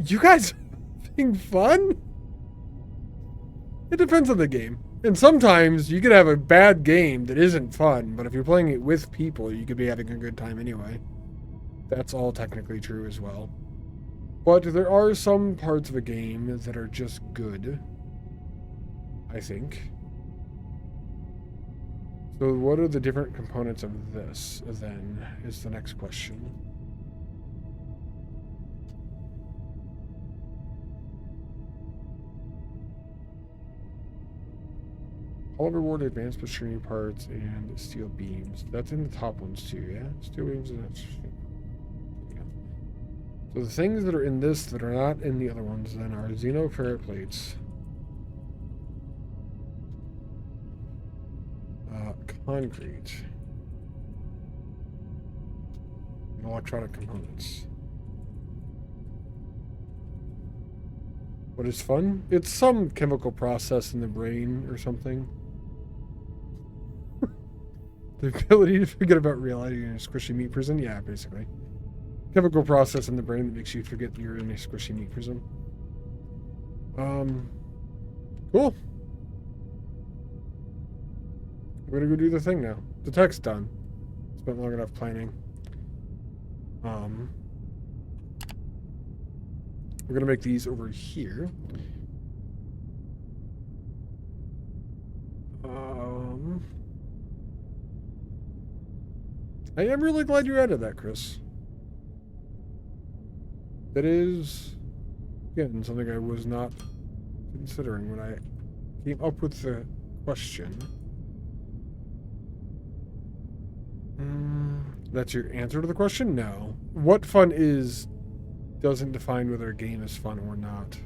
You guys having fun? It depends on the game. And sometimes you could have a bad game that isn't fun, but if you're playing it with people, you could be having a good time anyway. That's all technically true as well. But there are some parts of a game that are just good, I think. So what are the different components of this, then, is the next question. Polymer board, advanced machinery parts, and steel beams. That's in the top ones too, yeah? Steel beams and that's... Yeah. So the things that are in this that are not in the other ones then are xenof plates. Concrete. And electronic components. What is fun? It's some chemical process in the brain or something. The ability to forget about reality in a squishy meat prison? Yeah, basically. Chemical process in the brain that makes you forget you're in a squishy meat prison. Cool. We're gonna go do the thing now. The tech's done. Spent long enough planning. We're gonna make these over here. I am really glad you added that, Chris. That is, again, something I was not considering when I came up with the question. That's your answer to the question? No. What fun is doesn't define whether a game is fun or not.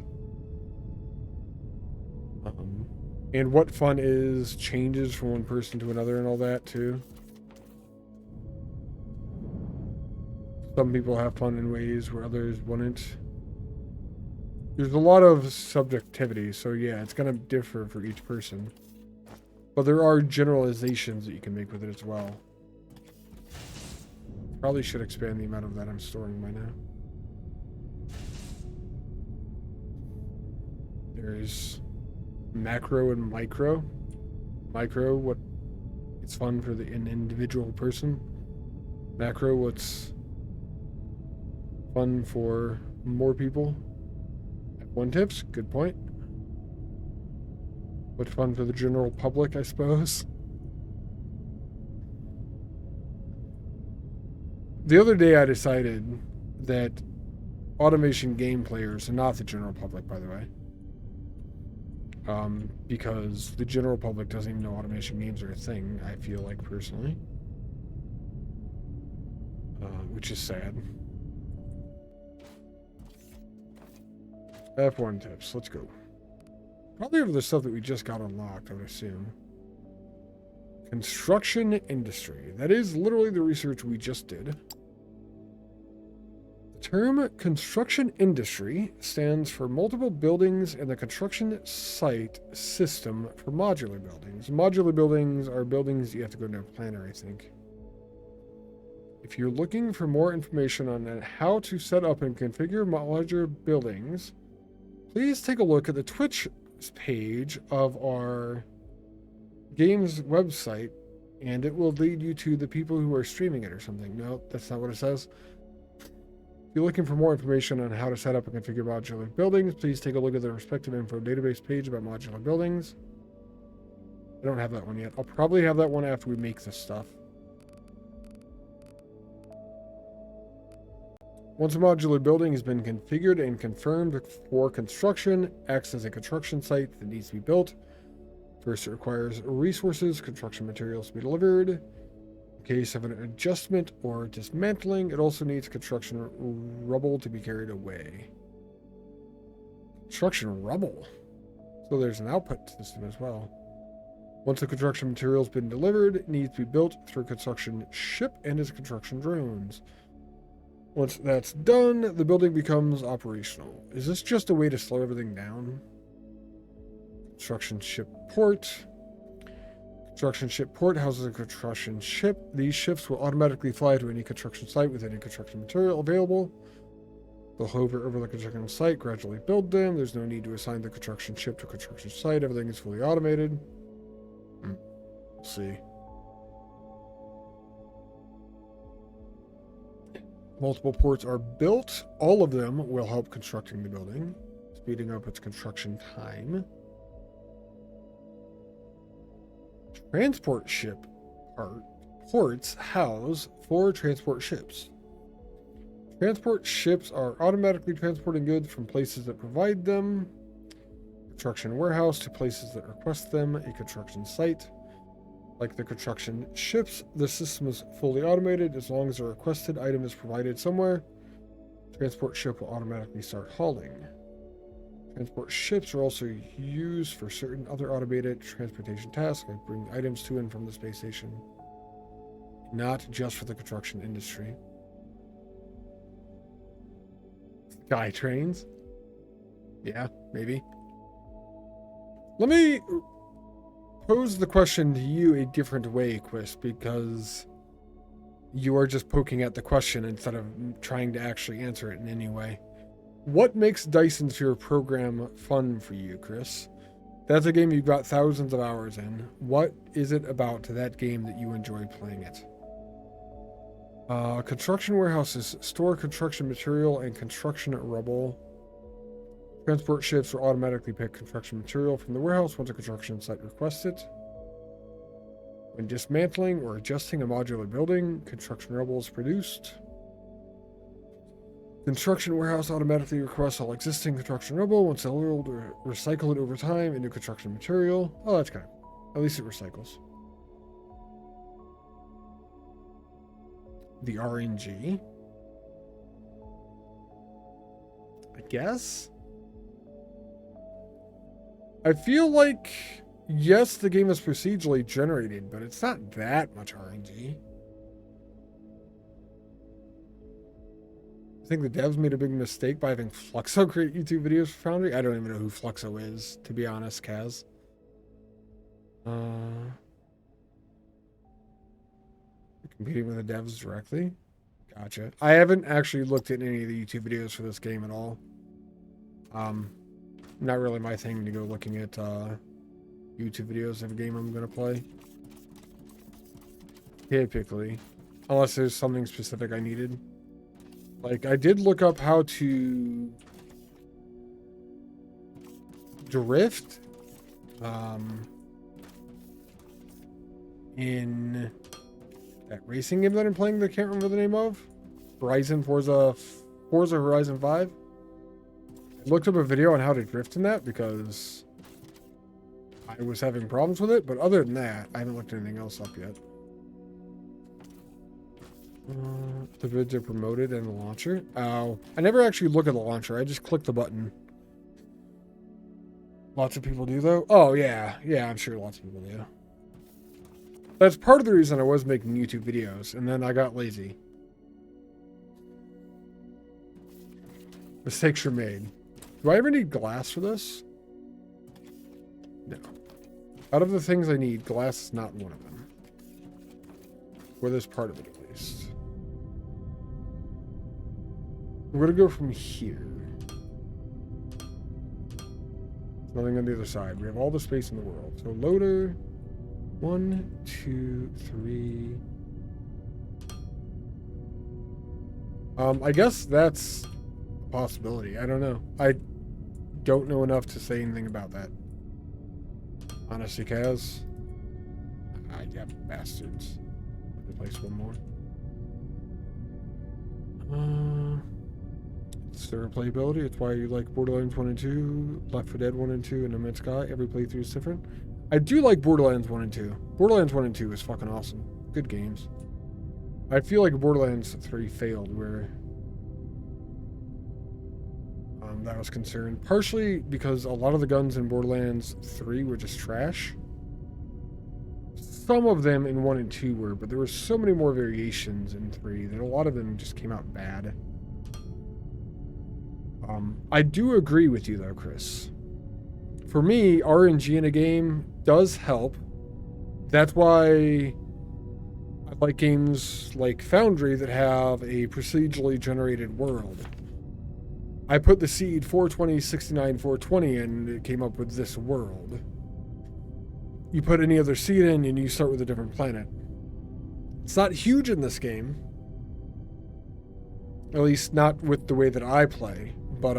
And what fun is changes from one person to another and all that too. Some people have fun in ways where others wouldn't. There's a lot of subjectivity, so yeah, it's going to differ for each person. But there are generalizations that you can make with it as well. Probably should expand the amount of that I'm storing by now. There's macro and micro. Micro, what it's fun for an individual person. Macro, what's fun for more people. F1 tips, good point. What's fun for the general public, I suppose. The other day I decided that automation game players, and not the general public, by the way, because the general public doesn't even know automation games are a thing, I feel like, personally. Which is sad. F1 tips, let's go. Probably over the stuff that we just got unlocked, I would assume. Construction industry. That is literally the research we just did. The term construction industry stands for multiple buildings in the construction site system for modular buildings. Modular buildings are buildings you have to go to a planner, I think. If you're looking for more information on how to set up and configure modular buildings, please take a look at the Twitch page of our games website, and it will lead you to the people who are streaming it or something. No, that's not what it says. If you're looking for more information on how to set up and configure modular buildings, please take a look at the respective info database page about modular buildings. I don't have that one yet. I'll probably have that one after we make this stuff. Once a modular building has been configured and confirmed for construction, acts as a construction site that needs to be built. First, it requires resources, construction materials to be delivered. In case of an adjustment or dismantling, it also needs construction rubble to be carried away. Construction rubble. So there's an output system as well. Once the construction material has been delivered, it needs to be built through a construction ship and its construction drones. Once that's done, the building becomes operational. Is this just a way to slow everything down? Construction ship port. Construction ship port houses a construction ship. These ships will automatically fly to any construction site with any construction material available. They'll hover over the construction site, gradually build them. There's no need to assign the construction ship to a construction site. Everything is fully automated. We'll see. Multiple ports are built. All of them will help constructing the building, speeding up its construction time. Transport ship ports house 4 transport ships. Transport ships are automatically transporting goods from places that provide them. Construction warehouse to places that request them. A construction site. Like the construction ships, the system is fully automated. As long as a requested item is provided somewhere, transport ship will automatically start hauling. Transport ships are also used for certain other automated transportation tasks, like bringing items to and from the space station. Not just for the construction industry. Sky trains? Yeah, maybe. Let me pose the question to you a different way, Quist, because you are just poking at the question instead of trying to actually answer it in any way. What makes Dyson Sphere program fun for you, Chris? That's a game you've got thousands of hours in. What is it about that game that you enjoy playing it? Construction warehouses store construction material and construction rubble. Transport ships will automatically pick construction material from the warehouse once a construction site requests it. When dismantling or adjusting a modular building, construction rubble is produced. Construction warehouse automatically requests all existing construction rubble once able to recycle it over time into construction material. Oh, that's kind of cool. At least it recycles. The RNG. I guess. I feel like yes, the game is procedurally generated, but it's not that much RNG. I think the devs made a big mistake by having Fluxo create YouTube videos for Foundry. I don't even know who Fluxo is, to be honest, Kaz. Competing with the devs directly? Gotcha. I haven't actually looked at any of the YouTube videos for this game at all. Not really my thing to go looking at YouTube videos of a game I'm going to play. Typically. Unless there's something specific I needed. Like, I did look up how to drift in that racing game that I'm playing that I can't remember the name of. Forza Horizon 5. I looked up a video on how to drift in that because I was having problems with it, but other than that, I haven't looked anything else up yet. The vids are promoted in the launcher. Oh, I never actually look at the launcher. I just click the button. Lots of people do, though. Oh, yeah. Yeah, I'm sure lots of people do. That's part of the reason I was making YouTube videos, and then I got lazy. Mistakes are made. Do I ever need glass for this? No. Out of the things I need, glass is not one of them. For this part of it, at least. We're going to go from here. Nothing on the other side. We have all the space in the world. So loader. 1, 2, 3. I guess that's a possibility. I don't know. I don't know enough to say anything about that. Honestly, Kaz. Yeah, bastards. Replace one more. It's the replayability. It's why you like Borderlands 1 and 2, Left 4 Dead 1 and 2, and No Man's Sky. Every playthrough is different. I do like Borderlands 1 and 2. Borderlands 1 and 2 is fucking awesome. Good games. I feel like Borderlands 3 failed where that was concerned. Partially because a lot of the guns in Borderlands 3 were just trash. Some of them in 1 and 2 were, but there were so many more variations in 3 that a lot of them just came out bad. I do agree with you though, Chris. For me, RNG in a game does help. That's why I like games like Foundry that have a procedurally generated world. I put the seed 420, 69, 420 in, and it came up with this world. You put any other seed in, and you start with a different planet. It's not huge in this game. At least not with the way that I play. But,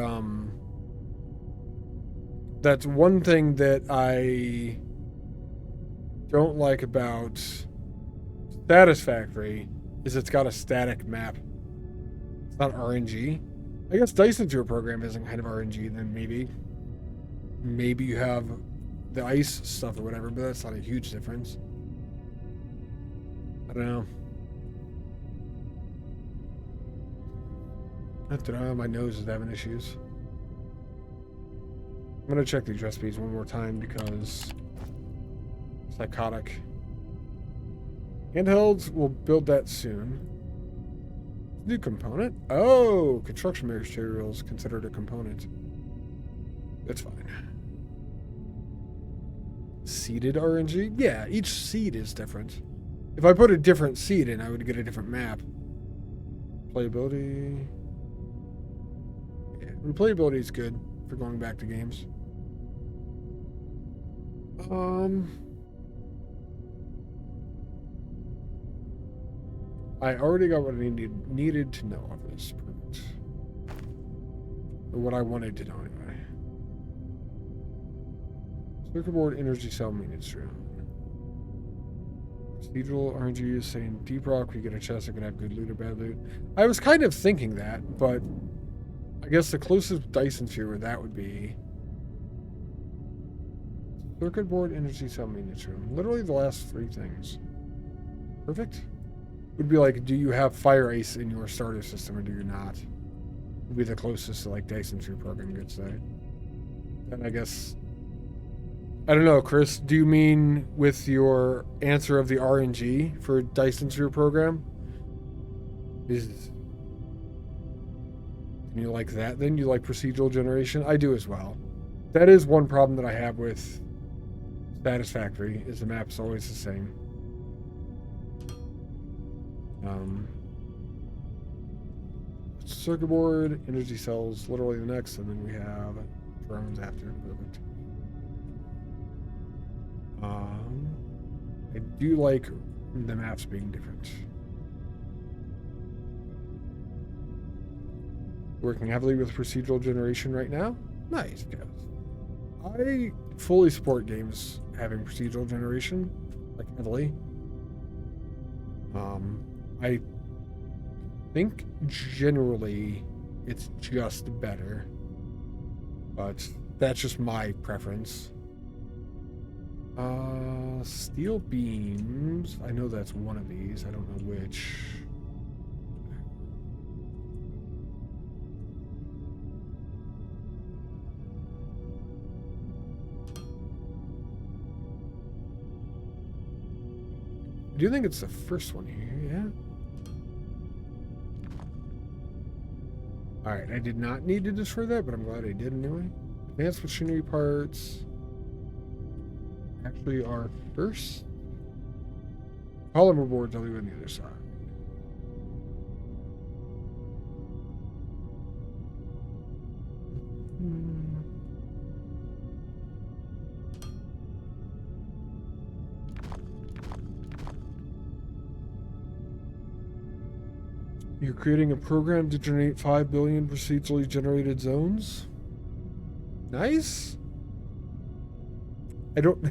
that's one thing that I don't like about Satisfactory is it's got a static map. It's not RNG. I guess Dice into a program isn't kind of RNG, then maybe you have the ice stuff or whatever, but that's not a huge difference. I don't know. I don't know, my nose is having issues. I'm gonna check these recipes one more time because psychotic. Handhelds, we'll build that soon. New component? Oh, construction materials considered a component. That's fine. Seeded RNG? Yeah, each seed is different. If I put a different seed in, I would get a different map. Playability. Yeah, replayability is good for going back to games. I already got what I needed to know of this. Perfect. Or what I wanted to know anyway. Circuit board energy cell maintenance room. Procedural RNG is saying deep rock, we get a chest that can have good loot or bad loot. I was kind of thinking that, but I guess the closest Dyson sphere where that would be circuit board energy cell maintenance room. Literally the last 3 things. Perfect. Would be like, do you have fire ice in your starter system or do you not? Would be the closest to like Dyson sphere program you could say. And I guess I don't know, Chris. Do you mean with your answer of the RNG for Dyson Sphere program? Can you like that then? You like procedural generation? I do as well. That is one problem that I have with Satisfactory, is the map's always the same. Circuit board, energy cells, literally the next, and then we have drones after. Perfect. I do like the maps being different. Working heavily with procedural generation right now. Nice, guys. I fully support games having procedural generation, like heavily. I think generally it's just better, but that's just my preference. Steel beams. I know that's one of these. I don't know which. I do think it's the first one here, yeah. Alright, I did not need to destroy that, but I'm glad I did anyway. Advanced machinery parts actually are first. Polymer boards I'll leave on the other side. You're creating a program to generate 5 billion procedurally generated zones? Nice. I don't...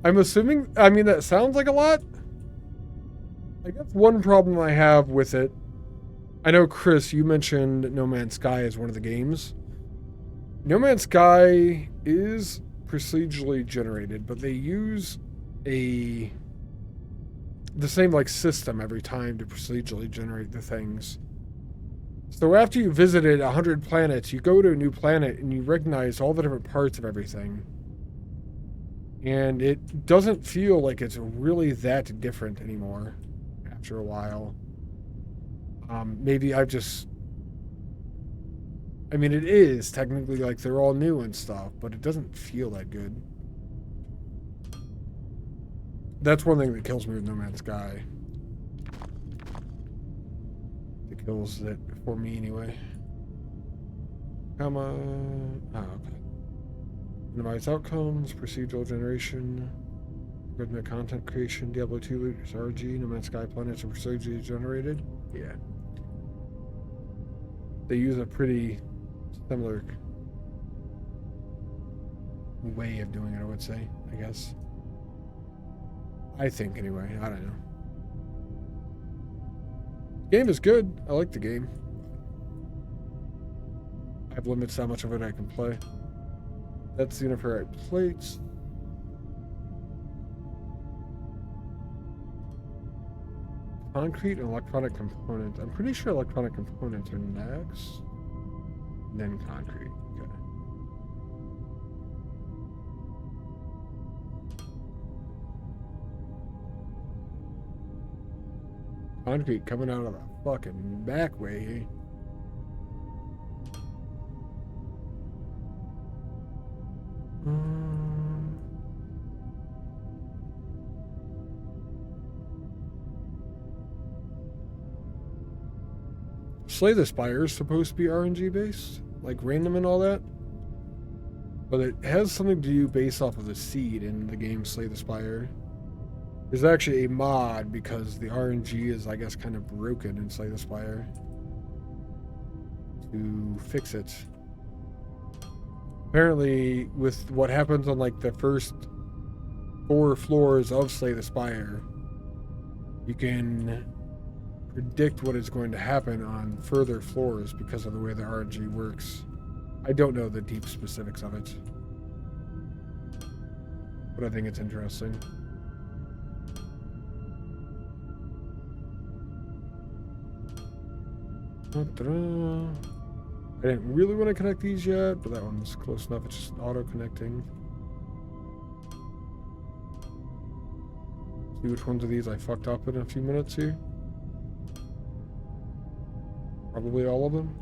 I'm assuming... I mean, that sounds like a lot. I guess one problem I have with it... I know, Chris, you mentioned No Man's Sky as one of the games. No Man's Sky is procedurally generated, but they use the same like system every time to procedurally generate the things. So after you visited 100 planets, you go to a new planet and you recognize all the different parts of everything. And it doesn't feel like it's really that different anymore after a while. Maybe I've just... I mean, it is technically like they're all new and stuff, but it doesn't feel that good. That's one thing that kills me with No Man's Sky. It kills it for me anyway. Come on. Oh, okay. Minimize outcomes, procedural generation, rhythmic content creation, Diablo 2 is RG, No Man's Sky planets are procedurally generated. Yeah. They use a pretty similar way of doing it, I would say, I guess. I think, anyway. I don't know. The game is good. I like the game. I have limits how much of it I can play. That's the xenoferrite plates. Concrete and electronic components. I'm pretty sure electronic components are next. Then concrete. Okay. Concrete coming out of the fucking back way. Slay the Spire is supposed to be RNG based, like random and all that. But it has something to do based off of the seed in the game Slay the Spire. There's actually a mod because the RNG is, I guess, kind of broken in Slay the Spire to fix it. Apparently, with what happens on like the first 4 floors of Slay the Spire, you can predict what is going to happen on further floors because of the way the RNG works. I don't know the deep specifics of it, but I think it's interesting. I didn't really want to connect these yet, but that one's close enough. It's just auto-connecting. See which ones of these I fucked up in a few minutes here. Probably all of them.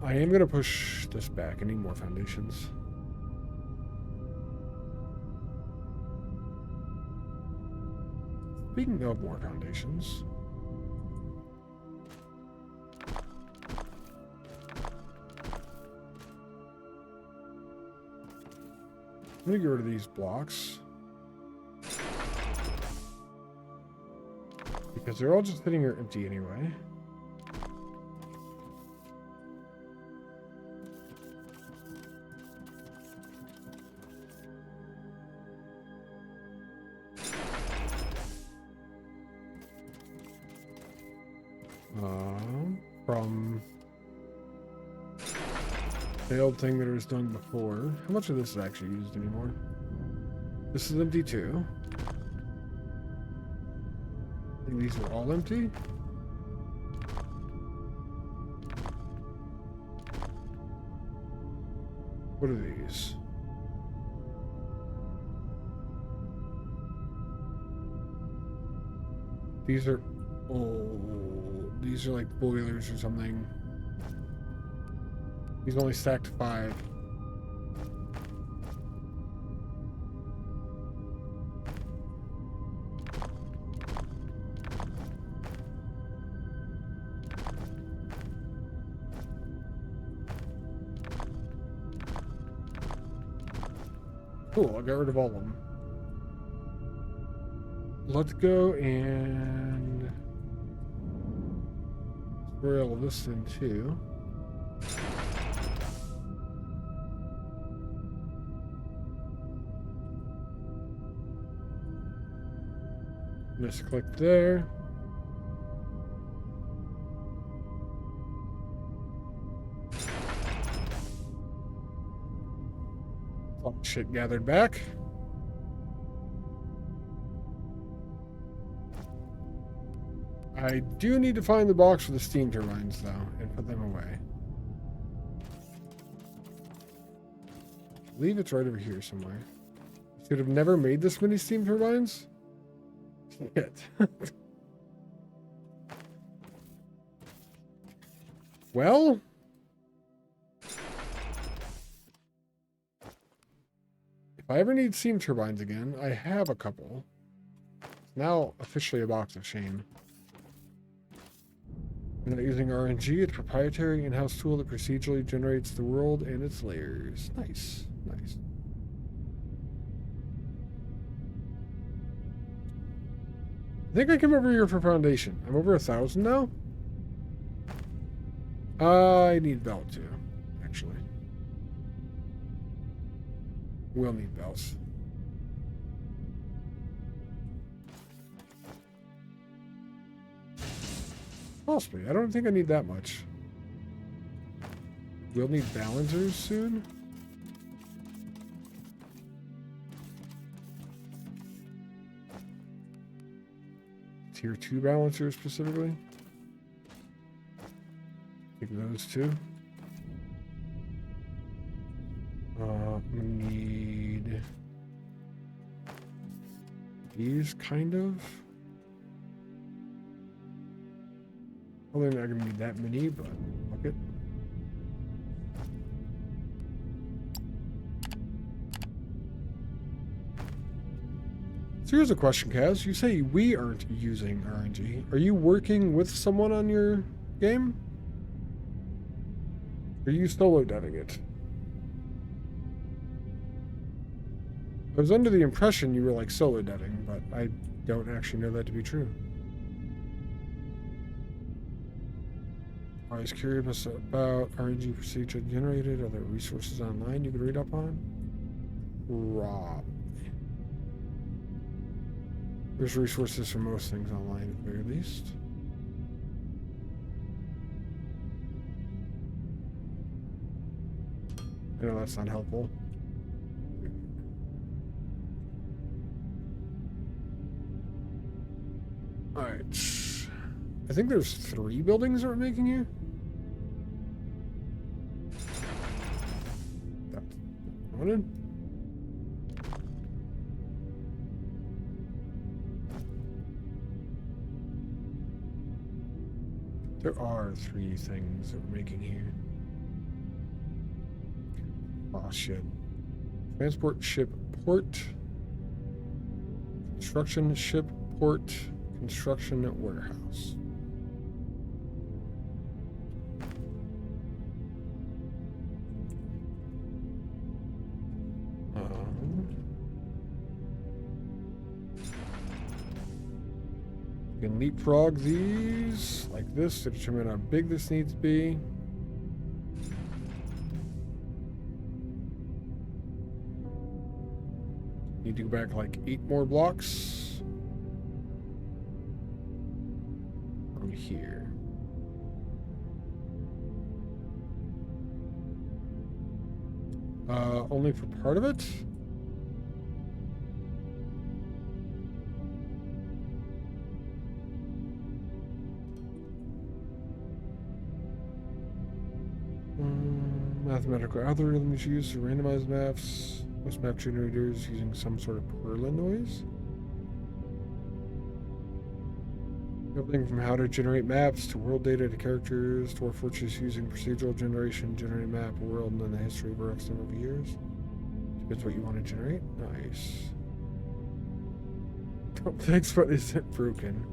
I am going to push this back. I need more foundations. Speaking of more foundations. I'm going to get rid of these blocks. Because they're all just sitting here empty anyway. From the old thing that it was done before. How much of this is actually used anymore? This is empty too. I think these are all empty. What are these? These are old. These are like boilers or something. He's only stacked 5. Cool, I got rid of all of them. Let's go and spray all this in too. Misclick there. All shit gathered back. I do need to find the box for the steam turbines, though, and put them away. I believe it's right over here somewhere. Should have never made this many steam turbines. Shit. Well, if I ever need steam turbines again, I have a couple. It's now officially a box of shame. I'm not using RNG, it's a proprietary in-house tool that procedurally generates the world and its layers. Nice, nice. I think I came over here for foundation. I'm over 1,000 now. I need belt too, actually. We'll need belts. Possibly. I don't think I need that much. We'll need balancers soon. Tier 2 balancers specifically. Take those two. We need these kind of. Probably not gonna need that many, but fuck it. So here's a question, Kaz. You say we aren't using RNG. Are you working with someone on your game? Are you solo deving it? I was under the impression you were like solo deving, but I don't actually know that to be true. I was curious about RNG procedure generated. Are there resources online you could read up on? Rob. There's resources for most things online at the very least. I know that's not helpful. Alright. I think there's 3 buildings that we're making here. That's one in. There are 3 things that we're making here. Oh shit. Transport ship port. Construction ship port. Construction warehouse. You can leapfrog these like this to determine how big this needs to be. Need to go back like 8 more blocks from here. Only for part of it? Mathematical algorithms used to randomize maps. Most map generators using some sort of Perlin noise. Everything from how to generate maps to world data to characters to Warforges using procedural generation, generate a map, a world, and then the history of our extent of years. Depends what you want to generate. Nice. Thanks, but isn't broken.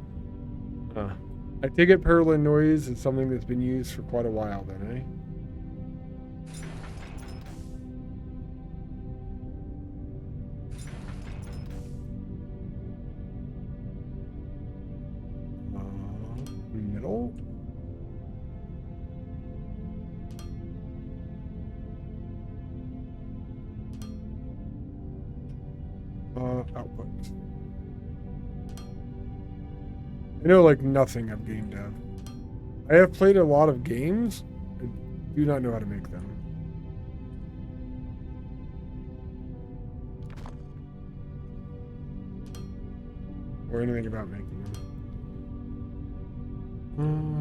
I take it Perlin noise is something that's been used for quite a while then, eh? Middle. Output. I know like nothing of game dev. I have played a lot of games. I do not know how to make them. Or anything about making them.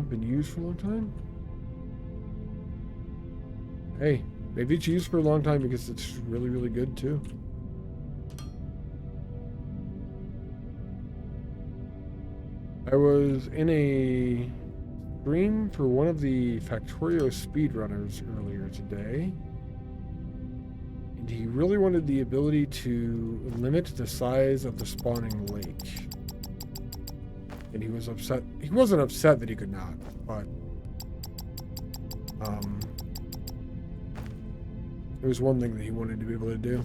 Been used for a long time? Hey, maybe it's used for a long time because it's really, really good too. I was in a stream for one of the Factorio speedrunners earlier today. And he really wanted the ability to limit the size of the spawning lake. And he was upset. He wasn't upset that he could not, but it was one thing that he wanted to be able to do.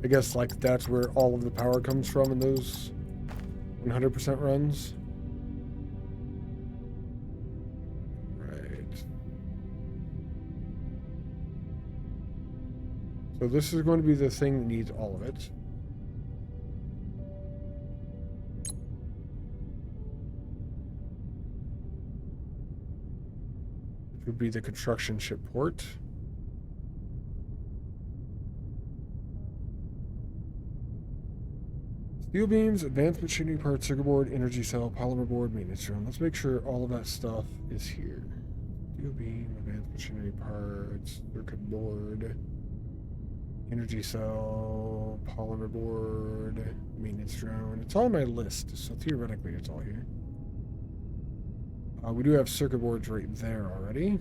I guess like that's where all of the power comes from in those 100% runs. Right. So this is going to be the thing that needs all of it. Which would be the construction ship port. Steel beams, advanced machinery parts, circuit board, energy cell, polymer board, maintenance room. Let's make sure all of that stuff is here. Steel beam, advanced machinery parts, circuit board, energy cell, polymer board, maintenance drone. It's all on my list, so theoretically it's all here. We do have circuit boards right there already.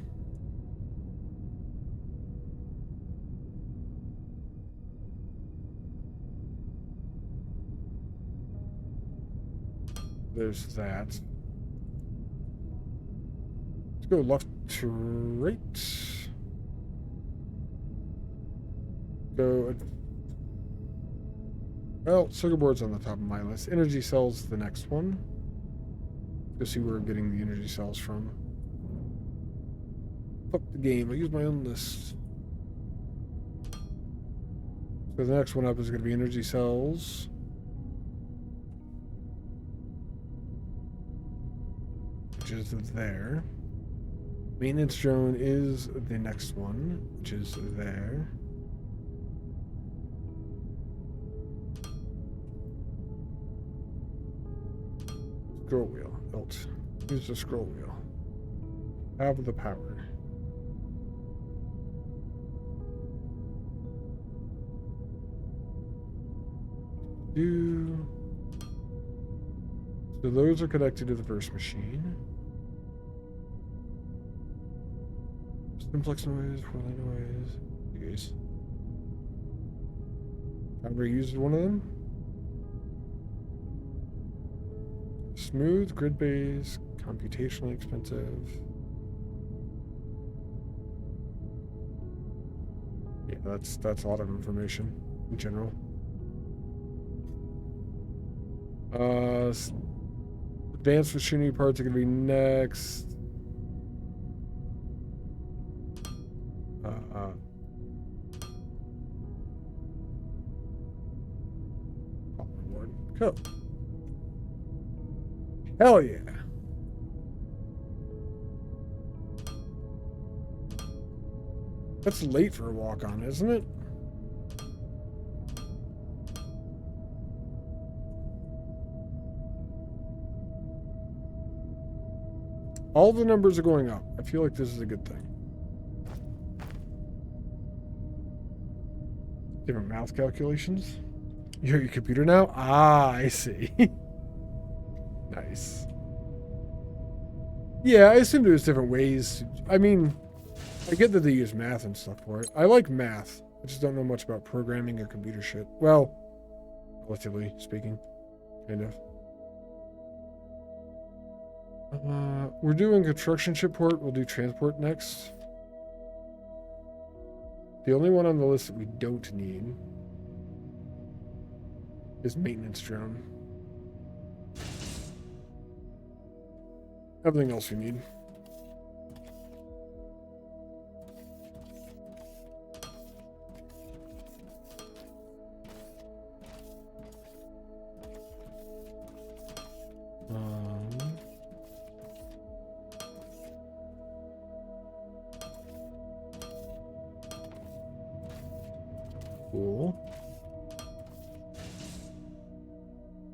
There's that. Let's go left to right. Go. Well, circuit board's on the top of my list. Energy cells the next one. Go see where we're getting the energy cells from. Fuck the game. I use my own list. So the next one up is going to be energy cells. Which is there. Maintenance drone is the next one, which is there. Scroll wheel. Alt. Use the scroll wheel. Have the power. So those are connected to the first machine. Simplex noise, whirling noise. Jeez. Foundry used one of them. Smooth, grid-based, computationally expensive. Yeah, that's a lot of information in general. Advanced machinery parts are gonna be next. Board. Cool. Hell yeah. That's late for a walk-on, isn't it? All the numbers are going up. I feel like this is a good thing. Different math calculations. You're your computer now? Ah, I see. Nice. Yeah, I assumed there's different ways. I mean, I get that they use math and stuff for it. I like math. I just don't know much about programming or computer shit. Well, relatively speaking, kind of. We're doing construction ship port. We'll do transport next. The only one on the list that we don't need is maintenance drone. Everything else we need. Cool.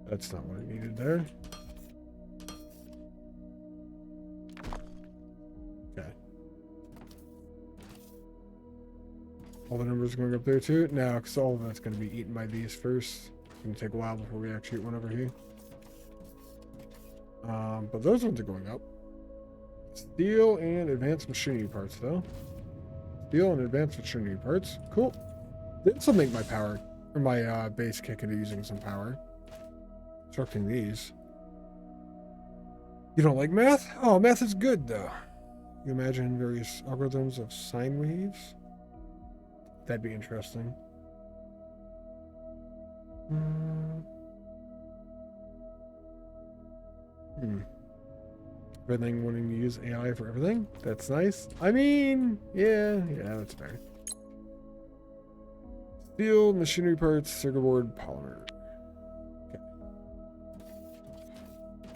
That's not what I needed there. Okay. All the numbers are going up there too? No, because all of that's going to be eaten by these first. It's going to take a while before we actually get one over here. But those ones are going up. Steel and advanced machinery parts, though. Steel and advanced machinery parts. Cool. This will make my power, or my base kick into using some power. Constructing these. You don't like math? Oh, math is good, though. You imagine various algorithms of sine waves? That'd be interesting. Everything wanting to use AI for everything? That's nice. I mean, yeah, that's fair. Steel, machinery parts, circuit board, polymer. Okay.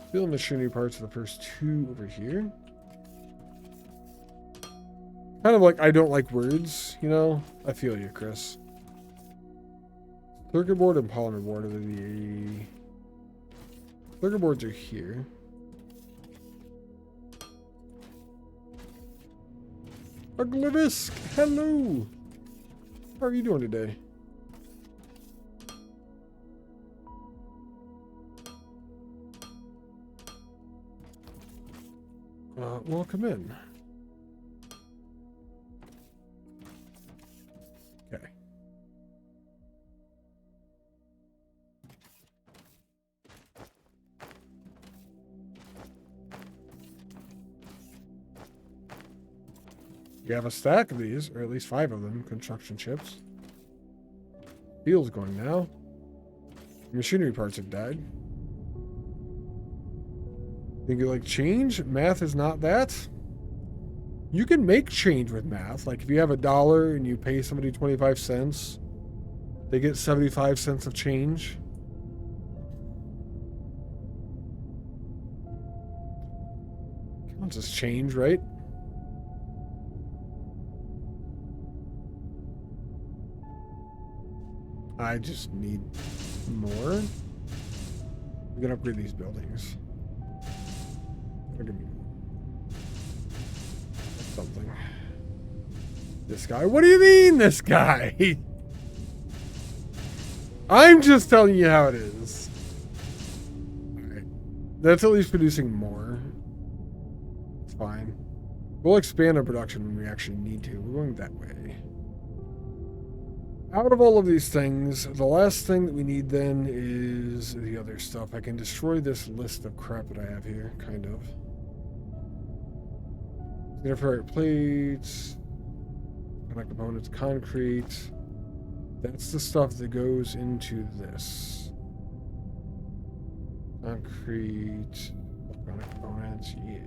Steel and machinery parts are the first two over here. Kind of like I don't like words, you know? I feel you, Chris. Circuit board and polymer board are the... Circuit boards are here. Uglivisk, hello! How are you doing today? Welcome in. Okay. You have a stack of these, or at least 5 of them, construction chips. Steel's going now. Machinery parts have died. Think you like change? Math is not that. You can make change with math. Like if you have $1 and you pay somebody 25 cents, they get 75 cents of change. Counts as change, right? I just need more. We can upgrade these buildings. Give me something. This guy? What do you mean, this guy? I'm just telling you how it is. Alright. That's at least producing more. It's fine. We'll expand our production when we actually need to. We're going that way. Out of all of these things, the last thing that we need then is the other stuff. I can destroy this list of crap that I have here, kind of. Ferrite plates, components, concrete. That's the stuff that goes into this. Concrete, components, yeah.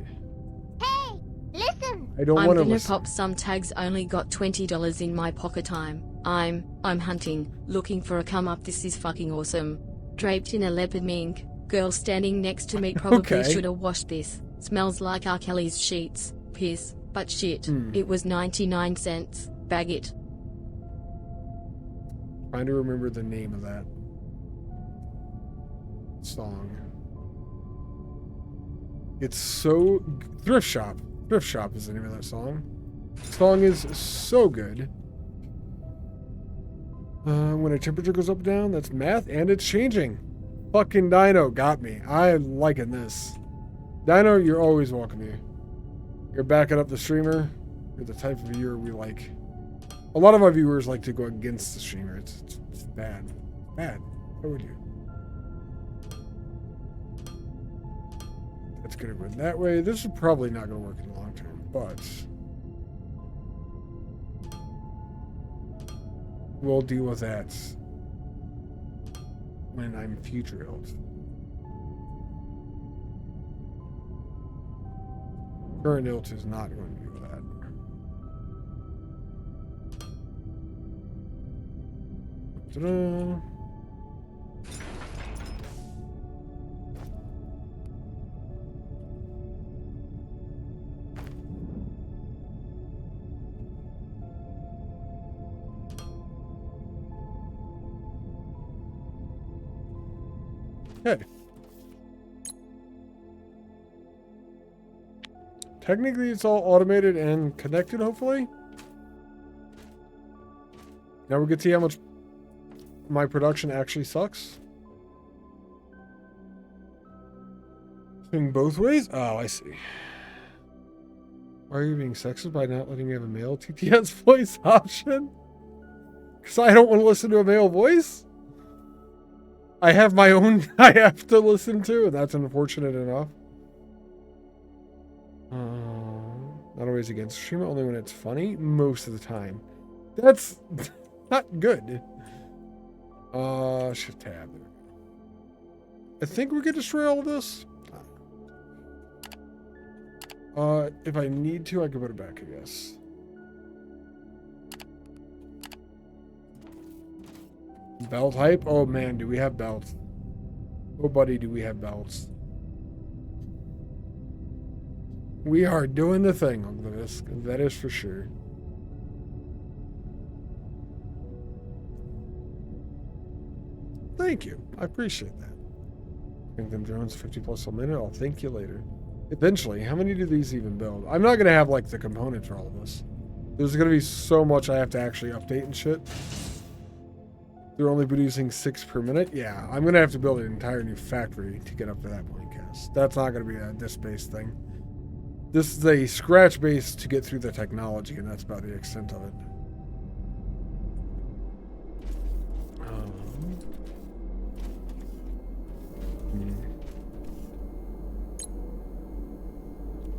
Hey, listen! I don't I'm want to gonna listen. pop some tags. Only got $20 in my pocket time. I'm hunting, looking for a come up. This is fucking awesome. Draped in a leopard mink. Girl standing next to me probably Okay. should have washed this. Smells like R. Kelly's sheets. Piss. But shit. It was 99 cents. Bag it. Trying to remember the name of that song. It's so... Thrift Shop. Thrift Shop is the name of that song. The song is so good. When a temperature goes up and down, that's math, and it's changing. Fucking Dino got me. I'm liking this. Dino, you're always welcome here. You're backing up the streamer. You're the type of viewer we like. A lot of our viewers like to go against the streamer. It's bad. Bad. What would you? That's gonna go that way. This is probably not gonna work in the long term, but we'll deal with that when I'm future ilt. Current ilt is not going to do that. Ta-da. Okay. Technically, it's all automated and connected, hopefully. Now we can see how much my production actually sucks. Swing both ways? Oh, I see. Why are you being sexist by not letting me have a male TTS voice option? Because I don't want to listen to a male voice? I have my own I have to listen to, and that's unfortunate enough. Not always against streamer, only when it's funny. Most of the time. That's not good. Shift tab. I think we could destroy all of this. If I need to, I could put it back, I guess. Belt hype? Oh man, do we have belts? Oh buddy, do we have belts? We are doing the thing on this, that is for sure. Thank you. I appreciate that. Think them drones 50 plus a minute. I'll thank you later. Eventually, how many do these even build? I'm not gonna have like the components for all of this. There's gonna be so much I have to actually update and shit. They're only producing 6 per minute. Yeah, I'm gonna have to build an entire new factory to get up to that point, guys. That's not gonna be a disk-based thing. This is a scratch base to get through the technology, and that's about the extent of it.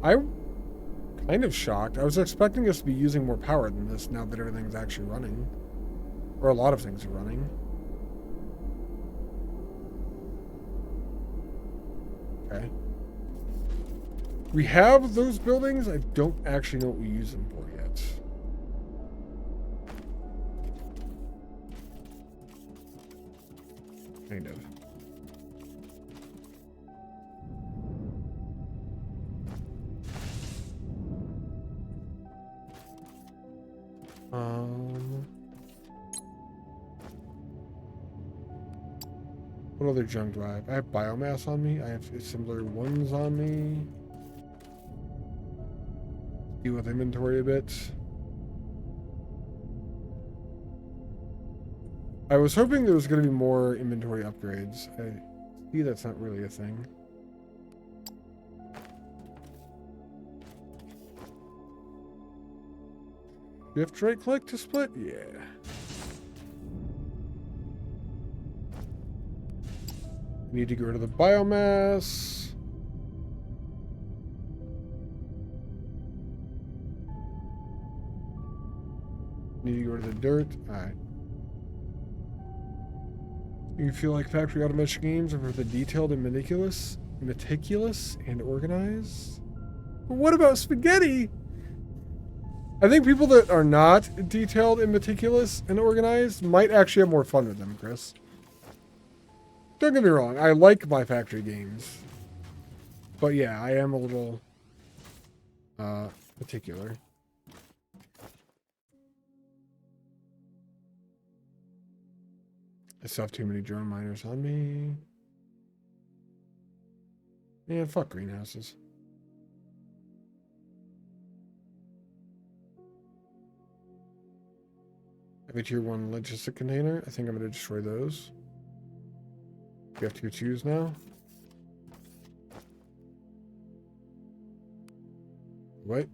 I'm kind of shocked. I was expecting us to be using more power than this now that everything's actually running. Or a lot of things are running. Okay. We have those buildings. I don't actually know what we use them for yet. Kind of. What other junk do I have? I have biomass on me. I have similar ones on me. Deal with inventory a bit. I was hoping there was going to be more inventory upgrades. I see that's not really a thing. You have to right click to split? Yeah. Need to get rid of the biomass. Need to get rid of the dirt. Alright. You feel like factory automation games are for the detailed and meticulous and organized? But what about spaghetti? I think people that are not detailed and meticulous and organized might actually have more fun with them, Chris. Don't get me wrong, I like my factory games. But yeah, I am a little particular. I still have too many drone miners on me. Man, fuck greenhouses. I have a tier 1 logistic container. I think I'm going to destroy those. You have to go choose now. What?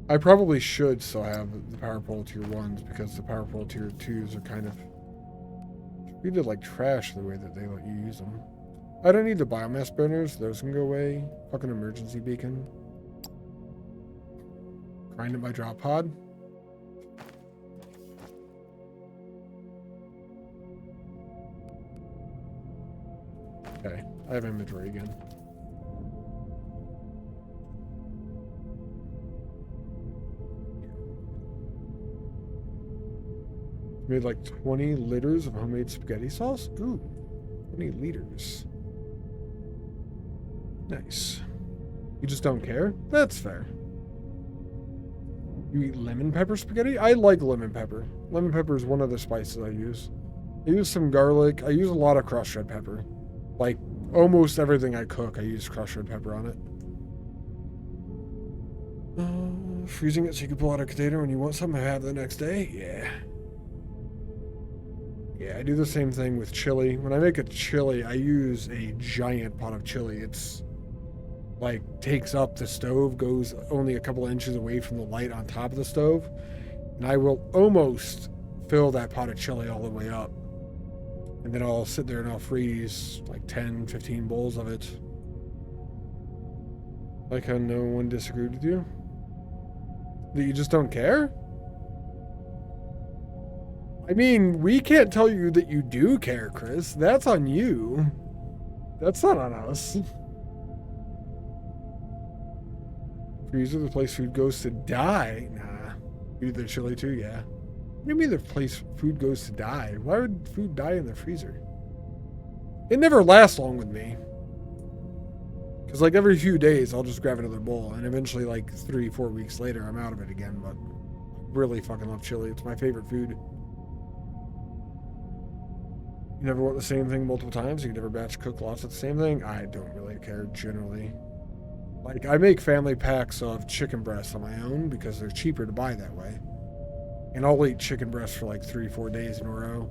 I probably should still have the power pole tier 1s because the power pole tier 2s are kind of treated like trash the way that they let you use them. I don't need the biomass burners. Those can go away. Fucking emergency beacon. Grind at my drop pod. Okay, I have inventory again. Made like 20 liters of homemade spaghetti sauce. Ooh, 20 liters. Nice. You just don't care? That's fair. You eat lemon pepper spaghetti? I like lemon pepper. Lemon pepper is one of the spices I use. I use some garlic. I use a lot of crushed red pepper. Like, almost everything I cook, I use crushed red pepper on it. Freezing it so you can pull out a container when you want something to have the next day? Yeah. Yeah, I do the same thing with chili. When I make a chili, I use a giant pot of chili. It's like takes up the stove, goes only a couple inches away from the light on top of the stove. And I will almost fill that pot of chili all the way up. And then I'll sit there and I'll freeze like 10, 15 bowls of it. Like how no one disagreed with you? That you just don't care? I mean, we can't tell you that you do care, Chris. That's on you. That's not on us. Freezer, the place food goes to die. Nah. You eat the chili too? Yeah. What do you mean the place food goes to die? Why would food die in the freezer? It never lasts long with me. Because like every few days, I'll just grab another bowl. And eventually like 3-4 weeks later, I'm out of it again. But I really fucking love chili. It's my favorite food. You never want the same thing multiple times? You never batch cook lots of the same thing? I don't really care generally. Like, I make family packs of chicken breasts on my own because they're cheaper to buy that way. And I'll eat chicken breasts for like 3-4 days in a row.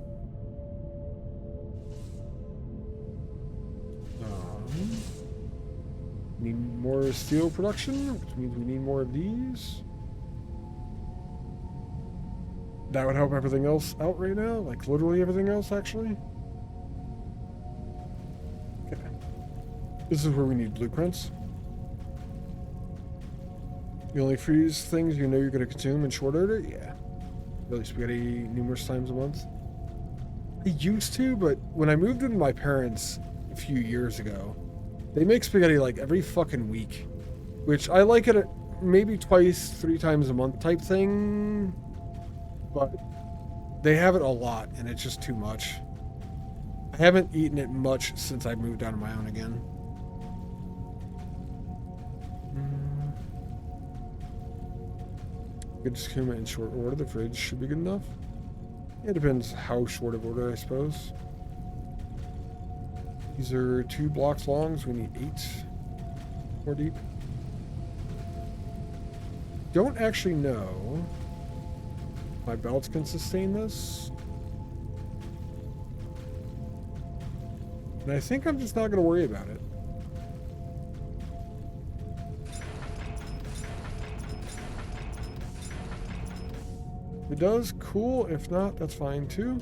Need more steel production, which means we need more of these. That would help everything else out right now? Like, literally everything else, actually? Okay. This is where we need blueprints. You only freeze things you know you're going to consume in short order? Yeah. Really spaghetti numerous times a month? I used to, but when I moved in with my parents a few years ago, they make spaghetti like every fucking week. Which I like it maybe twice, 3 times a month type thing. But they have it a lot, and it's just too much. I haven't eaten it much since I moved out on my own again. Good schema in short order. The fridge should be good enough. It depends how short of order, I suppose. These are 2 blocks long, so we need 8 more deep. Don't actually know my belts can sustain this. And I think I'm just not going to worry about it. If it does, cool. If not, that's fine too.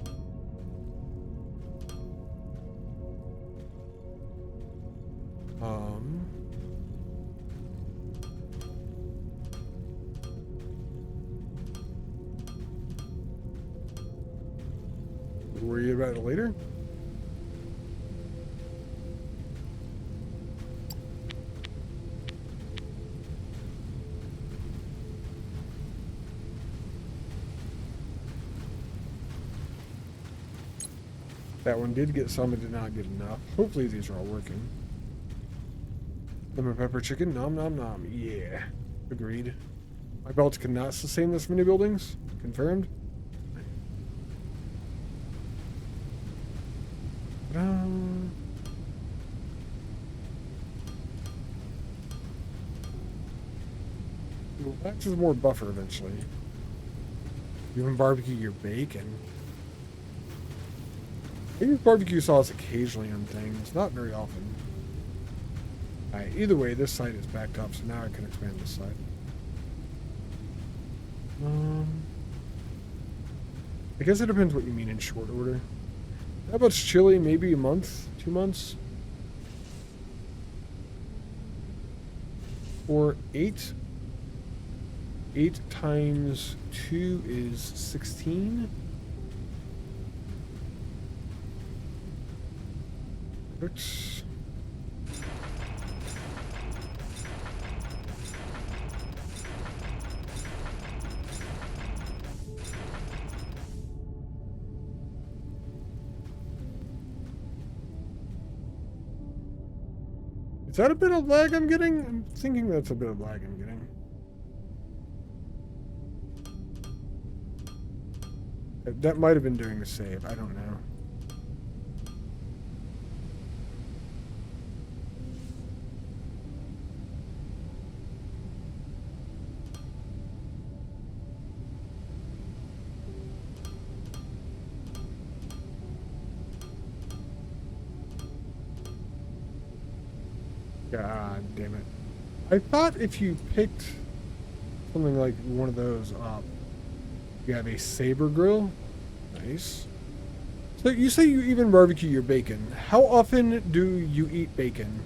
Worry about it later. That one did get some, it did not get enough. Hopefully these are all working. Lemon pepper chicken, nom nom nom. Yeah, agreed. My belts cannot sustain this many buildings. Confirmed. That is more buffer eventually. You can barbecue your bacon. I use barbecue sauce occasionally on things, not very often. Alright, either way, this side is backed up, so now I can expand this side. I guess it depends what you mean in short order. How about chili? Maybe a month, 2 months? Or 8? 8 times 2 is 16. Oops. Is that a bit of lag I'm getting? I'm thinking that's a bit of lag I'm getting. That might have been during the save. I don't know. God damn it. I thought if you picked something like one of those up, you have a saber grill. Nice. So you say you even barbecue your bacon. How often do you eat bacon?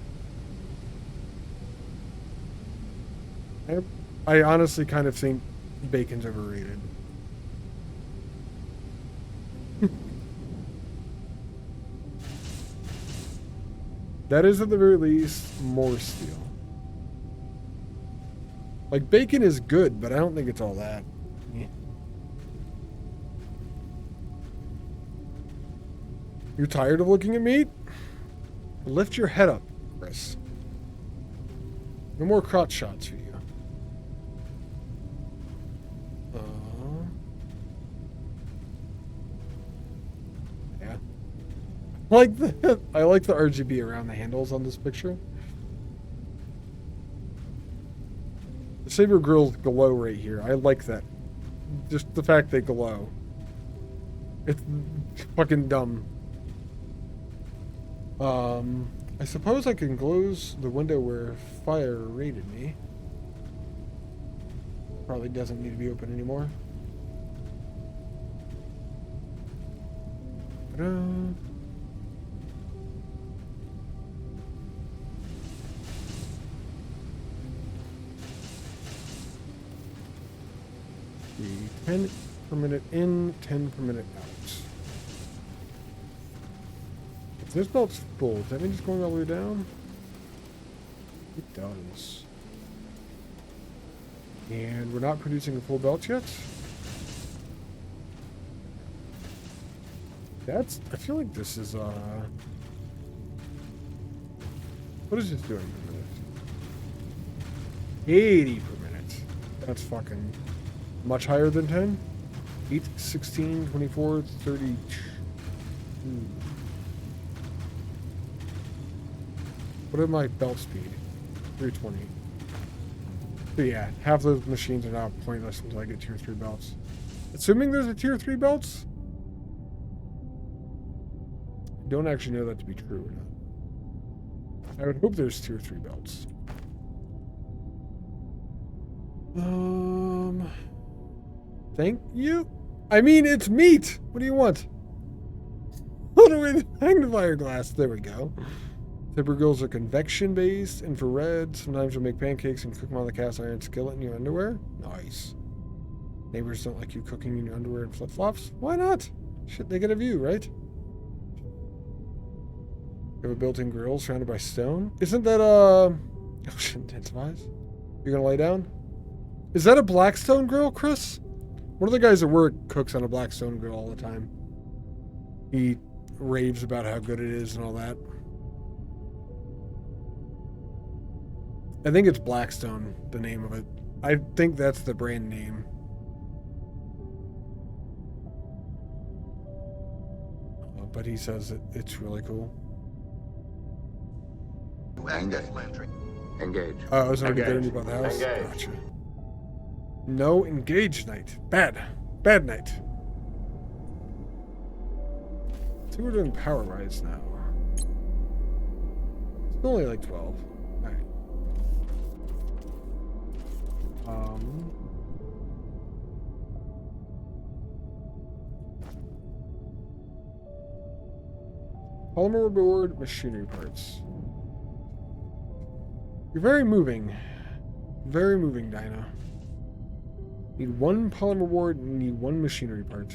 I honestly kind of think bacon's overrated. That is at the very least more steel. Like, bacon is good, but I don't think it's all that. Yeah. You're tired of looking at meat? Lift your head up, Chris. No more crotch shots for you. Yeah. I like the RGB around the handles on this picture. The saber grills glow right here. I like that. Just the fact they glow. It's fucking dumb. I suppose I can close the window where fire raided me. Probably doesn't need to be open anymore. Ta-da. The 10 per minute in, 10 per minute out. If this belt's full, does that mean it's going all the way down? It does. And we're not producing a full belt yet. That's, I feel like this is, what is this doing per minute? 80 per minute. That's fucking much higher than 10. 8, 16, 24, 32. What is my belt speed? 320. So yeah, half those machines are now pointless until I get tier 3 belts. Assuming there's a tier 3 belts? I don't actually know that to be true or not. I would hope there's tier 3 belts. Thank you. I mean, it's meat. What do you want? What do we magnifier glass? There we go. Zipper grills are convection based, infrared. Sometimes you'll make pancakes and cook them on the cast iron skillet in your underwear. Nice. Neighbors don't like you cooking in your underwear and flip flops. Why not? Shit, they get a view, right? You have a built-in grill surrounded by stone. Isn't that oh shit, intensifies? You're gonna lay down? Is that a Blackstone grill, Chris? One of the guys at work cooks on a Blackstone grill all the time. He raves about how good it is and all that. I think it's Blackstone, the name of it. I think that's the brand name. But he says it's really cool. Engage. Landry. Engage. Oh, I was already Engage. getting about the house. Engage. Gotcha. No engage night. Bad. Bad night. So we're doing power-wise now. It's only like 12. Alright. Polymer board, machinery parts. You're very moving. Very moving, Dino. Need one polymer board and need one machinery part.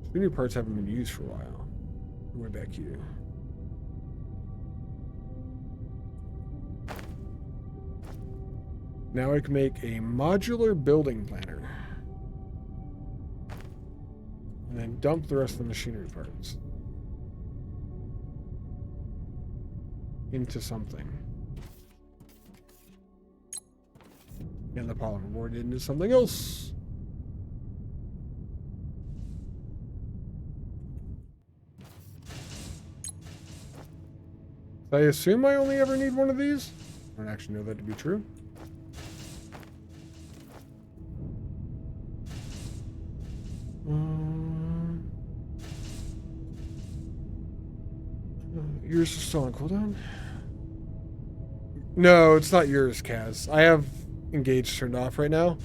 Machinery parts haven't been used for a while. Way back here. Now I can make a modular building planner. And then dump the rest of the machinery parts into something. And the polymer board into something else. I assume I only ever need one of these. I don't actually know that to be true. Yours is still on cooldown? No, it's not yours, Kaz. I have engage turned off right now.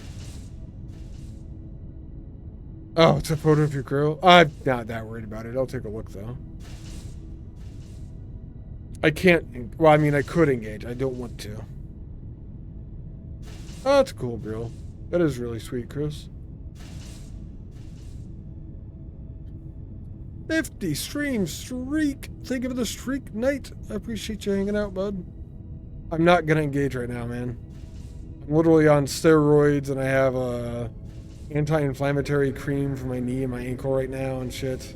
Oh, it's a photo of your grill? I'm not that worried about it. I'll take a look, though. I can't... Well, I mean, I could engage. I don't want to. Oh, that's a cool grill. That is really sweet, Chris. 50 stream streak. Thank you for the streak night. I appreciate you hanging out, bud. I'm not gonna engage right now, man. I'm literally on steroids and I have a anti-inflammatory cream for my knee and my ankle right now and shit.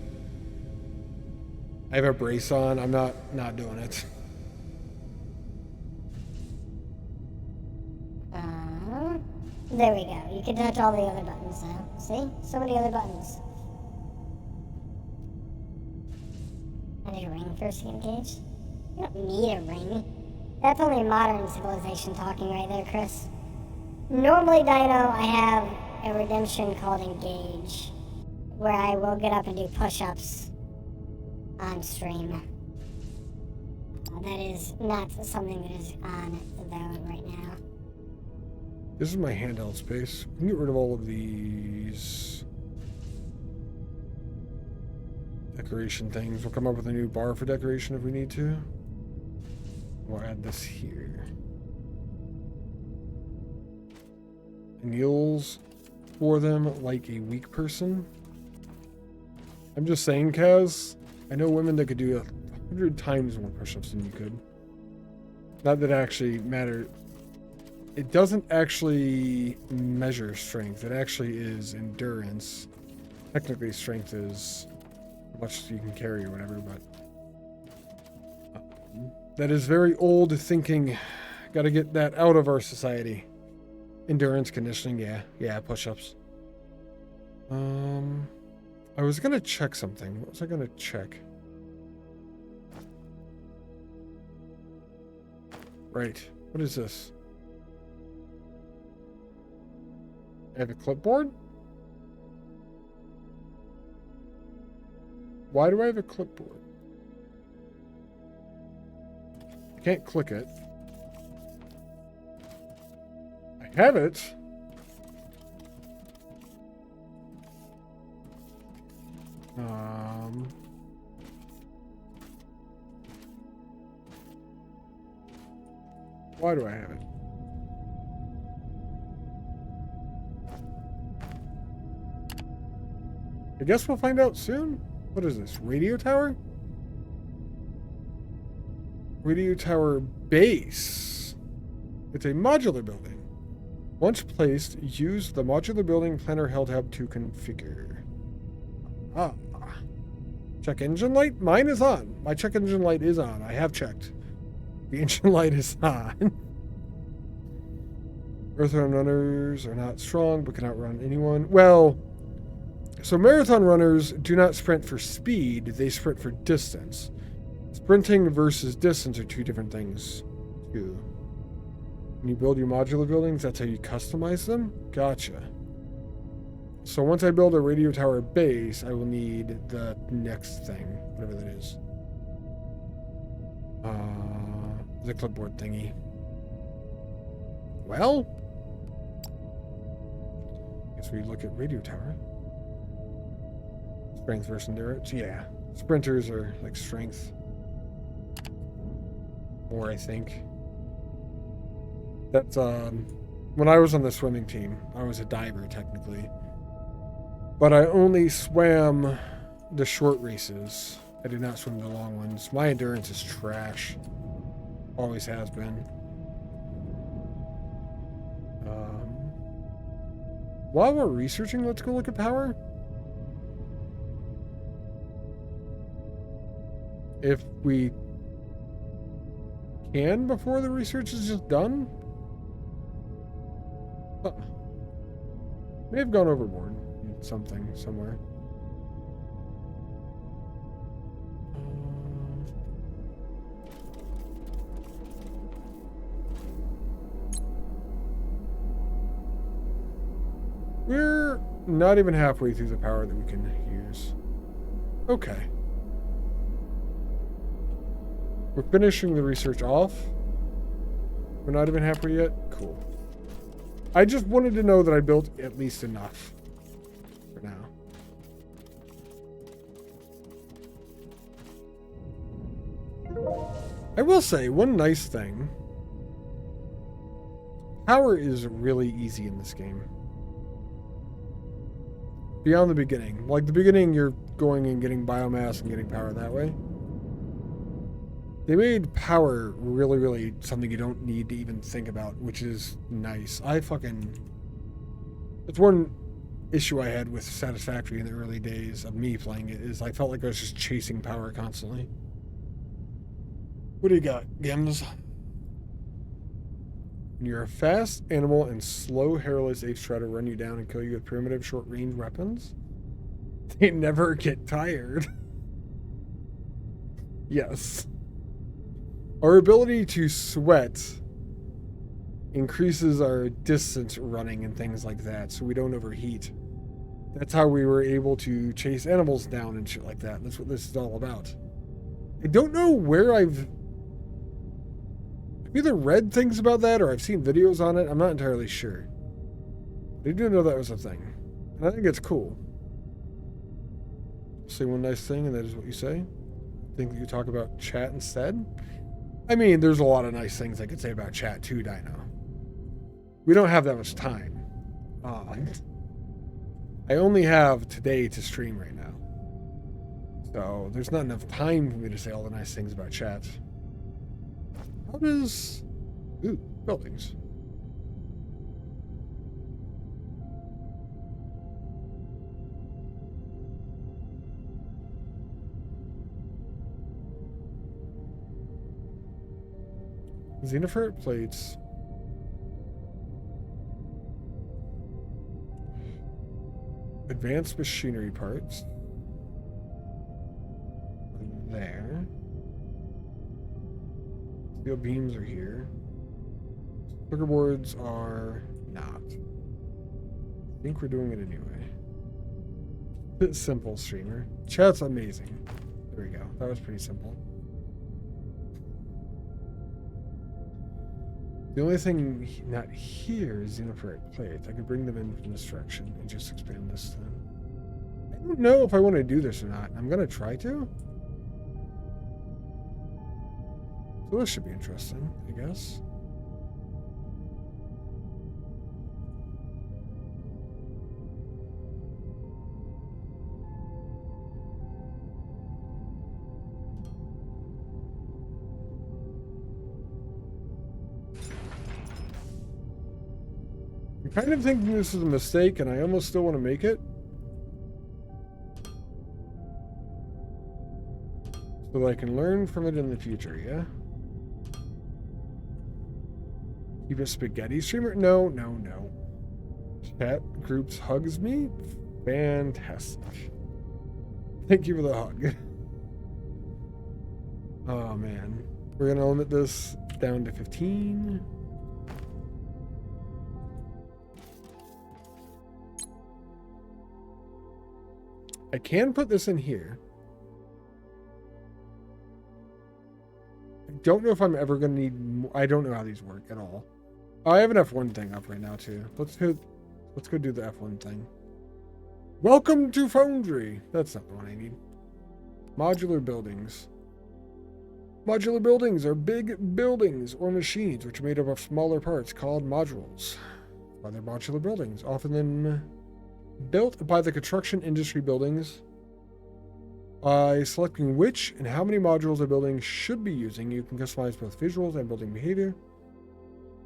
I have a brace on. I'm not doing it. There we go. You can touch all the other buttons now. See? So many other buttons. I need a ring first to engage. You don't need a ring. That's only modern civilization talking right there, Chris. Normally, Dino, I have a redemption called Engage, where I will get up and do push-ups on stream. That is not something that is on the right now. This is my handheld space. We can get rid of all of these decoration things. We'll come up with a new bar for decoration if we need to. We'll add this here. Kneels for them like a weak person. I'm just saying, Kaz. I know women that could do 100 times more push-ups than you could. Not that it actually matters. It doesn't actually measure strength. It actually is endurance. Technically, strength is how much you can carry or whatever, but that is very old thinking. Got to get that out of our society. Endurance conditioning, yeah, push-ups. I was gonna check something. What was I gonna check? Right. What is this? I have a clipboard? Why do I have a clipboard? I can't click it. have it. Why do I have it? I guess we'll find out soon. What is this? Radio tower? Radio tower base. It's a modular building. Once placed, use the modular building planner held tab to configure. Ah. Check engine light? Mine is on. My check engine light is on. I have checked. The engine light is on. Marathon runners are not strong but can outrun anyone. Well, so marathon runners do not sprint for speed, they sprint for distance. Sprinting versus distance are two different things, too. When you build your modular buildings, that's how you customize them? Gotcha. So once I build a radio tower base, I will need the next thing, whatever that is. The clipboard thingy. Well, guess we look at radio tower. Strength versus endurance. Yeah, sprinters are like strength. More, I think. That's when I was on the swimming team, I was a diver technically, but I only swam the short races. I did not swim the long ones. My endurance is trash. Always has been. While we're researching, let's go look at power. If we can before the research is just done. May have gone overboard in something somewhere. We're not even halfway through the power that we can use. Okay. We're finishing the research off. We're not even halfway yet? Cool. I just wanted to know that I built at least enough for now. I will say, one nice thing. Power is really easy in this game. Beyond the beginning. Like the beginning, you're going and getting biomass and getting power that way. They made power really, really something you don't need to even think about, which is nice. It's one issue I had with Satisfactory in the early days of me playing it, is I felt like I was just chasing power constantly. What do you got, Gems? When you're a fast animal and slow hairless apes try to run you down and kill you with primitive short-range weapons, they never get tired. Yes. Our ability to sweat increases our distance running and things like that, so we don't overheat. That's how we were able to chase animals down and shit like that. That's what this is all about. I don't know where I've either read things about that or I've seen videos on it. I'm not entirely sure. I didn't know that was a thing. And I think it's cool. Say one nice thing and that is what you say. Think that you talk about chat instead? I mean, there's a lot of nice things I could say about chat too, Dino. We don't have that much time. I only have today to stream right now. So there's not enough time for me to say all the nice things about chat. How does... Ooh, buildings. Xenof plates. Advanced machinery parts. There. Steel beams are here. Circuit boards are not. I think we're doing it anyway. Bit simple, streamer. Chat's amazing. There we go. That was pretty simple. The only thing not here is xenof plates. I could bring them in from this direction and just expand this then. I don't know if I want to do this or not. I'm going to try to. So this should be interesting, I guess. I'm kind of thinking this is a mistake, and I almost still want to make it. So that I can learn from it in the future, yeah? Keep a spaghetti streamer? No, no, no. Chat groups hugs me? Fantastic. Thank you for the hug. Oh, man. We're going to limit this down to 15. I can put this in here. I don't know if I'm ever going to need more. I don't know how these work at all. Oh, I have an F1 thing up right now too. Let's go do the F1 thing. Welcome to Foundry. That's not the one I need. Modular buildings. Modular buildings are big buildings or machines which are made up of smaller parts called modules. Other modular buildings, often then built by the construction industry buildings. By selecting which and how many modules a building should be using, you can customize both visuals and building behavior.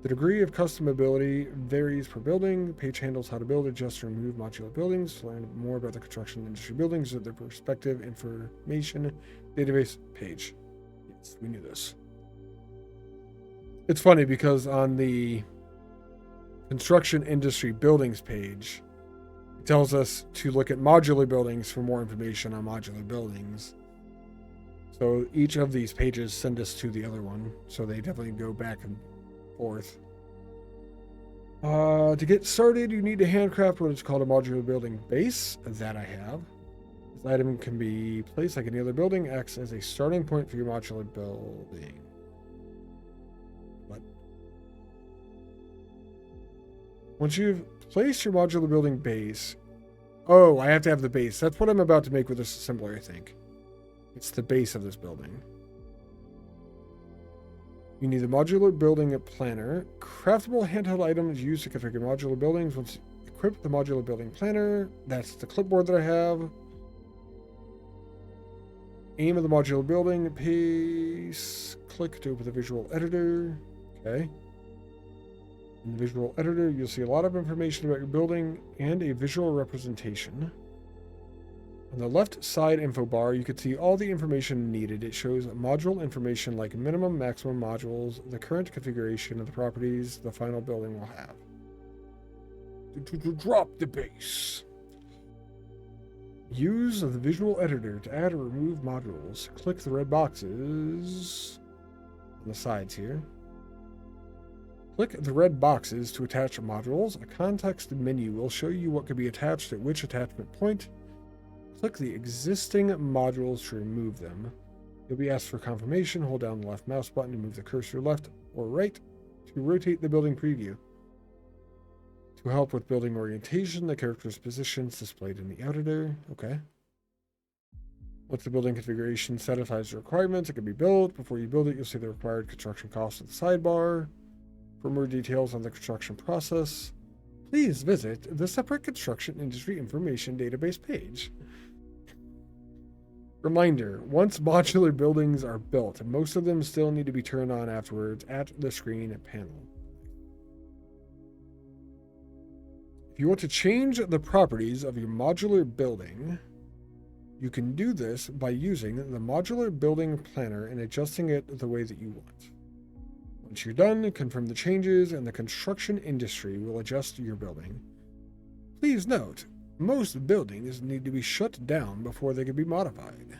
The degree of customability varies per building. The page handles how to build, adjust, or remove modular buildings. To learn more about the construction industry buildings at their perspective information database page. Yes, we knew this. It's funny because on the construction industry buildings page, it tells us to look at modular buildings for more information on modular buildings. So each of these pages send us to the other one. So they definitely go back and forth. To get started, you need to handcraft what is called a modular building base. That I have. This item can be placed like any other building, acts as a starting point for your modular building. But once you've placed your modular building base, oh, I have to have the base. That's what I'm about to make with this assembler, I think. It's the base of this building. You need the modular building planner. Craftable handheld items used to configure modular buildings. Once you equip the modular building planner, that's the clipboard that I have. Aim of the modular building, paste, click to open the visual editor. Okay. In the visual editor, you'll see a lot of information about your building and a visual representation. On the left side info bar, you can see all the information needed. It shows module information like minimum, maximum modules, the current configuration of the properties the final building will have. To drop the base. Use the visual editor to add or remove modules. Click the red boxes on the sides here. Click the red boxes to attach modules. A context menu will show you what can be attached at which attachment point. Click the existing modules to remove them. You'll be asked for confirmation. Hold down the left mouse button to move the cursor left or right to rotate the building preview. To help with building orientation, the character's position is displayed in the editor. Okay. Once the building configuration satisfies the requirements, it can be built. Before you build it, you'll see the required construction cost at the sidebar. For more details on the construction process, please visit the separate construction industry information database page. Reminder, once modular buildings are built, most of them still need to be turned on afterwards at the screen panel. If you want to change the properties of your modular building, you can do this by using the modular building planner and adjusting it the way that you want. Once you're done, confirm the changes and the construction industry will adjust your building. Please note, most buildings need to be shut down before they can be modified.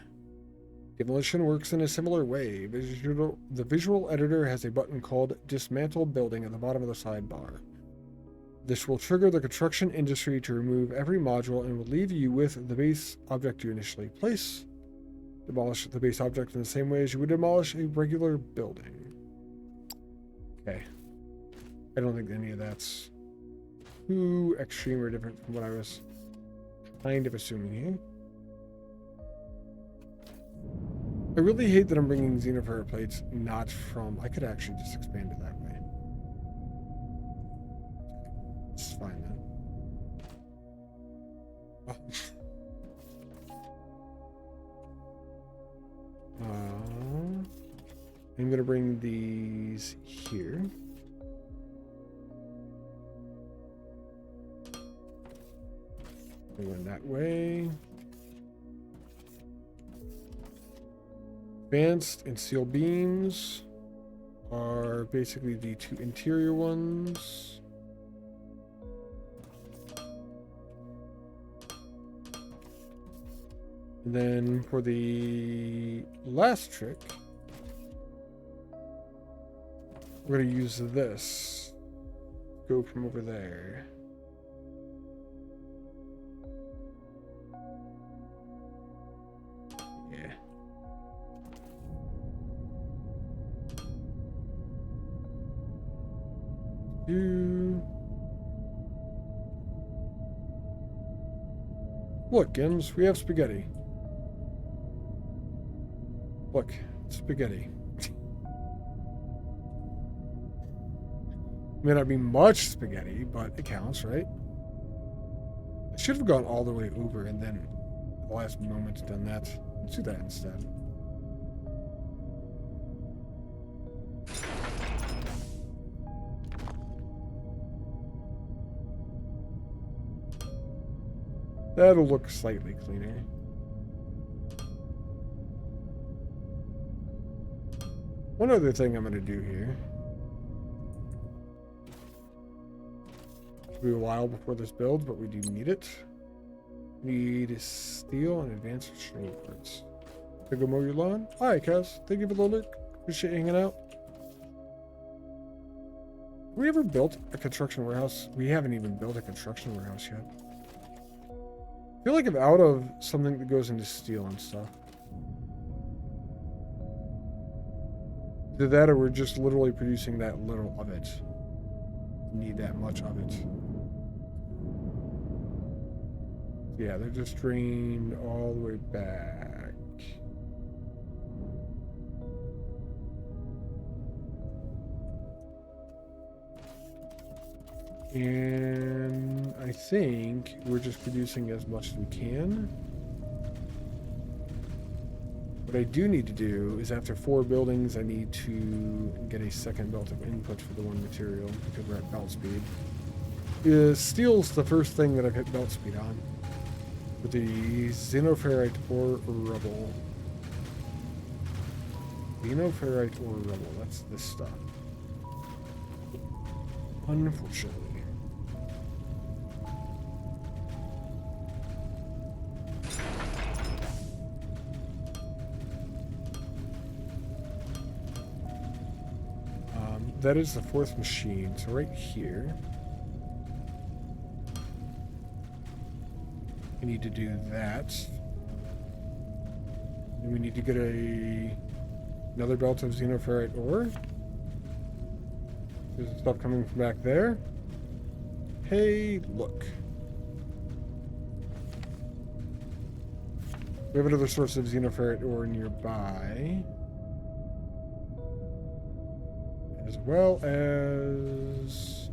Demolition works in a similar way. The visual editor has a button called Dismantle Building at the bottom of the sidebar. This will trigger the construction industry to remove every module and will leave you with the base object you initially place. Demolish the base object in the same way as you would demolish a regular building. Okay. I don't think any of that's too extreme or different from what I was kind of assuming here. I really hate that I'm bringing xenoferrite plates not from... I could actually just expand it that way. It's fine then. I'm going to bring these here. Going that way. Advanced and steel beams are basically the two interior ones. And then for the last trick, we're going to use this. Go from over there. Yeah. Look, Gims, we have spaghetti. Look, spaghetti. May not be much spaghetti, but it counts, right? I should have gone all the way over and then at the last moment done that. Let's do that instead. That'll look slightly cleaner. One other thing I'm going to do here. It'll be a while before this builds, but we do need it. Need steel and advanced string parts. To go mow your lawn? Hi, Kaz. Thank you for the look. Appreciate you hanging out. Have we ever built a construction warehouse? We haven't even built a construction warehouse yet. I feel like I'm out of something that goes into steel and stuff. Either that or we're just literally producing that little of it. Need that much of it. Yeah, they're just drained all the way back. And I think we're just producing as much as we can. What I do need to do is after 4 buildings, I need to get a second belt of input for the one material because we're at belt speed. Steel's the first thing that I've hit belt speed on. With the xenoferrite or rubble. Xenoferrite or rubble, that's this stuff. Unfortunately. That is the 4th machine, so right here. We need to do that. And we need to get another belt of xenoferrite ore. There's stuff coming from back there. Hey, look. We have another source of xenoferrite ore nearby. As well as...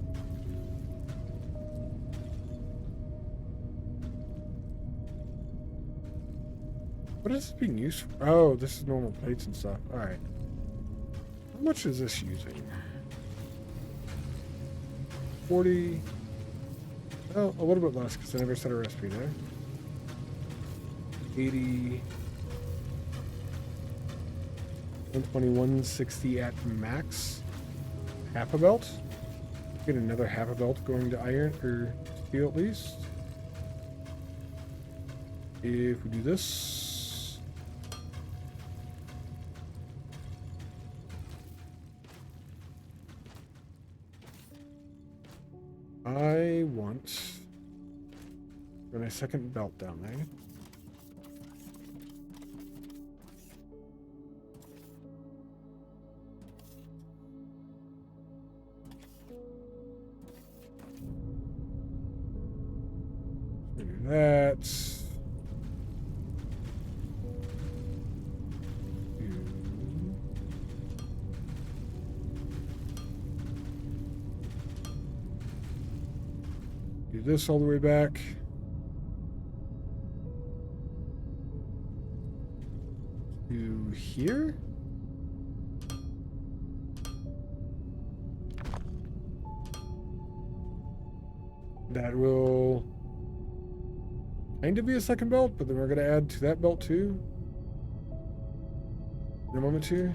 What is this being used for? Oh, this is normal plates and stuff. Alright. How much is this using? 40... Oh, a little bit less because I never set a recipe there. 80... 120, 160 at max. Half a belt. Get another half a belt going to iron or steel at least. If we do this. I want a second belt down there. that. Do this all the way back. To here. That will kind of be a second belt, but then we're going to add to that belt too. In a moment here.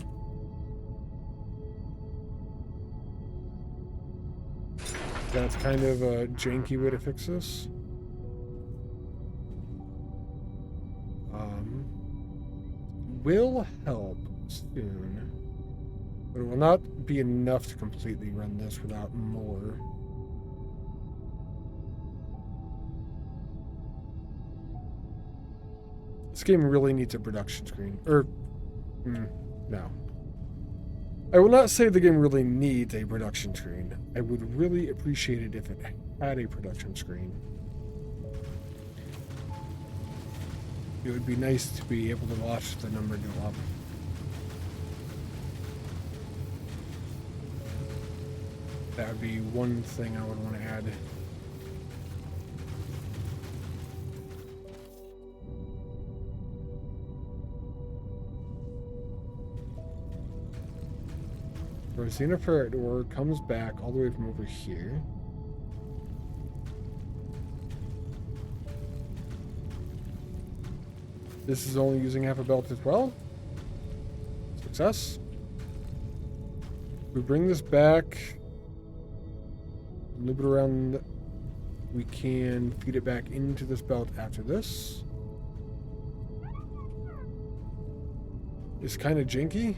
That's kind of a janky way to fix this. Will help soon, but it will not be enough to completely run this without more. This game really needs a production screen. No. I will not say the game really needs a production screen. I would really appreciate it if it had a production screen. It would be nice to be able to watch the number go up. That would be one thing I would want to add. Our xenof door comes back all the way from over here. This is only using half a belt as well. Success. We bring this back. Loop it around. We can feed it back into this belt after this. It's kind of janky.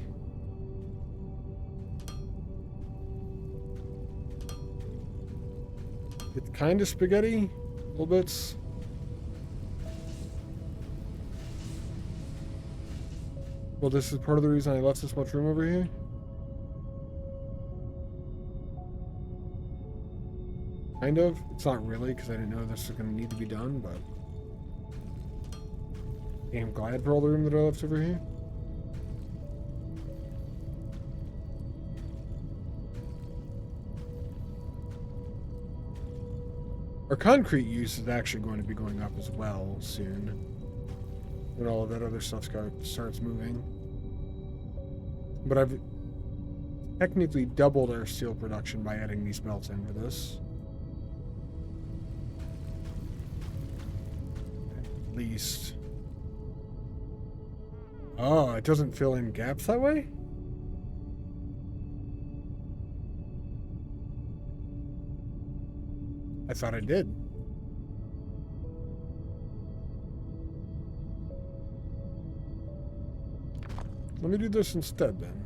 It's kind of spaghetti, little bits. Well, this is part of the reason I left this much room over here. Kind of. It's not really, because I didn't know this was going to need to be done, but I'm glad for all the room that I left over here. Our concrete use is actually going to be going up as well soon, when all of that other stuff starts moving. But I've technically doubled our steel production by adding these belts in for this. At least. Oh, it doesn't fill in gaps that way? I thought I did. Let me do this instead then.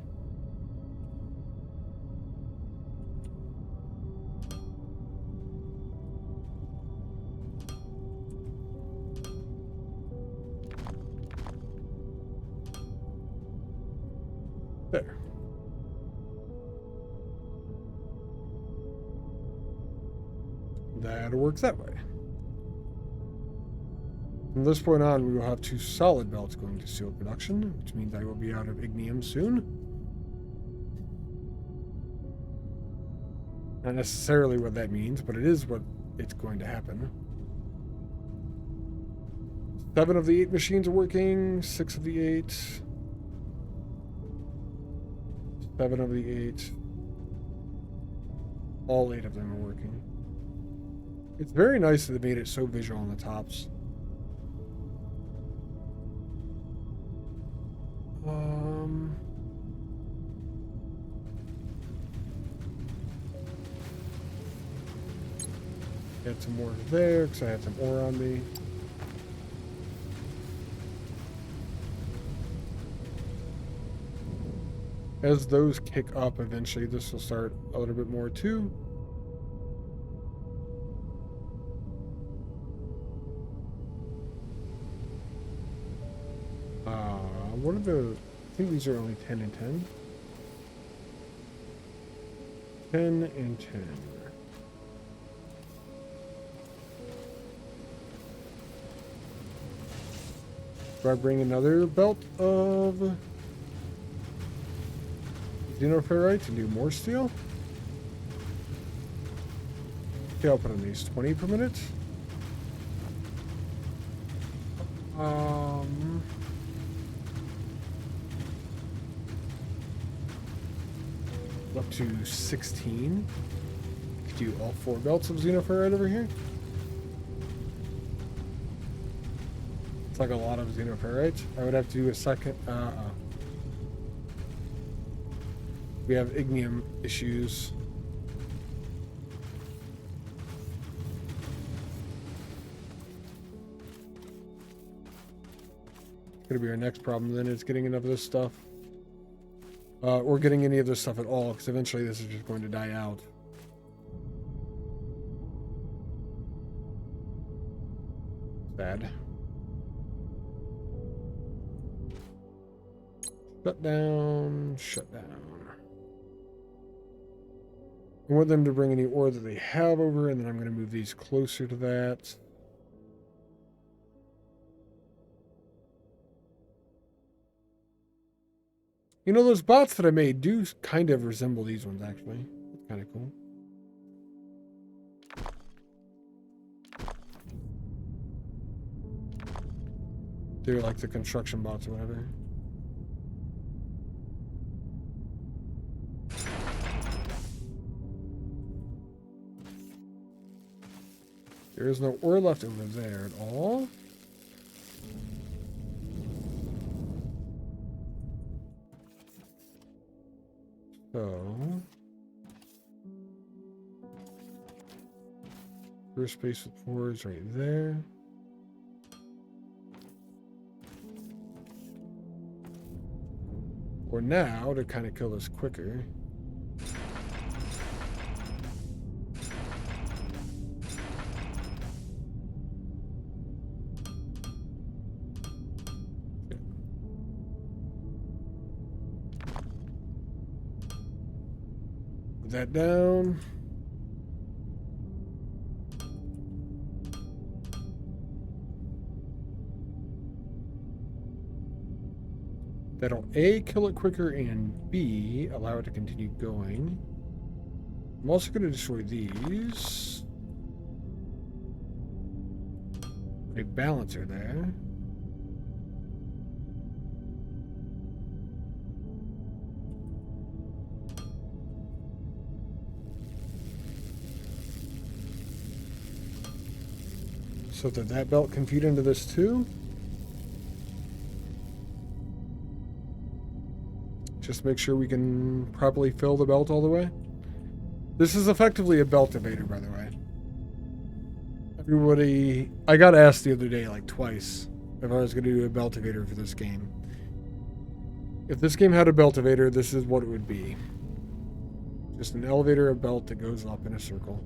There. That works that way. From this point on, we will have 2 solid belts going to steel production, which means I will be out of ignium soon. Not necessarily what that means, but it is what it's going to happen. 7 of the 8 machines are working, 6 of the 8. 7 of the 8. All 8 of them are working. It's very nice that they made it so visual on the tops. Add some more there because I had some ore on me. As those kick up, eventually this will start a little bit more too. What are the... I think these are only 10 and 10. 10 and 10. 10 Do I bring another belt of xenoferrite to do more steel? Okay, I'll put on these 20 per minute. Up to 16. Do all 4 belts of xenoferrite over here. It's like a lot of xenoferrite. I would have to do a second. We have ignium issues. It's gonna be our next problem then, is getting enough of this stuff. Or getting any of this stuff at all, because eventually this is just going to die out. Bad. Shut down, shut down. I want them to bring any ore that they have over, and then I'm going to move these closer to that. You know, those bots that I made do kind of resemble these ones, actually. That's kind of cool. They're like the construction bots or whatever. There is no ore left over there at all. So, first space with 4 is right there. Or now, to kind of kill this quicker. Put that down. That'll A, kill it quicker, and B, allow it to continue going. I'm also going to destroy these. A balancer there. So that belt can feed into this too. Just make sure we can properly fill the belt all the way. This is effectively a belt evader, by the way. Everybody, I got asked the other day like twice if I was going to do a belt evader for this game. If this game had a belt evader, this is what it would be. Just an elevator, a belt that goes up in a circle.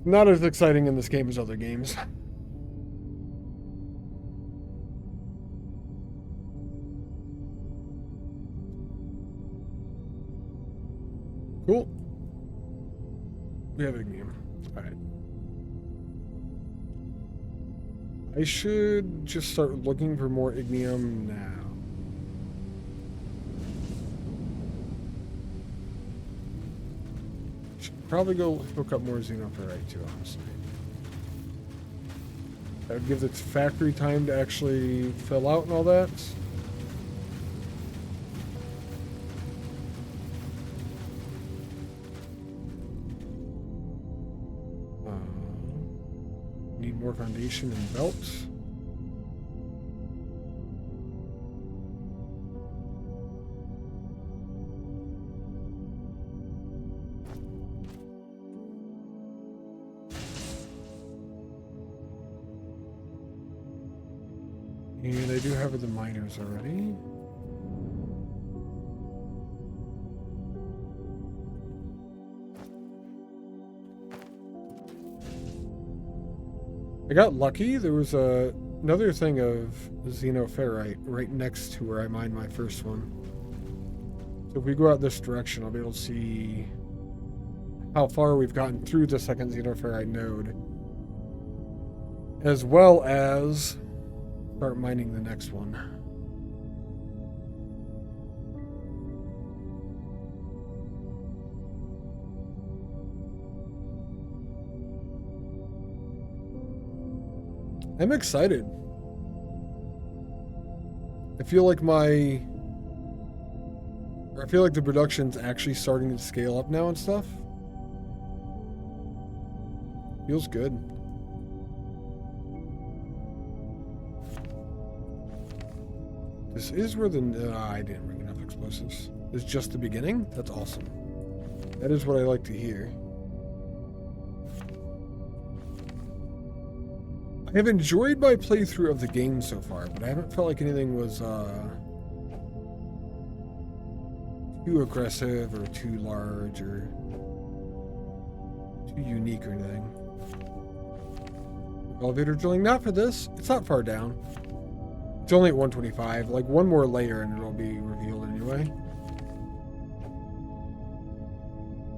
Not as exciting in this game as other games. Cool. We have ignium. Alright. I should just start looking for more ignium now. Should probably go hook up more xenoferrite too, honestly. That would give its factory time to actually fill out and all that. Need more foundation and belts. And I do have the miners already. I got lucky. There was another thing of xenoferrite right next to where I mined my first one. So if we go out this direction, I'll be able to see how far we've gotten through the second xenoferrite node. As well as start mining the next one. I'm excited. I feel like the production's actually starting to scale up now and stuff. Feels good. This is where the... I didn't bring enough explosives. This is just the beginning? That's awesome. That is what I like to hear. I have enjoyed my playthrough of the game so far, but I haven't felt like anything was too aggressive or too large or too unique or anything. Elevator drilling, not for this. It's not far down. It's only at 125. Like one more layer and it'll be revealed anyway.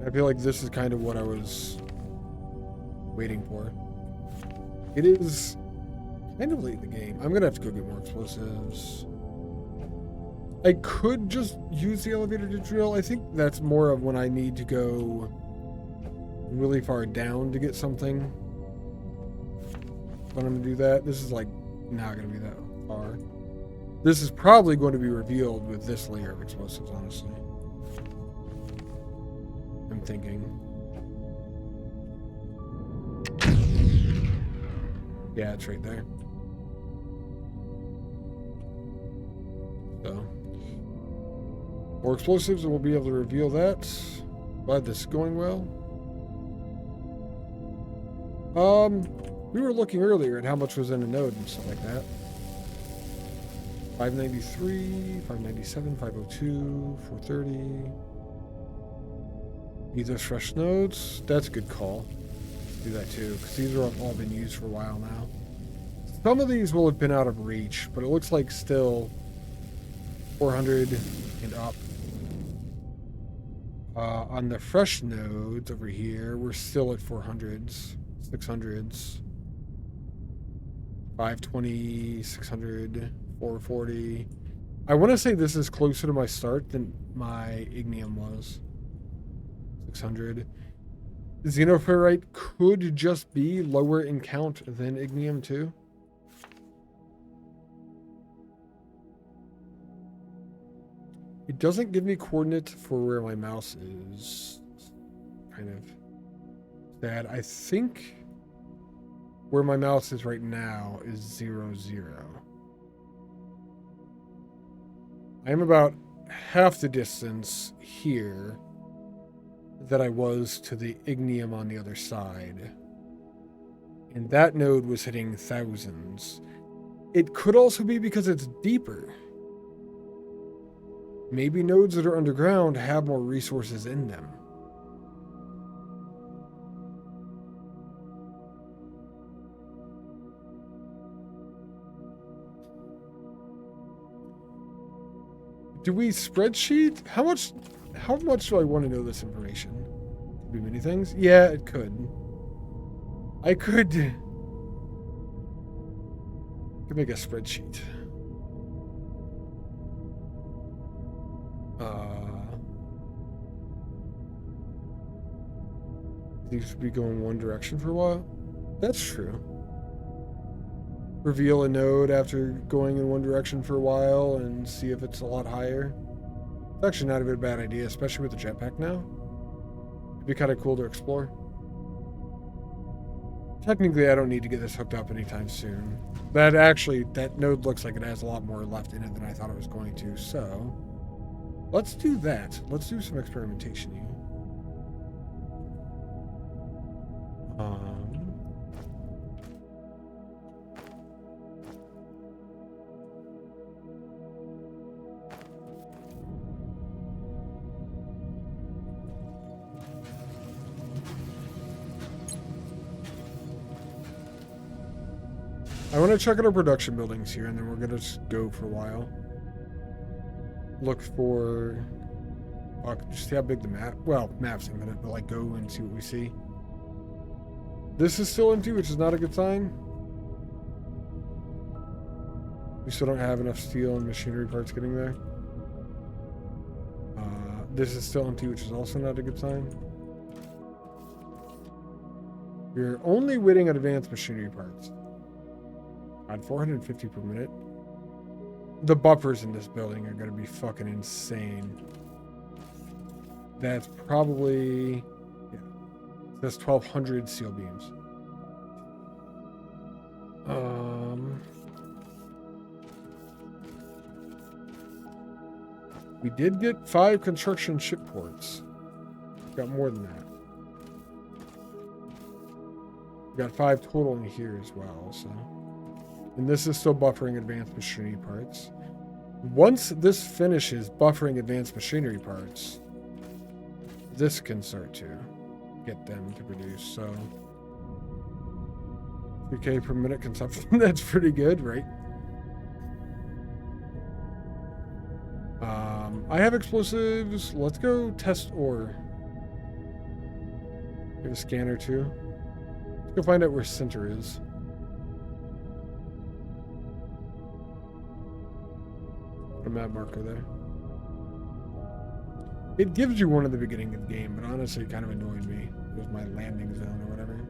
I feel like this is kind of what I was waiting for. It is kind of late in the game. I'm gonna have to go get more explosives. I could just use the elevator to drill. I think that's more of when I need to go really far down to get something. But I'm gonna do that. This is like not gonna be that far. This is probably going to be revealed with this layer of explosives, honestly. I'm thinking. Yeah, it's right there. So, more explosives and we'll be able to reveal that. Glad this is going well. We were looking earlier at how much was in a node and stuff like that. 593, 597, 502, 430. Need those fresh nodes. That's a good call. Do that too, because these are all been used for a while now. Some of these will have been out of reach, but it looks like still 400 and up. On the fresh nodes over here, we're still at 400s, 600s, 520, 600, 440. I want to say this is closer to my start than my ignium was. 600. Xenoferrite could just be lower in count than ignium too. It doesn't give me coordinates for where my mouse is. Kind of sad. I think where my mouse is right now is 0, 0. I am about half the distance here that I was to the ignium on the other side. And that node was hitting thousands. It could also be because it's deeper. Maybe nodes that are underground have more resources in them. Do we spreadsheet? How much do I want to know this information? Could be many things. Yeah, it could. I could make a spreadsheet. These should be going one direction for a while. That's true. Reveal a node after going in one direction for a while and see if it's a lot higher. It's actually not even a bad idea, especially with the jetpack now. It'd be kind of cool to explore. Technically, I don't need to get this hooked up anytime soon. That node looks like it has a lot more left in it than I thought it was going to, so let's do that. Let's do some experimentation here. I want to check out our production buildings here, and then we're going to just go for a while. Look for... just see how big the map... Well, map's in a minute, but like go and see what we see. This is still empty, which is not a good sign. We still don't have enough steel and machinery parts getting there. This is still empty, which is also not a good sign. We're only waiting on advanced machinery parts. God, 450 per minute. The buffers in this building are going to be fucking insane. That's probably... yeah. That's 1,200 steel beams. We did get 5 construction ship ports. Got more than that. We got 5 total in here as well, so. And this is still buffering advanced machinery parts. Once this finishes buffering advanced machinery parts, this can start to get them to produce, so. 3K per minute consumption, that's pretty good, right? I have explosives. Let's go test ore. We have a scanner too. Let's go find out where center is. Put a map marker there. It gives you one at the beginning of the game, but honestly it kind of annoyed me. It was my landing zone or whatever.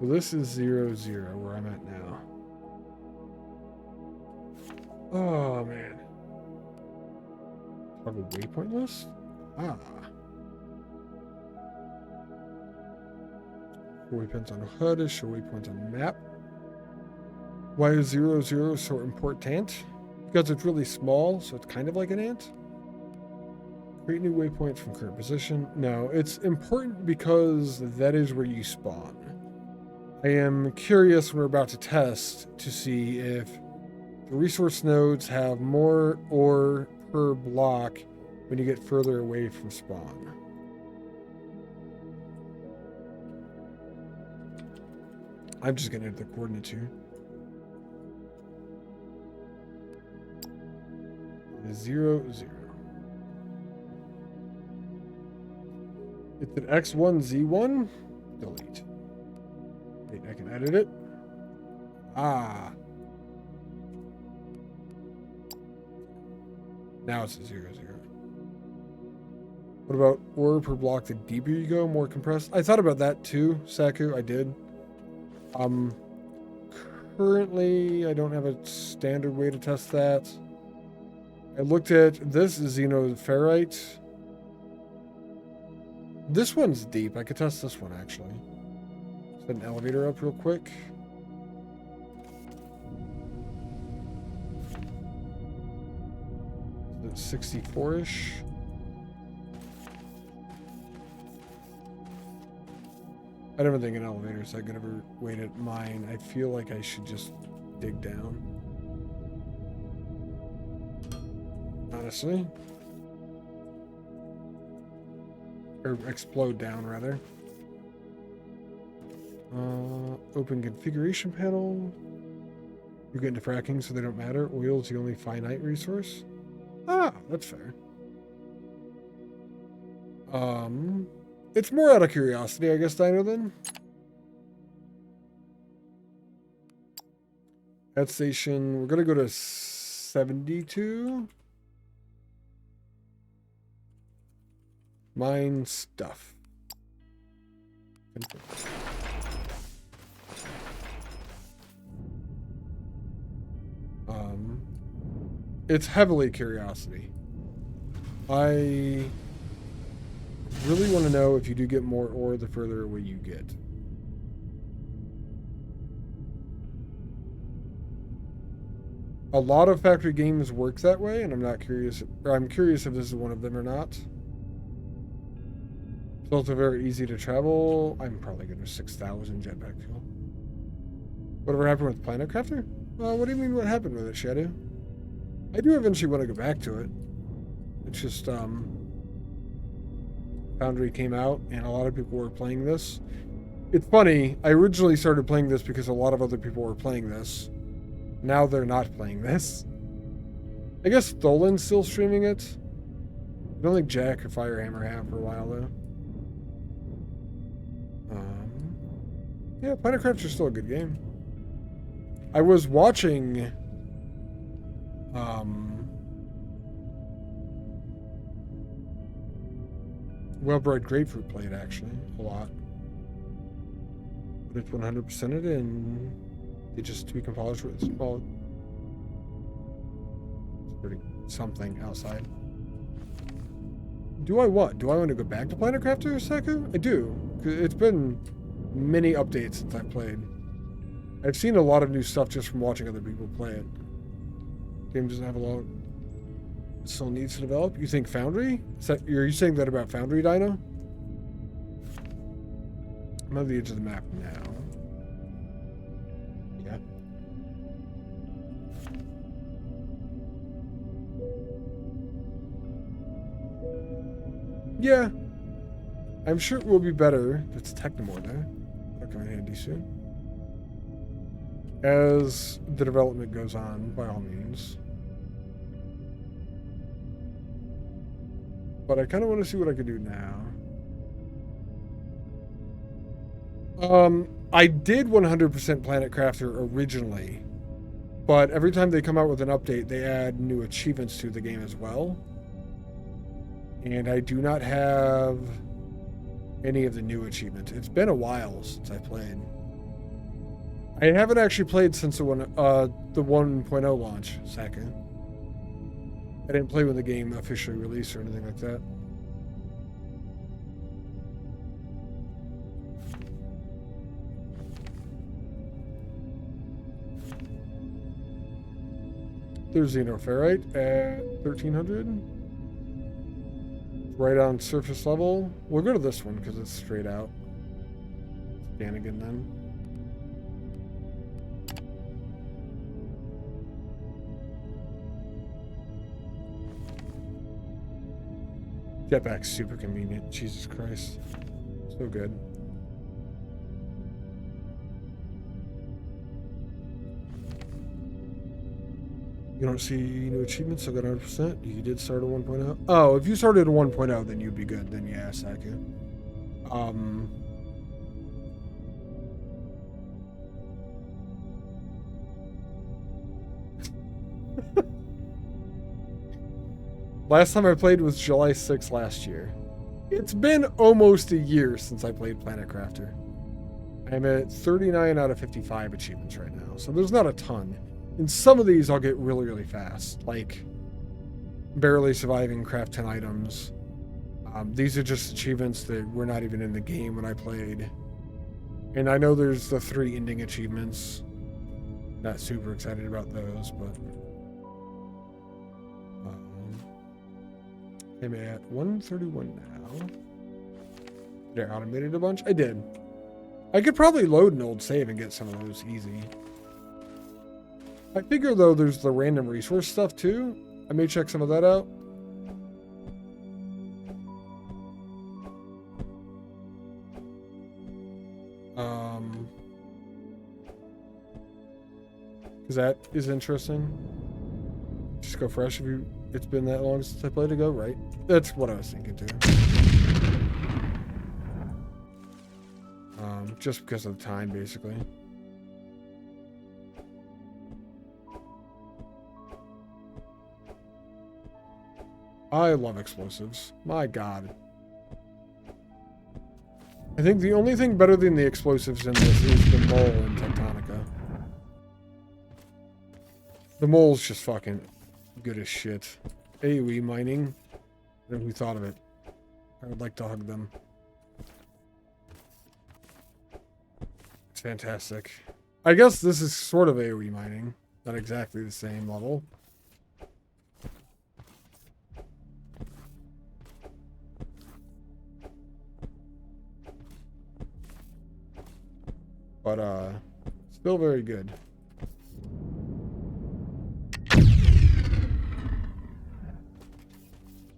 So this is 0, 0, where I'm at now. Oh, man. Probably waypoint list? Ah. 4 waypoints on a HUD, show waypoints on map. Why is 0, 0 so important? Because it's really small, so it's kind of like an ant. Create new waypoints from current position. No, it's important because that is where you spawn. I am curious when we're about to test to see if the resource nodes have more ore per block when you get further away from spawn. I'm just going to enter the coordinates here. 0, 0. It's an X1, Z1. Delete. Wait, I can edit it. Ah. Now it's a 0, 0. What about ore per block? The deeper you go, more compressed? I thought about that too, Saku. I did. Currently, I don't have a standard way to test that. I looked at this xenoferrite. This one's deep. I could test this one actually. Set an elevator up real quick. It's 64-ish. I don't think an elevator is that good of a way to mine. I feel like I should just dig down. Honestly. Or explode down, rather. Open configuration panel. You get into fracking, so they don't matter. Oil is the only finite resource. Ah, that's fair. It's more out of curiosity, I guess, Dino, then. At station, we're gonna go to 72. Mine stuff. It's heavily curiosity. I really want to know if you do get more ore the further away you get. A lot of factory games work that way, and I'm curious if this is one of them or not. It's also very easy to travel. I'm probably going to 6,000 jetpack fuel. Whatever happened with Planet Crafter? What do you mean what happened with it, Shadow? I do eventually want to go back to it. It's just, Foundry came out, and a lot of people were playing this. It's funny, I originally started playing this because a lot of other people were playing this. Now they're not playing this. I guess Tholin's still streaming it. I don't think Jack or Firehammer have for a while though. Yeah, Planet Crafter's still a good game. I was watching Well-Bred Grapefruit play it actually a lot. But it's 100%ed and they just tweak and polish what it's called. It's pretty something outside. Do I what? Do I want to go back to Planet Crafter, Saku? I do. 'Cause it's been many updates since I played. I've seen a lot of new stuff just from watching other people play it. Game doesn't have a lot. It still needs to develop. You think Foundry? Are you saying that about Foundry, Dino? I'm on the edge of the map now. Yeah. Yeah. I'm sure it will be better if it's Technomore there. That'll come in handy soon. As the development goes on, by all means. But I kind of want to see what I can do now. I did 100% Planet Crafter originally, but every time they come out with an update, they add new achievements to the game as well. And I do not have any of the new achievements. It's been a while since I played. I haven't actually played since the 1.0 launch, second. I didn't play when the game officially released or anything like that. There's xenoferrite at 1300. Right on surface level. We'll go to this one because it's straight out. Scan again then. Jetpack's super convenient. Jesus Christ. So good. You don't see new achievements? I got 100%. You did start at 1.0. Oh, if you started at 1.0, then you'd be good. Then yeah, Saku. Last time I played was July 6th last year. It's been almost a year since I played Planet Crafter. I'm at 39 out of 55 achievements right now, so there's not a ton. And some of these I'll get really, really fast, like barely surviving, craft 10 items. These are just achievements that were not even in the game when I played. And I know there's the 3 ending achievements. Not super excited about those, but... I'm at 131 now. Did I automate it a bunch? I did. I could probably load an old save and get some of those easy. I figure, though, there's the random resource stuff, too. I may check some of that out. Because that is interesting. Just go fresh if you... It's been that long since I played ago, right? That's what I was thinking, too. Just because of the time, basically. I love explosives. My God. I think the only thing better than the explosives in this is the mole in Tectonica. The mole's just fucking good as shit. AoE mining. I don't know who thought of it. I would like to hug them. It's fantastic. I guess this is sort of AoE mining. Not exactly the same level. But, still very good.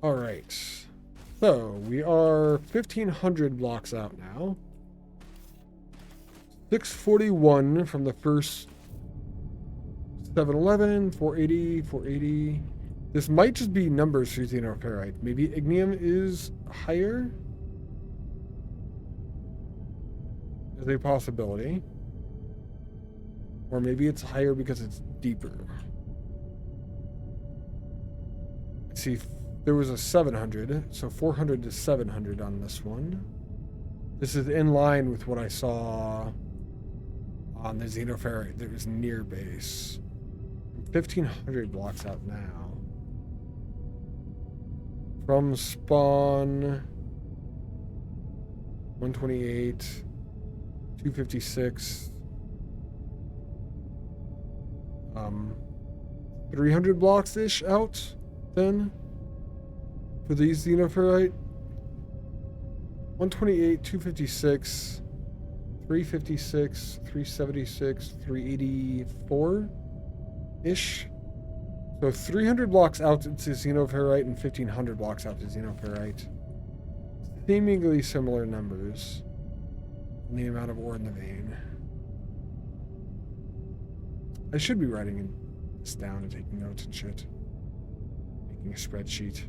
Alright. So, we are 1,500 blocks out now. 641 from the first 7-Eleven, 480, 480. This might just be numbers for xenoferrite. Maybe ignium is higher? Is a possibility. Or maybe it's higher because it's deeper. Let's see, there was a 700, so 400 to 700 on this one. This is in line with what I saw on the xenoferrite that was near base. 1,500 blocks out now. From spawn, 128, 256, 300 blocks-ish out then for these xenoferrite. 128, 256, 356, 376, 384-ish. So 300 blocks out to xenoferrite and 1,500 blocks out to xenoferrite. Seemingly similar numbers in the amount of ore in the vein. I should be writing this down and taking notes and shit. Making a spreadsheet.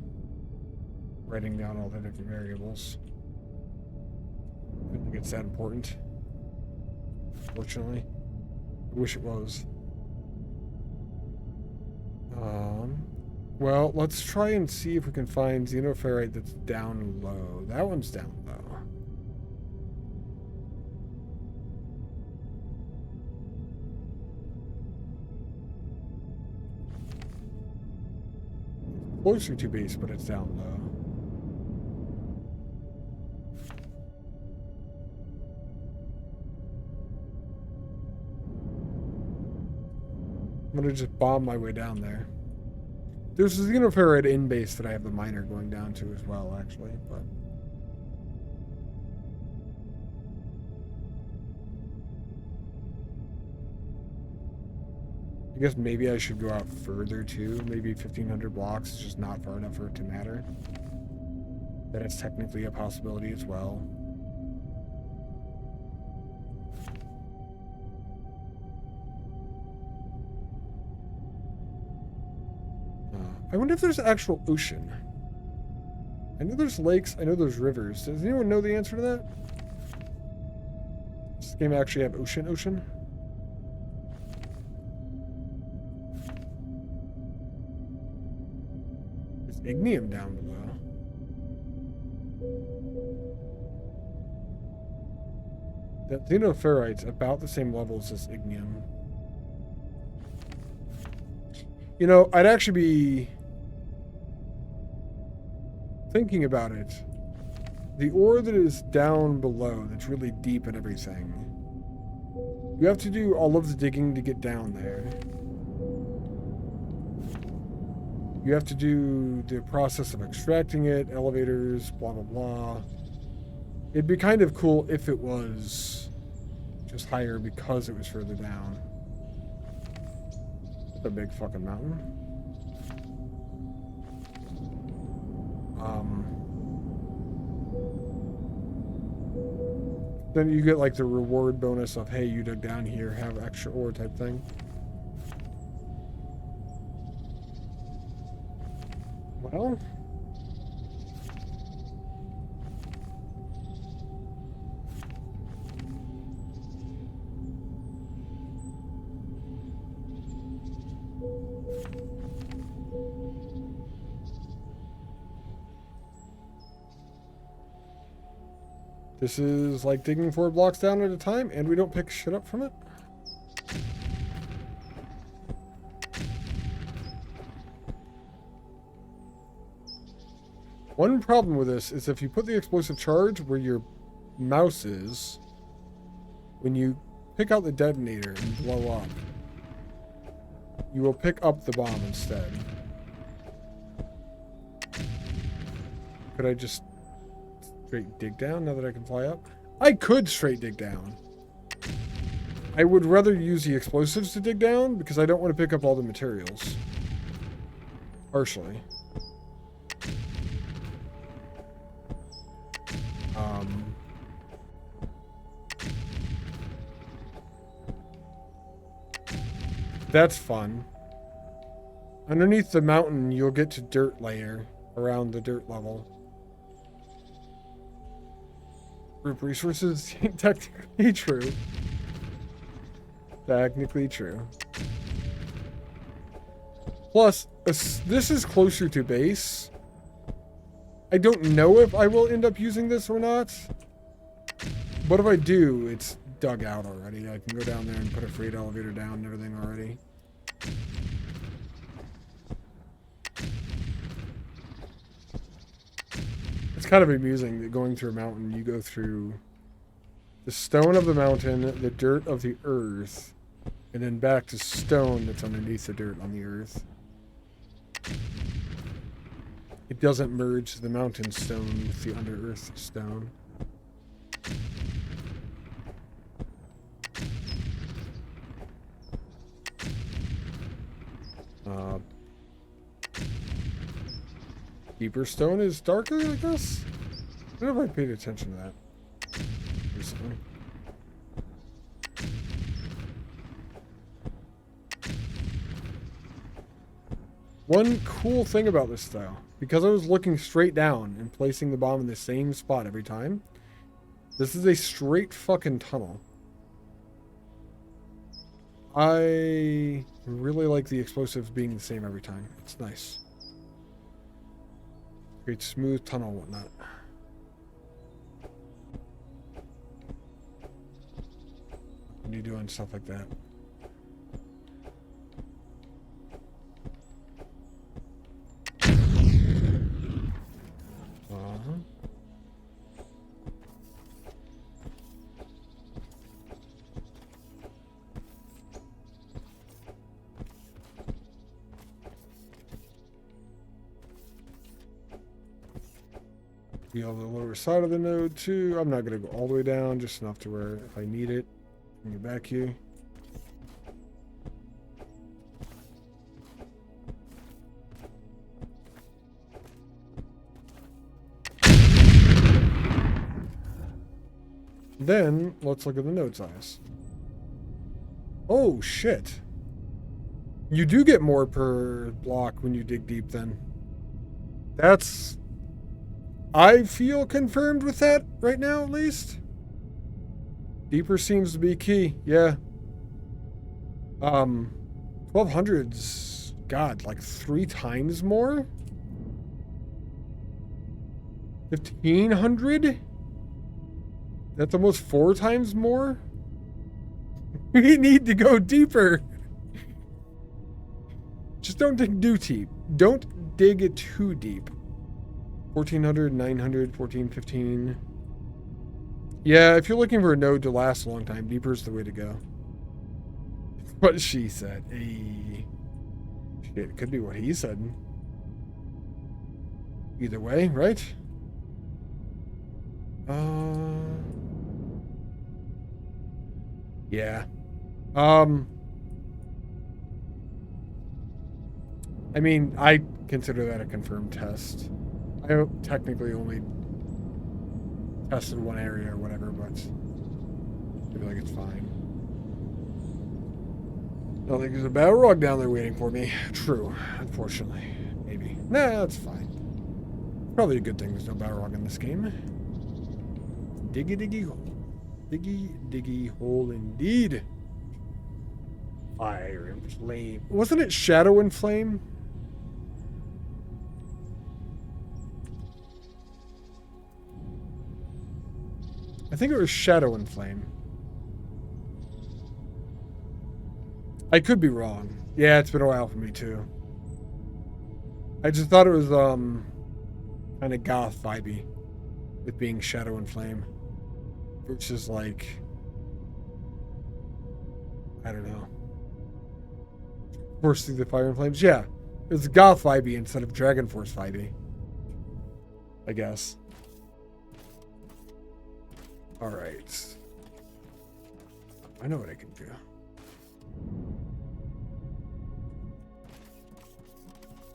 Writing down all the different variables. I don't think it's that important. Fortunately. I wish it was. Well, let's try and see if we can find xenoferrite that's down low. That one's down low. Closer to base, but it's down low. I'm gonna just bomb my way down there. There's a xenoferrite in base that I have the miner going down to as well, actually, but I guess maybe I should go out further too. Maybe 1,500 blocks is just not far enough for it to matter. That it's technically a possibility as well. I wonder if there's actual ocean. I know there's lakes, I know there's rivers. Does anyone know the answer to that? Does this game actually have ocean? There's ignium down below. That xenoferrite's about the same levels as ignium. You know, I'd actually be thinking about it. The ore that is down below, that's really deep and everything, you have to do all of the digging to get down there. You have to do the process of extracting it, elevators, blah, blah, blah. It'd be kind of cool if it was just higher because it was further down. That's a big fucking mountain. Then you get like the reward bonus of, hey, you dug down here, have extra ore type thing. Well, this is like digging 4 blocks down at a time, and we don't pick shit up from it. One problem with this is if you put the explosive charge where your mouse is, when you pick out the detonator and blow up, you will pick up the bomb instead. Could I just straight dig down now that I can fly up? I could straight dig down. I would rather use the explosives to dig down because I don't want to pick up all the materials. Partially. That's fun. Underneath the mountain, you'll get to dirt layer around the dirt level. Group resources, technically true. Technically true. Plus, this is closer to base. I don't know if I will end up using this or not. But if I do, it's dug out already. I can go down there and put a freight elevator down and everything already. It's kind of amusing that going through a mountain, you go through the stone of the mountain, the dirt of the earth, and then back to stone that's underneath the dirt on the earth. It doesn't merge the mountain stone with the under earth stone. Deeper stone is darker, I guess? I don't know if I paid attention to that recently. One cool thing about this style, because I was looking straight down and placing the bomb in the same spot every time, this is a straight fucking tunnel. I really like the explosives being the same every time. It's nice. Great smooth tunnel and whatnot. When you're doing stuff like that. Be on the lower side of the node too. I'm not going to go all the way down, just enough to where if I need it, bring it back here. Then let's look at the node size. Oh shit. You do get more per block when you dig deep then. That's... I feel confirmed with that right now, at least. Deeper seems to be key, yeah. 1200's, God, like 3 times more? 1500? That's almost 4 times more? We need to go deeper. Just don't dig too deep. Don't dig it too deep. 1400, 900, 14, 15. Yeah, if you're looking for a node to last a long time, deeper is the way to go. What she said. Hey. Shit, it could be what he said. Either way, right? Yeah. I mean, I consider that a confirmed test. I technically only tested one area or whatever, but I feel like it's fine. I don't think there's a battle rug down there waiting for me. True, unfortunately. Maybe. Nah, that's fine. Probably a good thing there's no battle rug in this game. Diggy diggy hole. Diggy diggy hole indeed. Fire and flame. Wasn't it Shadow and Flame? I think it was Shadow and Flame. I could be wrong. Yeah, it's been a while for me too. I just thought it was kind of goth vibey with being Shadow and Flame. Which is like, I don't know. Force through the fire and flames. Yeah, it's goth vibey instead of Dragon Force vibey, I guess. All right. I know what I can do.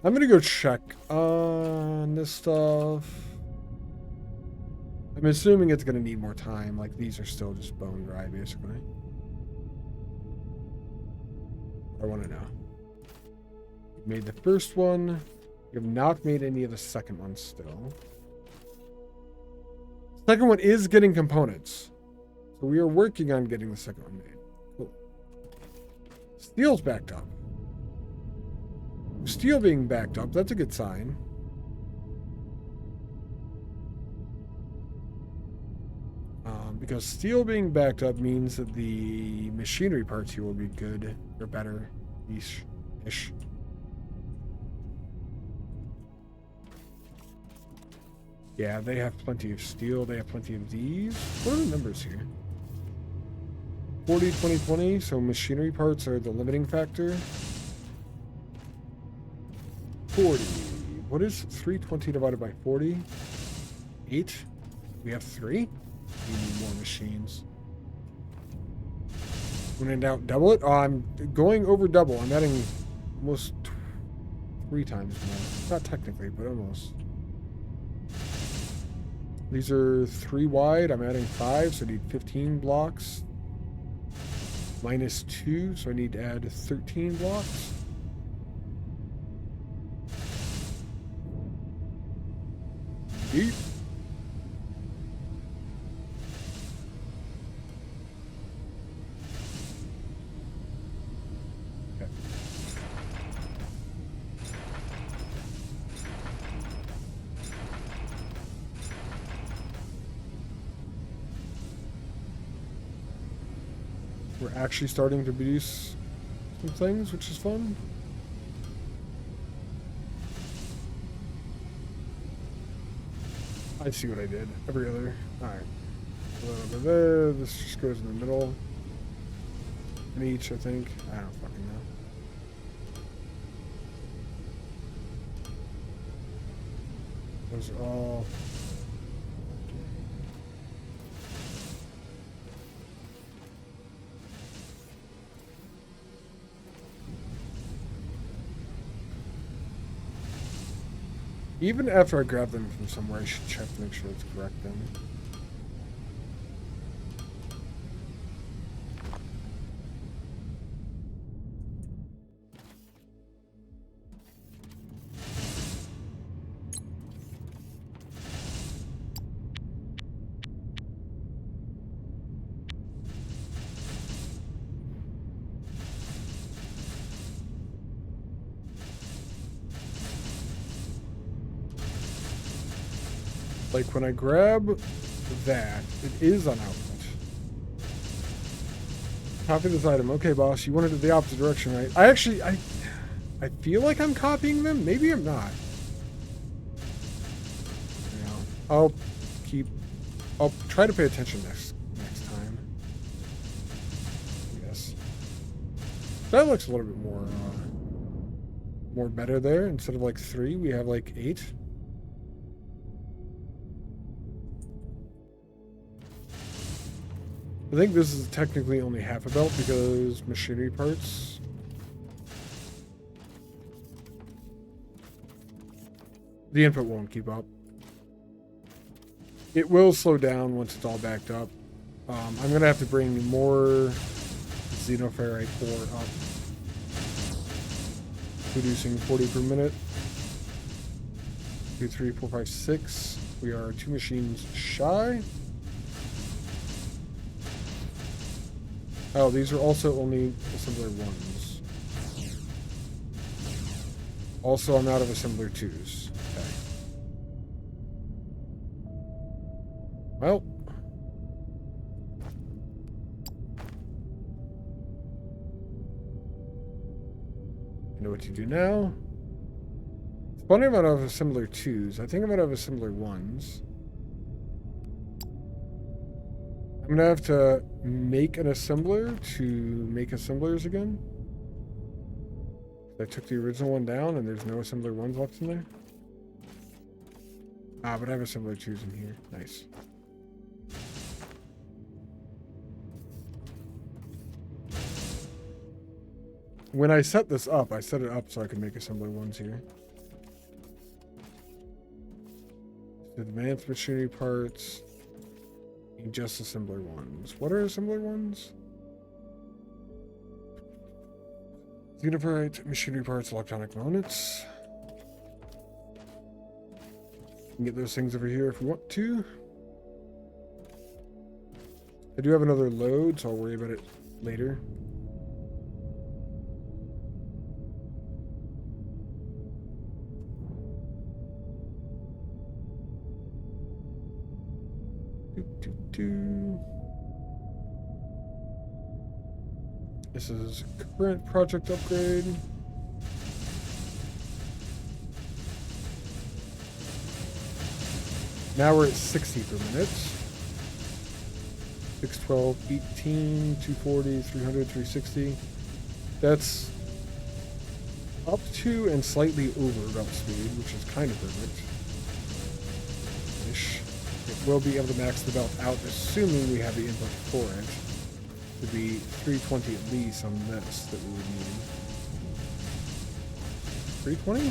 I'm gonna go check on this stuff. I'm assuming it's gonna need more time. Like these are still just bone dry, basically. I want to know. Made the first one. You have not made any of the second one still. Second one is getting components. So we are working on getting the second one made. Cool. Steel's backed up. Steel being backed up, that's a good sign. Because steel being backed up means that the machinery parts here will be good or better. Ish. Yeah, they have plenty of steel. They have plenty of these. What are the numbers here? 40, 20, 20. So machinery parts are the limiting factor. 40. What is 320 divided by 40? 8. We have 3. We need more machines. When in doubt, double it. Oh, I'm going over double. I'm adding almost 3 times more. Not technically, but almost. These are 3 wide. I'm adding 5, so I need 15 blocks. Minus 2, so I need to add 13 blocks. Deep. We're actually starting to produce some things, which is fun. I see what I did. Every other. Alright. This just goes in the middle. In each, I think. I don't fucking know. Those are all... Even after I grab them from somewhere, I should check to make sure it's correct then. Like when I grab that, it is on output. Copy this item. Okay, boss, you wanted it the opposite direction, right? I feel like I'm copying them. Maybe I'm not. Yeah, I'll try to pay attention next time. Yes. That looks a little bit more better there. Instead of like 3, we have like 8. I think this is technically only half a belt because machinery parts. The input won't keep up. It will slow down once it's all backed up. I'm going to have to bring more xenoferrite ore up. Producing 40 per minute. 2, 3, 4, 5, 6. We are 2 machines shy. Oh, these are also only assembler 1s. Also, I'm out of assembler 2s. Okay. Well. I know what to do now. It's funny about out of assembler 2s. I think I'm out of assembler 1s. I'm gonna have to make an assembler to make assemblers again. I took the original one down and there's no assembler 1s left in there. Ah, but I have assembler 2s in here. Nice. When I set this up, I set it up so I could make assembler 1s here. Advanced machinery parts. Just assembler 1s. What are assembler 1s? Xenof, machinery parts, electronic components. We can get those things over here if we want to. I do have another load, so I'll worry about it later. This is current project upgrade. Now we're at 60 per minute. 6, 12, 18, 240, 300, 360. That's up to and slightly over belt speed, which is kind of perfect. Ish. It will be able to max the belt out, assuming we have the input for it. It would be 320 at least on this that we would need. 320?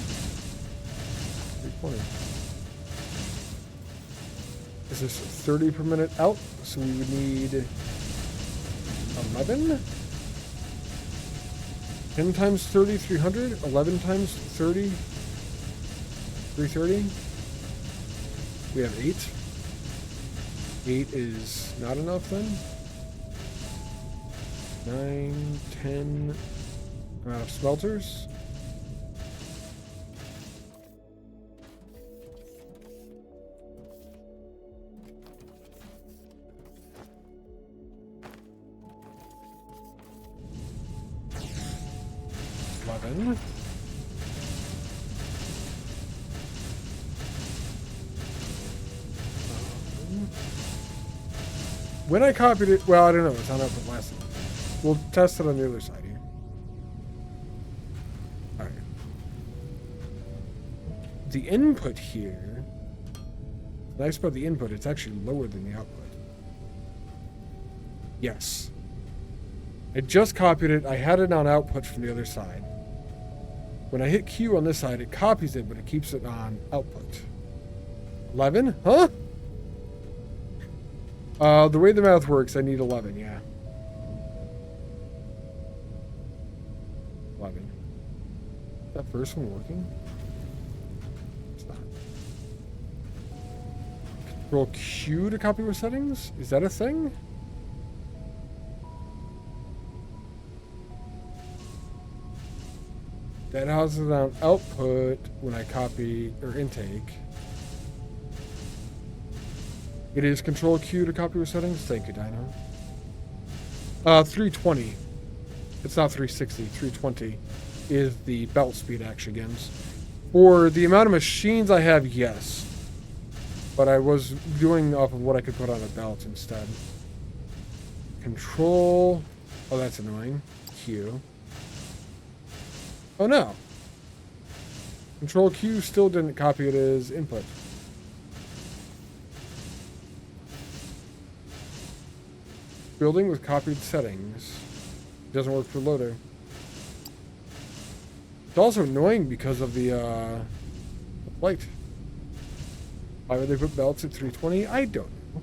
320. This is 30 per minute out, so we would need 11. 10 times 30, 300. 11 times 30, 330. We have 8. 8 is not enough then. 9, 10. Amount of smelters. When I copied it, well, I don't know. It's on output last time. We'll test it on the other side here. All right. The input here. Nice about the input, it's actually lower than the output. Yes. I just copied it. I had it on output from the other side. When I hit Q on this side, it copies it, but it keeps it on output. 11? Huh? The way the math works, I need 11, yeah. 11. Is that first one working? It's not. Control Q to copy with settings? Is that a thing? That houses on output when I copy or intake. It is Control Q to copy with settings. Thank you, Dino. 320. It's not 360. 320 is the belt speed action gains. For the amount of machines I have, yes. But I was doing off of what I could put on a belt instead. Control. Oh, that's annoying. Q. Oh no. Control Q still didn't copy it as input. Building with copied settings. Doesn't work for loader. It's also annoying because of the light. Why would they put belts at 320? I don't know.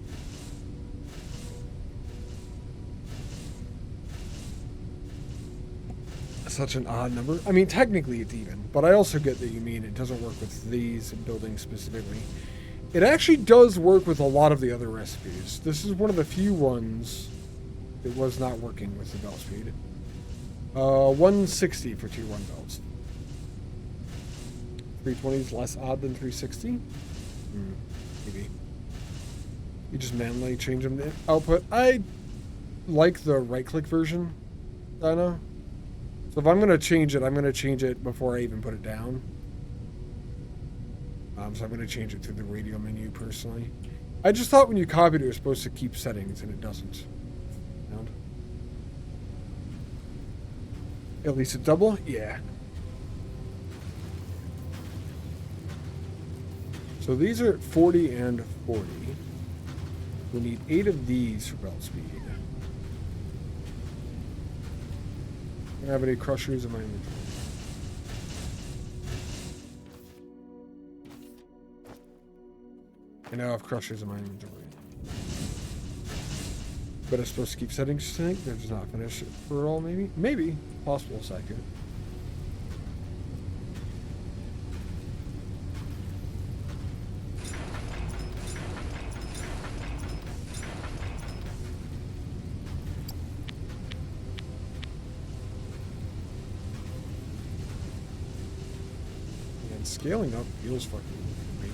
Such an odd number. I mean, technically it's even, but I also get that you mean it doesn't work with these buildings specifically. It actually does work with a lot of the other recipes. This is one of the few ones that was not working with the belt speed. 160 for tier 1 belts. 320 is less odd than 360? Maybe. You just manually change them to output. I like the right-click version, I know. So if I'm going to change it, I'm going to change it before I even put it down. So I'm going to change it through the radio menu personally. I just thought when you copied it, it was supposed to keep settings, and it doesn't. At least a double? Yeah. So these are 40 and 40. We need 8 of these for belt speed. I don't have any crushers in my inventory. I now have crushers in my inventory. But it's supposed to keep settings sync. They're just not finished for all, maybe? Maybe. Possible second. scaling up feels fucking great.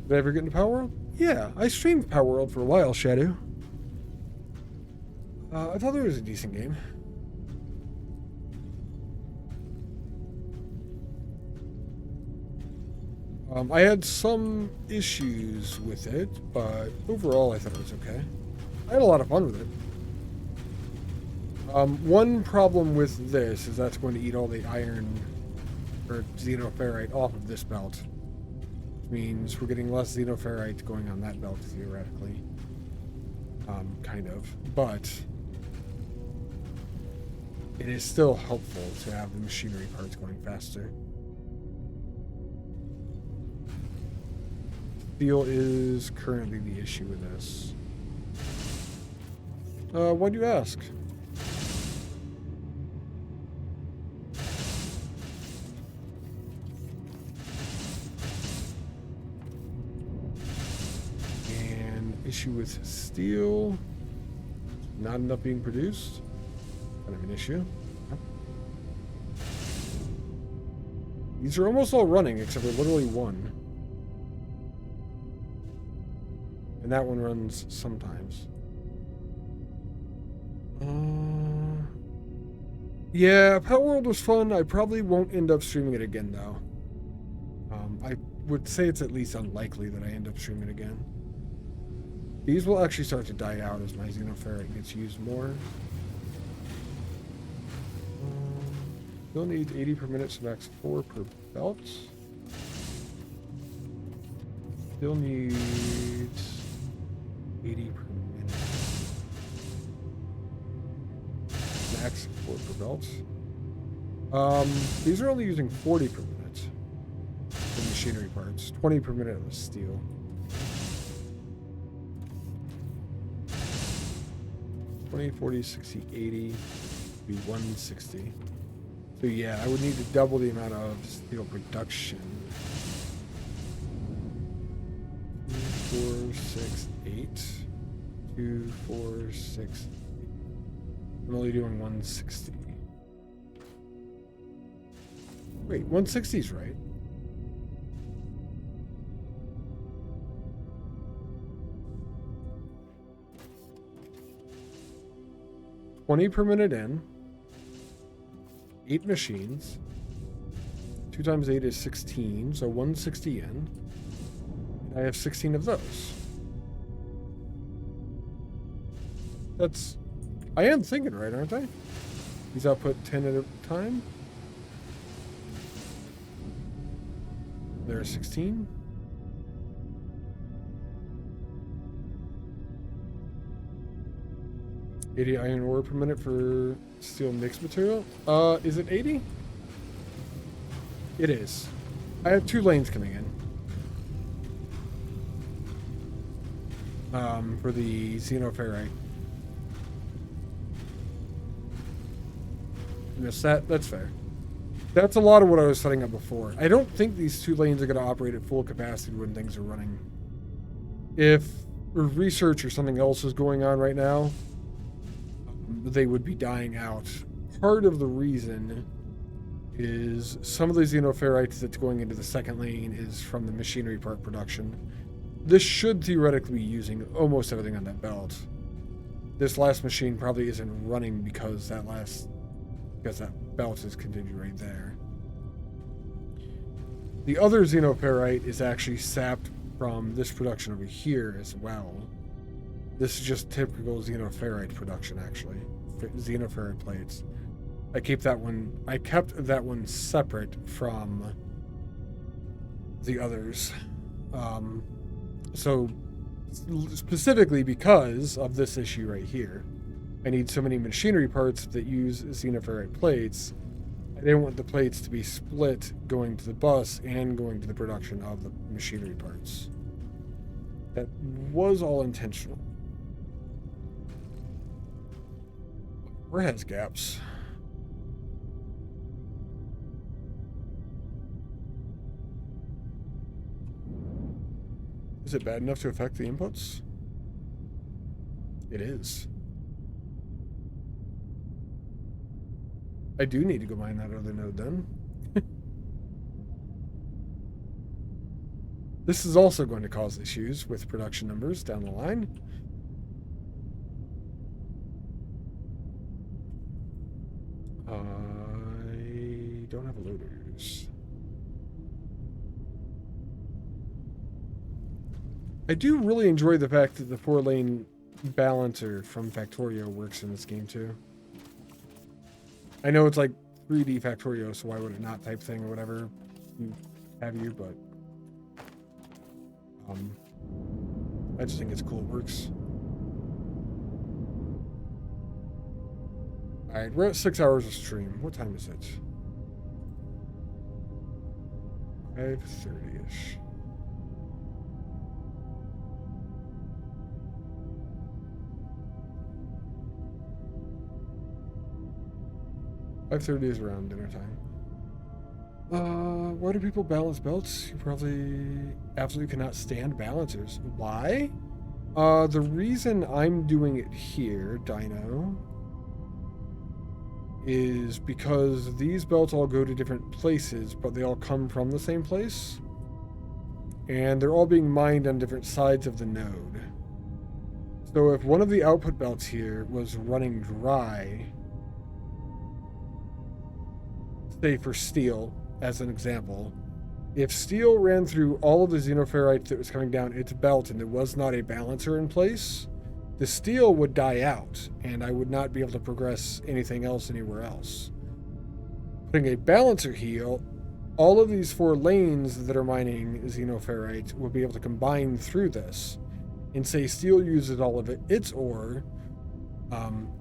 Did I ever get into Power World? Yeah, I streamed Power World for a while, Shadow. I thought it was a decent game. I had some issues with it, but overall I thought it was okay. I had a lot of fun with it. One problem with this is that's going to eat all the iron or xenoferrite off of this belt. Which means we're getting less xenoferrite going on that belt, theoretically. Kind of. But it is still helpful to have the machinery parts going faster. Steel is currently the issue with this. Why do you ask? And issue with steel. Not enough being produced. Kind of an issue. These are almost all running except for literally one. And that one runs sometimes. Yeah, Pet World was fun. I probably won't end up streaming it again, though. I would say it's at least unlikely that I end up streaming it again. These will actually start to die out as my xenoferrite gets used more. Still needs 80 per minute, so max 4 per belt. Still needs 80 per minute. Max 4 per belt. These are only using 40 per minute for machinery parts. 20 per minute of steel. $20, $40, $60, $80 would be $160. So yeah, I would need to double the amount of steel production. 2, 4, 6, 8. 2, 4, 6, 8. I'm only doing 160. Wait, 160 is right. $20 per minute in. 8 machines. 2 times 8 is 16, so 160 in. I have 16 of those. That's... I am thinking right, aren't I? These output 10 at a time. There are 16. $80 iron ore per minute for steel mixed material. Is it 80? It is. I have 2 lanes coming in. For the xenoferrite. Missed that. That's fair. That's a lot of what I was setting up before. I don't think these 2 lanes are going to operate at full capacity when things are running. If research or something else is going on right now, they would be dying out. Part of the reason is some of the xenoferrite that's going into the second lane is from the machinery part production. This should theoretically be using almost everything on that belt. This last machine probably isn't running because that belt is continued right there. The other xenoferrite is actually sapped from this production over here as well. This is just typical xenoferrite production, actually. Xenoferrite plates. I kept that one separate from the others. So specifically because of this issue right here, I need so many machinery parts that use xenoferrite plates. I didn't want the plates to be split going to the bus and going to the production of the machinery parts. That was all intentional. Or has gaps. Is it bad enough to affect the inputs? It is. I do need to go mine that other node then. This is also going to cause issues with production numbers down the line. I don't have loaders. I do really enjoy the fact that the 4-lane balancer from Factorio works in this game too. I know it's like 3D Factorio, so why would it not type thing or whatever have you, but I just think it's cool it works. Alright, we're at 6 hours of stream. What time is it? 5:30-ish. Is around dinner time. Why do people balance belts? You probably absolutely cannot stand balancers. Why? The reason I'm doing it here, Dino, is because these belts all go to different places, but they all come from the same place. And they're all being mined on different sides of the node. So if one of the output belts here was running dry, say for steel, as an example, if steel ran through all of the xenoferrite that was coming down its belt and there was not a balancer in place, the steel would die out, and I would not be able to progress anything else anywhere else. Putting a balancer here, all of these 4 lanes that are mining xenoferrite will be able to combine through this. And say steel uses all of its ore,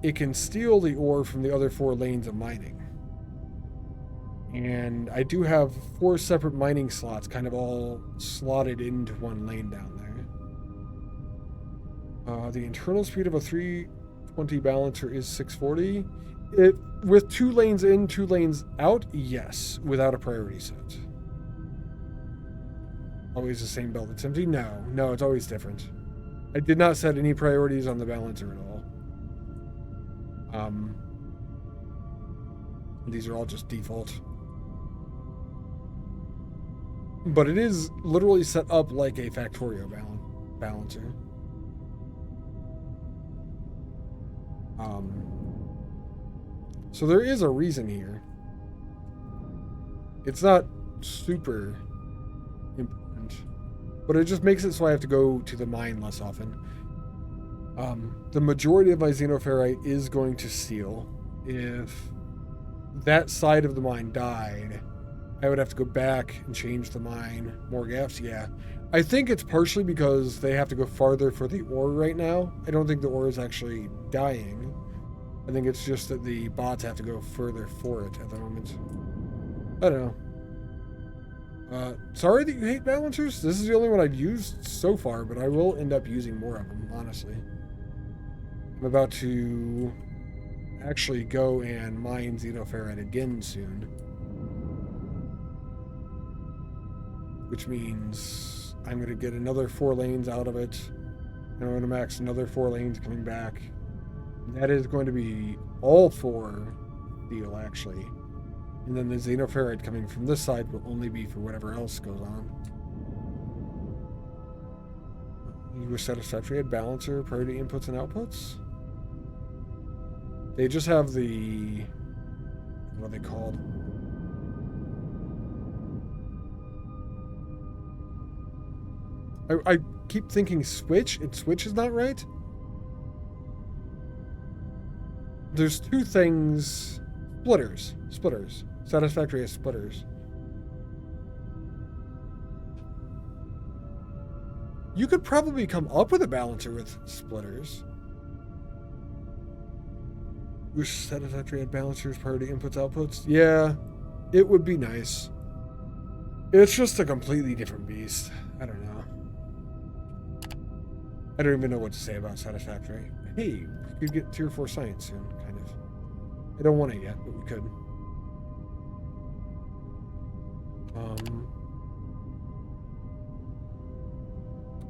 it can steal the ore from the other 4 lanes of mining. And I do have 4 separate mining slots kind of all slotted into one lane down there. The internal speed of a 320 balancer is 640. With 2 lanes in, 2 lanes out, yes, without a priority set. Always the same belt that's empty? No, it's always different. I did not set any priorities on the balancer at all. These are all just default. But it is literally set up like a Factorio balancer. So there is a reason here. It's not super important, but it just makes it so I have to go to the mine less often. The majority of my xenoferrite is going to steel. If that side of the mine died, I would have to go back and change the mine. More gaps? Yeah. I think it's partially because they have to go farther for the ore right now. I don't think the ore is actually dying. I think it's just that the bots have to go further for it at the moment. I don't know. Sorry that you hate balancers. This is the only one I've used so far, but I will end up using more of them, honestly. I'm about to actually go and mine xenoferrite again soon. Which means I'm going to get another 4 lanes out of it. And I'm going to max another 4 lanes coming back. And that is going to be all 4 steel, actually. And then the xenoferrite coming from this side will only be for whatever else goes on. You were satisfactory at balancer, priority inputs and outputs? They just have the... what are they called? I keep thinking switch, and switch is not right. There's 2 things. Splitters. Satisfactory as splitters. You could probably come up with a balancer with splitters. Wish satisfactory at balancers, priority inputs, outputs. Yeah, it would be nice. It's just a completely different beast. I don't know. I don't even know what to say about satisfactory. Hey, we could get tier 4 science soon, kind of. I don't want it yet, but we could.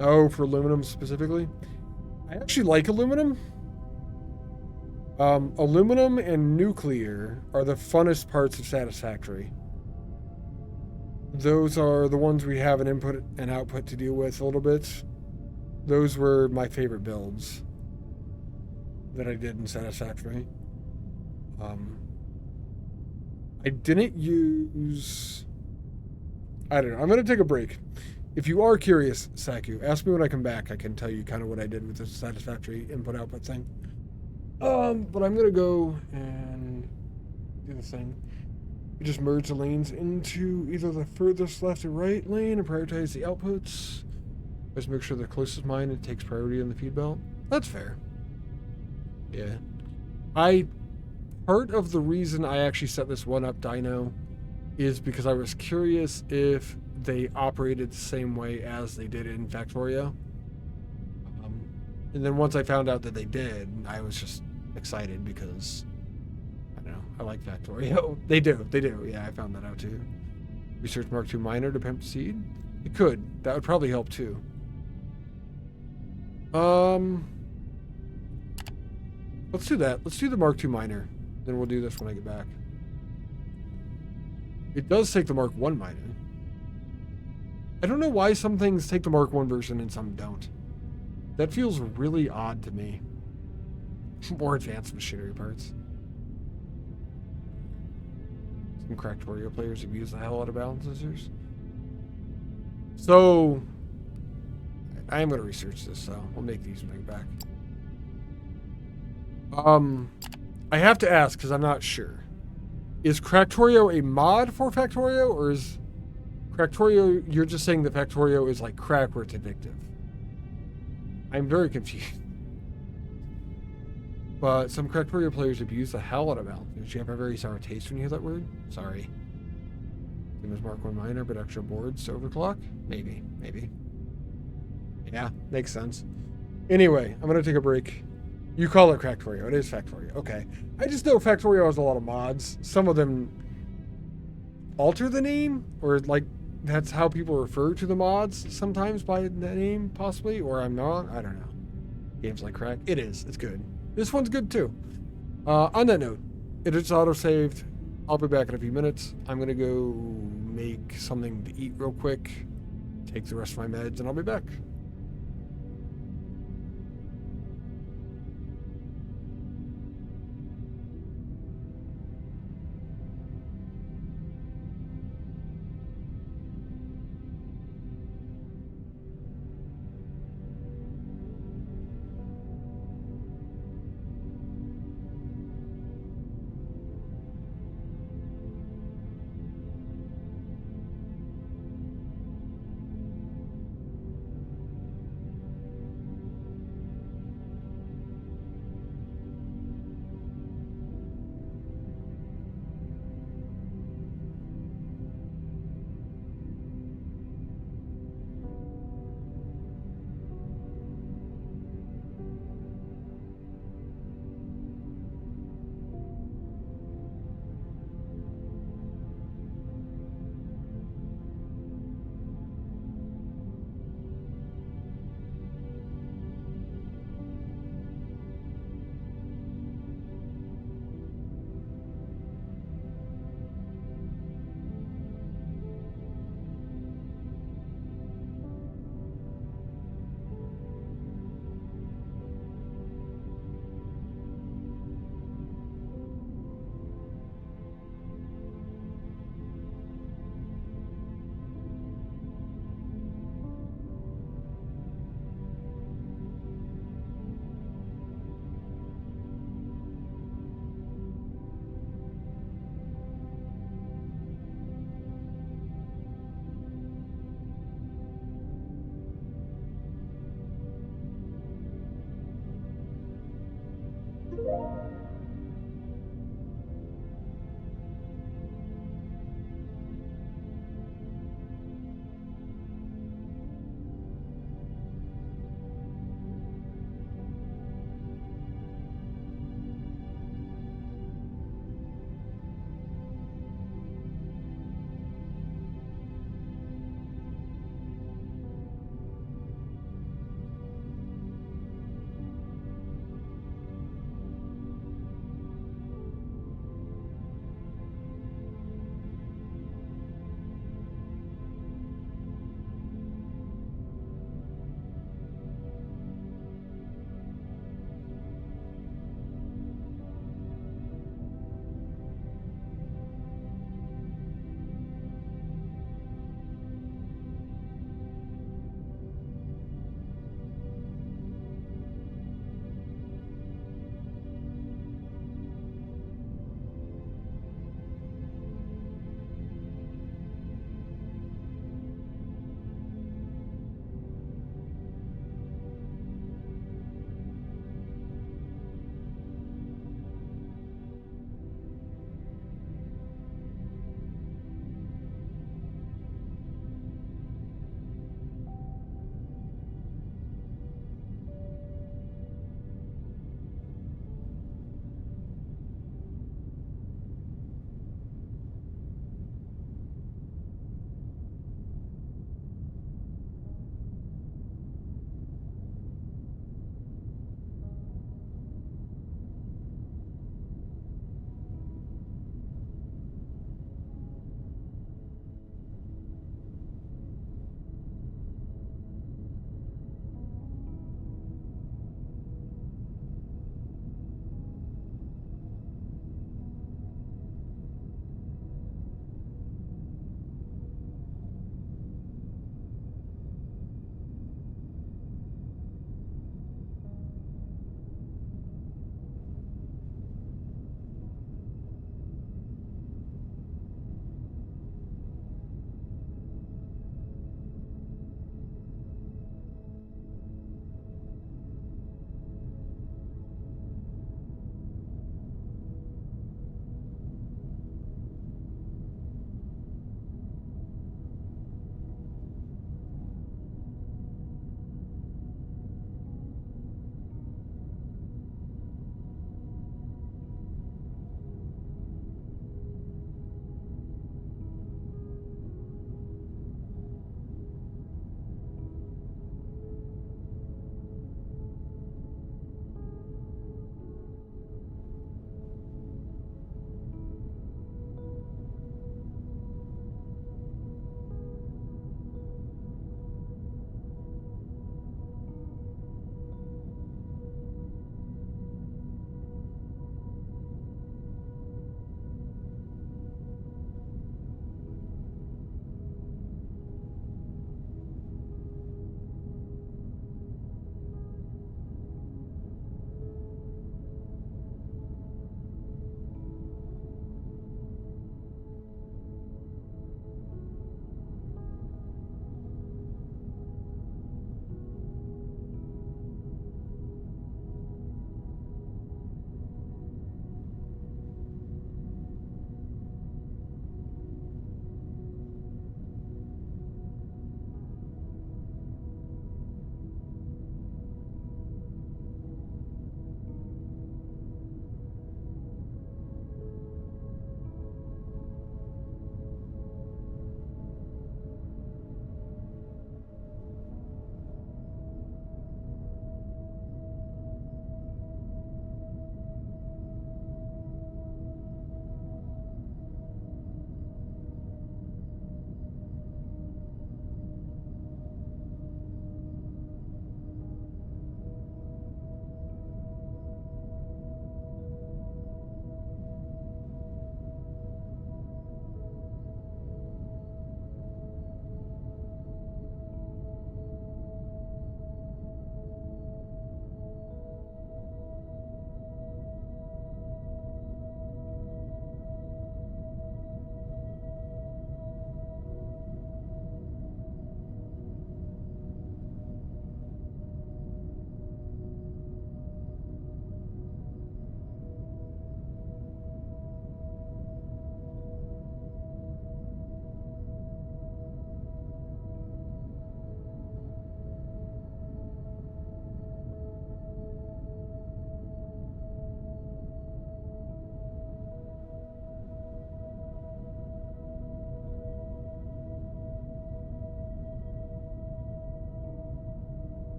Oh, for aluminum specifically? I actually like aluminum. Aluminum and nuclear are the funnest parts of Satisfactory. Those are the ones we have an input and output to deal with a little bit. Those were my favorite builds that I did in Satisfactory. I didn't use... I don't know. I'm going to take a break. If you are curious, Saku, ask me when I come back. I can tell you kind of what I did with the Satisfactory input-output thing. But I'm going to go and do the thing. We just merge the lanes into either the furthest left or right lane and prioritize the outputs. Just make sure the closest mine it takes priority on the feed belt. That's fair. Yeah. Part of the reason I actually set this one up dyno is because I was curious if they operated the same way as they did in Factorio. And then once I found out that they did, I was just excited because, I don't know, I like Factorio. They do. Yeah, I found that out too. Research Mark II miner to pimp seed? It could. That would probably help too. Let's do that. Let's do the Mark II miner. Then we'll do this when I get back. It does take the Mark I miner. I don't know why some things take the Mark I version and some don't. That feels really odd to me. More advanced machinery parts. Some Cractorio players have used the hell out of balance scissors. So, I am going to research this, so we'll make these when I get back. I have to ask because I'm not sure. Is Cractorio a mod for Factorio, or is Cractorio, you're just saying that Factorio is like crack where it's addictive? I'm very confused. But some Cractorio players abuse the hell out of balance. Did you have a very sour taste when you hear that word? Sorry. Same as Mark I miner, but extra boards to overclock? Maybe. Yeah, makes sense. Anyway, I'm going to take a break. You call it Cractorio. It is Factorio. Okay. I just know Factorio has a lot of mods. Some of them alter the name, or like that's how people refer to the mods sometimes by the name, possibly, or I'm wrong. I don't know. Games like Crack. It is. It's good. This one's good too. On that note, it is auto-saved. I'll be back in a few minutes. I'm going to go make something to eat real quick, take the rest of my meds, and I'll be back.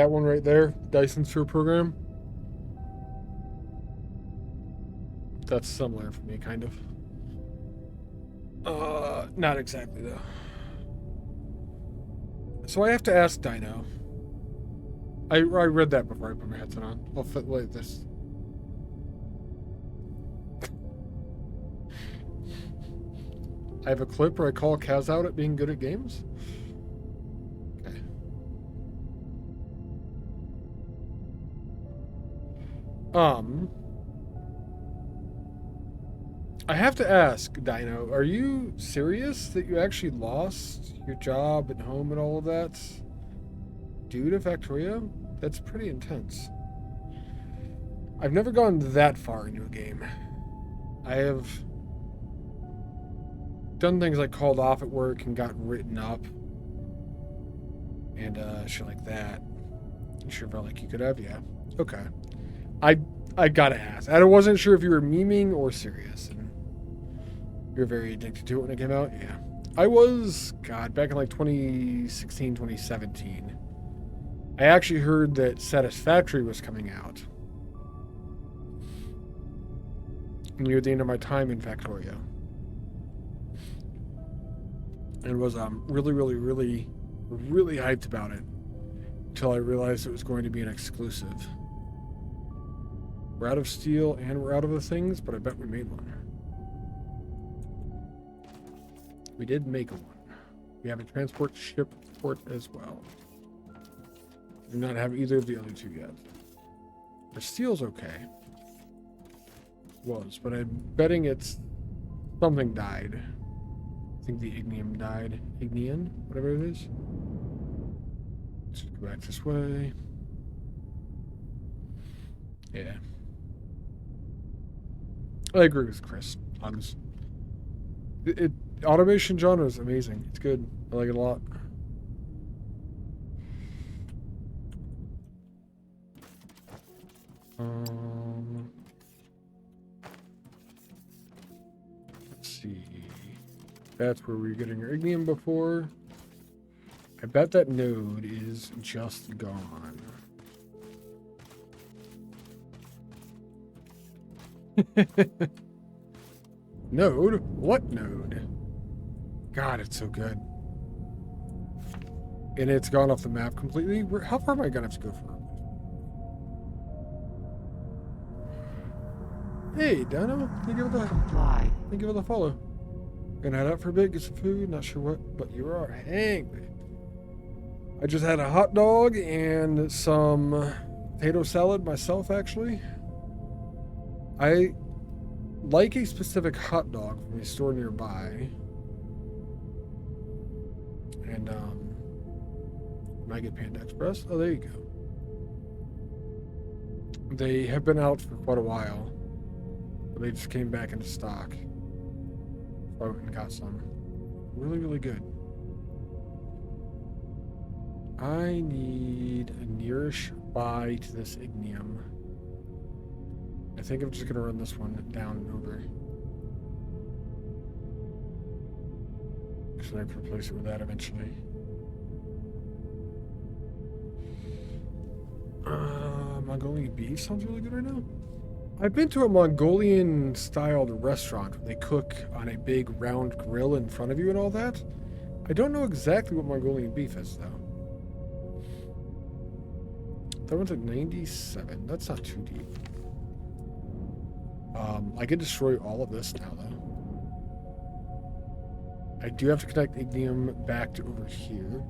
That one right there, Dyson Sphere program. That's similar for me, kind of. Not exactly though. So I have to ask Dino. I read that before I put my headset on. I'll fit like this. I have a clip where I call Kaz out at being good at games. Okay. I have to ask, Dino, are you serious that you actually lost your job and home and all of that due to Factorio? That's pretty intense. I've never gone that far into a game. I have done things like called off at work and got written up and shit like that. You sure felt like you could have? Yeah. Okay. I gotta ask. I wasn't sure if you were memeing or serious. And you're very addicted to it when it came out? Yeah. I was, God, back in like 2016, 2017. I actually heard that Satisfactory was coming out. Near the end of my time in Factorio. And was really hyped about it. Until I realized it was going to be an exclusive. We're out of steel and we're out of the things, but I bet we made one. We did make one. We have a transport ship port as well. We do not have either of the other two yet. The steel's okay. Was, but I'm betting it's something died. I think the ignium died. Ignium? Whatever it is. Let's go back this way. Yeah. I agree with Chris. Automation genre is amazing. It's good. I like it a lot. Let's see. That's where we were getting our ignium before. I bet that node is just gone. Node? What node? God, it's so good. And it's gone off the map completely. How far am I gonna have to go for? Hey, Dino. Thank you for the follow. Gonna head out for a bit, get some food. Not sure what, but you are hangry. I just had a hot dog and some potato salad myself, actually. I like a specific hot dog from a store nearby. And, when I get Panda Express. Oh, there you go. They have been out for quite a while. But they just came back into stock. So I went and got some. Really good. I need a nearish buy to this ignium. I think I'm just gonna run this one down and over. Should I replace it with that eventually? Mongolian beef sounds really good right now. I've been to a Mongolian-styled restaurant where they cook on a big round grill in front of you and all that. I don't know exactly what Mongolian beef is, though. That one's at 97. That's not too deep. I can destroy all of this now, though. I do have to connect ignium back to over here.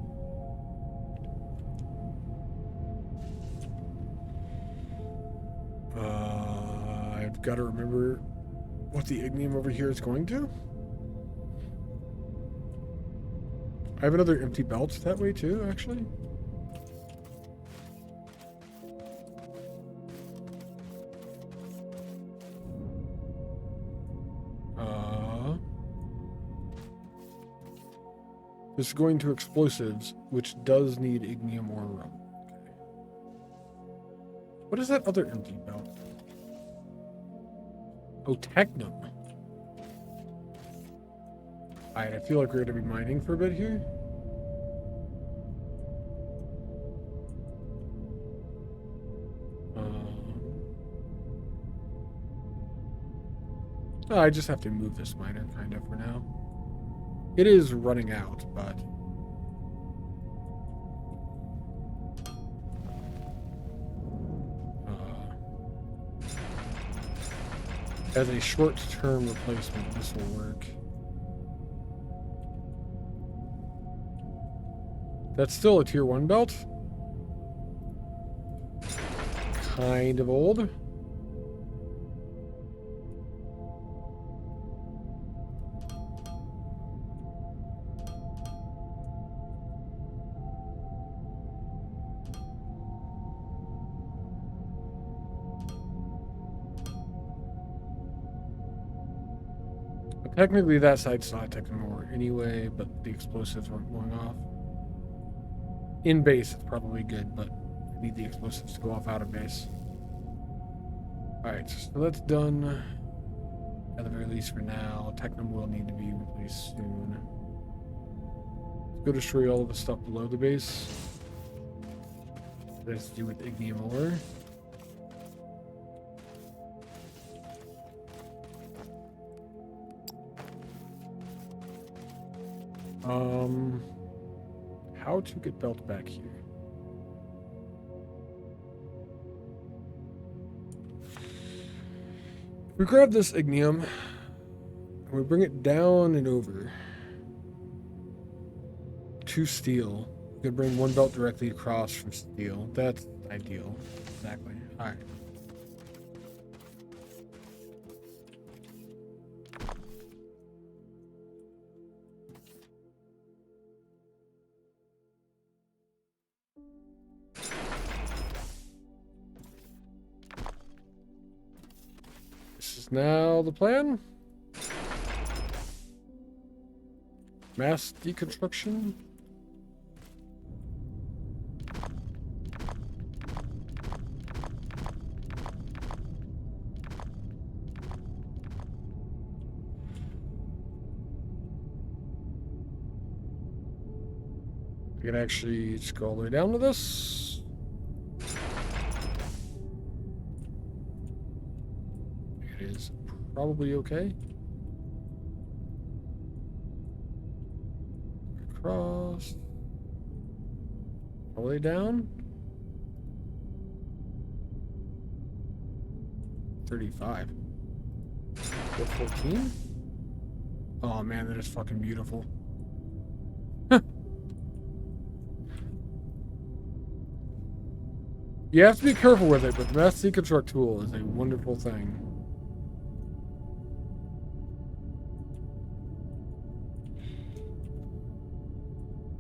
I've got to remember what the ignium over here is going to. I have another empty belt that way too, actually. This is going to explosives, which does need ignium or rum. Okay. What is that other empty belt? Oh, Technum. Alright, I feel like we're going to be mining for a bit here. Oh, I just have to move this miner kind of for now. It is running out, but as a short-term replacement, this will work. That's still a tier 1 belt. Kind of old. Technically, that side's not taking more anyway, but the explosives weren't going off. In base, it's probably good, but I need the explosives to go off out of base. Alright, so that's done. At the very least for now. Technum will need to be replaced soon. Let's go destroy all of the stuff below the base. That has to do with ignium ore. How to get belt back here? We grab this ignium and we bring it down and over to steel. We can bring one belt directly across from steel. That's ideal. Exactly. All right. Now the plan? Mass deconstruction? I can actually scroll all the way down to this. Is probably okay. Across. All the way down. 35. 414? Oh man, that is fucking beautiful. You have to be careful with it, but the mass deconstruct tool is a wonderful thing.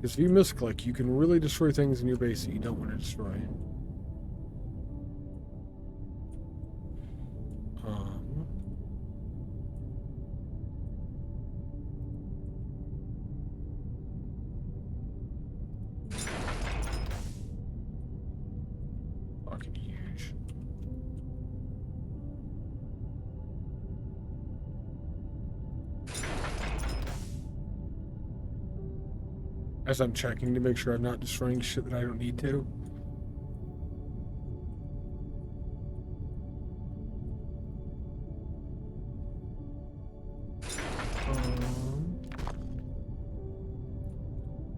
Because if you misclick, you can really destroy things in your base that you don't want to destroy. Fucking huge. As I'm checking to make sure I'm not destroying shit that I don't need to.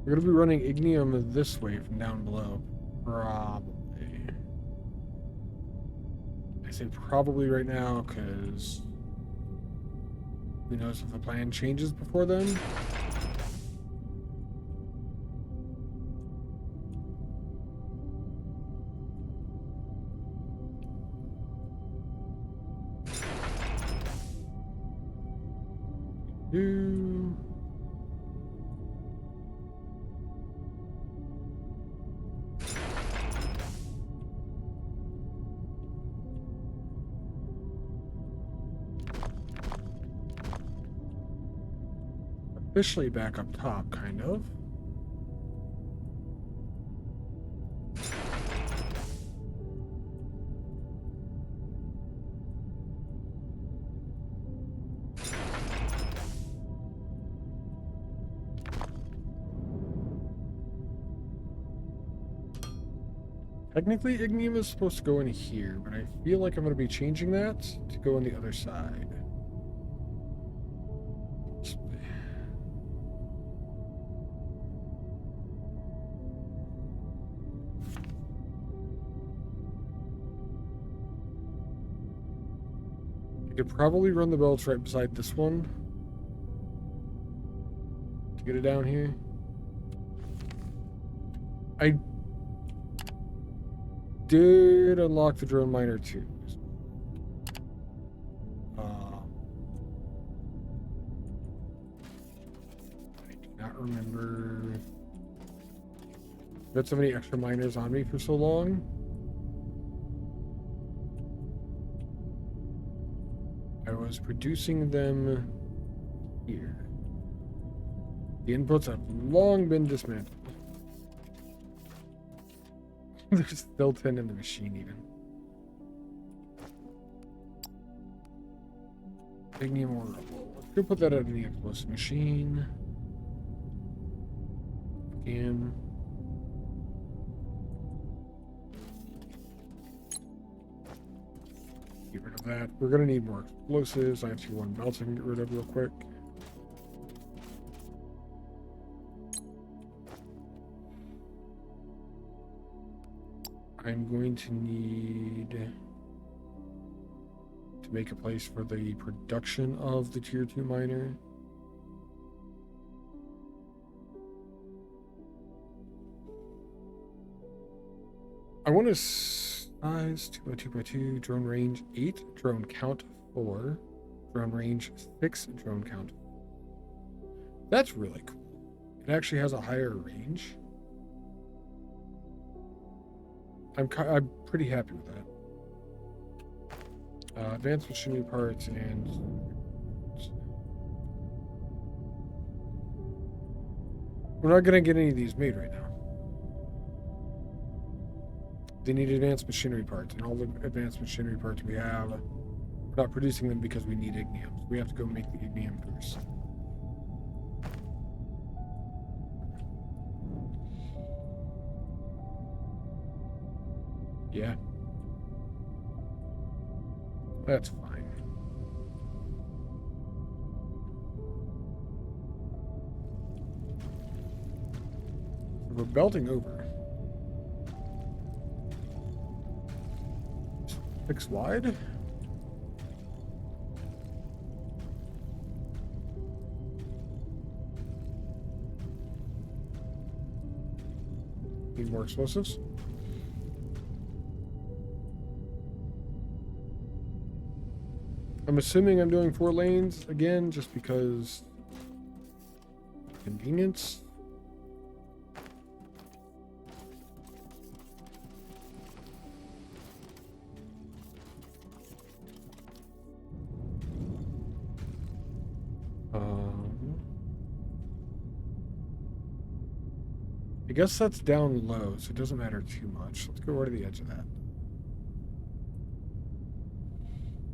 We're going to be running ignium this way from down below. Probably. I say probably right now because who knows if the plan changes before then. Officially back up top, kind of. Technically, ignium is supposed to go in here, but I feel like I'm going to be changing that to go on the other side. I could probably run the belts right beside this one to get it down here. I did unlock the drone miner too. I do not remember. I've had so many extra miners on me for so long. I was producing them here. The inputs have long been dismantled. There's still 10 in the machine even. Ignium ore. Let's go put that out in the explosive machine. Again. Get rid of that. We're gonna need more explosives. I have one belts I can get rid of real quick. I'm going to need to make a place for the production of the tier 2 miner. I want to size 2x2x2, drone range 8, drone count 4, drone range 6, drone count. That's really cool. It actually has a higher range. I'm pretty happy with that. Advanced machinery parts and we're not gonna get any of these made right now. They need advanced machinery parts, and all the advanced machinery parts we have, we're not producing them because we need ignium. So we have to go make the ignium first. Yeah. That's fine. So we're belting over. 6 wide. Need more explosives. I'm assuming I'm doing 4 lanes again just because convenience. I guess that's down low, so it doesn't matter too much. Let's go right to the edge of that.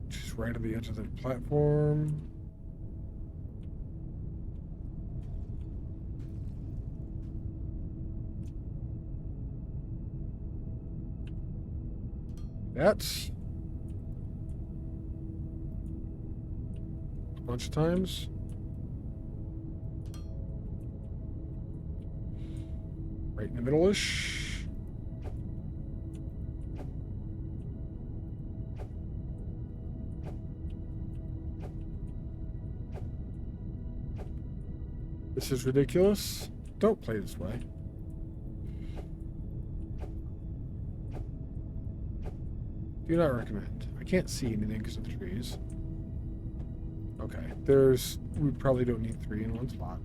Just right at the edge of the platform. That's a bunch of times. Right in the middle-ish. This is ridiculous. Don't play this way. Do not recommend. I can't see anything because of the trees. Okay, we probably don't need 3 in one spot.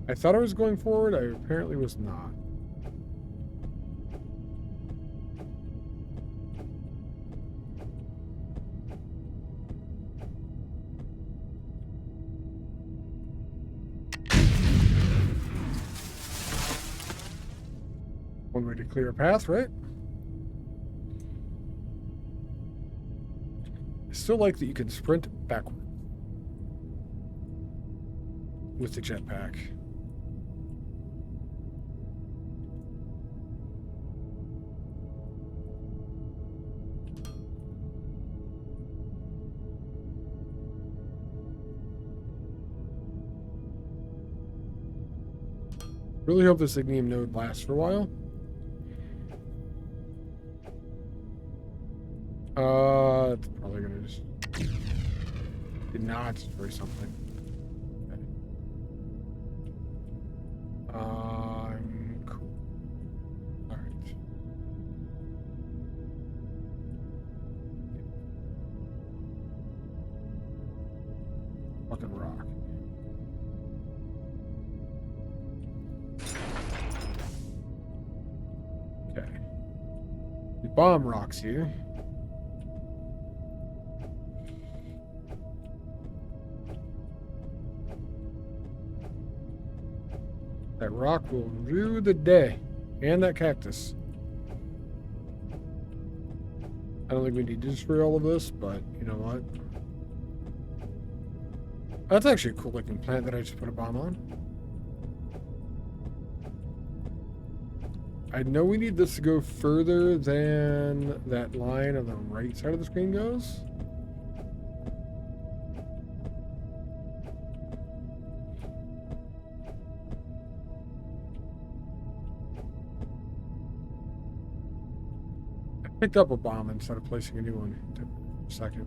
I thought I was going forward, I apparently was not. One way to clear a path, right? I still like that you can sprint backward with the jetpack. Really hope this ignium node lasts for a while. It's probably gonna just did not destroy something. Okay. Cool. All right. Fucking rock. Okay. The bomb rocks here. That rock will rue the day. And that cactus. I don't think we need to destroy all of this, but you know what? That's actually a cool looking plant that I just put a bomb on. I know we need this to go further than that line on the right side of the screen goes. Picked up a bomb instead of placing a new one. Took a second.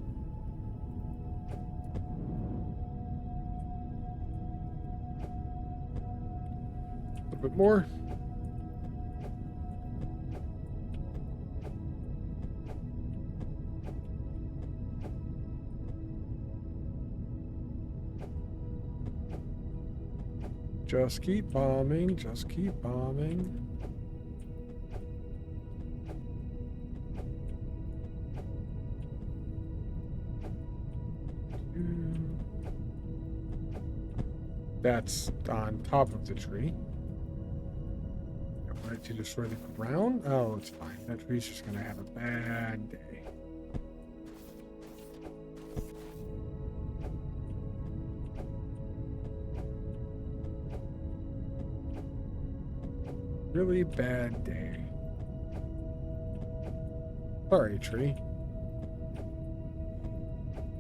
A little bit more. Just keep bombing. Just keep bombing. That's on top of the tree. I wanted to destroy the ground. Oh, it's fine. That tree's just gonna have a bad day. Really bad day. Sorry, tree.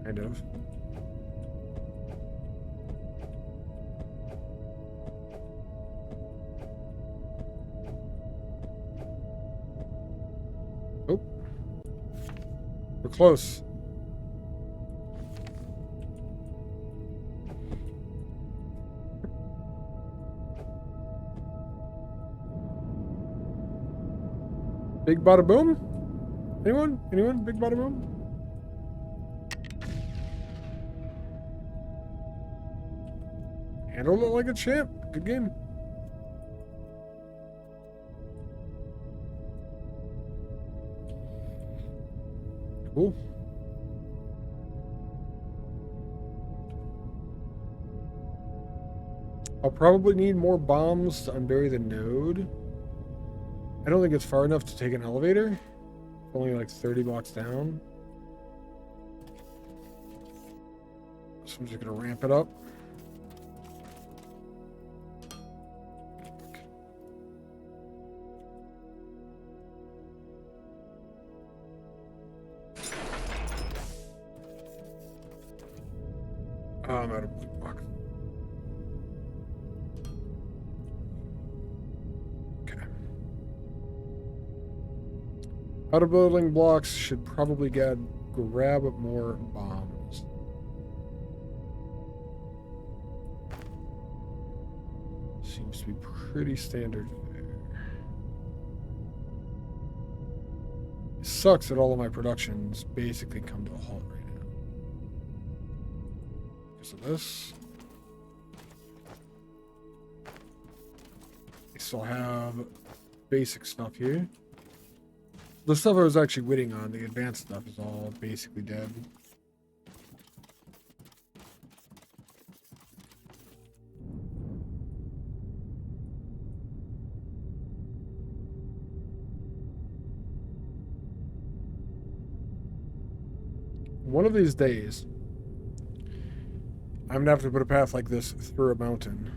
Kind of. Oh. We're close. Big bada boom? Anyone? Anyone? Big bada boom? Handled it like a champ. Good game. Cool. I'll probably need more bombs to unbury the node. I don't think it's far enough to take an elevator. Only like 30 blocks down. So I'm just gonna ramp it up. Oh, I'm out of blue block. Okay. Out of building blocks should probably grab more bombs. Seems to be pretty standard there. It sucks that all of my productions basically come to a halt right now. Because of this. I still have basic stuff here. The stuff I was actually waiting on, the advanced stuff, is all basically dead. One of these days, I'm gonna have to put a path like this through a mountain.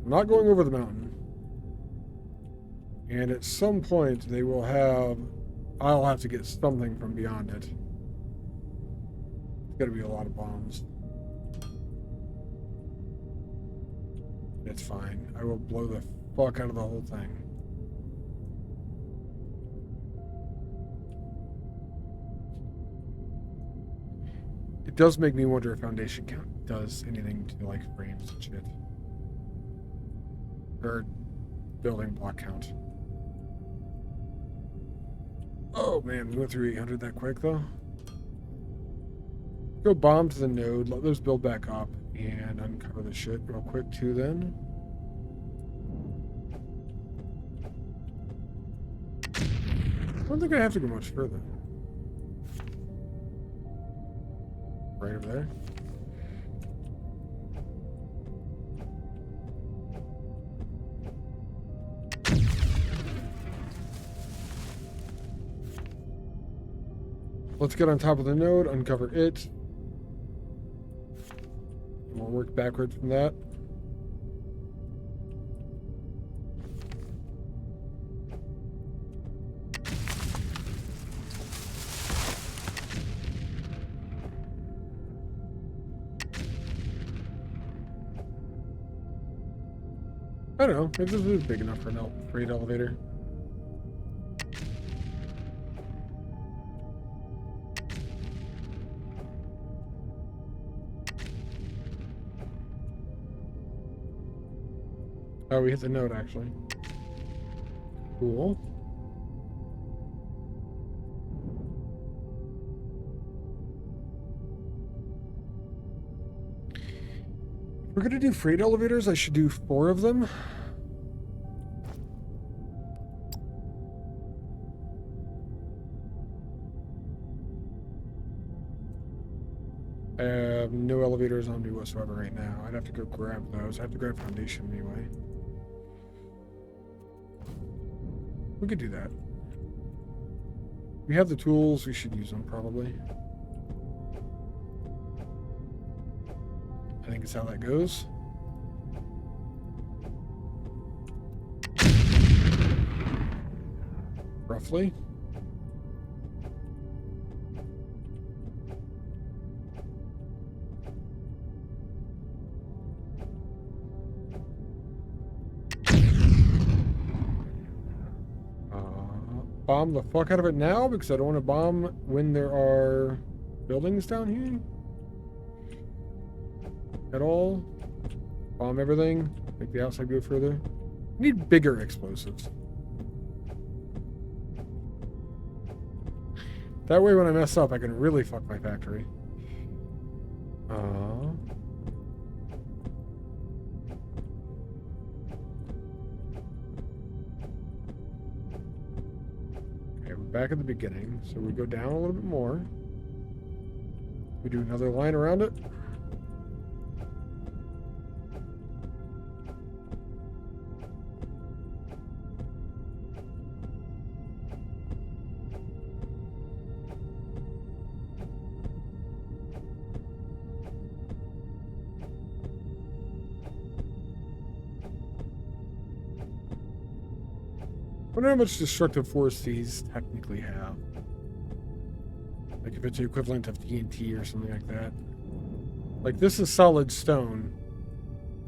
I'm not going over the mountain. And at some point, I'll have to get something from beyond it. It's gotta be a lot of bombs. It's fine. I will blow the fuck out of the whole thing. It does make me wonder if foundation count does anything to like frames and shit. Or building block count. Oh man, we went through 800 that quick though. Go bomb to the node, let those build back up, and uncover the shit real quick too then. I don't think I have to go much further. Right over there. Let's get on top of the node, uncover it. We'll work backwards from that. I don't know, maybe this is big enough for a freight elevator. Oh, we hit the node actually. Cool. If we're gonna do freight elevators, I should do 4 of them. I have no elevators on me whatsoever right now. I'd have to go grab those. I have to grab foundation anyway. We could do that. We have the tools, we should use them probably. I think it's how that goes. Roughly. Bomb the fuck out of it now because I don't want to bomb when there are buildings down here at all. Bomb everything, make the outside go further. I need bigger explosives. That way when I mess up I can really fuck my factory. Back at the beginning, so we go down a little bit more. We do another line around it. I wonder how much destructive force these technically have. Like if it's the equivalent of TNT or something like that. Like this is solid stone.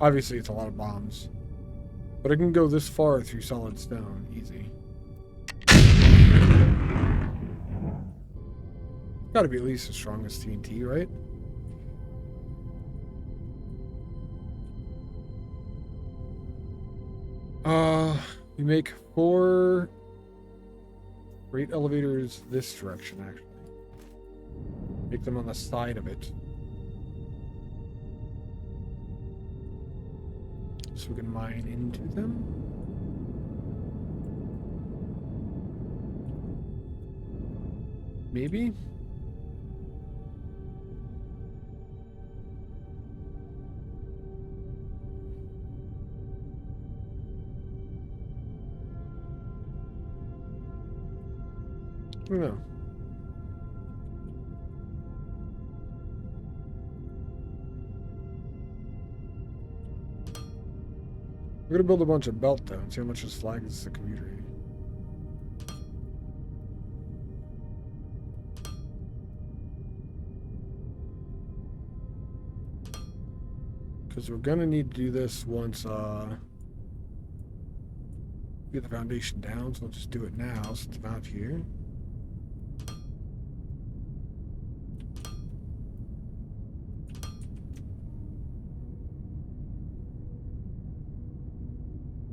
Obviously it's a lot of bombs. But I can go this far through solid stone. Easy. Gotta be at least as strong as TNT, right? We make 4 freight elevators this direction, actually. Make them on the side of it. So we can mine into them. Maybe? I don't know. We're gonna build a bunch of belt though and see how much this flags the community. Because we're gonna need to do this once get the foundation down, so we'll just do it now since it's not here.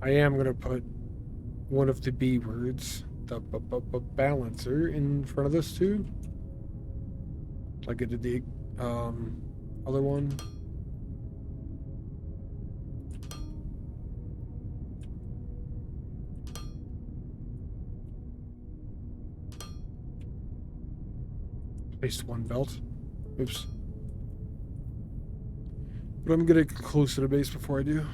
I am gonna put one of the B words, the balancer, in front of this too. Like I did the other one. Placed one belt. Oops. But I'm gonna get close to the base before I do.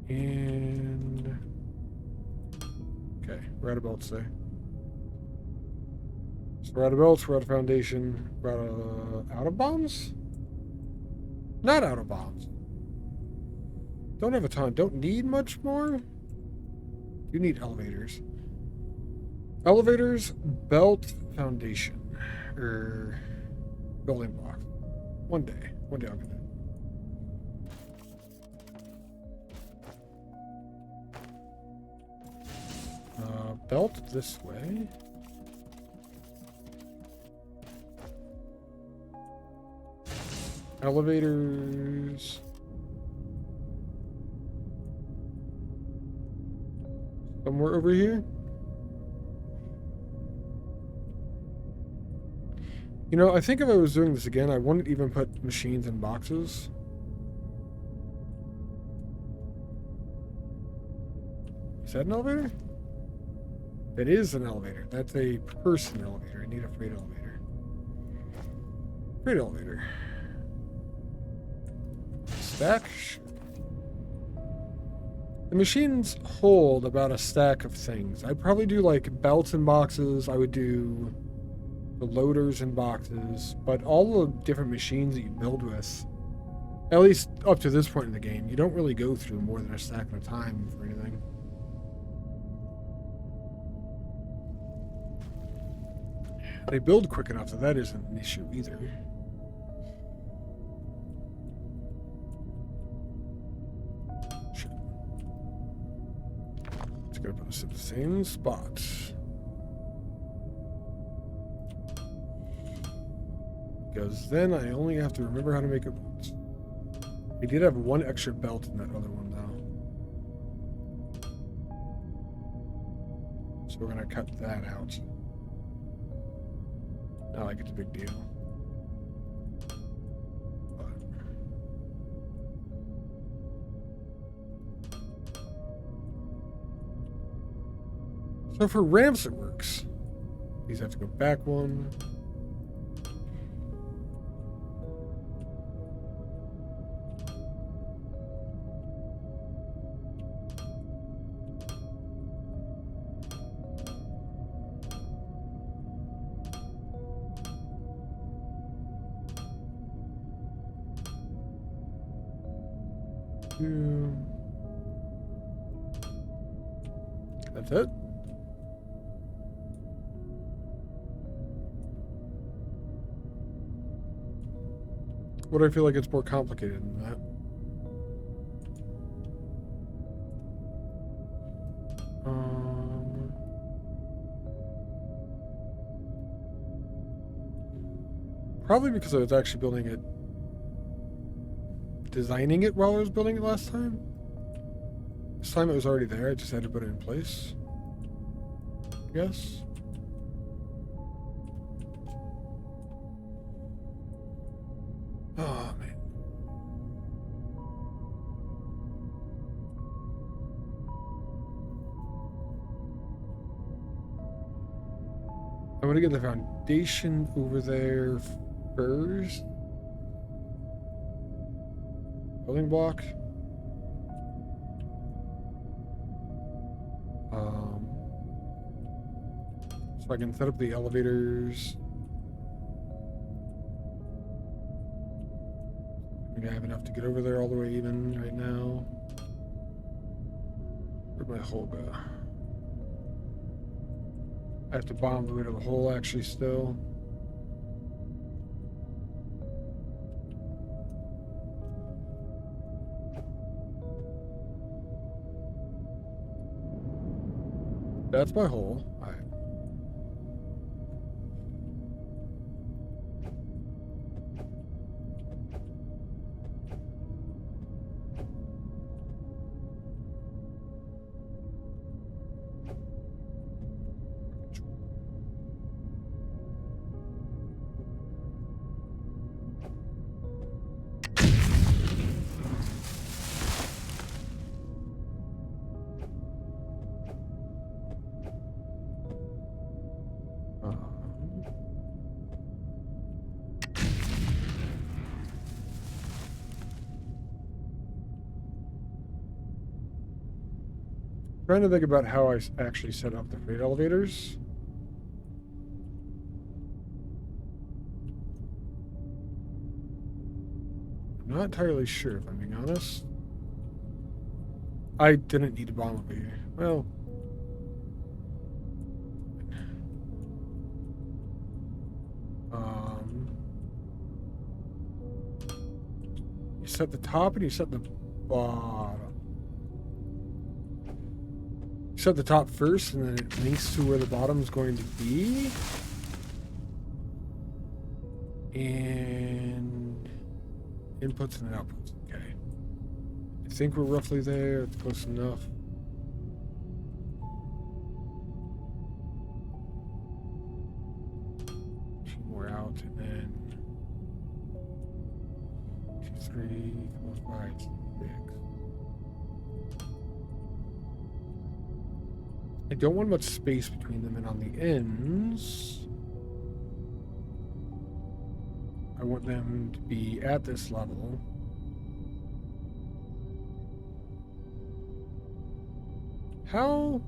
And okay, we're out of belts there. So we're out of belts, we're out of foundation, we're out of bombs? Not out of bombs. Don't have a ton. Don't need much more. You need elevators. Elevators, belt, foundation, or building blocks. One day I'll get that. Belt this way. Elevators. Somewhere over here. You know, I think if I was doing this again, I wouldn't even put machines in boxes. Is that an elevator? It is an elevator. That's a person elevator. I need a freight elevator. Freight elevator. Stack? The machines hold about a stack of things. I'd probably do like belts in boxes. I would do the loaders in boxes. But all the different machines that you build with, at least up to this point in the game, you don't really go through more than a stack at a time for anything. They build quick enough that that isn't an issue either. Just gotta put this in the same spot. Because then I only have to remember how to make it once. I did have one extra belt in that other one though. So we're gonna cut that out. Not like it's a big deal. So for ramps it works. These have to go back one. That's it. What do I feel like it's more complicated than that? Probably because I was actually building it, designing it while I was building it last time. This time it was already there, I just had to put it in place, I guess. Oh, man. I'm gonna get the foundation over there first. Building block. So I can set up the elevators. I think I have enough to get over there all the way even right now. Where'd my hole go? I have to bomb the way to the hole actually still. That's my hole. Alright. Trying to think about how I actually set up the freight elevators. I'm not entirely sure, if I'm being honest. I didn't need a bomb over here. Well... you set the top and you set the bottom. You set the top first and then it links to where the bottom is going to be. And inputs and outputs. Okay. I think we're roughly there. It's close enough. Two more out and then 2, 3, 4, 5, 6. I don't want much space between them, and on the ends, I want them to be at this level. How?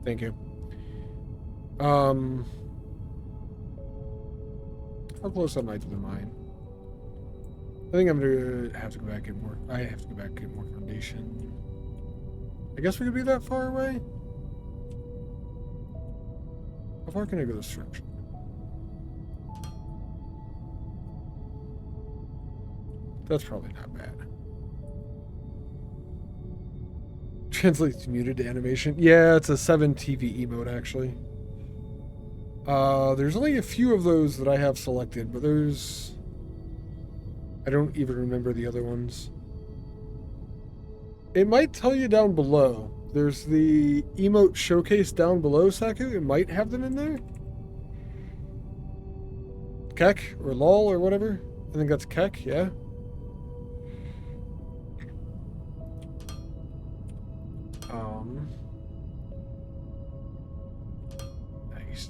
Thank you. How close am I to the mine? I think I'm gonna have to go back and more. I have to go back and get more foundation. I guess we could be that far away. How far can I go this direction? That's probably not bad. Translates muted to animation. Yeah, it's a 7 TV emote actually. There's only a few of those that I have selected, but there's... I don't even remember the other ones. It might tell you down below. There's the emote showcase down below, Saku. It might have them in there. Kek or lol or whatever. I think that's Kek, yeah. Nice.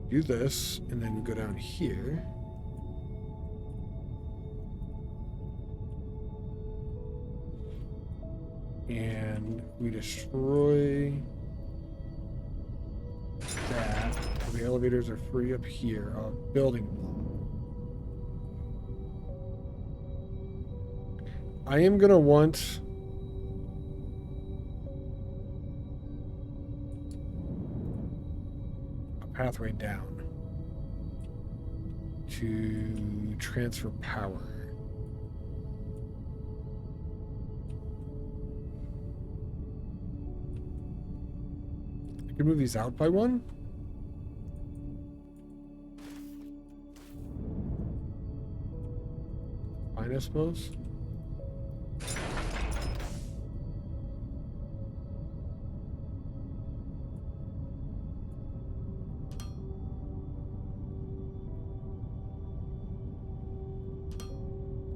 Do this, and then go down here. And we destroy that. So the elevators are free up here. Building block. I am gonna want a pathway down to transfer power. I can move these out by one. Fine, I suppose.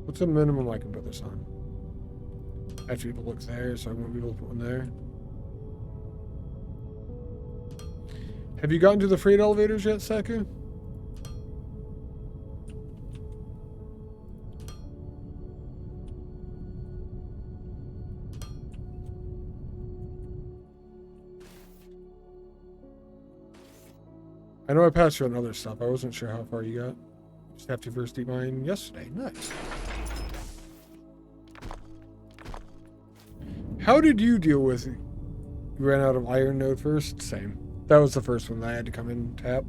What's the minimum I can put this on? I have to be able to look there, so I won't be able to put one there. Have you gotten to the freight elevators yet, Saku? I know I passed you on other stuff. I wasn't sure how far you got. Just have to first eat mine yesterday. Nice. How did you deal with it? You ran out of iron node first? Same. That was the first one that I had to come in and tap.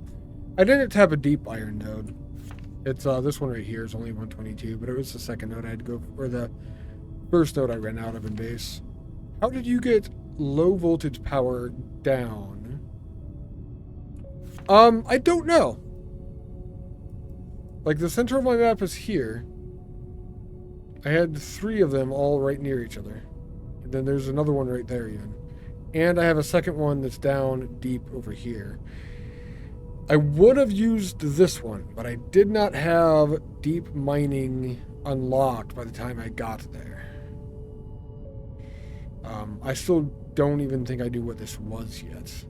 I didn't tap a deep iron node. It's this one right here is only 122, but it was the second node I had to go for, or the first node I ran out of in base. How did you get low voltage power down? I don't know. Like, the center of my map is here. I had 3 of them all right near each other. And then there's another one right there even. And I have a second one that's down deep over here. I would have used this one, but I did not have deep mining unlocked by the time I got there. I still don't even think I knew what this was yet.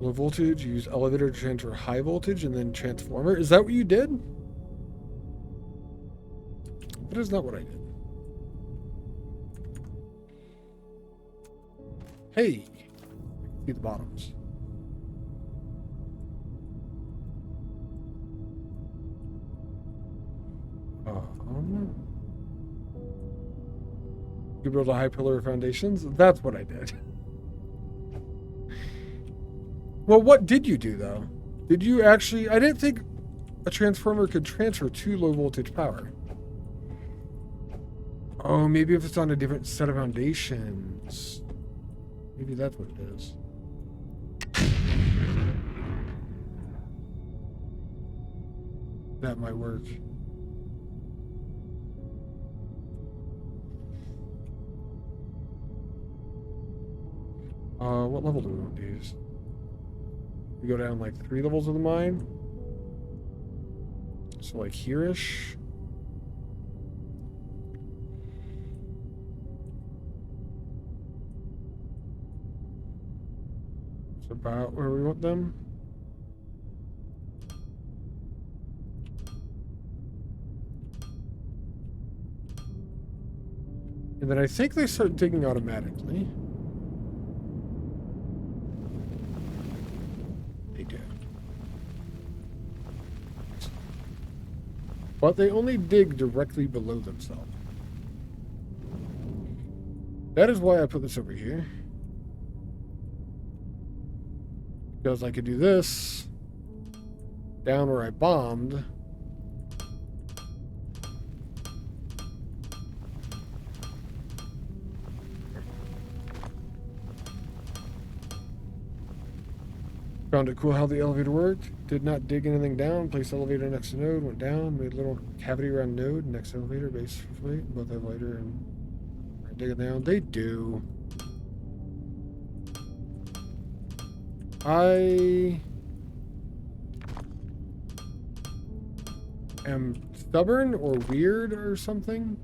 Low voltage, use elevator to transfer high voltage, and then transformer. Is that what you did? That is not what I did. Hey, see the bottoms. You build a high pillar of foundations? That's what I did. Well, what did you do, though? Did you actually... I didn't think a transformer could transfer to low voltage power. Oh, maybe if it's on a different set of foundations. Maybe that's what it is. That might work. What level do we want these? We go down like 3 levels of the mine. So like here-ish. It's about where we want them. And then I think they start digging automatically. They do. But they only dig directly below themselves. That is why I put this over here. Because I could do this down where I bombed. Found it cool how the elevator worked. Did not dig anything down. Placed elevator next to node. Went down. Made a little cavity around node. Next elevator. Base plate. Both elevator and dig it down. They do. I am stubborn or weird or something.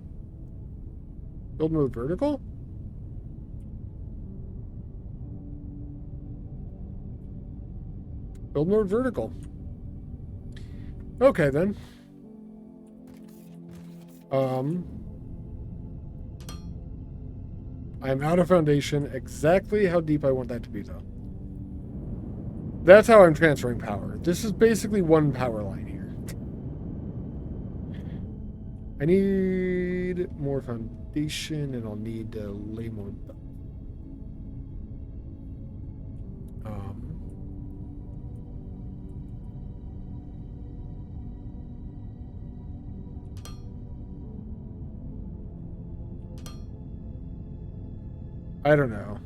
Build mode vertical? Build mode vertical. Okay then. I'm out of foundation. Exactly how deep I want that to be though. That's how I'm transferring power. This is basically one power line here. I need more foundation and I'll need to lay more. I don't know.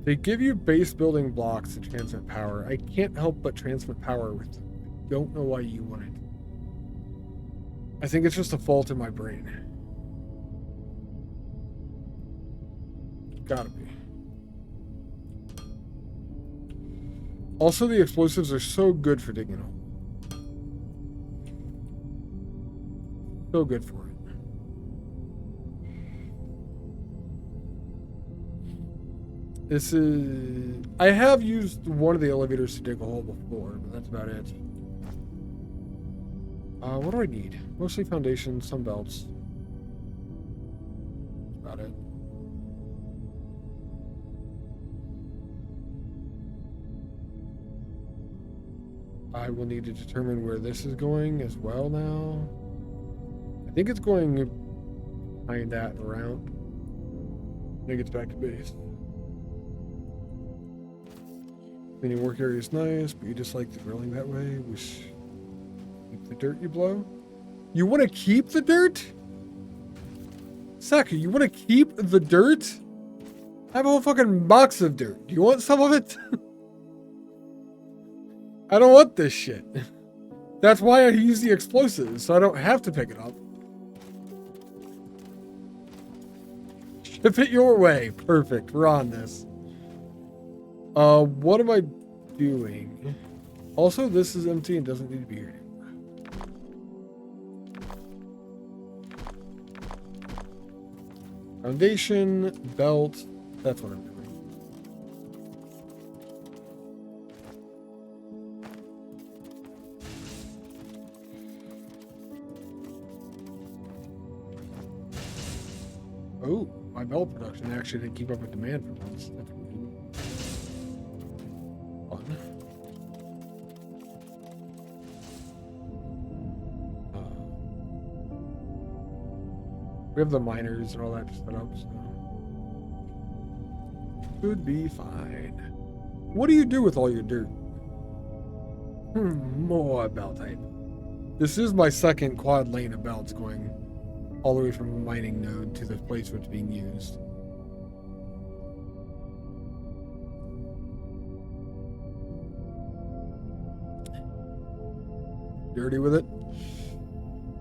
They give you base building blocks to transmit power. I can't help but transmit power with them. I don't know why you want it. I think it's just a fault in my brain. Gotta be. Also, the explosives are so good for digging a hole. So good for it. This is... I have used one of the elevators to dig a hole before, but that's about it. What do I need? Mostly foundation, some belts. That's about it. I will need to determine where this is going as well now. I think it's going behind that and around. Then it gets back to base. Cleaning work area is nice, but you dislike the drilling that way. Wish keep the dirt you blow. You want to keep the dirt? Saka, you want to keep the dirt? I have a whole fucking box of dirt. Do you want some of it? I don't want this shit. That's why I use the explosives, so I don't have to pick it up. Ship it your way. Perfect. We're on this. What am I doing? Also, this is empty and doesn't need to be here anymore. Foundation, belt. That's what I'm doing. Oh, my belt production actually didn't keep up with demand for belts. That's weird. Fun. We have the miners and all that set up, so should be fine. What do you do with all your dirt? More belt type. This is my second quad lane of belts going all the way from a mining node to the place where it's being used. Dirty with it.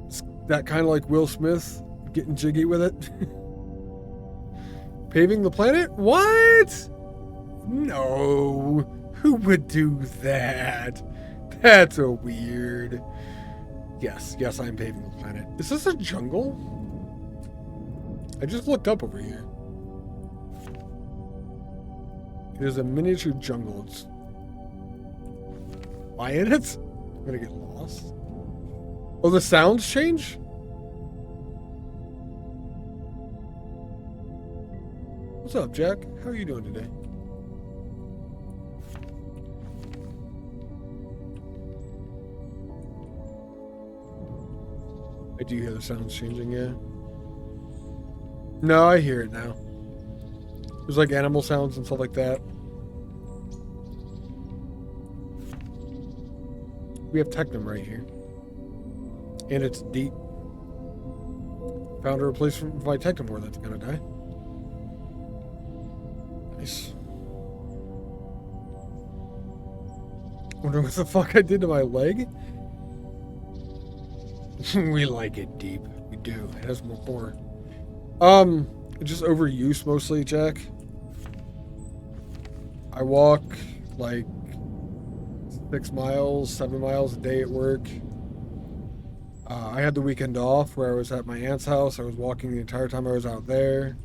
It's that kind of like Will Smith getting jiggy with it. Paving the planet? What? No. Who would do that? That's a weird. Yes, I'm paving the planet. Is this a jungle? I just looked up over here. It is a miniature jungle. It's... Am I in it? I'm gonna get lost. Oh, the sounds change? What's up, Jack? How are you doing today? I do hear the sounds changing, yeah. No, I hear it now. There's like animal sounds and stuff like that. We have Technum right here. And it's deep. Found a replacement for my Technum board that's gonna die. Nice. Wonder what the fuck I did to my leg? We like it deep. We do. It has more. Just overuse mostly, Jack. I walk like 6 miles, 7 miles a day at work. I had the weekend off where I was at my aunt's house. I was walking the entire time I was out there.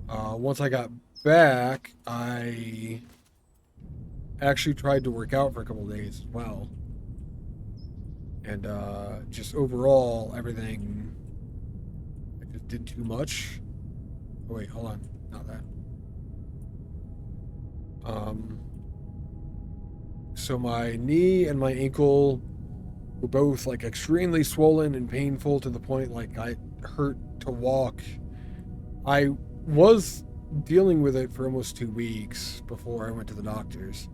Once I got back, I actually tried to work out for a couple of days as well. And just overall, everything, I just did too much. Oh wait, hold on, not that. So my knee and my ankle were both like extremely swollen and painful to the point like I hurt to walk. I was dealing with it for almost 2 weeks before I went to the doctors.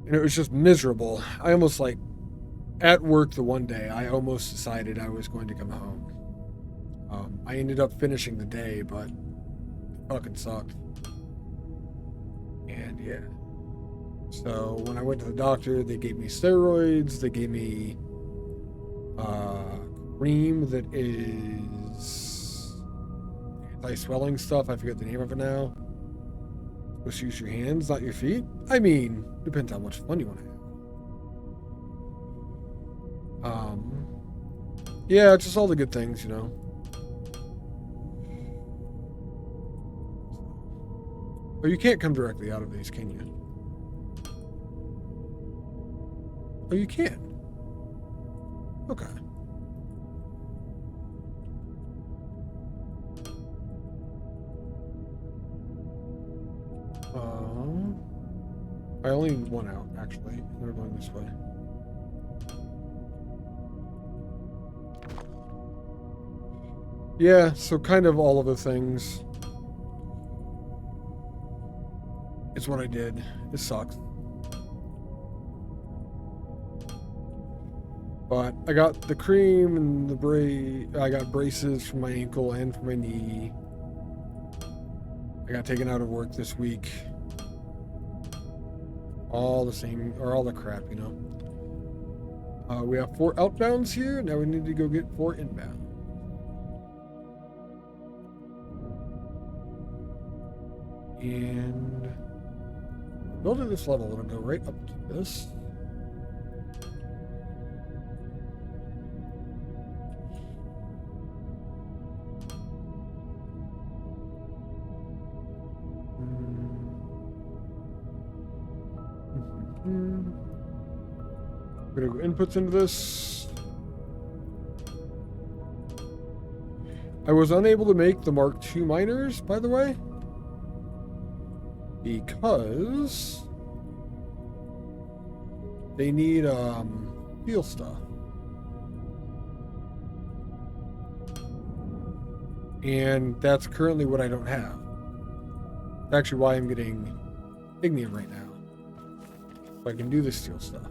And it was just miserable. I almost like, at work the one day, I almost decided I was going to come home. I ended up finishing the day, but it fucking sucked. And yeah. So when I went to the doctor, they gave me steroids. They gave me cream that is anti-swelling stuff. I forget the name of it now. Just use your hands, not your feet. I mean, depends how much fun you want to have. Yeah, just all the good things, you know. Oh, you can't come directly out of these, can you? Oh, you can. Okay. I only need one out, actually. They're going this way. Yeah, so kind of all of the things. It's what I did. It sucks. But I got the cream and the I got braces for my ankle and for my knee. I got taken out of work this week. All the same, or all the crap, you know. We have 4 outbounds here. Now we need to go get 4 inbound. And building this level, it'll go right up to this. I'm gonna go inputs into this. I was unable to make the Mark II miners, by the way, because they need steel stuff. And that's currently what I don't have. That's actually why I'm getting ignium right now. So I can do the steel stuff.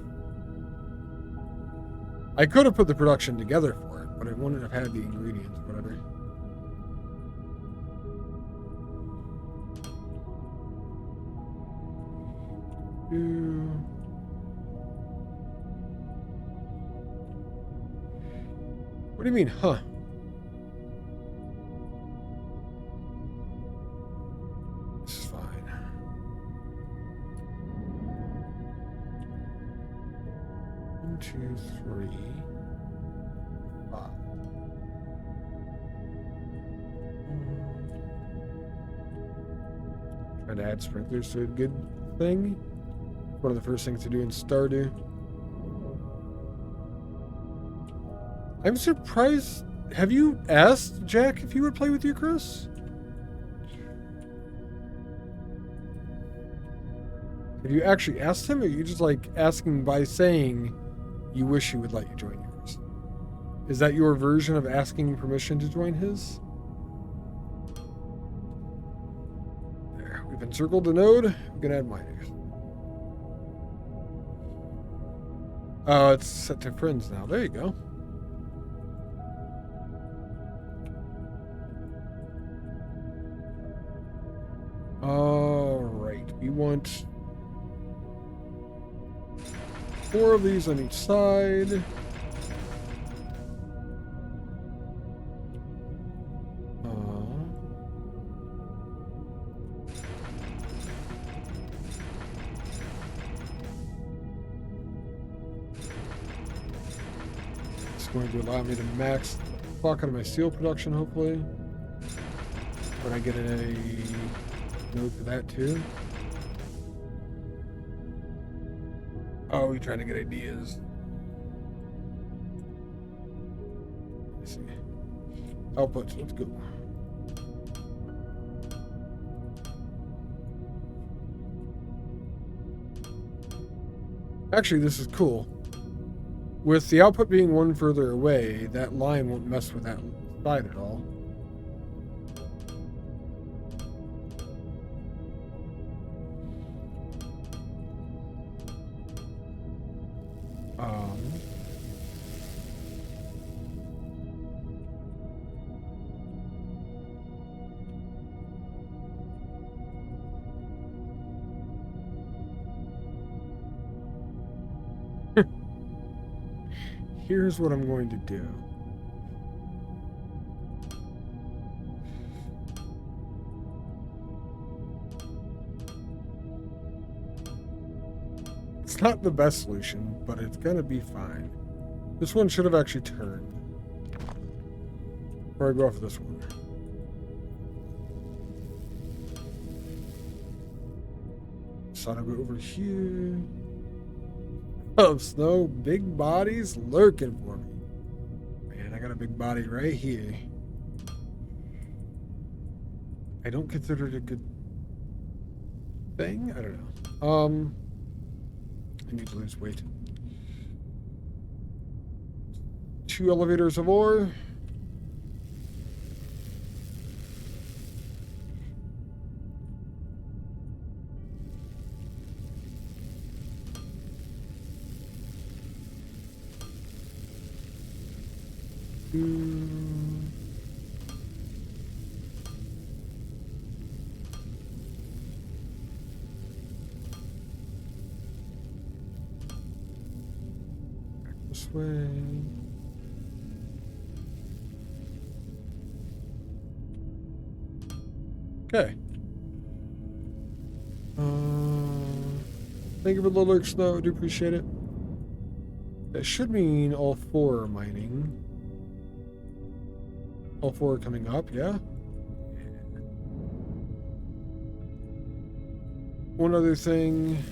I could have put the production together for it, but I wouldn't have had the ingredients, whatever. What do you mean, huh? This is fine. 1, 2, 3, 5. Trying to add sprinklers to a good thing. One of the first things to do in Stardew. I'm surprised. Have you asked Jack if he would play with you, Chris? Have you actually asked him, or are you just like asking by saying you wish he would let you join yours? Is that your version of asking permission to join his? There, we've encircled the node. We can add miners. It's set to friends now. There you go. Alright, we want 4 of these on each side. It's going to allow me to max the fuck out of my steel production, hopefully. When I get a node for that too. Oh, we're trying to get ideas. Let's see. Outputs, let's go. Actually, this is cool. With the output being one further away, that line won't mess with that side at all. Here's what I'm going to do. It's not the best solution, but it's gonna be fine. This one should have actually turned. Or I go off of this one. So I'll go over here. Oh, snow, big bodies lurking for me. Man, I got a big body right here. I don't consider it a good thing. I don't know. I need to lose weight. 2 elevators of ore. Back this way. Okay. Thank you for the lurks, though. I do appreciate it. That should mean all 4 are mining. All 4 are coming up, yeah? One other thing.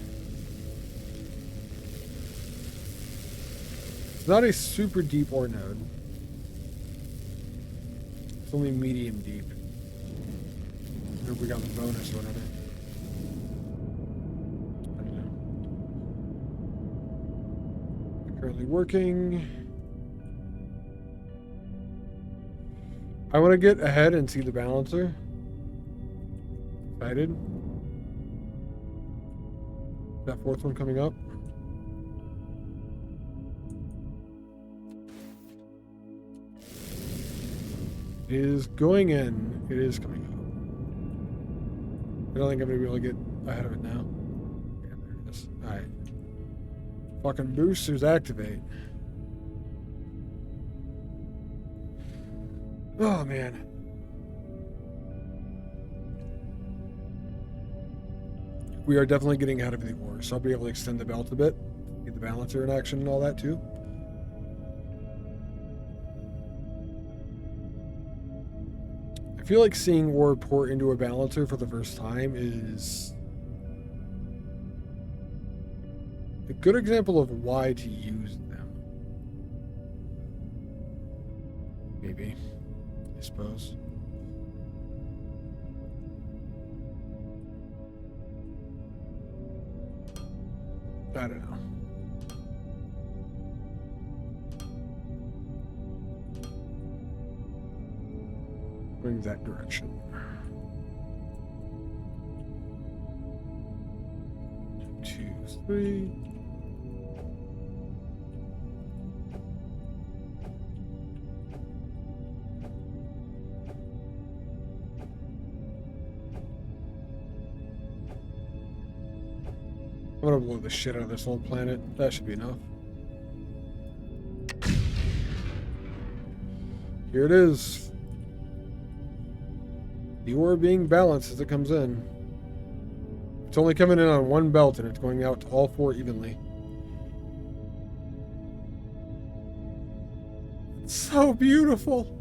It's not a super deep ore node. It's only medium deep. I hope we got the bonus or whatever. I don't know. Currently working. I want to get ahead and see the balancer. Excited. That 4th one coming up. It is going in. It is coming up. I don't think I'm going to be able to get ahead of it now. Yeah, there it is. Alright. Fucking boosters activate. Oh, man. We are definitely getting ahead of the war, so I'll be able to extend the belt a bit. Get the balancer in action and all that, too. I feel like seeing ore pour into a balancer for the first time is a good example of why to use them. Maybe. I suppose. I don't know. Going that direction. 2, 3. I'm gonna blow the shit out of this old planet. That should be enough. Here it is. The ore being balanced as it comes in. It's only coming in on one belt and it's going out to all 4 evenly. It's so beautiful.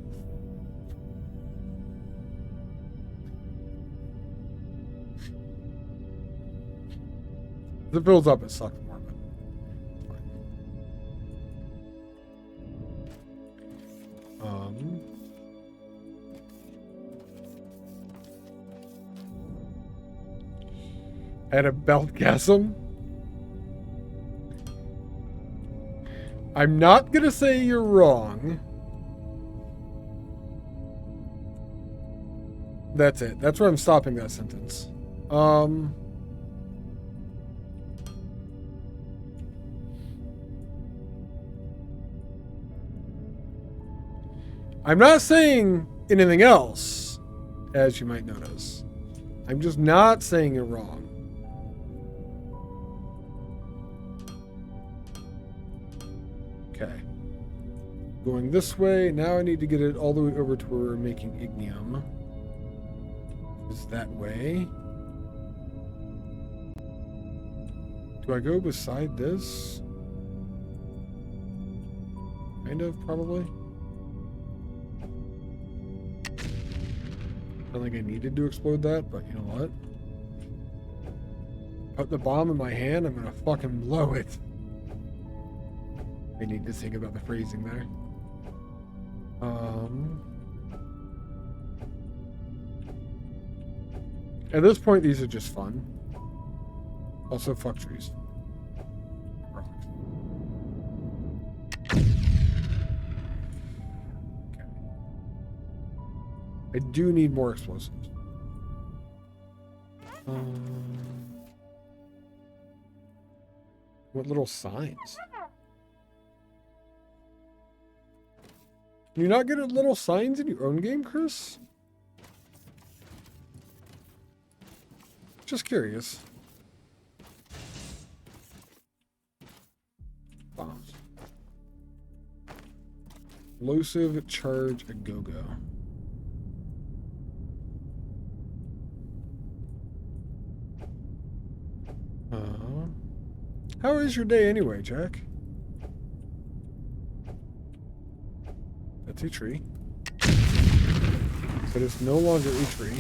If it builds up, it sucks more, but it's fine. At a belt chasm. I'm not gonna say you're wrong. That's it. That's where I'm stopping that sentence. I'm not saying anything else, as you might notice. I'm just not saying you're wrong. Okay. Going this way. Now I need to get it all the way over to where we're making ignium. Is that way? Do I go beside this? Kind of, probably. I don't think I needed to explode that, but you know what? Put the bomb in my hand, I'm gonna fucking blow it. I need to think about the phrasing there. At this point, these are just fun. Also, fuck trees. Rocks. Okay. I do need more explosives. What little signs? Can you not get little signs in your own game, Chris? Just curious. Bombs. Explosive charge a go-go. How is your day anyway, Jack? That's a tree. But it's no longer a tree.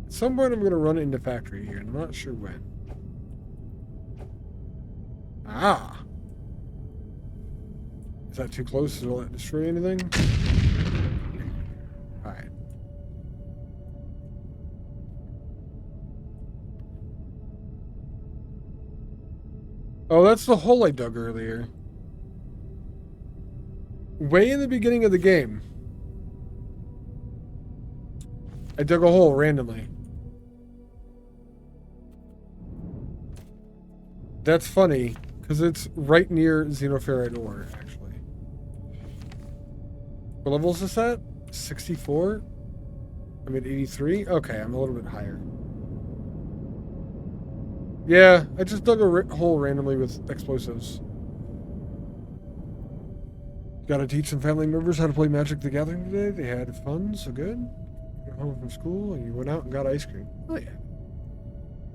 At some point I'm going to run into factory here, and I'm not sure when. Ah! Is that too close? Will it destroy anything? Alright. Oh, that's the hole I dug earlier. Way in the beginning of the game. I dug a hole randomly. That's funny, because it's right near xenoferrite ore, actually. What level is this at? 64? I'm at 83? Okay, I'm a little bit higher. Yeah, I just dug a hole randomly with explosives. Gotta teach some family members how to play Magic the Gathering today. They had fun, so good. Got home from school and you went out and got ice cream. Oh yeah.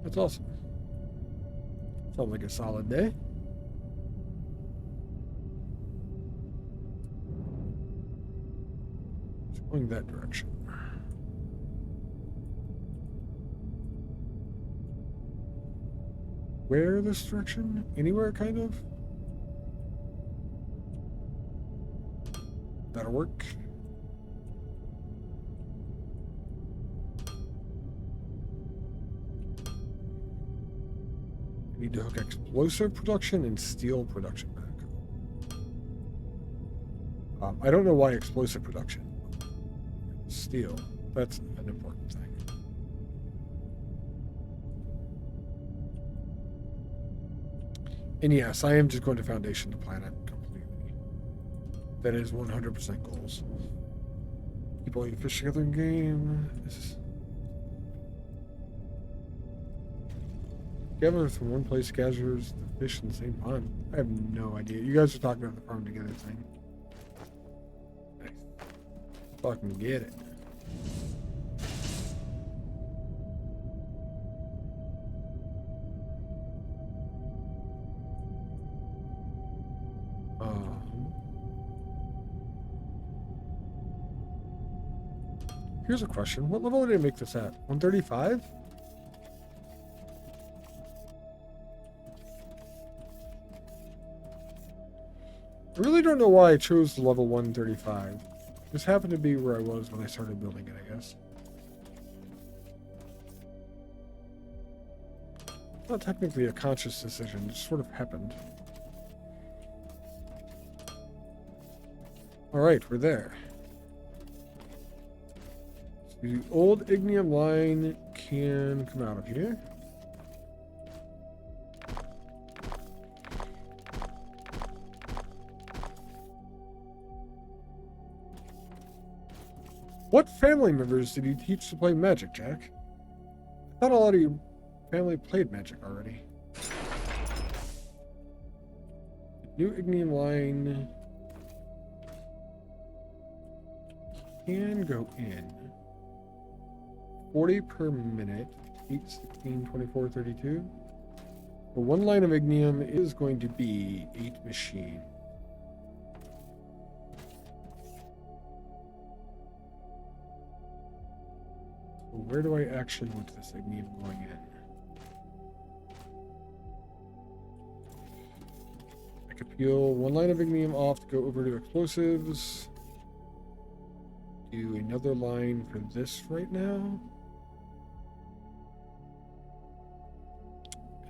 That's awesome. Sounds like a solid day. It's going that direction. Where this direction? Anywhere, kind of? That'll work. I need to hook explosive production and steel production back. I don't know why explosive production. Steel. That's an important thing. And yes, I am just going to foundation the planet completely. That is 100% goals. Keep all your fish together in game. Gather from one place gathers the fish in the same pond. I have no idea. You guys are talking about the farm together thing. Nice. Fucking get it. Here's a question. What level did I make this at? 135? I really don't know why I chose the level 135. This happened to be where I was when I started building it, I guess. Not technically a conscious decision, it just sort of happened. Alright, we're there. So the old ignium line can come out of here. What family members did you teach to play Magic, Jack? I thought a lot of your family played Magic already. New ignium line can go in. 40 per minute. 8, 16, 24, 32. The one line of ignium is going to be 8 machine. Where do I actually want this ignium going in? I could peel one line of ignium off to go over to explosives. Do another line for this right now.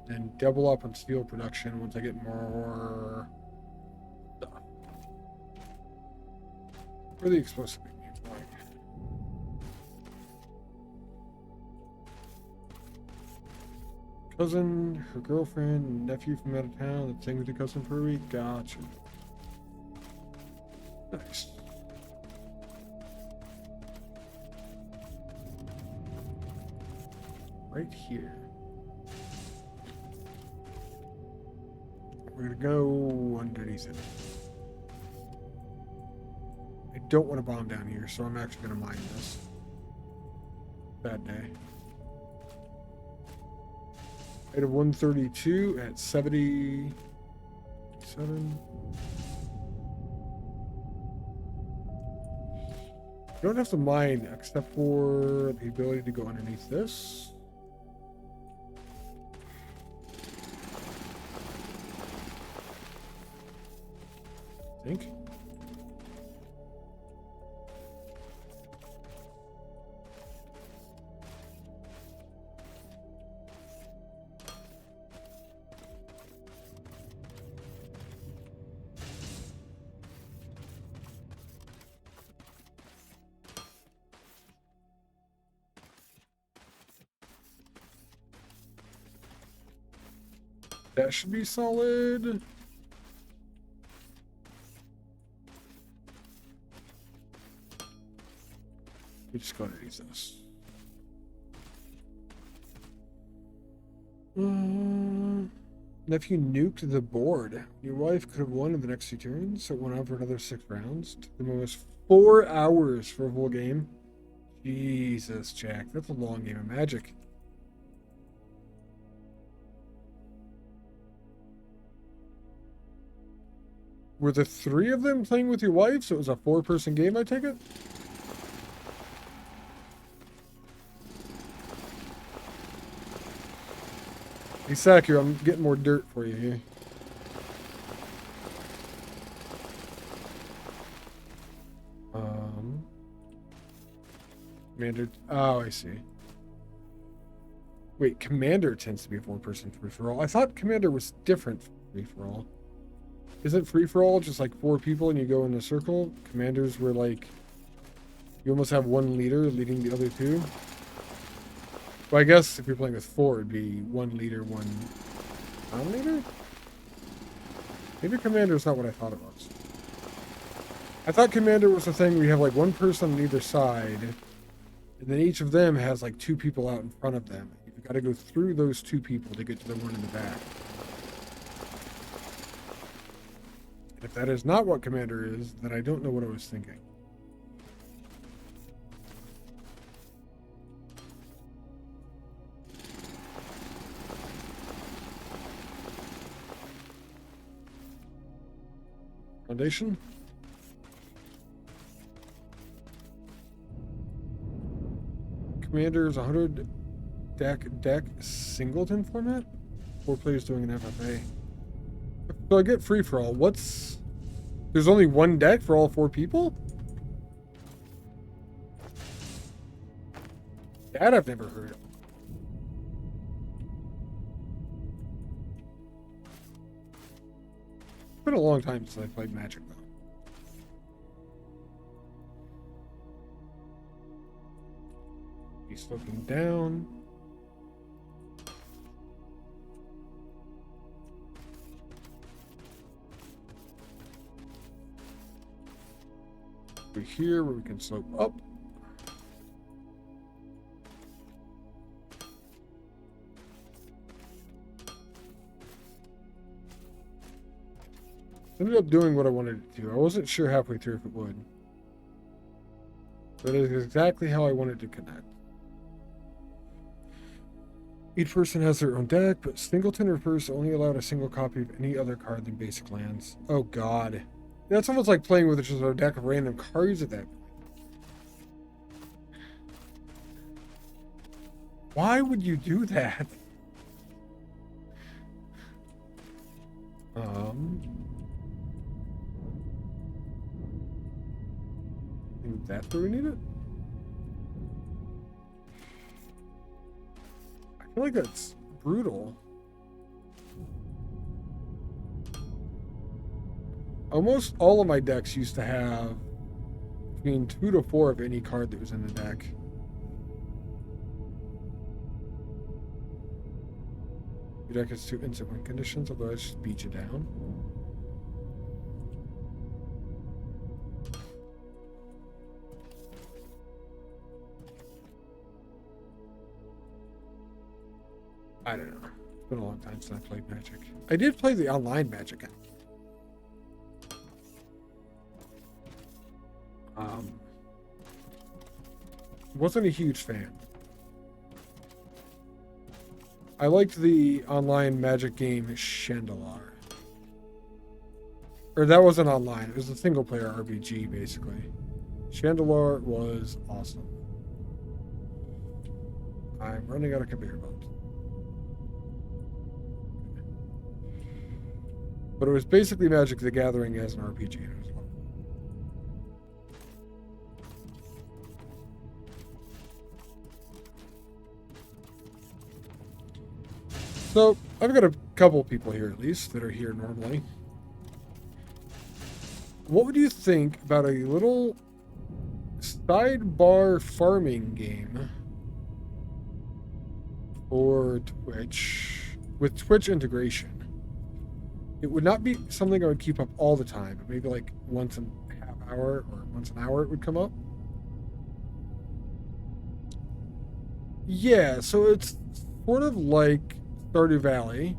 And then double up on steel production once I get more stuff. Where the explosive ignium going? Cousin, her girlfriend, nephew from out of town that staying with your cousin for a week. Gotcha. Nice. Right here. We're gonna go underneath it. I don't want to bomb down here, so I'm actually gonna mine this. Bad day. Rate of 132 at 77. You don't have to mine except for the ability to go underneath this. I think. That should be solid. We just go underneath this. Nephew nuked the board. Your wife could have won in the next 2 turns, so it went on for another 6 rounds. Took them almost 4 hours for a full game. Jesus, Jack, that's a long game of Magic. Were the 3 of them playing with your wife, so it was a 4-person game, I take it? Hey, Saku, I'm getting more dirt for you here. Commander. Oh, I see. Wait, Commander tends to be a 4-person free-for-all. I thought Commander was different from free-for-all. Isn't free-for-all just like 4 people and you go in a circle? Commanders were like... You almost have 1 leader leading the other 2. Well, I guess if you're playing with 4, it'd be 1 leader, 1 non-leader? Maybe Commander is not what I thought it was. I thought Commander was the thing where you have like 1 person on either side, and then each of them has like 2 people out in front of them. You've got to go through those 2 people to get to the one in the back. If that is not what Commander is, then I don't know what I was thinking. Foundation. Commander is 100 deck singleton format. 4 players doing an FFA. So I get free for all. What's... There's only 1 deck for all 4 people? That I've never heard of. It's been a long time since I played Magic, though. He's looking down. Over here where we can slope up. Ended up doing what I wanted it to do. I wasn't sure halfway through if it would. But it is exactly how I wanted to connect. Each person has their own deck, but Singleton refers to only allowed a single copy of any other card than basic lands. Oh god. That's almost like playing with just a deck of random cards at that point. Why would you do that? I think that's where we need it? I feel like that's brutal. Almost all of my decks used to have between 2 to 4 of any card that was in the deck. Your deck has 2 instant win conditions, otherwise just beat you down. I don't know. It's been a long time since I played Magic. I did play the online Magic. Wasn't a huge fan. I liked the online Magic game Chandelier. Or that wasn't online. It was a single player RPG, basically. Chandelier was awesome. I'm running out of conveyor belt. But it was basically Magic the Gathering as an RPG. It was fun. So, I've got a couple people here at least that are here normally. What would you think about a little sidebar farming game for Twitch with Twitch integration? It would not be something I would keep up all the time, but maybe like once in a half hour or once an hour it would come up. Yeah, so it's sort of like Stardew Valley,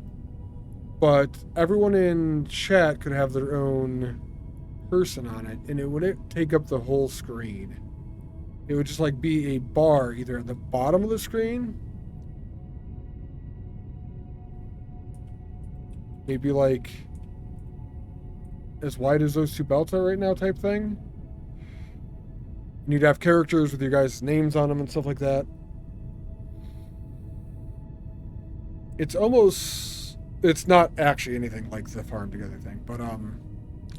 but everyone in chat could have their own person on it, and it wouldn't take up the whole screen. It would just like be a bar either at the bottom of the screen, maybe like as wide as those two belts are right now type thing. And you'd have characters with your guys' names on them and stuff like that. It's not actually anything like the farm together thing, but I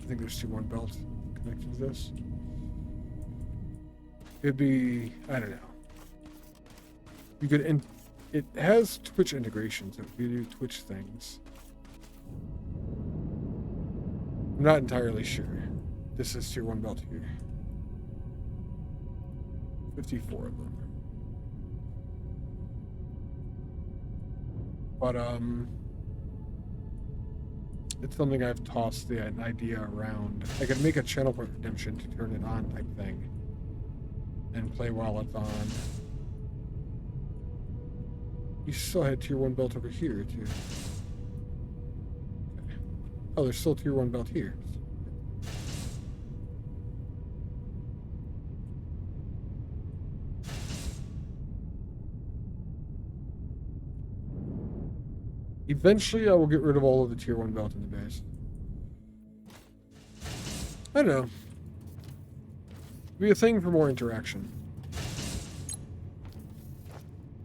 think there's 2-1 belts connected to this. It'd be, I don't know. You could, it has Twitch integrations, so you do Twitch things. I'm not entirely sure. This is tier 1 belt here. 54 of them. But, it's something I've tossed an idea around. I could make a channel point redemption to turn it on type thing. And play while it's on. You still had tier 1 belt over here, too. Okay. Oh, there's still tier 1 belt here. Eventually, I will get rid of all of the tier 1 belt in the base. I don't know. Be a thing for more interaction.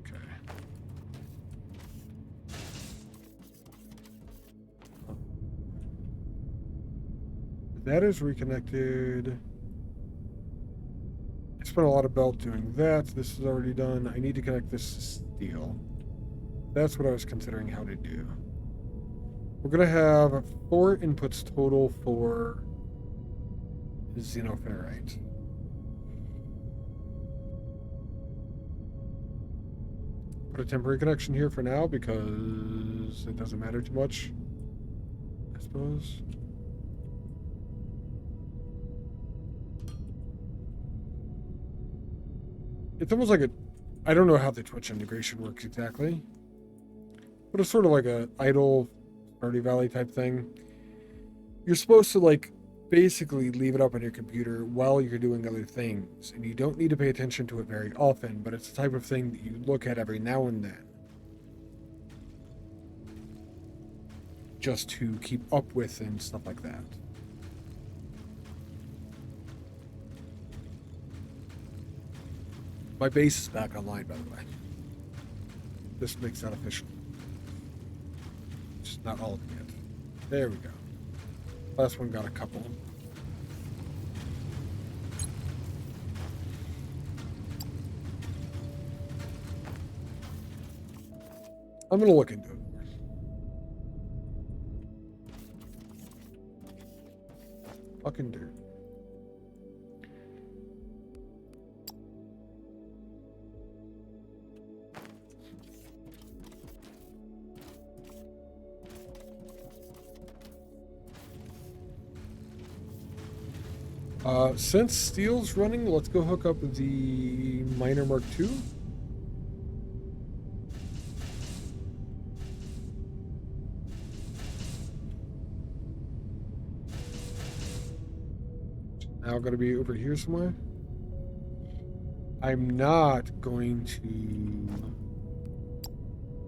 Okay. That is reconnected. I spent a lot of belt doing that. This is already done. I need to connect this to steel. That's what I was considering how to do. We're going to have 4 inputs total for xenoferrite. Put a temporary connection here for now because it doesn't matter too much, I suppose. It's almost like I don't know how the Twitch integration works exactly, but it's sort of like a idle Stardew Valley type thing. You're supposed to like basically leave it up on your computer while you're doing other things, and you don't need to pay attention to it very often, but it's the type of thing that you look at every now and then just to keep up with and stuff like that. My base is back online, by the way. This makes that official. Just not all of it yet. There we go. Last one got a couple. I'm gonna look into it more. Fucking dirt. Since steel's running, let's go hook up the Miner Mark II. Now I'm going to be over here somewhere. I'm not going to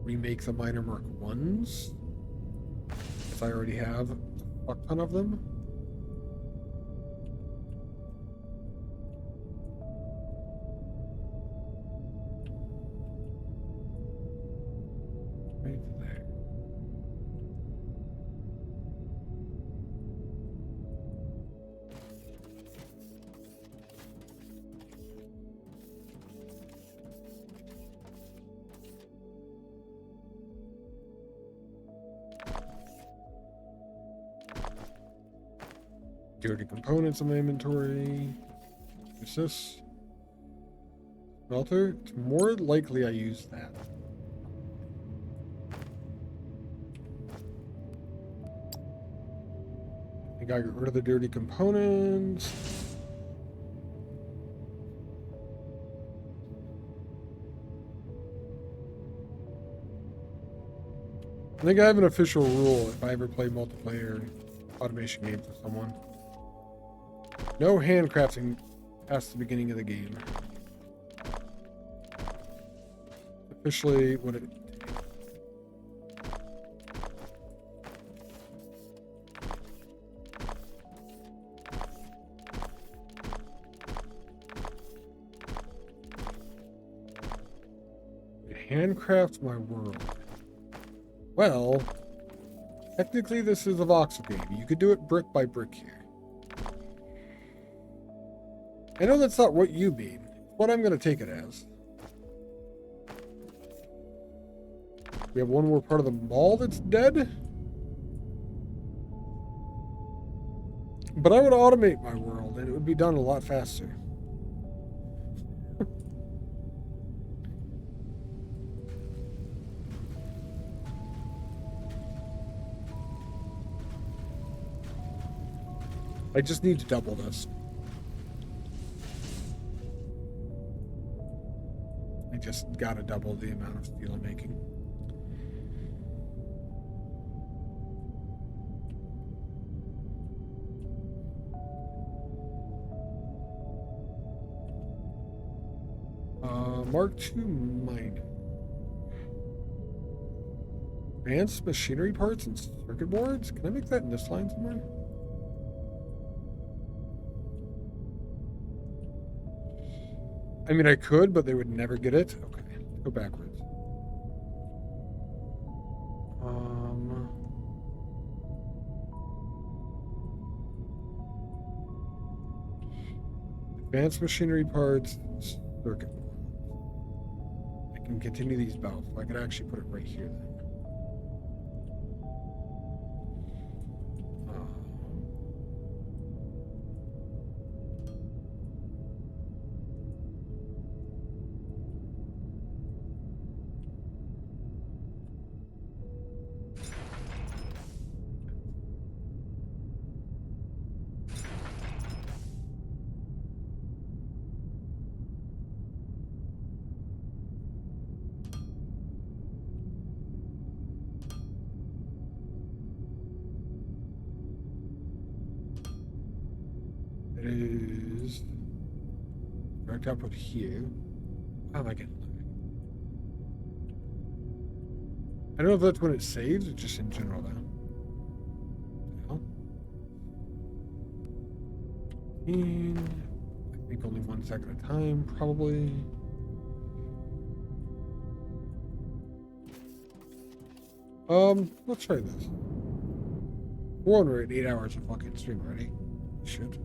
remake the miner Mark 1s. If I already have a fuck ton of them. Right there. Dirty components in my inventory. What's this? Smelter? It's more likely I use that. I think I got rid of the dirty components. I think I have an official rule if I ever play multiplayer automation games with someone. No handcrafting past the beginning of the game. Officially what it... Handcraft my world. Well, technically this is a voxel game. You could do it brick by brick here. I know that's not what you mean. What I'm going to take it as. We have one more part of the mall that's dead. But I would automate my world and it would be done a lot faster. I just need to double this. I just gotta double the amount of steel I'm making. Mark II mine. Advanced machinery parts and circuit boards? Can I make that in this line somewhere? I mean, I could, but they would never get it. Okay, go backwards. Advanced machinery parts, circuit board. I can continue these both. I could actually put it right here then. It is direct output here. How am I getting that? I don't know if that's when it saves or just in general now. I think only 1 second at a time, probably. Let's try this. We're at 8 hours of fucking stream already. Shit.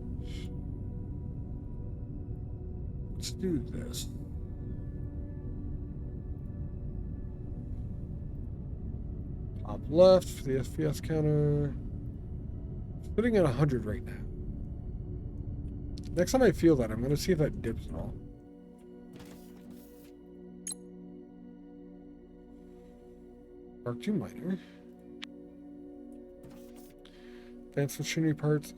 Let's do this. Top left for the FPS counter. Sitting at 100 right now. Next time I feel that, I'm going to see if that dips at all. Mark II miner. Advanced machinery parts.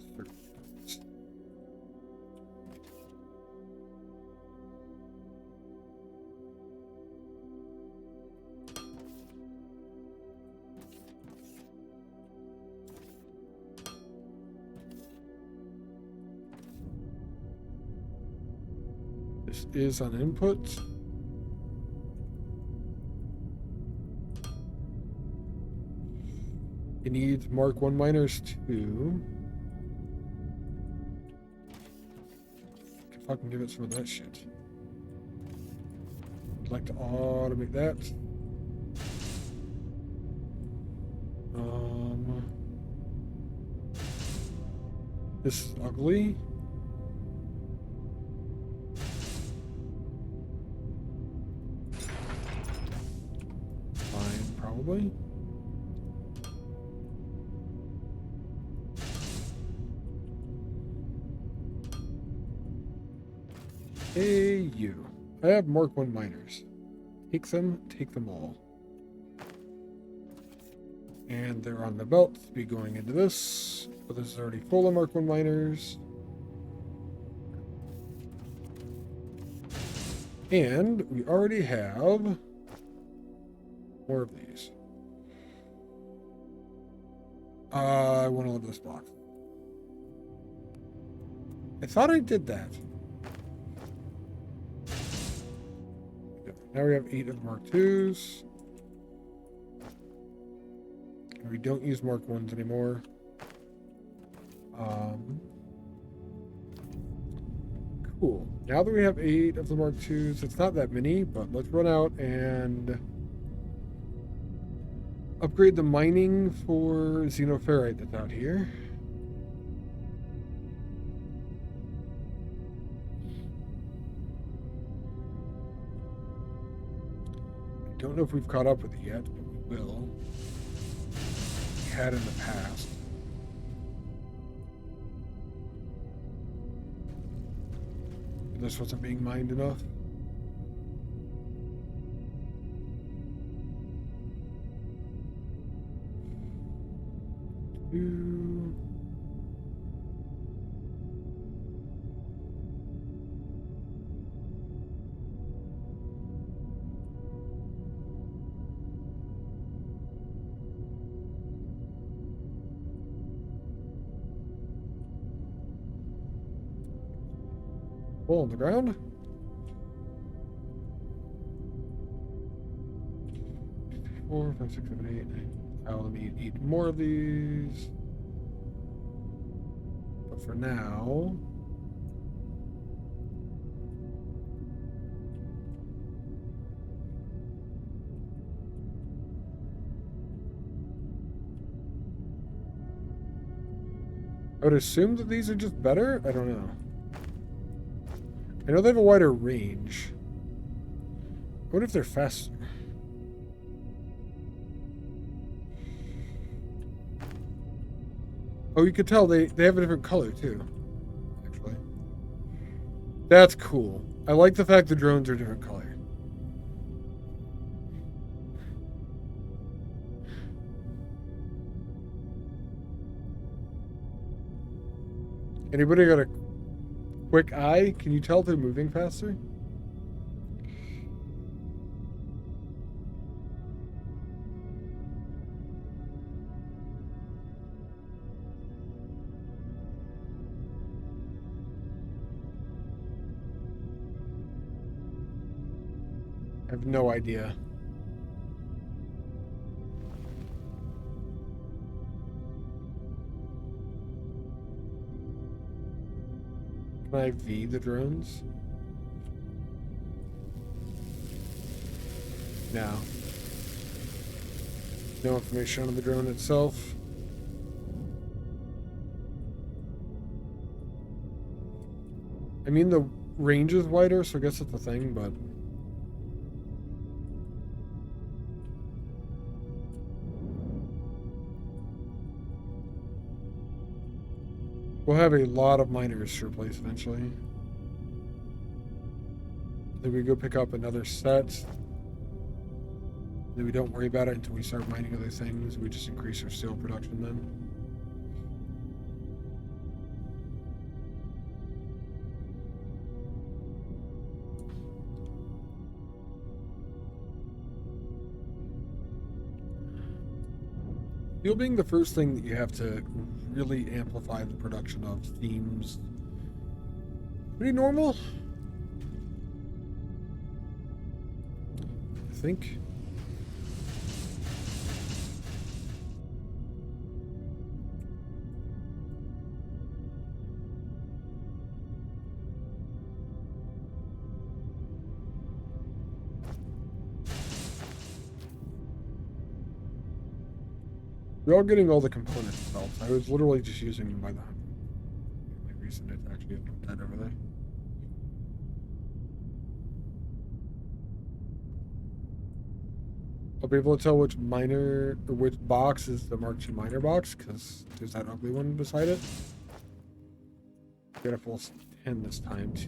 This is on input. It needs Mark 1 miners too. Can fucking give it some of that shit. I'd like to automate that. This is ugly. Fine, probably. Hey, you. I have Mark 1 miners. Take them all. And they're on the belt to be going into this. But this is already full of Mark 1 miners. And we already have more of these. I want to load this box. I thought I did that. Now we have 8 of the Mark 2s. We don't use Mark 1s anymore. Cool. Now that we have 8 of the Mark 2s, it's not that many, but let's run out and upgrade the mining for xenoferrite that's out here. I don't know if we've caught up with it yet, but we will. We had in the past. This wasn't being mined enough. Hole in the ground. Four, 5, 6, 7, 8, 9. I'll need 8 more of these. But for now, I would assume that these are just better. I don't know. I know they have a wider range. What if they're faster? Oh, you could tell they have a different color too, actually. That's cool. I like the fact the drones are different color. Anybody got a quick eye? Can you tell they're moving faster? I have no idea. Can I V the drones? No. No information on the drone itself. I mean, the range is wider, so I guess that's the thing, but... we'll have a lot of miners to replace eventually. Then we go pick up another set. Then we don't worry about it until we start mining other things. We just increase our steel production then. Steel being the first thing that you have to really amplify the production of seems pretty normal, I think. We're all getting all the components themselves. I was literally just using them by the hundred. The only reason it's actually put that over there. I'll be able to tell which miner or which box is the Mark II miner box because there's that ugly one beside it. Get a full 10 this time too.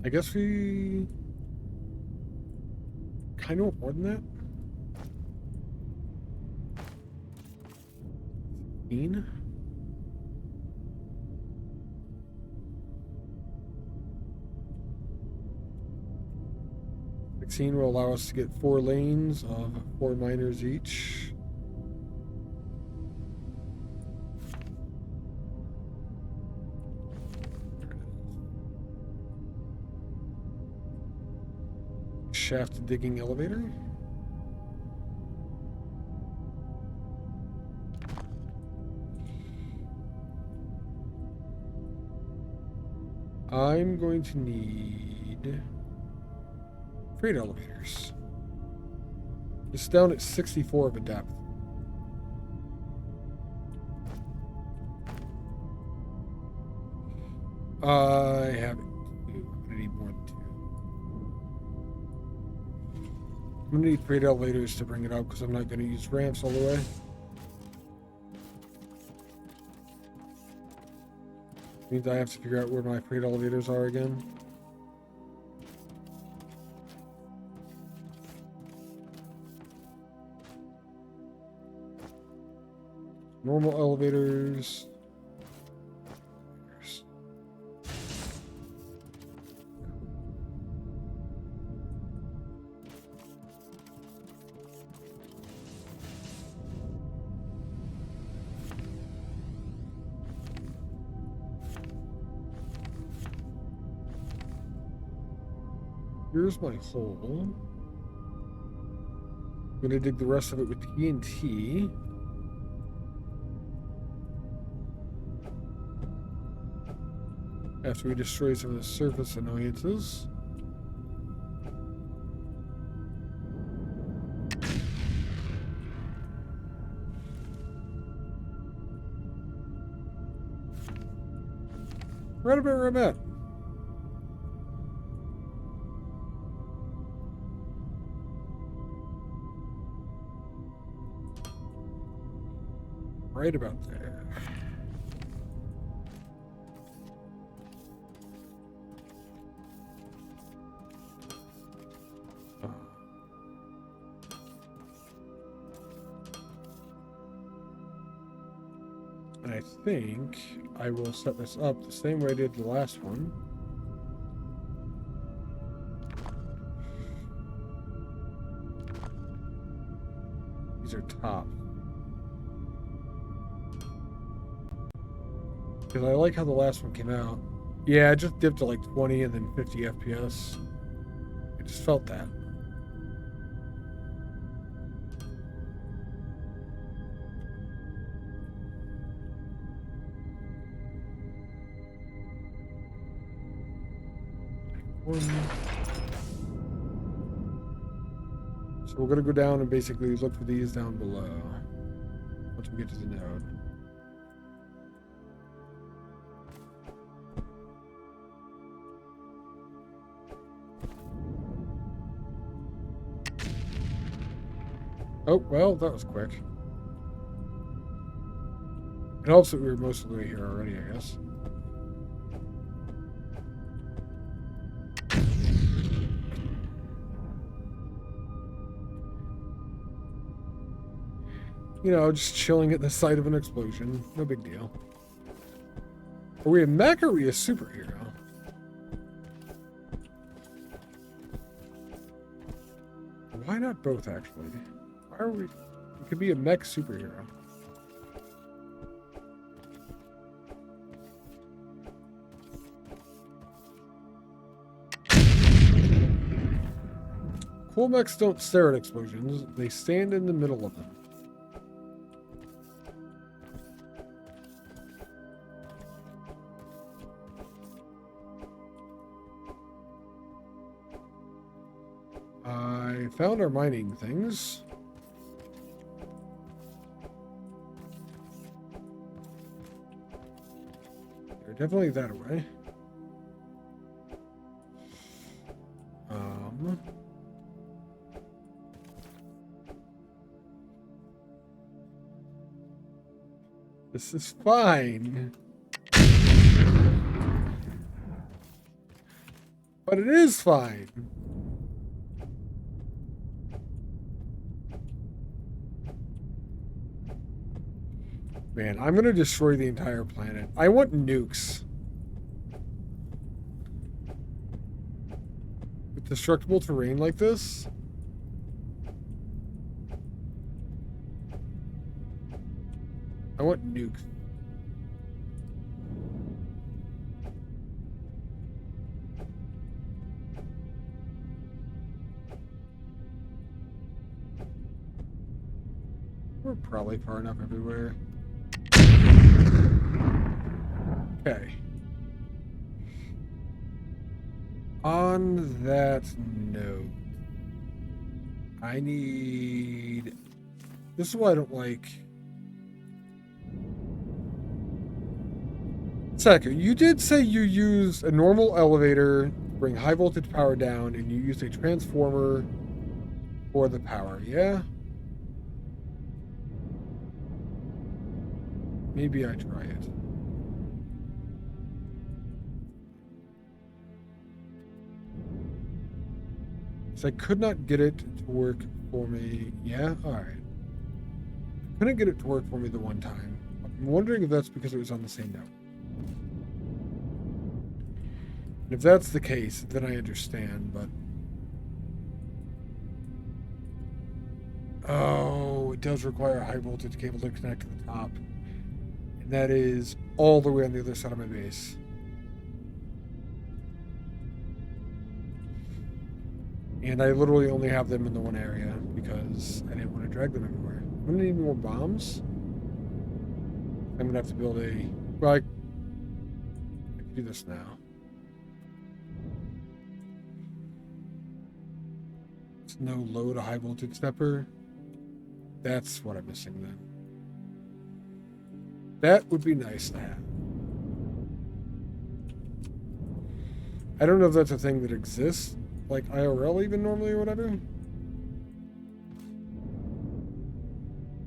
I guess we kind of want more than that. 16. 16 will allow us to get 4 lanes of 4 miners each. Shaft digging elevator. I'm going to need freight elevators. It's down at 64 of a depth. I have 2. I'm gonna need more than 2. I'm gonna need freight elevators to bring it up because I'm not gonna use ramps all the way. Means I have to figure out where my freight elevators are again. Normal elevators. Here's my hole. I'm gonna dig the rest of it with TNT. After we destroy some of the surface annoyances. Right about where I'm at. Right about there. And I think I will set this up the same way I did the last one. These are top. Because I like how the last one came out. Yeah, it just dipped to like 20 and then 50 FPS. I just felt that. So we're going to go down and basically look for these down below once we get to the node. Oh, well, that was quick. It helps that we were most of the way here already, I guess. You know, just chilling at the site of an explosion. No big deal. Are we a mech or are we a superhero? Why not both, actually? Why are we... We could be a mech superhero. Cool mechs don't stare at explosions. They stand in the middle of them. I I found our mining things. They're definitely that away. This is fine. But it is fine. Man, I'm gonna destroy the entire planet. I want nukes. With destructible terrain like this? I want nukes. We're probably far enough everywhere. Okay. On that note, I need... This is why I don't like... Sacker, you did say you use a normal elevator to bring high voltage power down, and you use a transformer for the power, yeah? Maybe I try it. So I could not get it to work for me. Yeah? Alright. I couldn't get it to work for me the one time. I'm wondering if that's because it was on the same network. And if that's the case, then I understand, but... Oh, it does require a high voltage cable to connect to the top. And that is all the way on the other side of my base. And I literally only have them in the one area because I didn't want to drag them everywhere. I'm going to need more bombs. I'm going to have to build a... Well, I can do this now. It's no low to high voltage stepper. That's what I'm missing then. That would be nice to have. I don't know if that's a thing that exists, like IRL even normally or whatever.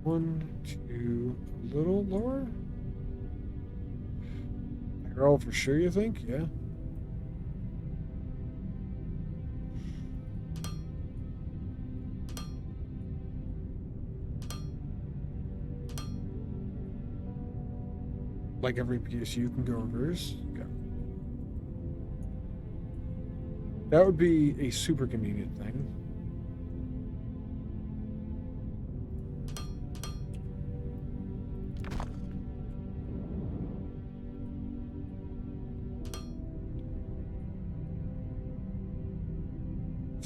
1, 2, a little lower. IRL for sure, you think? Yeah. Like every PSU can go reverse. Go. That would be a super convenient thing.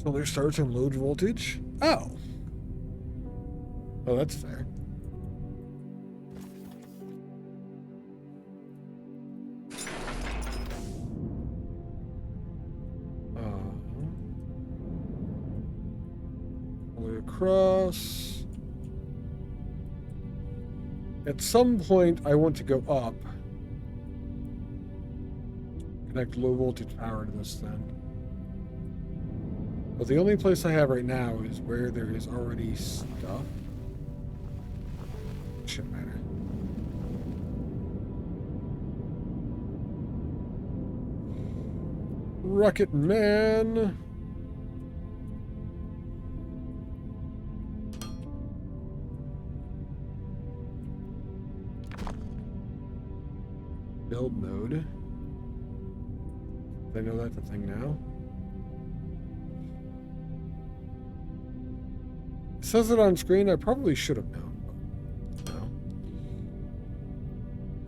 So there starts in low voltage. Oh. Oh, that's fair. Across. At some point, I want to go up. Connect low voltage power to this then. But the only place I have right now is where there is already stuff. Shouldn't matter. Rocket Man. Build node. I know that's a thing now. It says it on screen. I probably should have known, but no.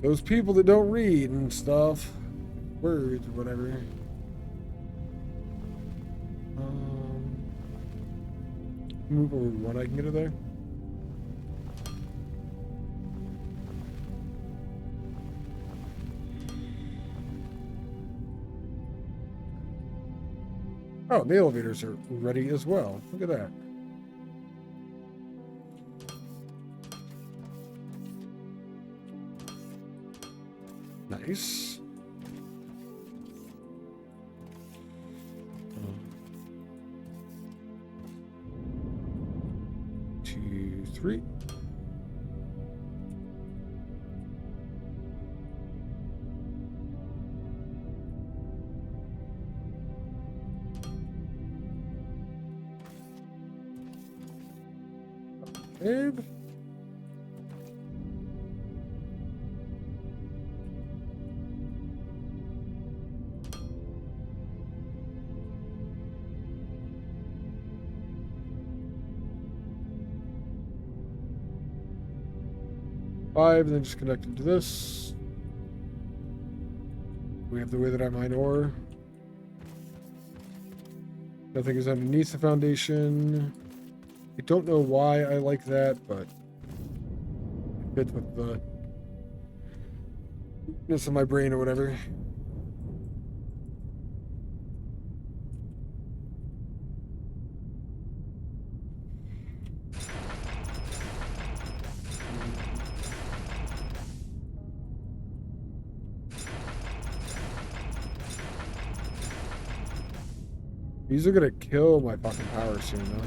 Those people that don't read and stuff, words or whatever. Move over what I can get it there. Oh, the elevators are ready as well. Look at that. Nice. 2, 3. Babe. Five, and then just connect it to this. We have the way that I mine ore. Nothing is underneath the foundation. I don't know why I like that, but it fits with the weakness of my brain or whatever. These are gonna kill my fucking power soon, though.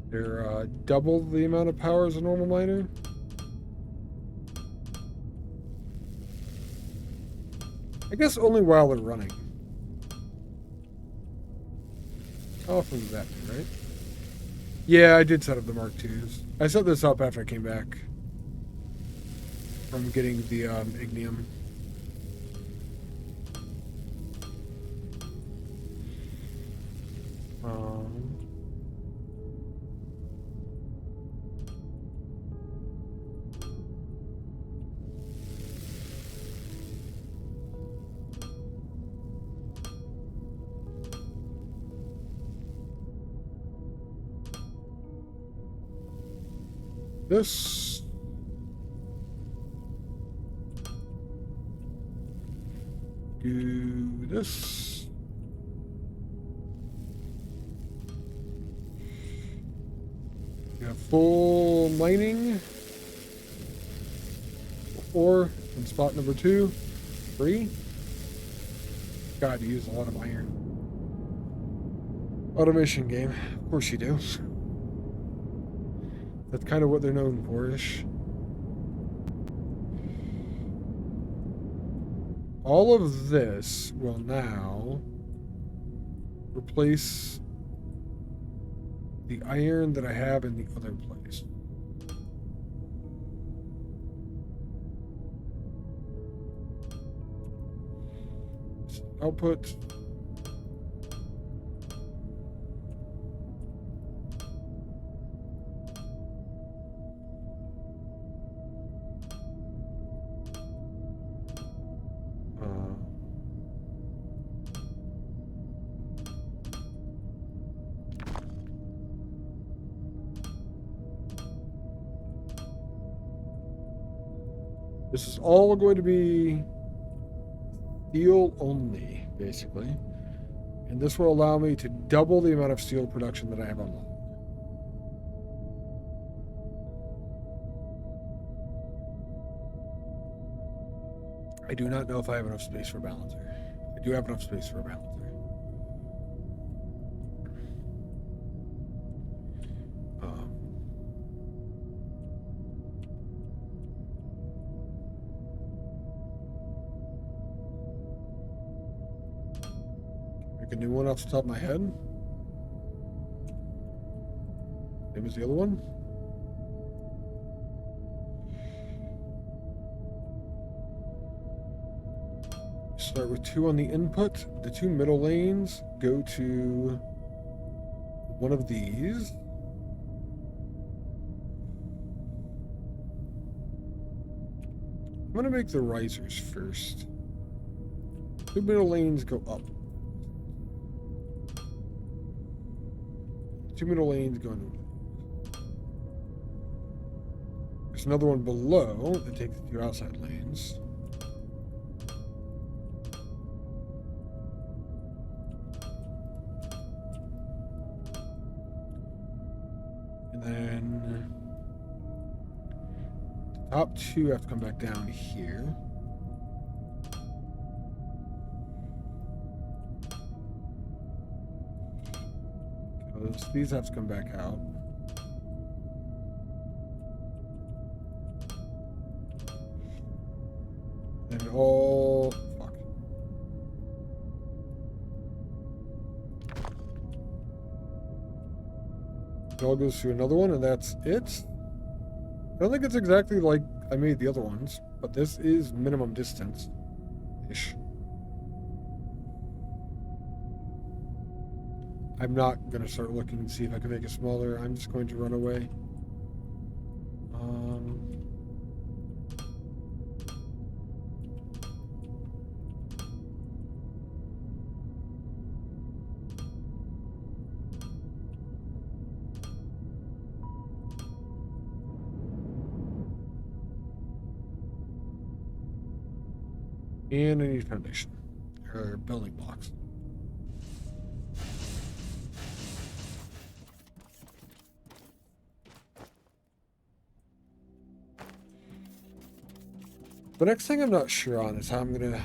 They're double the amount of power as a normal miner. I guess only while they're running. How often does that be, right? Yeah, I did set up the Mark IIs. I set this up after I came back from getting the ignium. This. Do this. We have full mining. 4 in spot number 2. 3. God, you use a lot of iron. Automation game. Of course you do. That's kind of what they're known for-ish. All of this will now replace the iron that I have in the other place. Output. This is all going to be steel only, basically. And this will allow me to double the amount of steel production that I have online. I do not know if I have enough space for a balancer. I do have enough space for a balancer. Make a new one off the top of my head. Same as the other one. Start with 2 on the input. The 2 middle lanes go to one of these. I'm going to make the risers first. 2 middle lanes go up. 2 middle lanes go into. There's another one below that takes the 2 outside lanes. And then the top 2 have to come back down here. Because these have to come back out. And it all... Fuck. It all goes through another one, and that's it. I don't think it's exactly like I made the other ones, but this is minimum distance-ish. I'm not going to start looking and see if I can make it smaller. I'm just going to run away. And I need foundation, or building blocks. The next thing I'm not sure on is how I'm going to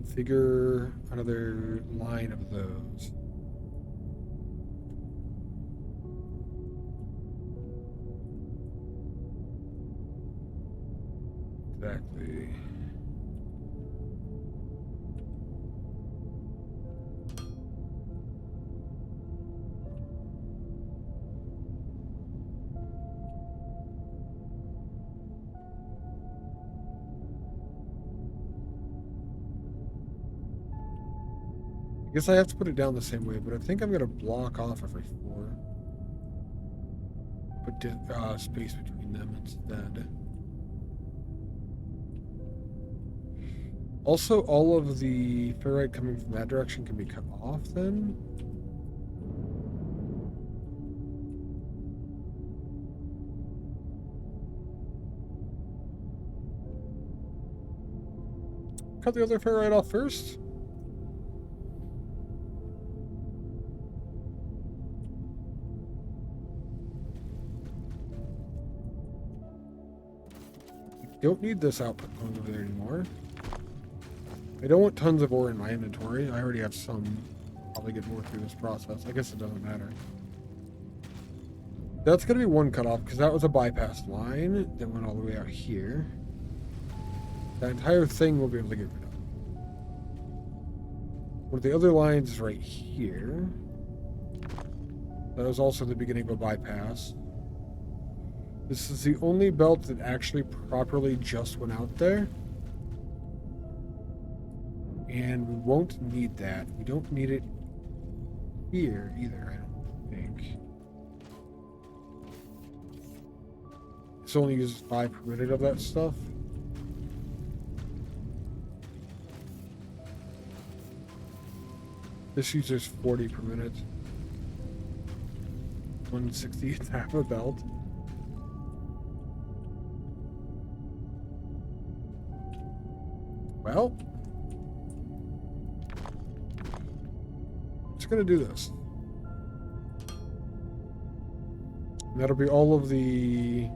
configure another line of those. Exactly. I guess I have to put it down the same way, but I think I'm going to block off every 4. Put space between them instead. Also, all of the ferrite coming from that direction can be cut off then. Cut the other ferrite off first. Don't need this output going over there anymore. I don't want tons of ore in my inventory. I already have some. Probably get more through this process. I guess it doesn't matter. That's going to be one cutoff because that was a bypass line that went all the way out here. That entire thing we'll be able to get rid of. One of the other lines is right here. That was also the beginning of a bypass. This is the only belt that actually properly just went out there. And we won't need that. We don't need it here either, I don't think. This only uses 5 per minute of that stuff. This uses 40 per minute. 160 is half a belt. Well, just gonna do this. And that'll be all of the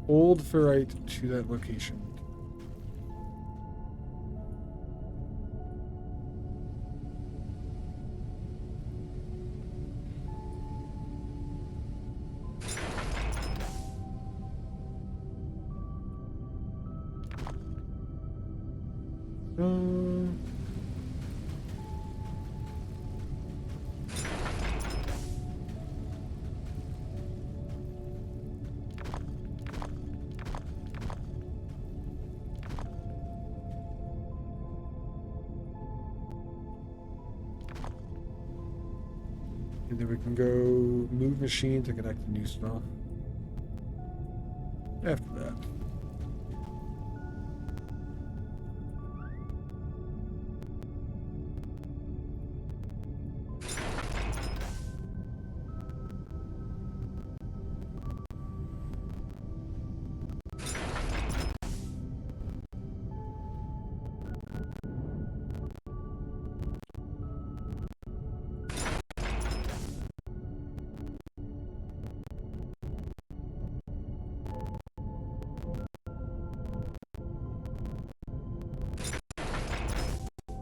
old ferrite to that location. And then we can go move machine to connect to new stuff. After that.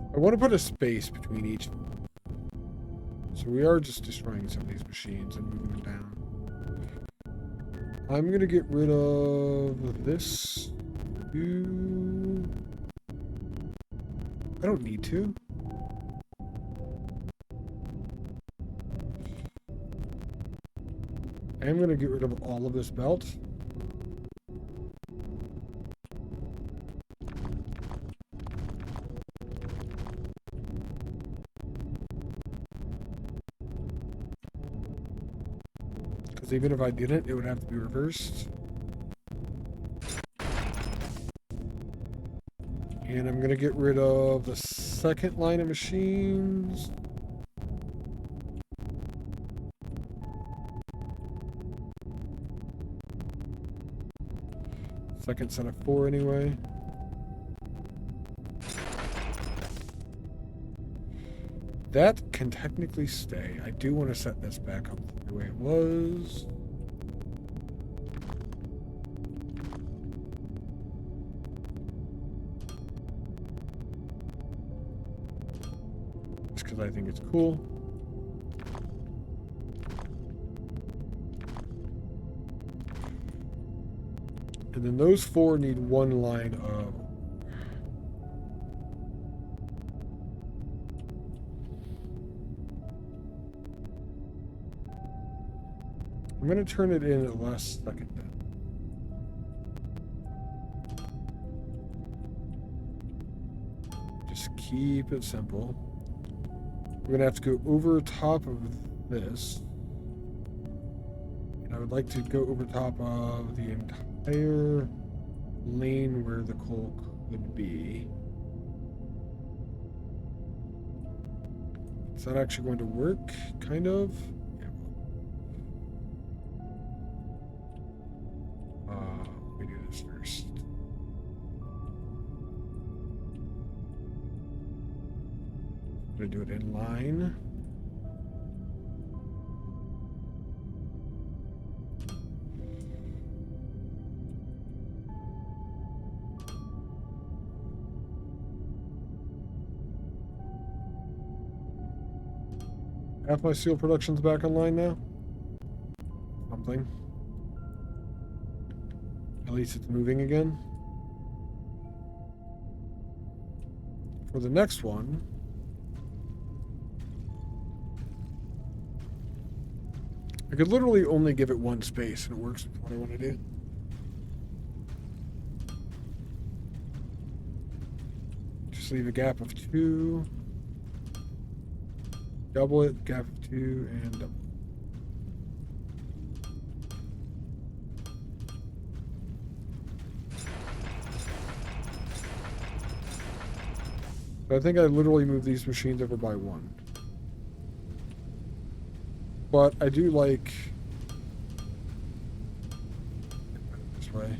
I want to put a space between each. So we are just destroying some of these machines and moving them down. I'm going to get rid of this. I don't need to. I'm going to get rid of all of this belt. Because even if I didn't, it would have to be reversed. And I'm going to get rid of the second line of machines. Second set of 4 anyway. That can technically stay. I do want to set this back up the way it was. Just because I think it's cool. And then those 4 need one line of... I'm going to turn it in at the last second then. Just keep it simple. We're going to have to go over top of this. And I would like to go over top of the entire lane where the coal could be. Is that actually going to work? Kind of. Let me do this first. I'm going to do it in line. Half my steel production's back online now. Something. At least it's moving again. For the next one, I could literally only give it one space and it works with what I want to do. Just leave a gap of 2. Double it, gap of 2, and double. So I think I literally moved these machines over by 1. But I do like this way.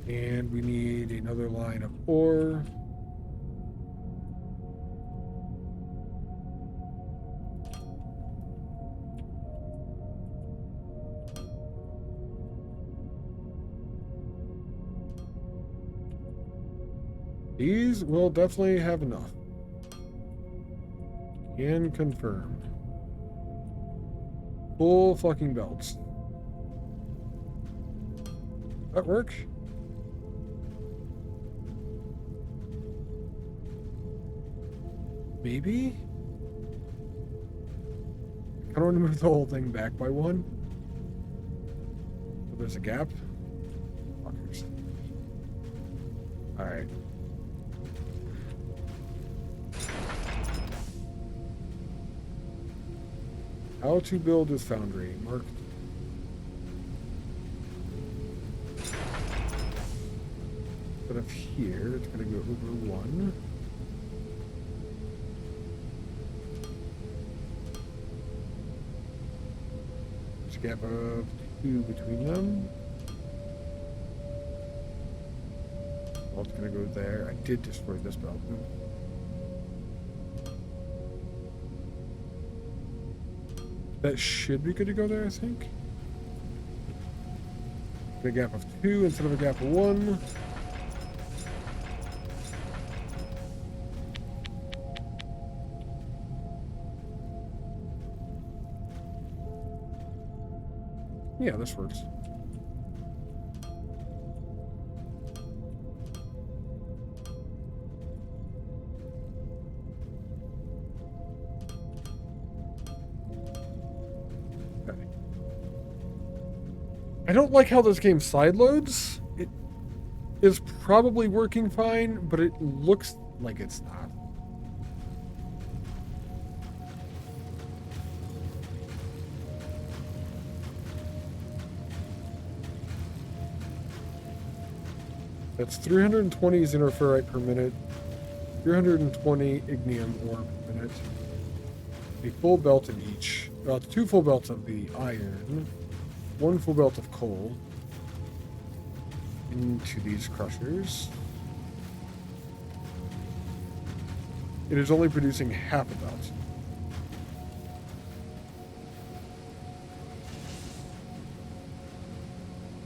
And we need another line of ore. These will definitely have enough. Can confirm. Full fucking belts. That work? Maybe? I don't want to move the whole thing back by 1. So there's a gap. Fuckers. Alright. How to build with Foundry. Mark. But up here, it's going to go over 1. There's a gap of 2 between them. Well, it's going to go there. I did destroy this belt. That should be good to go there, I think. A gap of 2 instead of a gap of 1. Yeah, this works. I don't like how this game side loads. It is probably working fine, but it looks like it's not. That's 320 xenoferrite per minute, 320 ignium ore per minute, a full belt in each. Well, 2 full belts of the iron, 1 full belt of coal into these crushers. It is only producing half a belt.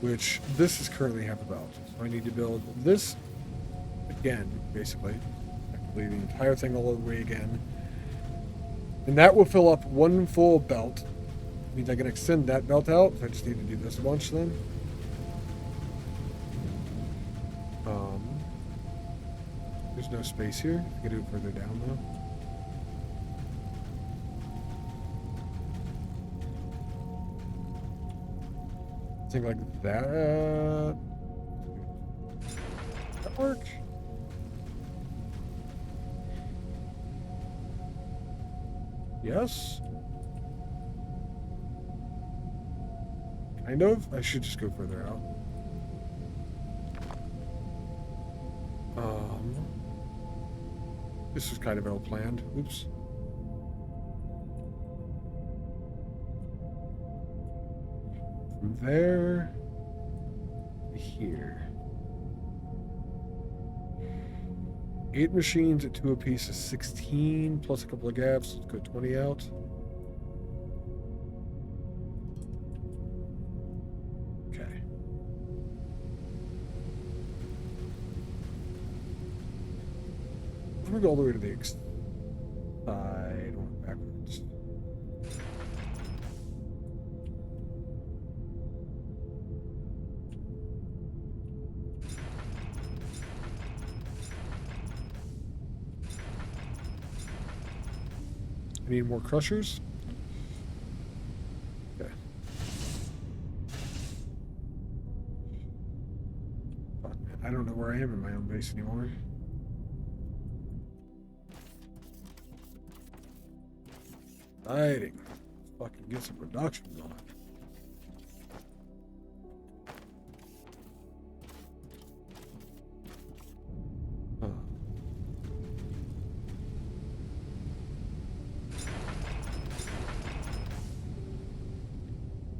Which this is currently half a belt. So I need to build this again, basically. Effectively the entire thing all the way again. And that will fill up 1 full belt. Means I can extend that belt out. So I just need to do this a bunch then. There's no space here. I can do it further down though. Something like that. That work? Yes. Kind of. I should just go further out. This was kind of well planned. Oops. From there to here. 8 machines at 2 apiece is 16, plus a couple of gaps. Let's go 20 out. Okay. I'm gonna go all the way to the side. Backwards. I need more crushers. Okay. Fuck, man. I don't know where I am in my own base anymore. Exciting. Let's fucking get some production going.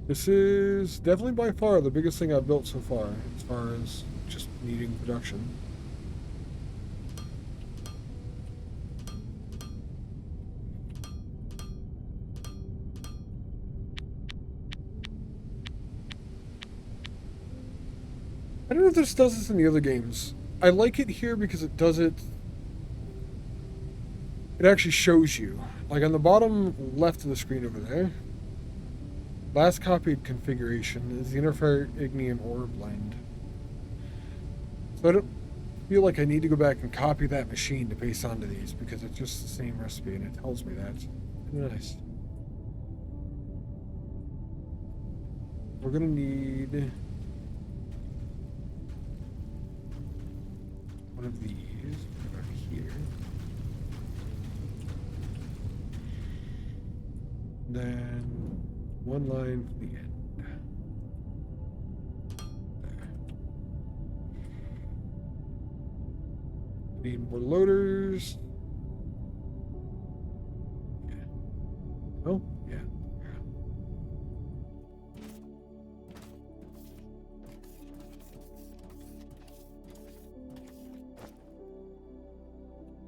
This is definitely by far the biggest thing I've built so far, as far as just needing production. I don't know if this does this in the other games. I like it here because it does it... It actually shows you. Like on the bottom left of the screen over there. Last copied configuration is the xenoferrite ignium ore blend. So I don't feel like I need to go back and copy that machine to paste onto these because it's just the same recipe and it tells me that. Nice. We're gonna need one of these over here. Then one line to the end. There. Need more loaders. Yeah. Oh, yeah.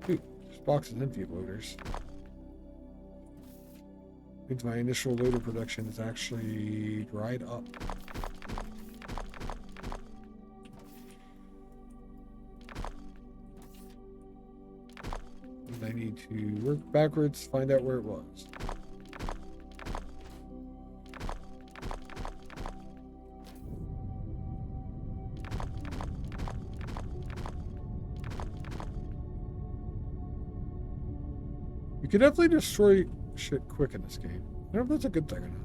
Dude, this box is empty of loaders. Means my initial loader production is actually dried up. And I need to work backwards, find out where it was. You can definitely destroy shit quick in this game. I don't know if that's a good thing or not.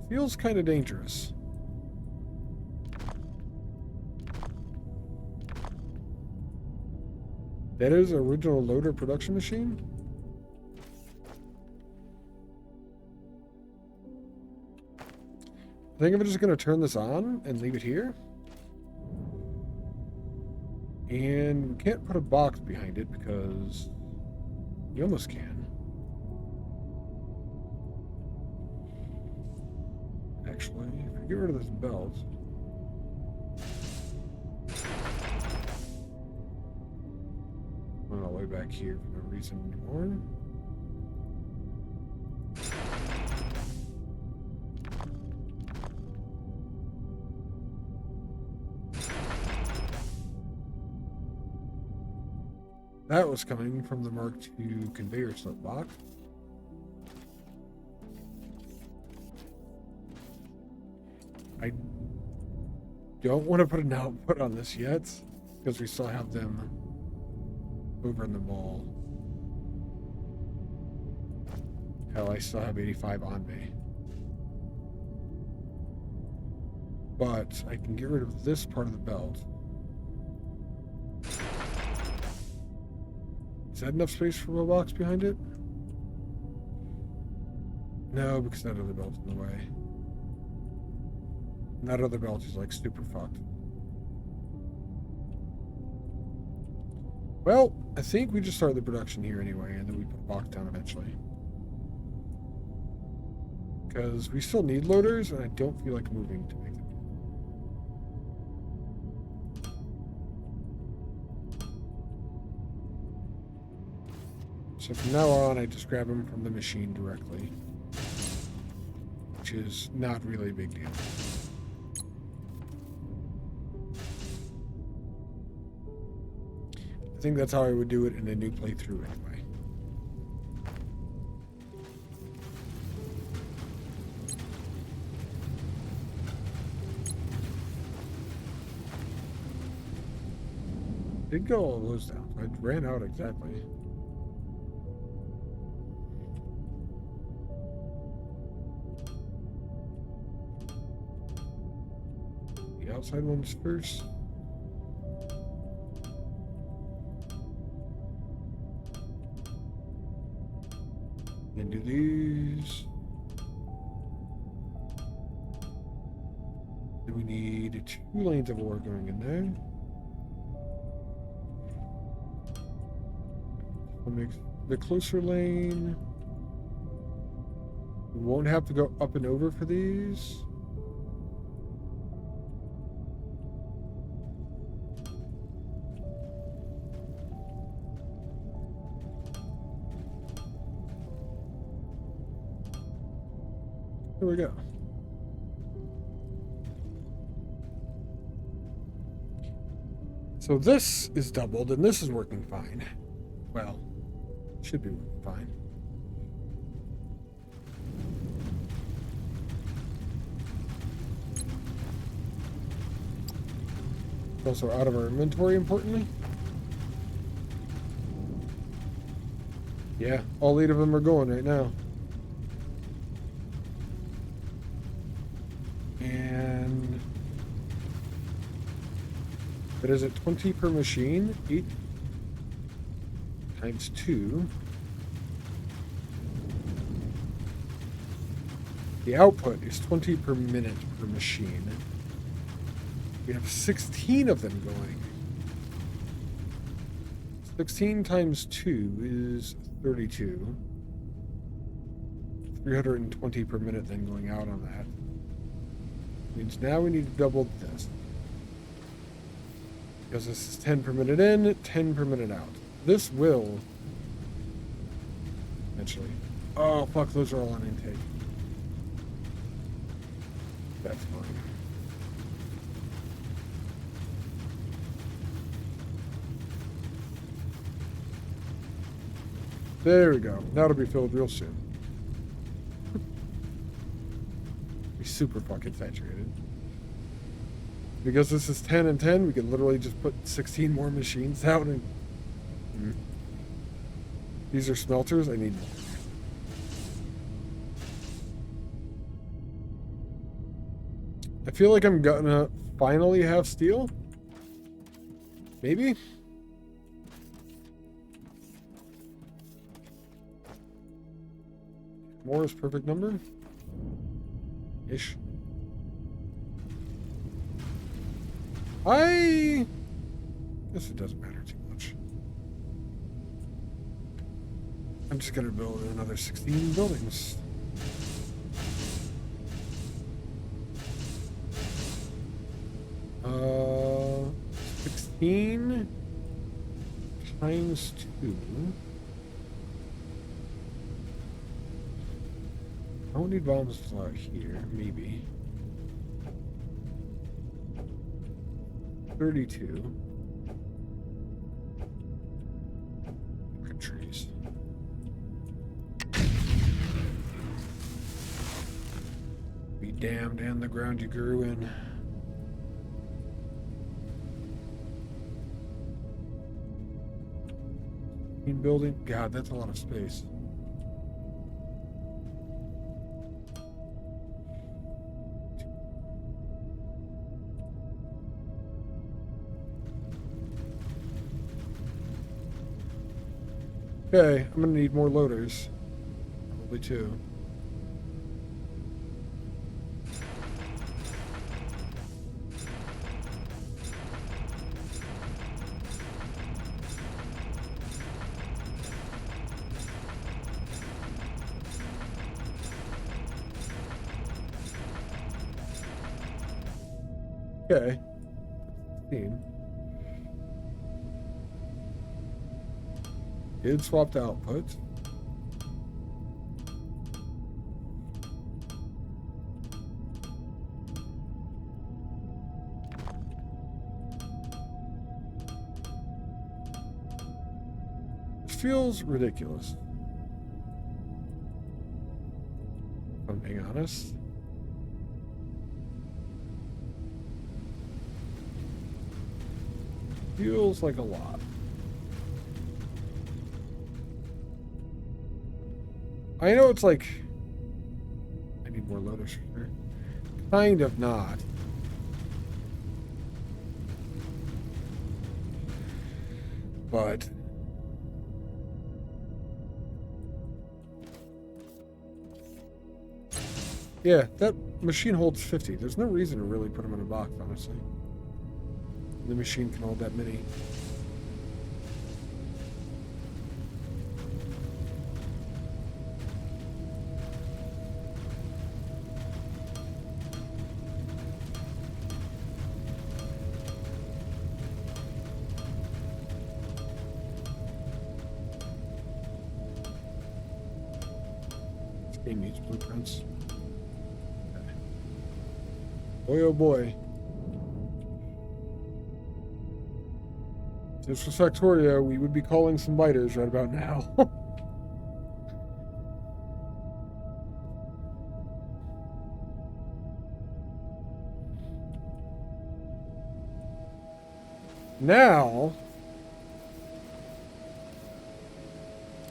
It feels kind of dangerous. That is an original loader production machine? I think I'm just going to turn this on and leave it here. And we can't put a box behind it because you almost can. Actually, if I get rid of this belt. I'm all the way back here for no reason anymore. That was coming from the Mark II conveyor slip box. I don't want to put an output on this yet, because we still have them over in the mall. Hell, I still have 85 on me. But I can get rid of this part of the belt. Is that enough space for a box behind it? No, because that other belt's in the way. And that other belt is like super fucked. Well, I think we just start the production here anyway, and then we put a box down eventually. Because we still need loaders, and I don't feel like moving to make them. So from now on, I just grab them from the machine directly, which is not really a big deal. I think that's how I would do it in a new playthrough anyway. Did go all those down. I ran out exactly. The outside ones first. And do these. Then we need 2 lanes of ore going in there. We'll make the closer lane. We won't have to go up and over for these. There we go. So this is doubled, and this is working fine. Well, should be working fine. It's also out of our inventory, importantly. Yeah, all 8 of them are going right now. And but is it 20 per machine? 8 times 2. The output is 20 per minute per machine. We have 16 of them going. 16 times 2 is 32. 320 per minute then going out on that. Means now we need to double this. Because this is 10 per minute in, 10 per minute out. This will eventually. Oh, fuck, those are all on intake. That's fine. There we go. That'll be filled real soon. Be super fucking saturated. Because this is 10 and 10, we can literally just put 16 more machines out and... These are smelters. I need more. I feel like I'm gonna finally have steel. Maybe? More is perfect number? Ish. I guess it doesn't matter too much. I'm just gonna build another 16 buildings. Uh, 16 times 2. I don't need bombs here, maybe. 32. Good trees. Be damned and the ground you grew in. Building? God, that's a lot of space. Okay, I'm gonna need more loaders. Probably 2. Okay. 16. Did swap the output. It feels ridiculous. If I'm being honest. Feels like a lot. I know it's like... I need more loaders for sure. Kind of not. But... yeah, that machine holds 50. There's no reason to really put them in a box, honestly. The machine can hold that many. This game needs blueprints. Okay. Boy, oh boy. If this was Factoria, we would be calling some biters right about now. Now,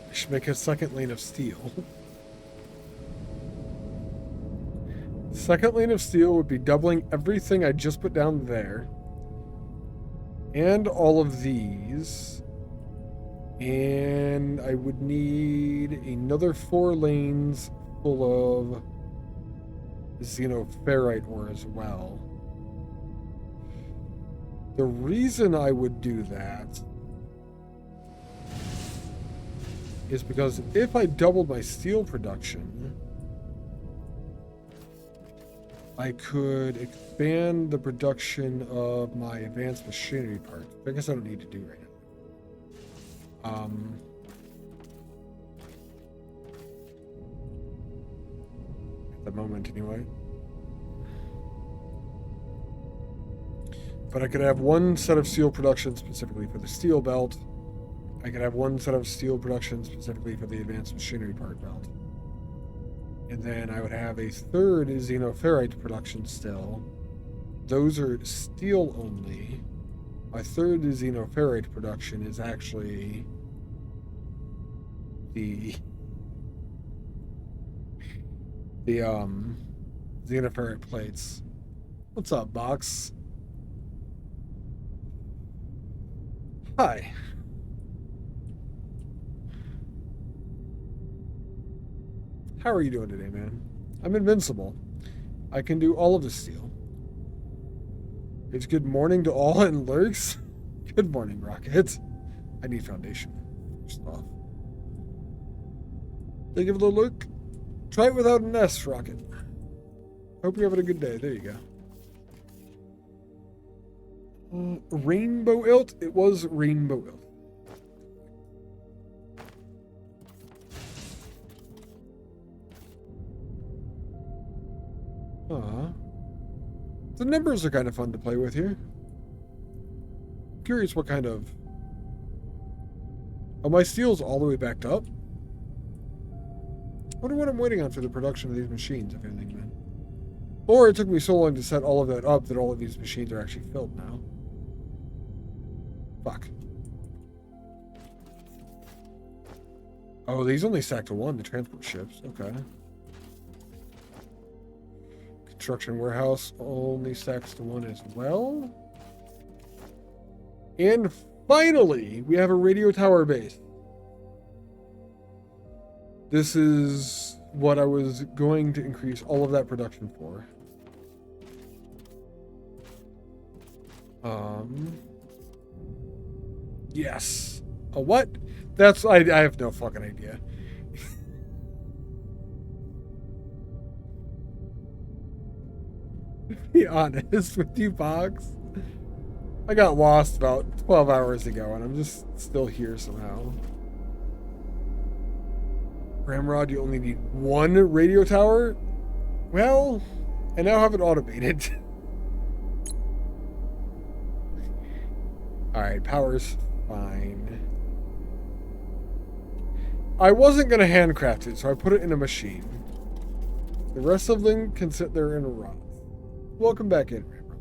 I should make a second lane of steel. Second lane of steel would be doubling everything I just put down there. And all of these. And I would need another 4 lanes full of xenoferrite ore as well. The reason I would do that is because if I doubled my steel production, I could expand the production of my advanced machinery parts. I guess I don't need to do right now. At the moment, anyway. But I could have one set of steel production specifically for the steel belt. I could have one set of steel production specifically for the advanced machinery part belt. And then I would have a third xenoferrite production still. Those are steel only. My third xenoferrite production is actually the xenoferrite plates. What's up, Box? Hi. How are you doing today, man? I'm invincible. I can do all of the steel. It's good morning to all in lurks. Good morning, Rocket. I need foundation. First off. They give it a look. Try it without an S, Rocket. Hope you're having a good day. There you go. Rainbow Ilt? It was Rainbow Ilt. The numbers are kind of fun to play with here. Curious what kind of... Oh, my steel's all the way backed up? I wonder what I'm waiting on for the production of these machines, if anything, man. Or it took me so long to set all of that up that all of these machines are actually filled now. Fuck. Oh, these only stack to 1, the transport ships. Okay. Construction warehouse only stacks to 1 as well. And finally, we have a radio tower base. This is what I was going to increase all of that production for. Yes. A what? That's I have no fucking idea. To be honest with you, Box, I got lost about 12 hours ago, and I'm just still here somehow. Ramrod, you only need 1 radio tower? Well, I now have it automated. Alright, power's fine. I wasn't going to handcraft it, so I put it in a machine. The rest of them can sit there in a rot. Welcome back in, Ramrod.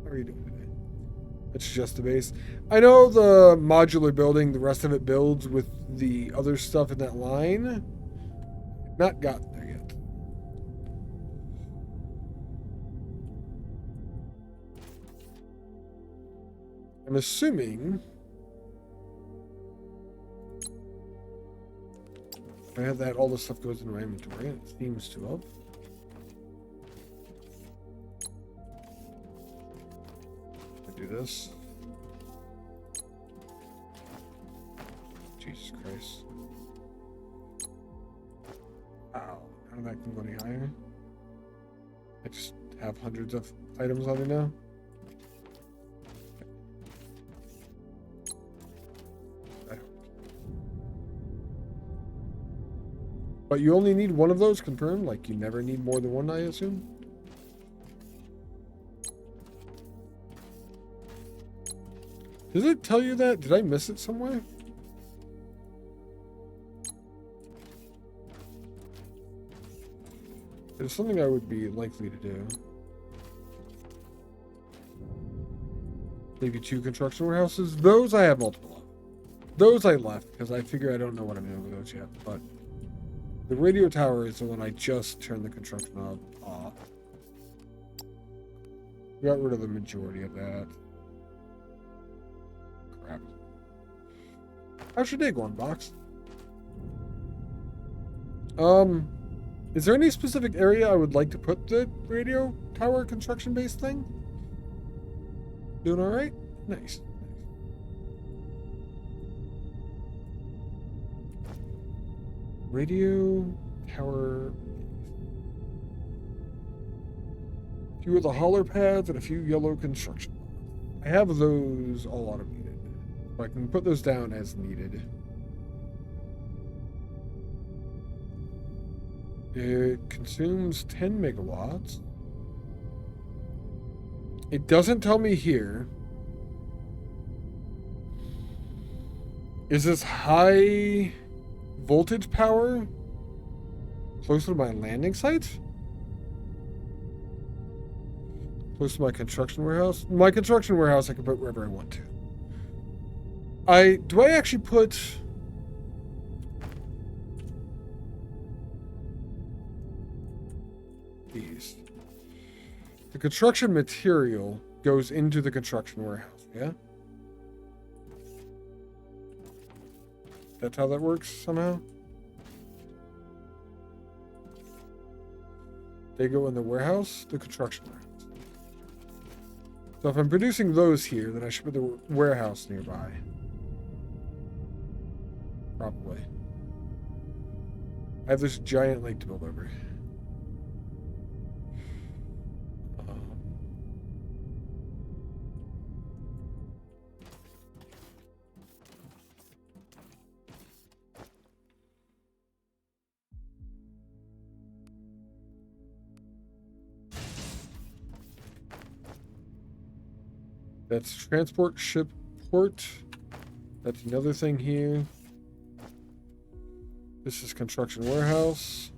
How are you doing today? It's just the base. I know the modular building, the rest of it builds with the other stuff in that line. Not gotten there yet. I'm assuming if I have that, all this stuff goes into my inventory, and it seems to have. Do this. Jesus Christ. Ow. None of that can go any higher. I just have hundreds of items on me now. But you only need 1 of those confirmed? Like you never need more than 1, I assume? Does it tell you that? Did I miss it somewhere? It's something I would be likely to do. Maybe 2 construction warehouses. Those I have multiple of. Those I left because I figure I don't know what I'm doing with those yet. But the radio tower is the one I just turned the construction off. Got rid of the majority of that. How's your day going, Box? Is there any specific area I would like to put the radio tower construction base thing? Doing all right? Nice. Radio tower. A few of the holler pads and a few yellow construction. I have those all automated. So I can put those down as needed. It consumes 10 megawatts. It doesn't tell me here. Is this high voltage power close to my landing site? Close to my construction warehouse? My construction warehouse I can put wherever I want to. Do I actually put... these? The construction material goes into the construction warehouse, yeah? That's how that works somehow? They go in the warehouse, the construction warehouse. So if I'm producing those here, then I should put the warehouse nearby. Probably. I have this giant lake to build over. That's transport ship port. That's another thing here. This is construction warehouse.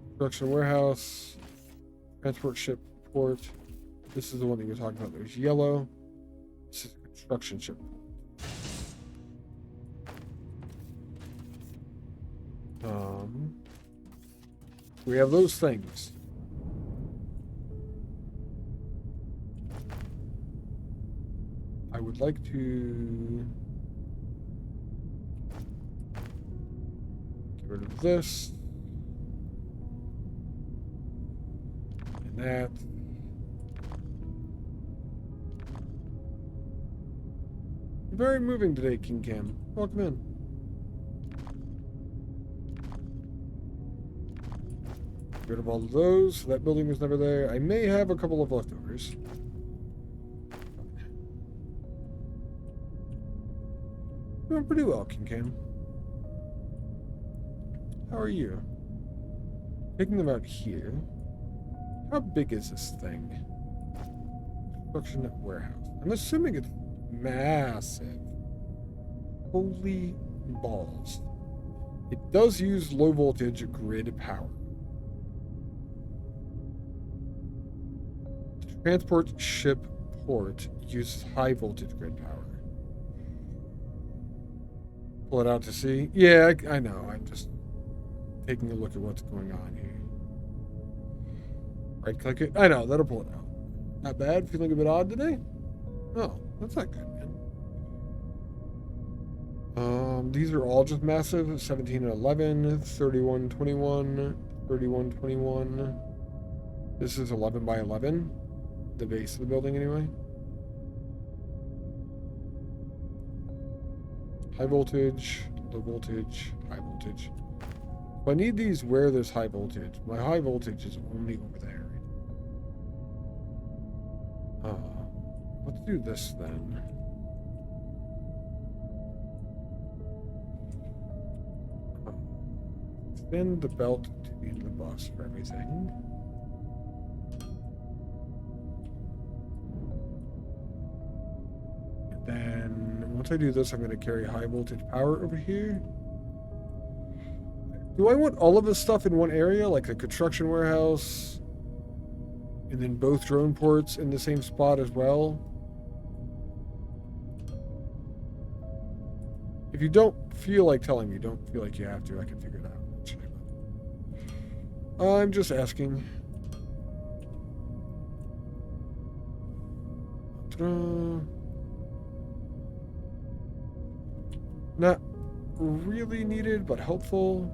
Construction warehouse. Transport ship port. This is the one that you're talking about. There's yellow. This is construction ship. We have those things. I would like to get rid of this and that. Very moving today, King Cam. Welcome in. Get rid of all of those. That building was never there. I may have a couple of leftovers. Doing pretty well, King Cam. How are you? Taking them out here. How big is this thing? Construction warehouse. I'm assuming it's massive. Holy balls. It does use low voltage grid power. Transport ship port uses high voltage grid power. Pull it out to see. Yeah, I know. I'm just taking a look at what's going on here. Right click it. I know, that'll pull it out. Not bad. Feeling a bit odd today? Oh, that's not good, man. These are all just massive. 17 and 11, 31, 21, 31, 21. This is 11 by 11. The base of the building, anyway. High voltage, low voltage, high voltage. If I need these where there's high voltage. My high voltage is only over there. Let's do this then. Extend the belt to the end of the bus for everything. And then once I do this, I'm going to carry high voltage power over here. Do I want all of this stuff in one area, like the construction warehouse, and then both drone ports in the same spot as well? If you don't feel like telling me, don't feel like you have to, I can figure it out. I'm just asking. Not really needed, but helpful.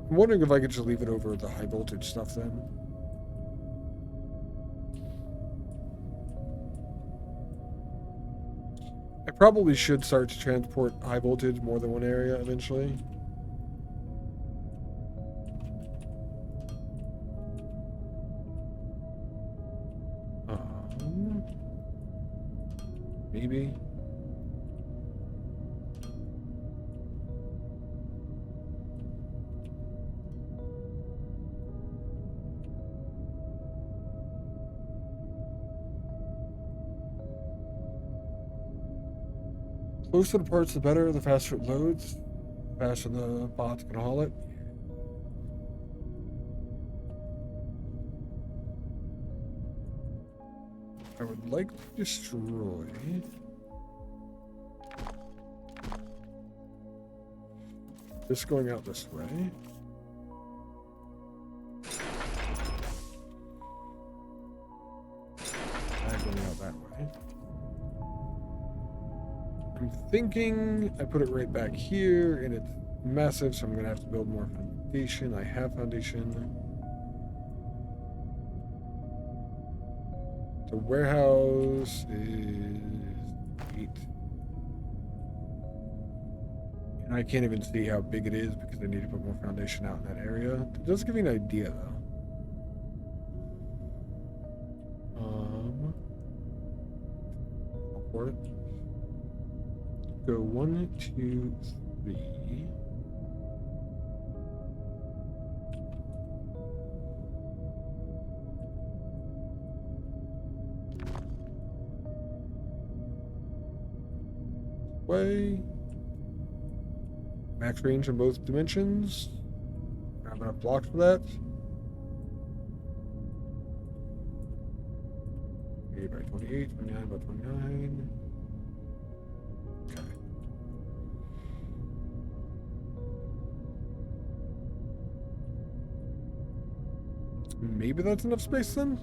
I'm wondering if I could just leave it over the high voltage stuff then. I probably should start to transport high voltage more than one area eventually. Maybe. Closer to the parts, the better. The faster it loads, the faster the bots can haul it. I would like to destroy this going out this way. That going out that way. I'm thinking I put it right back here, and it's massive, so I'm going to have to build more foundation. I have foundation. The warehouse is 8. And I can't even see how big it is because I need to put more foundation out in that area. It does give me an idea, though. For it. Go 1, 2, 3. Way. Max range in both dimensions. I have enough blocks for that. 8 by 28, 29 by 29. Okay. Maybe that's enough space then?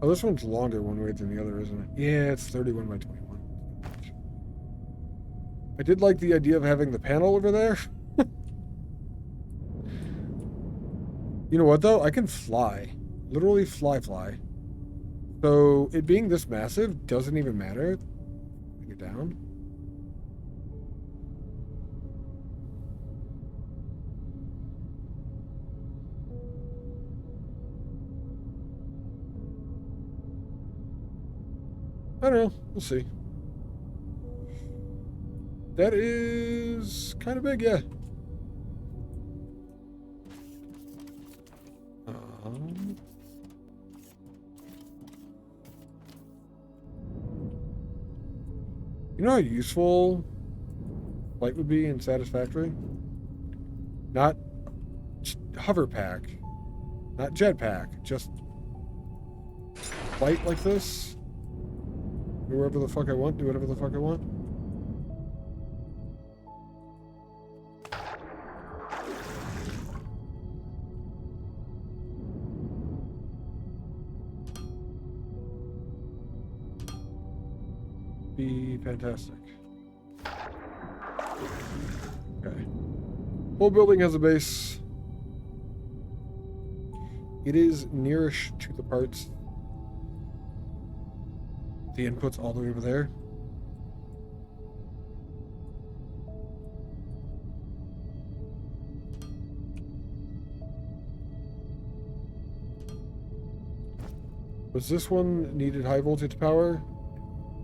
Oh, this one's longer one way than the other, isn't it? Yeah, it's 31 by 21. I did like the idea of having the panel over there. You know what, though? I can fly. Literally fly. So, it being this massive doesn't even matter. Bring it down. I don't know. We'll see. That is kind of big, yeah. You know how useful flight would be in Satisfactory? Not hover pack, not jetpack, just flight like this. Go wherever the fuck I want, do whatever the fuck I want. Be fantastic. Okay. Whole building has a base. It is nearish to the parts. The input's all the way over there. Was this one needed high voltage power?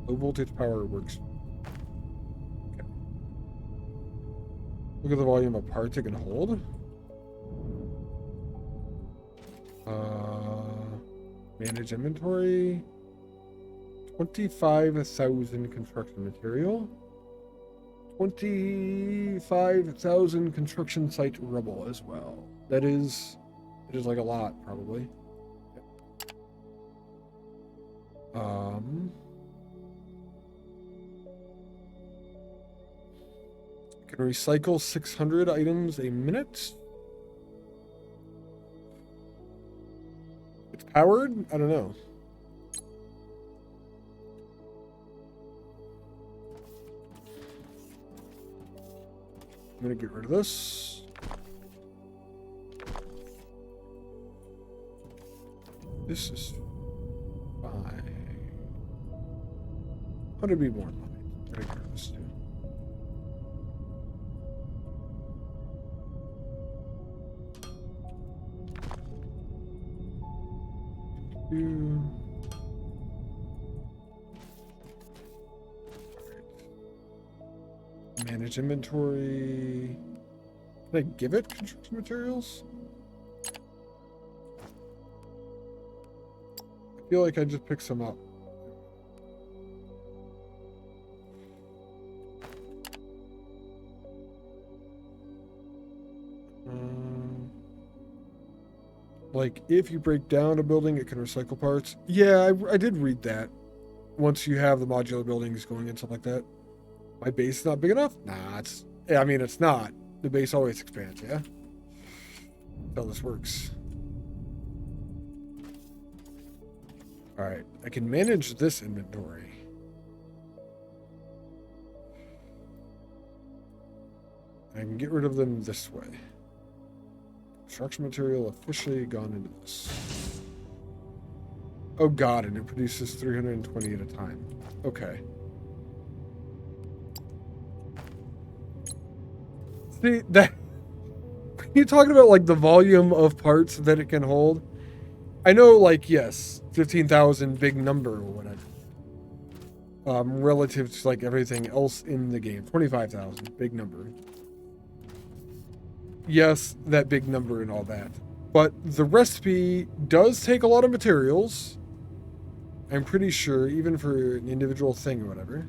Low voltage power works. Okay. Look at the volume of parts it can hold. Manage inventory. 25,000 construction material. 25,000 construction site rubble as well. It is like a lot, probably. Can recycle 600 items a minute. It's powered? I don't know. I'm gonna get rid of this. This is fine. How to be more fine? I'm gonna get rid of this too. Manage inventory. Can I give it construction materials? I feel like I just picked some up. Like, if you break down a building, it can recycle parts. Yeah, I did read that. Once you have the modular buildings going and stuff like that. My base is not big enough? Nah, it's... I mean, it's not. The base always expands, yeah? That's how this works. Alright, I can manage this inventory. I can get rid of them this way. Construction material officially gone into this. Oh god, and it produces 320 at a time. Okay. See, that... When you're talking about, like, the volume of parts that it can hold, I know, like, yes, 15,000, big number or whatever. Relative to, like, everything else in the game. 25,000, big number. Yes, that big number and all that. But the recipe does take a lot of materials. I'm pretty sure, even for an individual thing or whatever.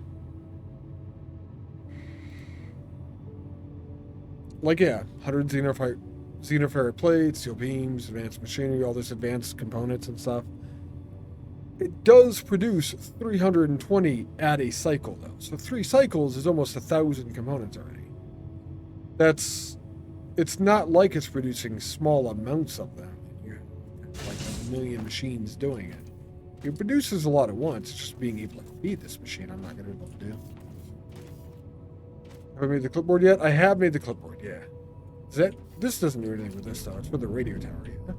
Like, yeah, 100 xenoferrite plates, steel beams, advanced machinery, all this advanced components and stuff. It does produce 320 at a cycle, though. So 3 cycles is almost 1,000 components already. That's... It's not like it's producing small amounts of them. You have like 1 million machines doing it. It produces a lot at once. It's just being able to feed this machine I'm not going to be able to do. Have I made the clipboard yet? I have made the clipboard, yeah. Is that... This doesn't do anything with this, though. It's for the radio tower, yeah.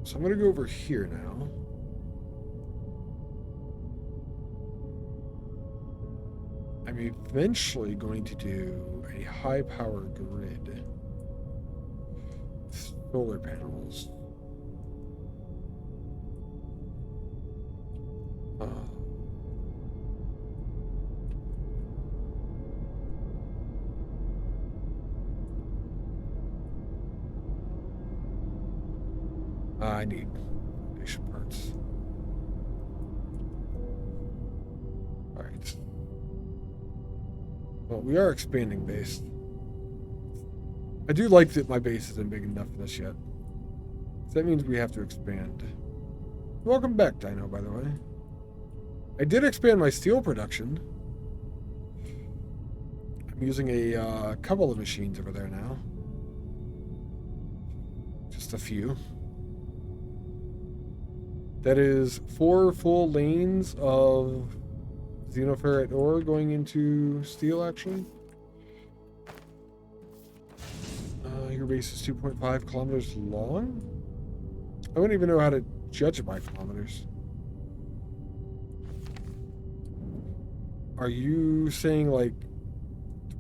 So I'm going to go over here now. I'm eventually going to do a high power grid. Solar panels. I need foundation parts. Alright. Well, we are expanding base. I do like that my base isn't big enough for this yet. So that means we have to expand. Welcome back, Dino, by the way. I did expand my steel production. I'm using a couple of machines over there now. Just a few. That is 4 full lanes of xenoferrite ore going into steel, actually. Your base is 2.5 kilometers long? I wouldn't even know how to judge it by kilometers. Are you saying like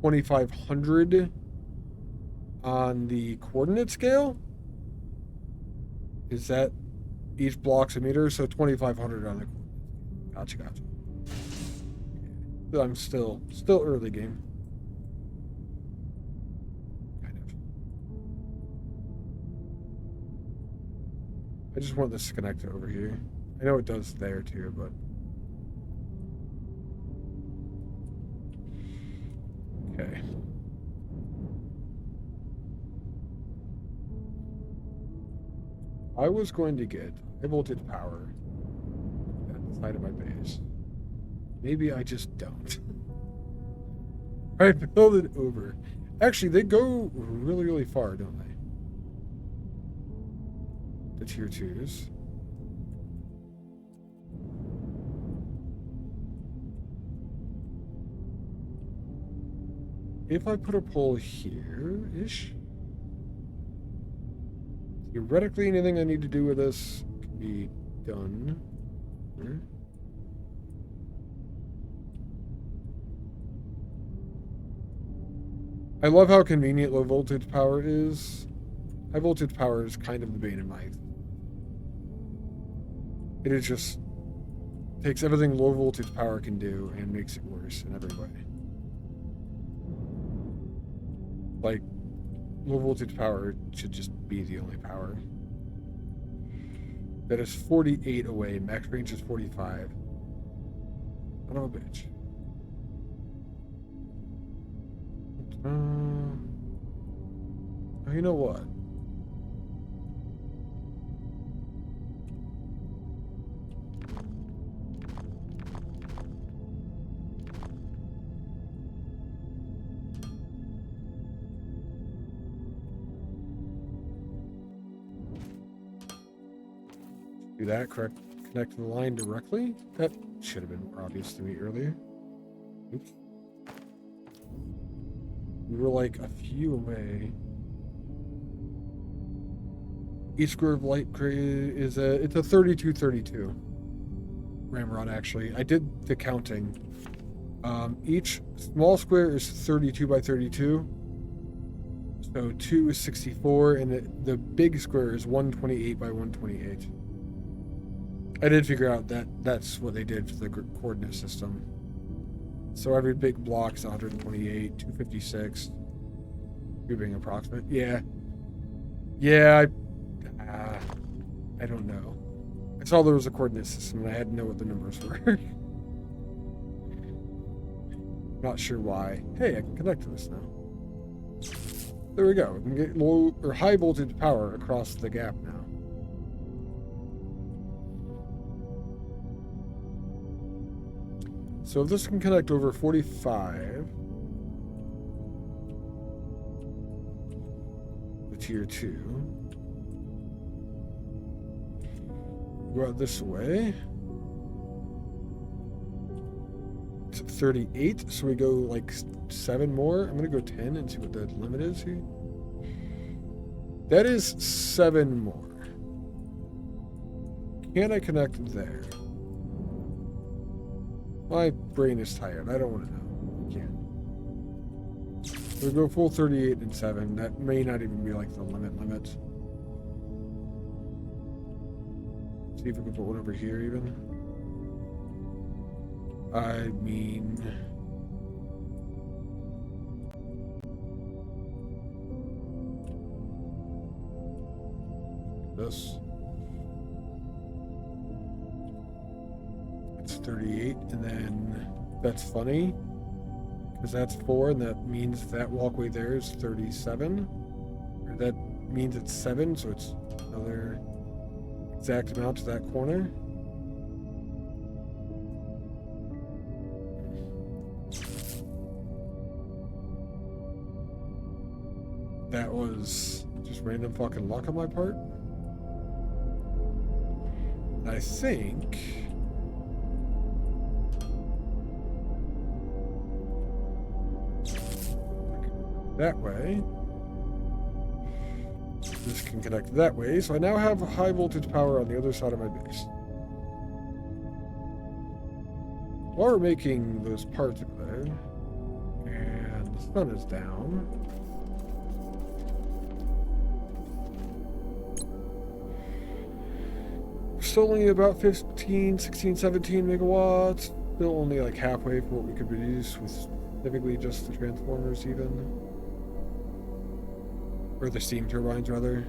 2,500 on the coordinate scale? Is that each block's a meter? So 2,500 on the... Gotcha. I'm still early game. Kind of. I just want this to connect over here. I know it does there too, but... Okay. I was going to get high voltage power at the side of my base. Maybe I just don't. I build it over. Actually, they go really, really far, don't they? The tier 2s. If I put a pole here-ish, theoretically anything I need to do with this can be done. Here. I love how convenient low voltage power is. High voltage power is kind of the bane of my life. It is just takes everything low voltage power can do and makes it worse in every way. Like, low voltage power should just be the only power. That is 48 away. Max range is 45. Son of a bitch. You know what? Do that, correct, connect the line directly? That should have been more obvious to me earlier. Oops. We were like a few away. Each square of light is it's a 32-32 ramrod actually. I did the counting. Each small square is 32 by 32. So 2 is 64, and the big square is 128 by 128. I did figure out that that's what they did for the coordinate system. So every big block is 128, 256. You're being approximate. Yeah. Yeah, I don't know. I saw there was a coordinate system and I had to know what the numbers were. Not sure why. Hey, I can connect to this now. There we go. We can get low or high voltage power across the gap now. So if this can connect over 45, the tier 2, go out this way. It's 38, so we go like 7 more. I'm gonna go 10 and see what the limit is here. That is 7 more. Can I connect there? My brain is tired. I don't want to know. I can't. So we go full 38 and 7. That may not even be like the limit. See if we can put one over here even. I mean... this. It's 38, and then that's funny, because that's 4, and that means that walkway there is 37. Or that means it's 7, so it's another exact amount to that corner. That was just random fucking luck on my part. I think... that way. This can connect that way, so I now have high voltage power on the other side of my base. While we're making those parts over there, and the sun is down. Still only about 15, 16, 17 megawatts. Still only like halfway for what we could produce with typically just the transformers even. Or the steam turbines, rather.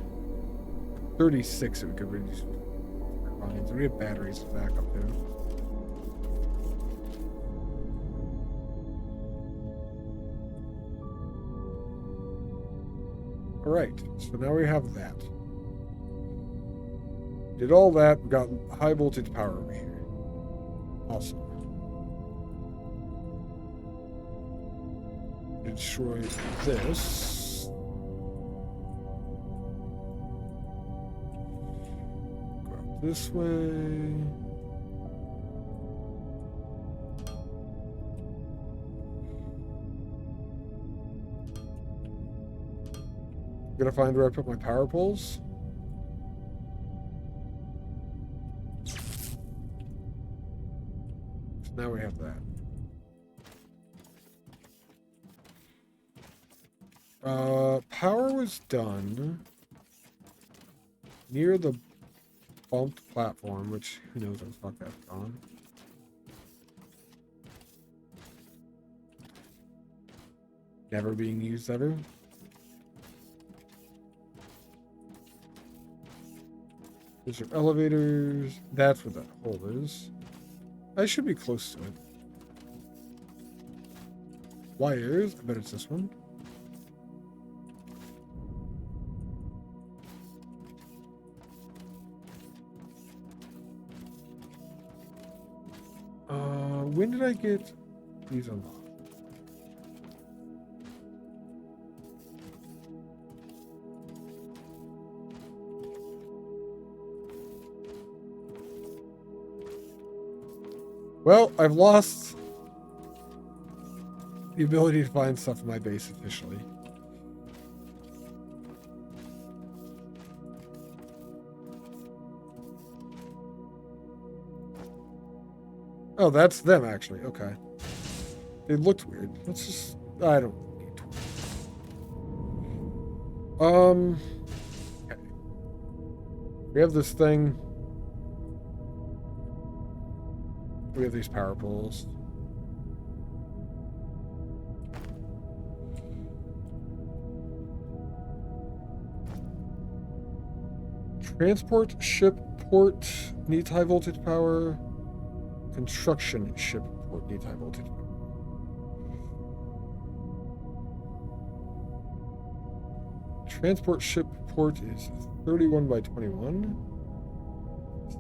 36 we could reduce turbines. And we have batteries to back up too. Alright, so now we have that. Did all that, we got high voltage power over here. Awesome. Destroy this. This way. Gonna find where I put my power poles. So now we have that. Power was done near the bumped platform, which who knows where the fuck that's gone. Never being used ever. These are elevators. That's what that hole is. I should be close to it. Wires. I bet it's this one. When did I get these unlocked? Well, I've lost the ability to find stuff in my base officially. Oh, that's them, actually. Okay. It looked weird. Let's just... I don't need to. Okay. We have this thing. We have these power poles. Transport ship port needs high voltage power. Construction ship port needs high voltage power. Transport ship port is 31 by 21,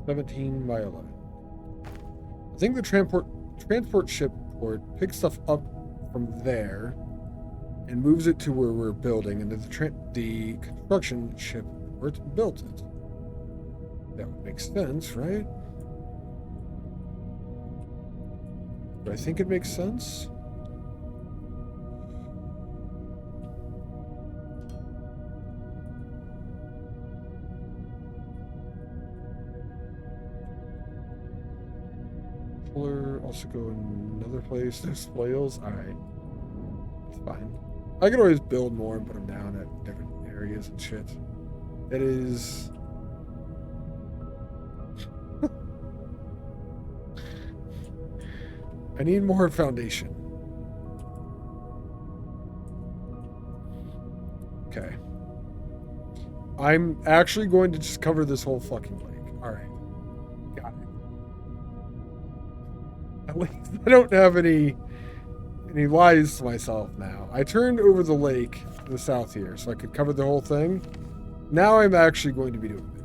17 by 11. I think the transport ship port picks stuff up from there and moves it to where we're building, and the construction ship port built it. That would make sense, right? Do I think it makes sense? Also go in another place. There's flails. Alright. It's fine. I can always build more and put them down at different areas and shit. That is... I need more foundation. Okay. I'm actually going to just cover this whole fucking lake. Alright. Got it. At least I don't have any lies to myself now. I turned over the lake to the south here so I could cover the whole thing. Now I'm actually going to be doing it.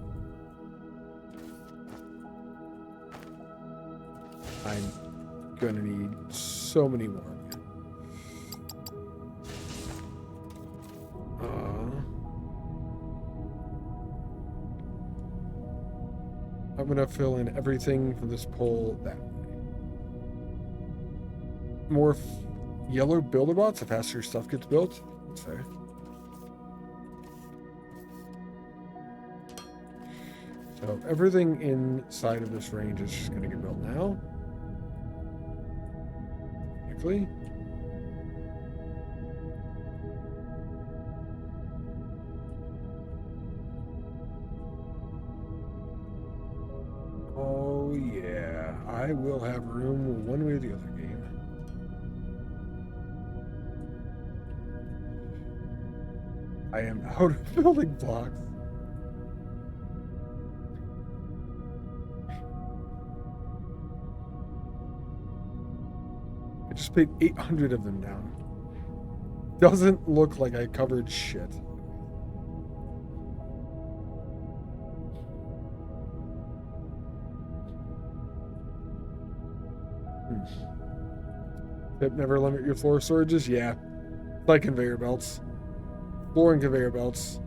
I'm going to need so many more. I'm going to fill in everything from this pole that way. More yellow builder bots, the faster stuff gets built. That's fair. So everything inside of this range is just going to get built now. Quickly. Oh yeah, I will have room one way or the other game. I am out of building blocks. I just paid 800 of them down. Doesn't look like I covered shit. Tip, never limit your floor storages? Yeah. Like conveyor belts. Floor and conveyor belts.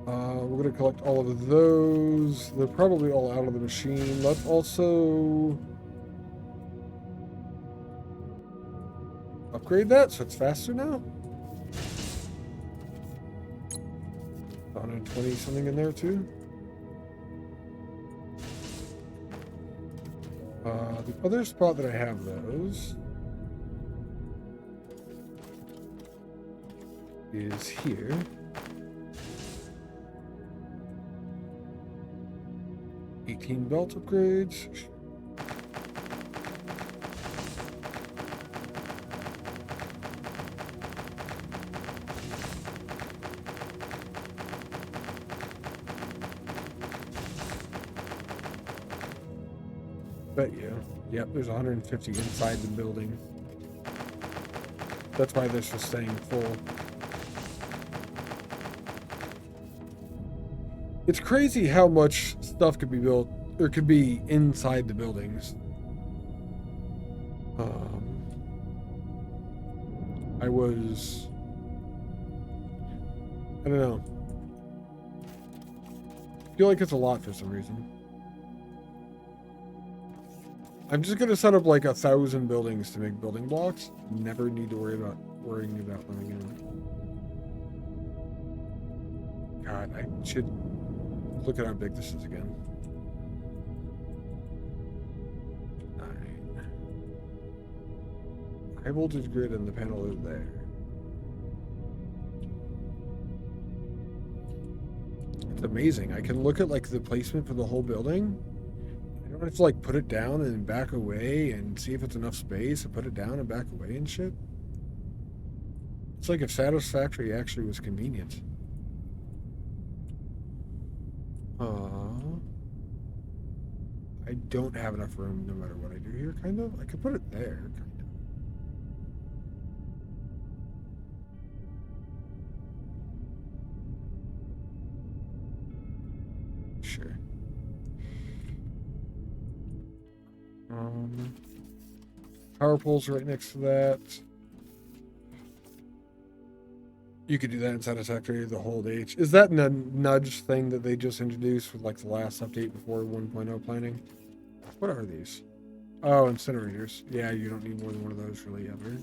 We're going to collect all of those. They're probably all out of the machine. Let's also upgrade that so it's faster now. 20 something in there too. The other spot that I have those is here. $18 belt upgrades. Bet you. Yep, there's 150 inside the building. That's why this is staying full. It's crazy how much stuff could be built, or could be inside the buildings. I don't know. I feel like it's a lot for some reason. I'm just gonna set up like 1,000 buildings to make building blocks. Never need to worrying about them again. God, I should look at how big this is again. 9. High voltage grid and the panel is there. It's amazing. I can look at like the placement for the whole building. I don't have to like put it down and back away and see if it's enough space and put it down and back away and shit. It's like if Satisfactory actually was convenient. I don't have enough room no matter what I do here, kind of. I could put it there, kind of. Sure. Power poles right next to that. You could do that in Satisfactory, the hold H. Is that a nudge thing that they just introduced with like the last update before 1.0 planning? What are these? Oh, incinerators. Yeah, you don't need more than one of those really ever.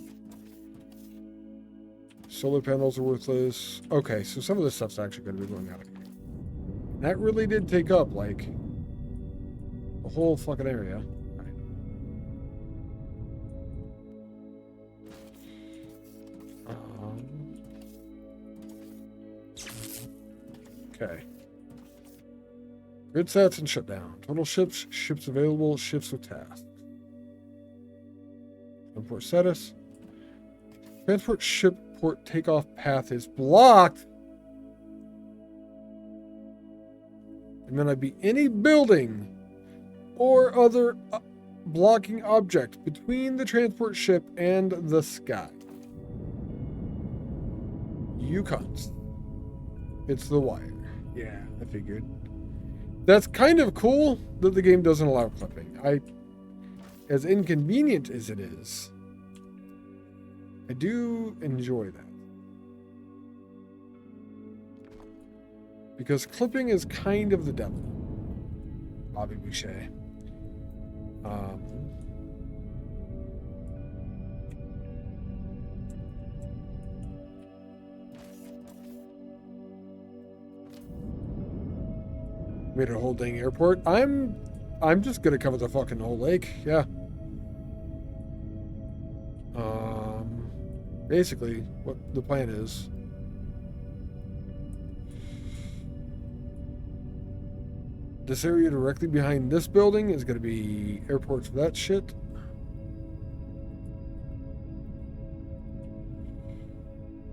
Solar panels are worthless. Okay, so some of this stuff's actually going to be going out of here. That really did take up like the whole fucking area. Okay. Grid sets and shutdown. Total ships, ships available, ships with tasks. Transport status. Transport ship port takeoff path is blocked. And then I'd be any building or other blocking object between the transport ship and the sky. You cunts. It's the wire. Yeah, I figured. That's kind of cool that the game doesn't allow clipping. As inconvenient as it is, I do enjoy that. Because clipping is kind of the devil. Bobby Boucher. Made a whole dang airport. I'm just gonna cover the fucking whole lake. Yeah. Basically, what the plan is. This area directly behind this building is gonna be airports for that shit.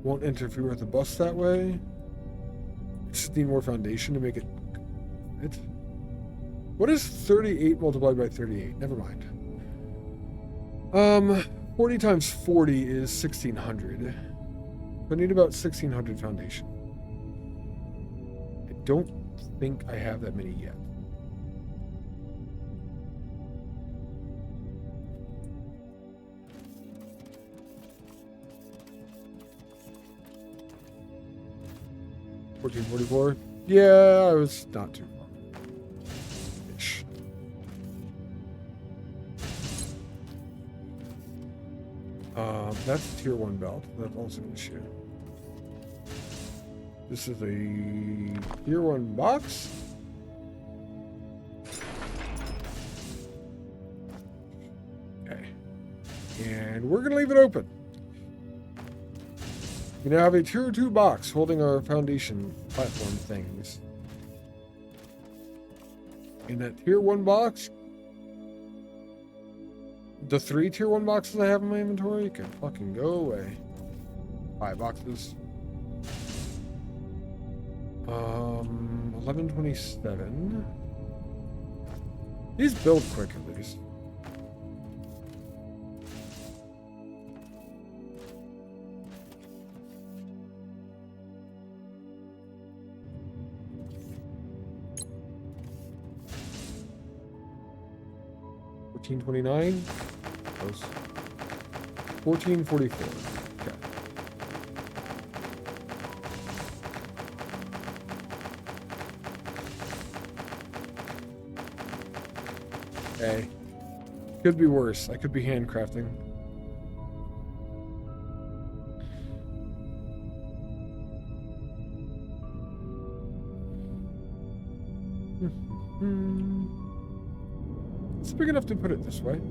Won't interfere with the bus that way. Just need more foundation to make it. What is 38 multiplied by 38? Never mind. 40 times 40 is 1,600. I need about 1,600 foundation. I don't think I have that many yet. $1,444. Yeah, I was not too far. Ish. That's tier 1 belt. That's also an issue. This is a tier 1 box. Okay. And we're going to leave it open. We now have a tier 2 box holding our foundation platform things. In that tier 1 box, the 3 tier 1 boxes I have in my inventory can fucking go away. 5 boxes. 1127. These build quick at least. $14.29. Close. $14.44. Okay. Okay. Could be worse. I could be handcrafting. It's big enough to put it this way.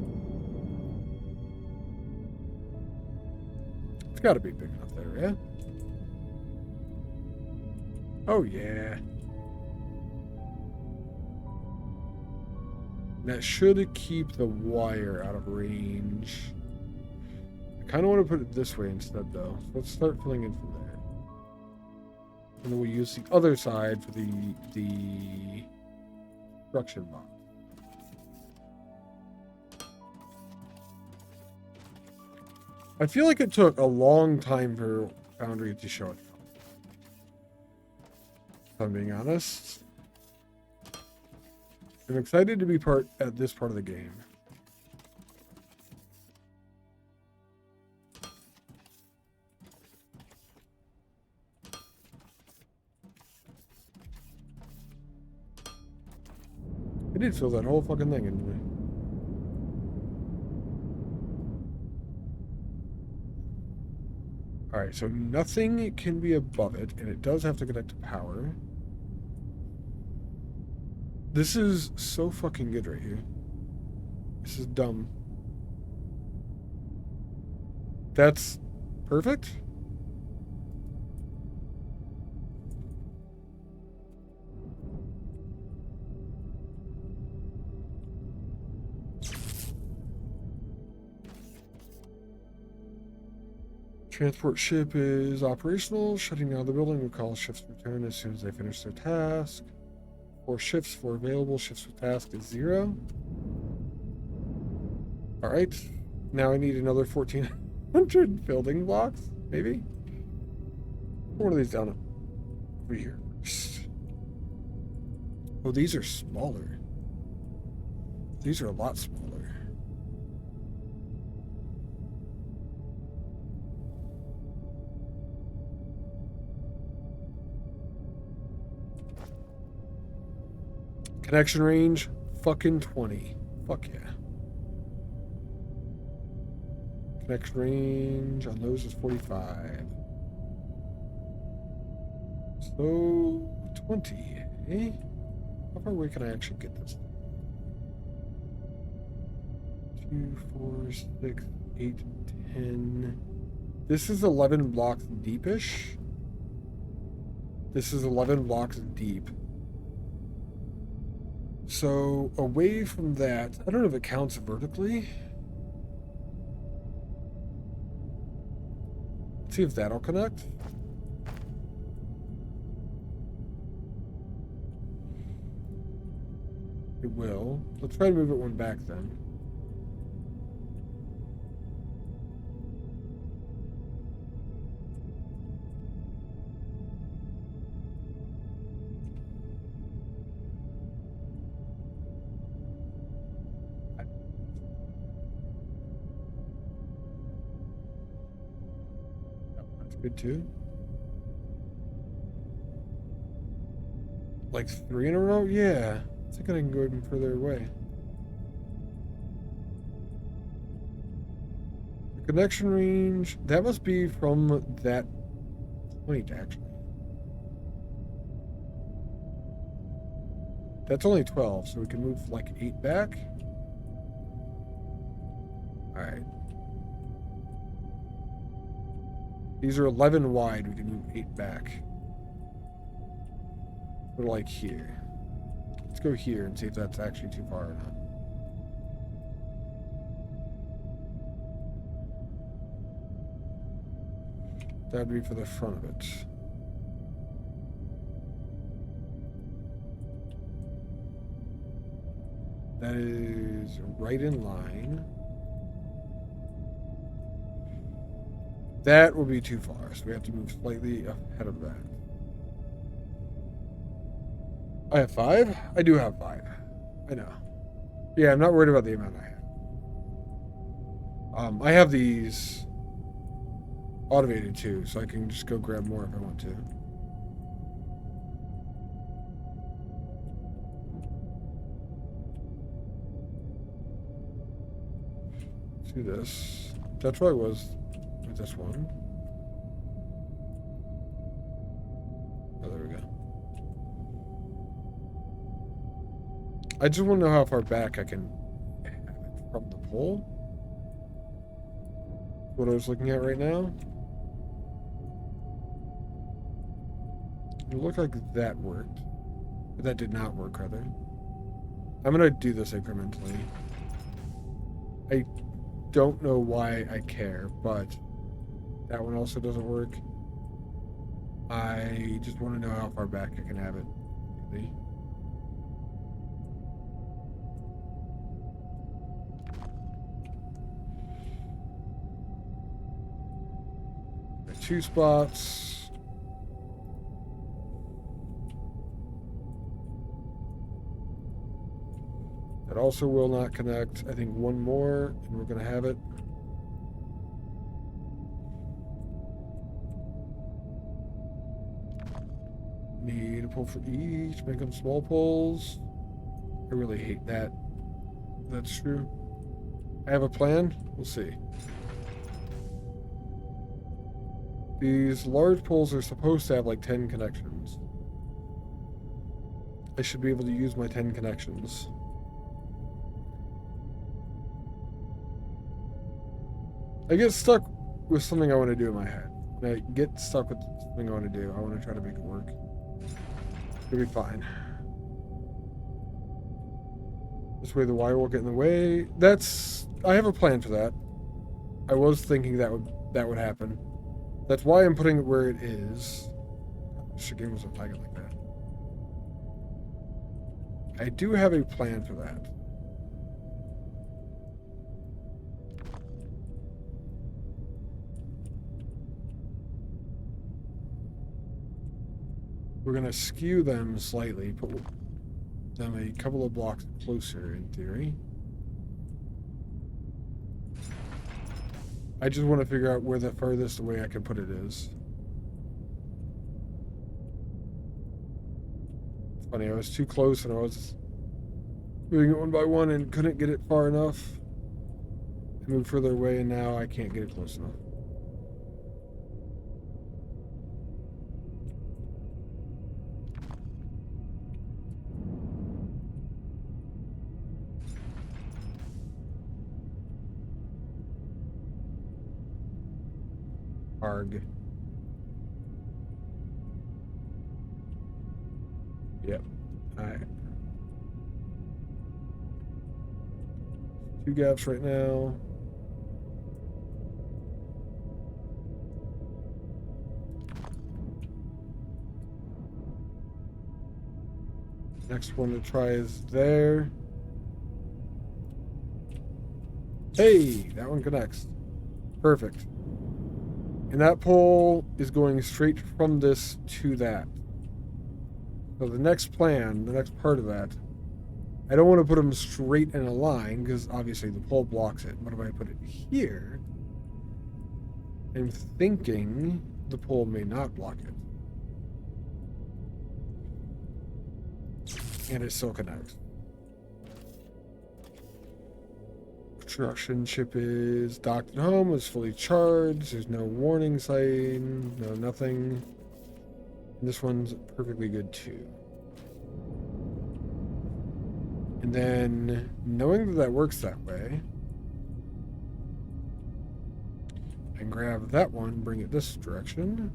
It's got to be big enough there, yeah? Oh, yeah. That should keep the wire out of range. I kind of want to put it this way instead, though. So let's start filling in from there. And then we'll use the other side for the construction box. I feel like it took a long time for Foundry to show it. If I'm being honest. I'm excited to be at this part of the game. I did fill that whole fucking thing in me. Alright, so nothing can be above it, and it does have to connect to power. This is so fucking good right here. This is dumb. That's perfect. Transport ship is operational. Shutting down the building will call ships return as soon as they finish their task. 4 shifts, 4 available. Shifts with task is 0. Alright. Now I need another 1,400 building blocks, maybe? Put one of these down over here first. Oh, these are smaller. These are a lot smaller. Connection range, fucking 20. Fuck yeah. Connection range on those is 45. So, 20, eh? How far away can I actually get this? 2, 4, 6, 8, 10. This is 11 blocks deepish. This is 11 blocks deep. So, away from that, I don't know if it counts vertically. Let's see if that'll connect. It will. Let's try to move it one back then. Good too. Like 3 in a row? Yeah. I think I can go even further away. The connection range, that must be from that point actually. That's only 12, so we can move like 8 back. Alright. These are 11 wide. We can move 8 back. We're like here. Let's go here and see if that's actually too far or not. That would be for the front of it. That is right in line. That will be too far, so we have to move slightly ahead of that. I have 5? I do have 5. I know. Yeah, I'm not worried about the amount I have. I have these automated too, so I can just go grab more if I want to. Let's do this. That's what I was with this one. Oh, there we go. I just want to know how far back I can have it from the pole. What I was looking at right now. It looked like that worked. But that did not work, rather. I'm going to do this incrementally. I don't know why I care, but that one also doesn't work. I just want to know how far back I can have it. Really. Got 2 spots. That also will not connect. I think one more, and we're going to have it. Need a pull for each. Make them small pulls. I really hate that. That's true. I have a plan. We'll see. These large pulls are supposed to have like 10 connections. I should be able to use my 10 connections. I get stuck with something I want to do in my head. When I get stuck with something I want to do, I want to try to make it work. It'll be fine. This way the wire will get in the way. I have a plan for that. I was thinking that would happen. That's why I'm putting it where it is. I wish the game wasn't lagging like that. I do have a plan for that. We're going to skew them slightly, put them a couple of blocks closer in theory. I just want to figure out where the furthest away I can put it is. It's funny, I was too close and I was moving it one by one and couldn't get it far enough. I moved further away and now I can't get it close enough. Arg. Yep. Alright. 2 gaps right now. Next one to try is there. Hey, that one connects. Perfect. And that pole is going straight from this to that. So the next plan, the next part of that, I don't want to put them straight in a line because obviously the pole blocks it. But if I put it here, I'm thinking the pole may not block it. And it still connects. Construction ship is docked at home, is fully charged, there's no warning sign, no nothing. And this one's perfectly good too. And then, knowing that that works that way, I can grab that one, bring it this direction.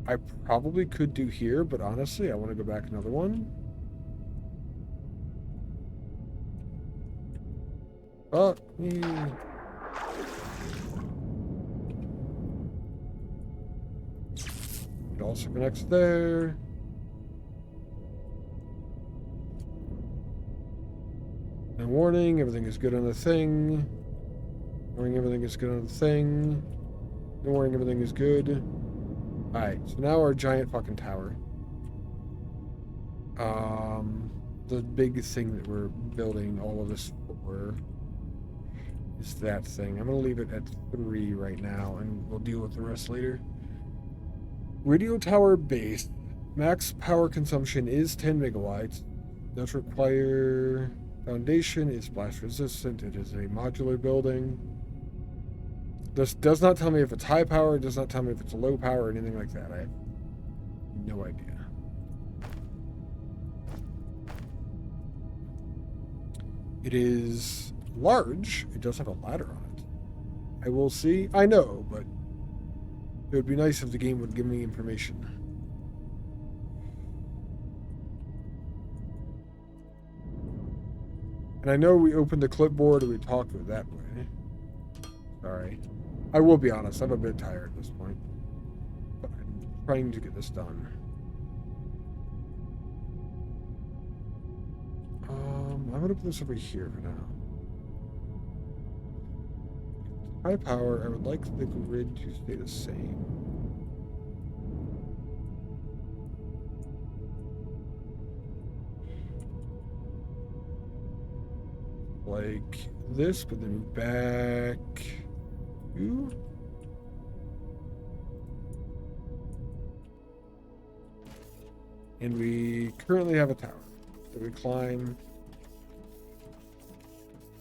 I probably could do here, but honestly, I want to go back another one. Fuck me. It also connects there. And warning, everything is good on the thing. Warning, everything is good on the thing. No warning, everything is good. Alright, so now our giant fucking tower. The big thing that we're building all of this for is that thing. I'm going to leave it at 3 right now, and we'll deal with the rest later. Radio tower base. Max power consumption is 10 megawatts. Does require... Foundation is blast resistant. It is a modular building. This does not tell me if it's high power. It does not tell me if it's low power or anything like that. I have no idea. It is large. It does have a ladder on it. I will see. I know, but it would be nice if the game would give me information. And I know we opened the clipboard and we talked with it that way. Sorry. I will be honest, I'm a bit tired at this point. But I'm trying to get this done. I'm going to put this over here for now. High power, I would like the grid to stay the same. Like this, but then move back. Ooh. And we currently have a tower that we climb.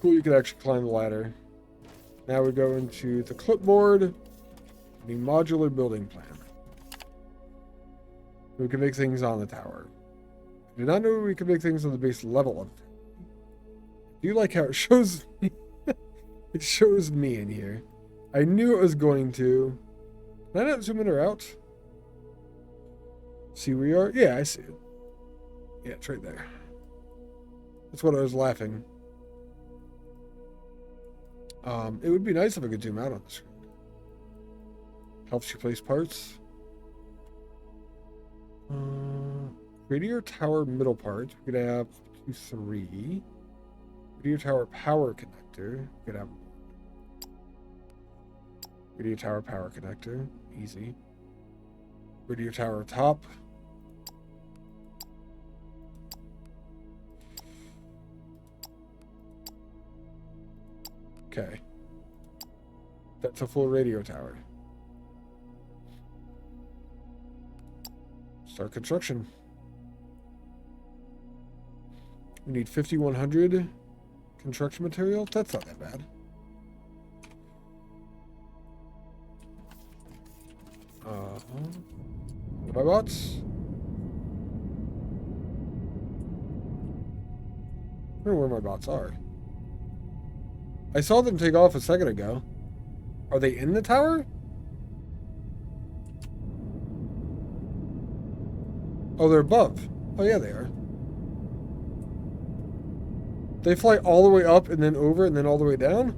Cool, you could actually climb the ladder. Now we go into the clipboard, the modular building plan. We can make things on the tower. I did not know we could make things on the base level of it. Do you like how it shows me? It shows me in here. I knew it was going to. Can I not zoom in or out? See where we are? Yeah, I see it. Yeah, it's right there. That's what I was laughing. It would be nice if I could zoom out on the screen. Helps you place parts. Radio tower middle part. We could have 2, 3. Radio tower power connector. We could have radio tower power connector. Easy. Radio tower top. Okay. That's a full radio tower. Start construction. We need 5,100 construction material. That's not that bad. My bots. I don't know where my bots are. I saw them take off a second ago. Are they in the tower? Oh, they're above. Oh, yeah, they are. They fly all the way up and then over and then all the way down?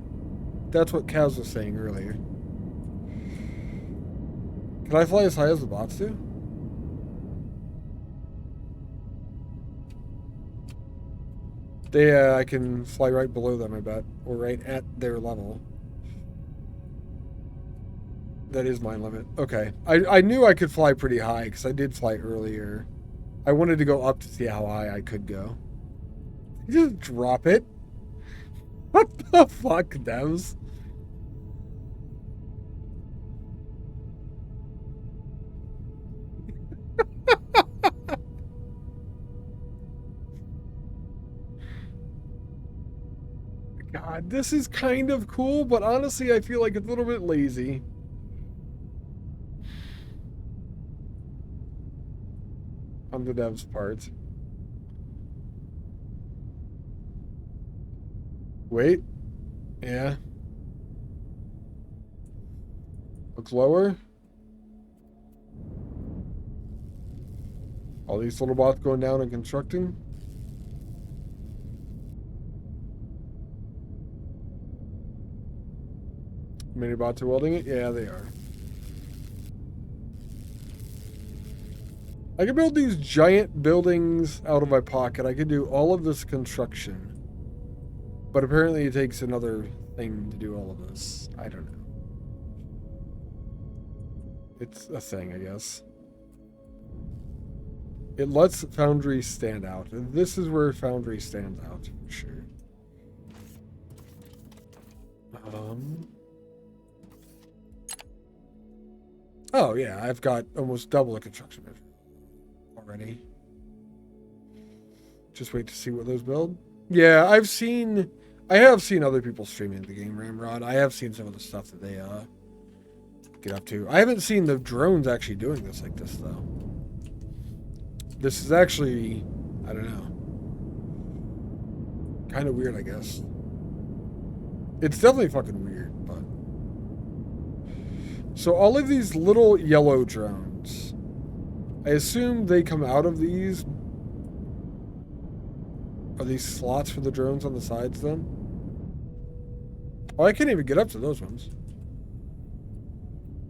That's what Kaz was saying earlier. Can I fly as high as the bots do? I can fly right below them, I bet. Or right at their level. That is my limit. Okay. I knew I could fly pretty high, because I did fly earlier. I wanted to go up to see how high I could go. Just drop it. What the fuck, devs? God, this is kind of cool, but honestly, I feel like it's a little bit lazy. On the devs' part. Wait. Yeah. Looks lower. All these little bots going down and constructing. Many bots are welding it? Yeah, they are. I could build these giant buildings out of my pocket. I could do all of this construction. But apparently it takes another thing to do all of this. I don't know. It's a thing, I guess. It lets Foundry stand out. And this is where Foundry stands out, for sure. Oh, yeah, I've got almost double the construction budget already. Just wait to see what those build. Yeah, I have seen other people streaming the game, Ramrod. I have seen some of the stuff that they get up to. I haven't seen the drones actually doing this like this, though. This is actually, I don't know, kind of weird, I guess. It's definitely fucking weird, but... So all of these little yellow drones, I assume they come out of these... Are these slots for the drones on the sides, then? Oh, I can't even get up to those ones.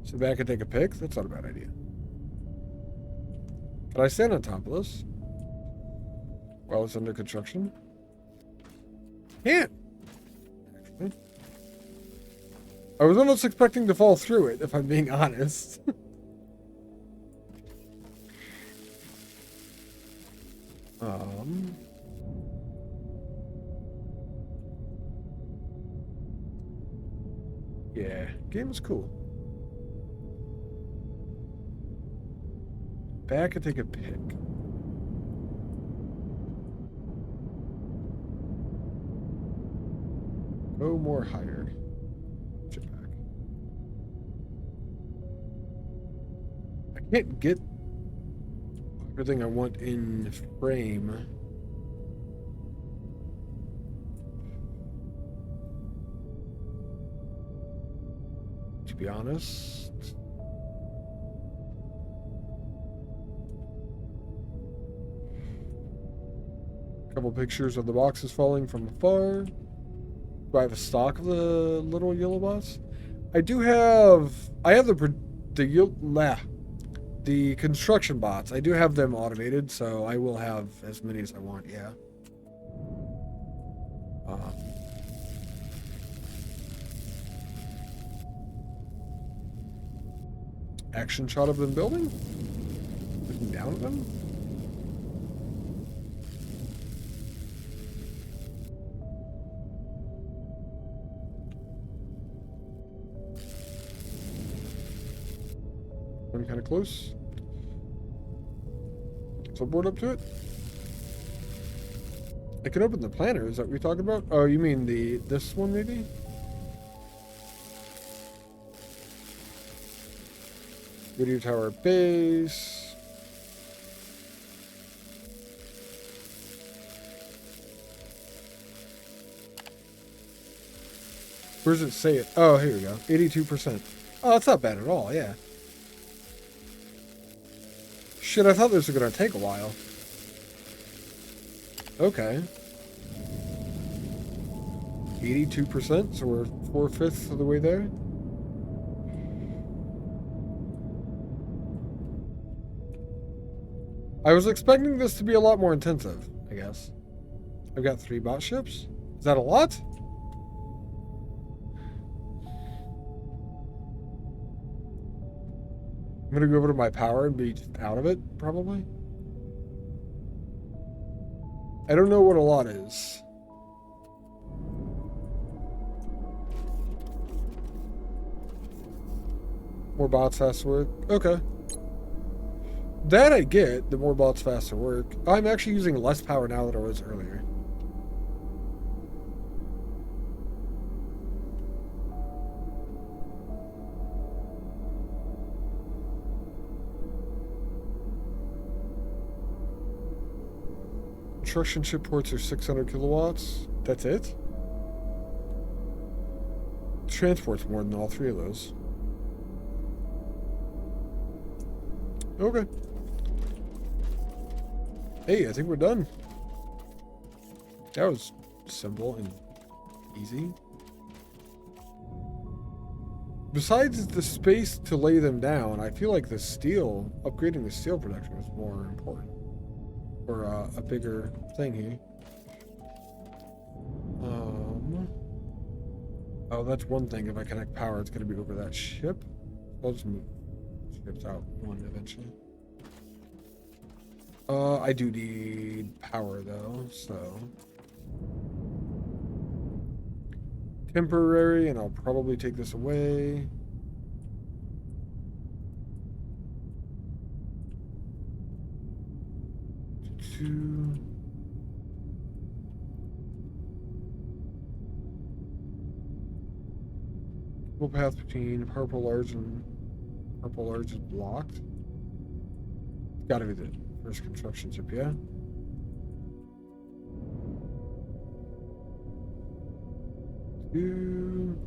Sit back and take a pic? That's not a bad idea. Can I stand on top of this while it's under construction? Can't. Actually. I was almost expecting to fall through it, if I'm being honest. Yeah, game is cool. Back and take a pic. Go more higher. Jetpack. I can't get everything I want in frame. To be honest. Couple pictures of the boxes falling from afar. Do I have a stock of the little yellow bots? I have the construction bots. I do have them automated, so I will have as many as I want, yeah. Action shot of them building? Looking down at them? One kind of close. Subboard up to it. I can open the planner. Is that what you're talking about? Oh, you mean this one maybe? Video tower base. Where does it say it? Oh, here we go. 82%. Oh, that's not bad at all, yeah. Shit, I thought this was going to take a while. Okay. 82%, so we're 4/5 of the way there. I was expecting this to be a lot more intensive, I guess. I've got 3 bot ships. Is that a lot? I'm gonna go over to my power and be just out of it, probably. I don't know what a lot is. More bots, faster work. Okay. That I get, the more bots, faster work. I'm actually using less power now than I was earlier. Construction ship ports are 600 kilowatts. That's it? transport's more than all three of those. Okay. Hey, I think we're done. That was simple and easy. Besides the space to lay them down, I feel like the steel, upgrading the steel production is more important. Or a bigger thing here. Oh, that's one thing. If I connect power, it's going to be over that ship. I'll just move ships out one eventually. I do need power though, so temporary, and I'll probably take this away. Two. Path between purple large and purple large is blocked. Gotta be the first construction ship, yeah. Two.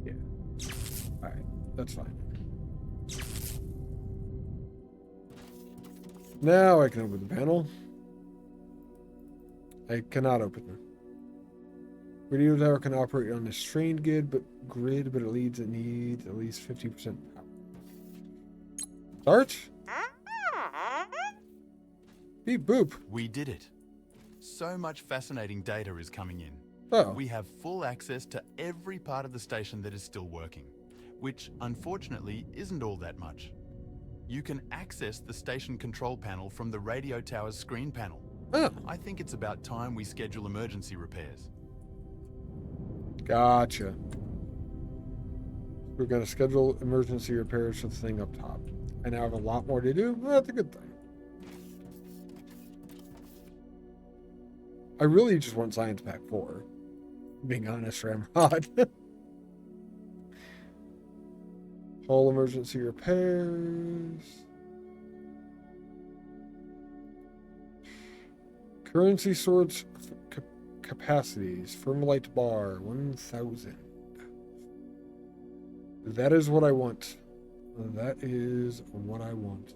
Yeah. Alright, that's fine. Now I can open the panel. I cannot open them. Radio tower can operate on a strained grid, but it needs at least 50% power. Start. Beep boop. We did it. So much fascinating data is coming in. Oh. We have full access to every part of the station that is still working, which unfortunately isn't all that much. You can access the station control panel from the radio tower's screen panel. Oh. I think it's about time we schedule emergency repairs. Gotcha. We're going to schedule emergency repairs for the thing up top. I now have a lot more to do. Well, that's a good thing. I really just want Science Pack 4. Being honest, Ramrod. All emergency repairs. Currency storage capacities. Firmolite bar, 1,000. That is what I want. That is what I want.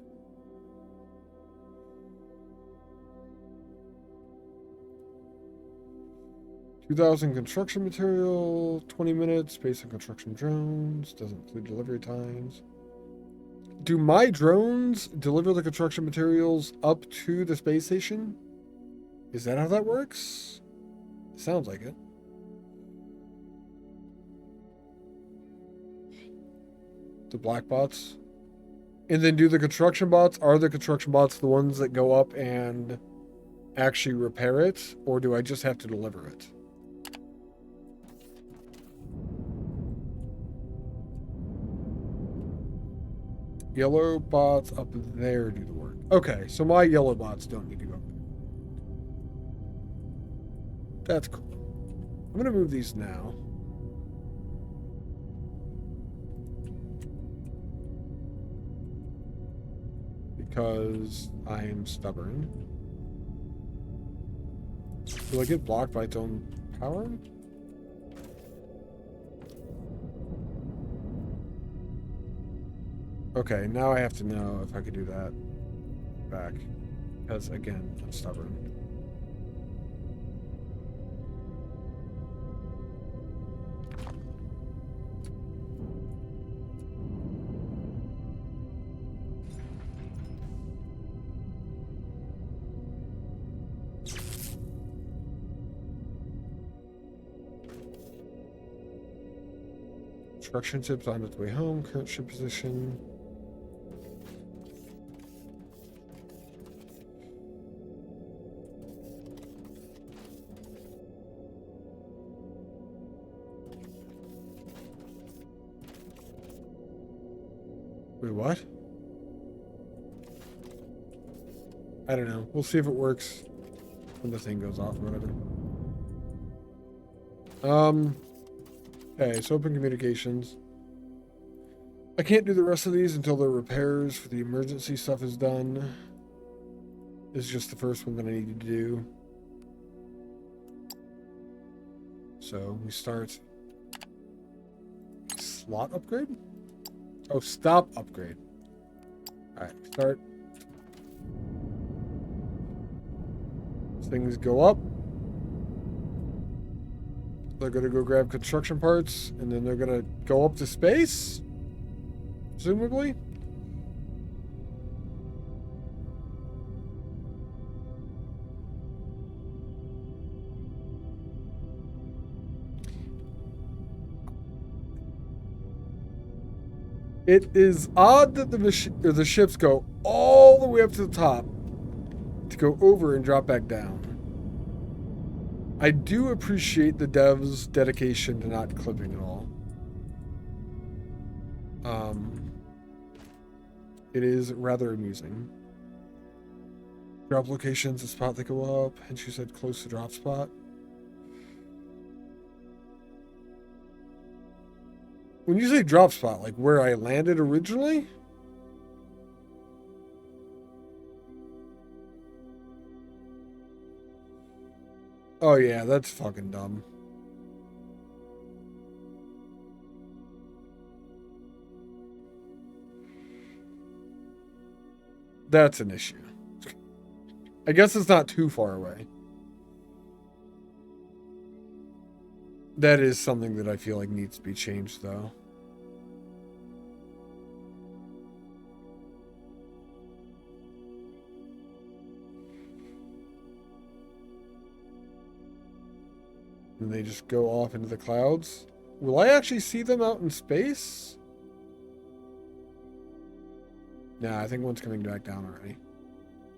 $2,000 construction material, 20 minutes, based on construction drones, doesn't include delivery times. Do my drones deliver the construction materials up to the space station? Is that how that works? Sounds like it. The black bots. And then do the construction bots, are the construction bots the ones that go up and actually repair it? Or do I just have to deliver it? Yellow bots up there do the work. Okay, so my yellow bots don't need to go up there. That's cool. I'm going to move these now. Because I am stubborn. Will I get blocked by its own power? Okay, now I have to know if I could do that back. Because, again, I'm stubborn. Construction ship's on its way home. Current ship position. Wait, what? I don't know. We'll see if it works when the thing goes off or whatever. Okay, so open communications. I can't do the rest of these until the repairs for the emergency stuff is done. is just the first one that I need to do. So we start slot upgrade? Oh, stop upgrade. Alright, start. Things go up. They're going to go grab construction parts, and then they're going to go up to space, presumably. It is odd that the ships go all the way up to the top to go over and drop back down. I do appreciate the devs' dedication to not clipping at all. It is rather amusing. Drop locations, the spot they go up, and she said close to drop spot. When you say drop spot, like where I landed originally? Oh yeah, that's fucking dumb. That's an issue. I guess it's not too far away. That is something that I feel like needs to be changed, though. And they just go off into the clouds. Will I actually see them out in space? Nah, I think one's coming back down already.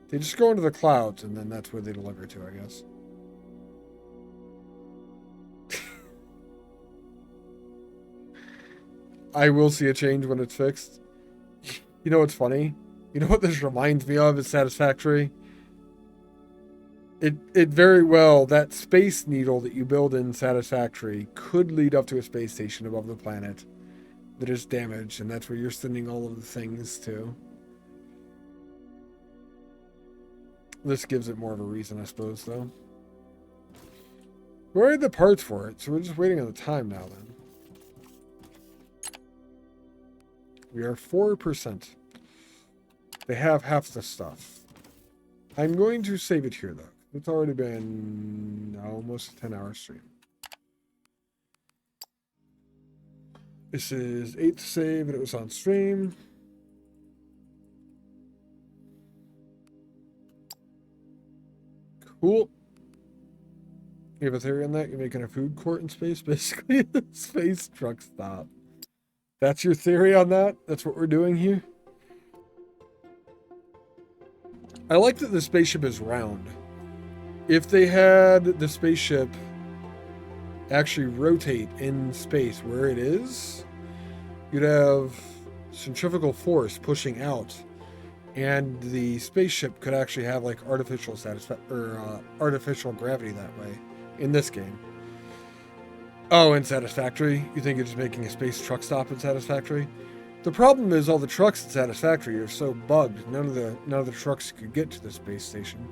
They just go into the clouds, and then that's where they deliver to, I guess. I will see a change when it's fixed. You know what's funny? You know what this reminds me of is Satisfactory? It very well, that space needle that you build in Satisfactory could lead up to a space station above the planet that is damaged, and that's where you're sending all of the things to. This gives it more of a reason, I suppose, though. We already had the parts for it, so we're just waiting on the time now, then. We are 4%. They have half the stuff. I'm going to save it here, though. It's already been almost a 10-hour stream. This is 8th save, and it was on stream. Cool. You have a theory on that? You're making a food court in space, basically. Space truck stop. That's your theory on that? That's what we're doing here? I like that the spaceship is round. If they had the spaceship actually rotate in space where it is, you'd have centrifugal force pushing out, and the spaceship could actually have like artificial gravity that way in this game. Oh, in Satisfactory? You think you're just making a space truck stop in Satisfactory? The problem is all the trucks in Satisfactory are so bugged, none of the trucks could get to the space station.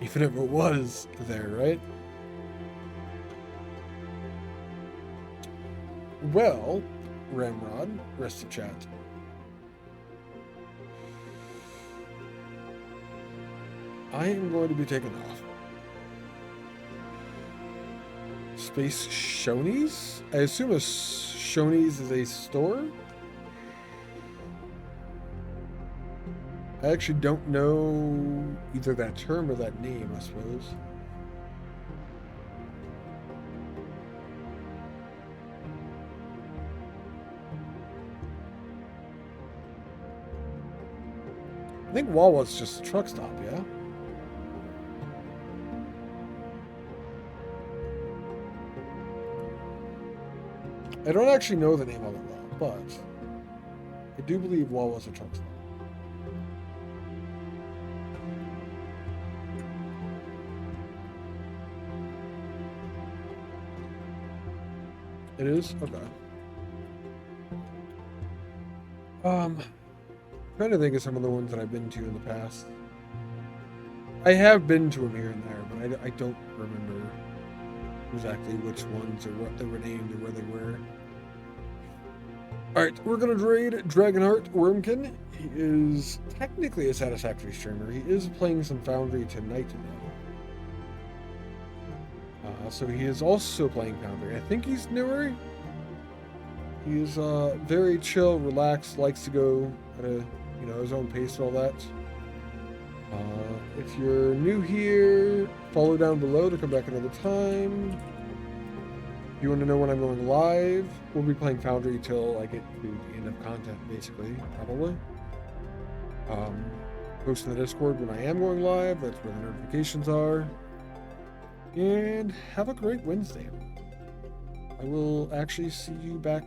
Even if it was there, right? Well, Ramrod, rest of chat. I am going to be taking off. Space Shoney's? I assume a Shoney's is a store? I actually don't know either that term or that name, I suppose. I think Wawa's just a truck stop, yeah? I don't actually know the name of it though, but I do believe Wawa's a truck stop. It is? Okay. trying to think of some of the ones that I've been to in the past. I have been to them here and there, but I don't remember exactly which ones or what they were named or where they were. Alright, we're gonna raid Dragonheart Wormkin. He is technically a Satisfactory streamer. He is playing some Foundry tonight, though. So he is also playing Foundry. I think he's newer. He is very chill, relaxed, likes to go at a his own pace and all that. If you're new here, follow down below to come back another time. If you want to know when I'm going live, we'll be playing Foundry till I get to the end of content, basically, probably. Post in the Discord when I am going live. That's where the notifications are. And have a great Wednesday. I will actually see you back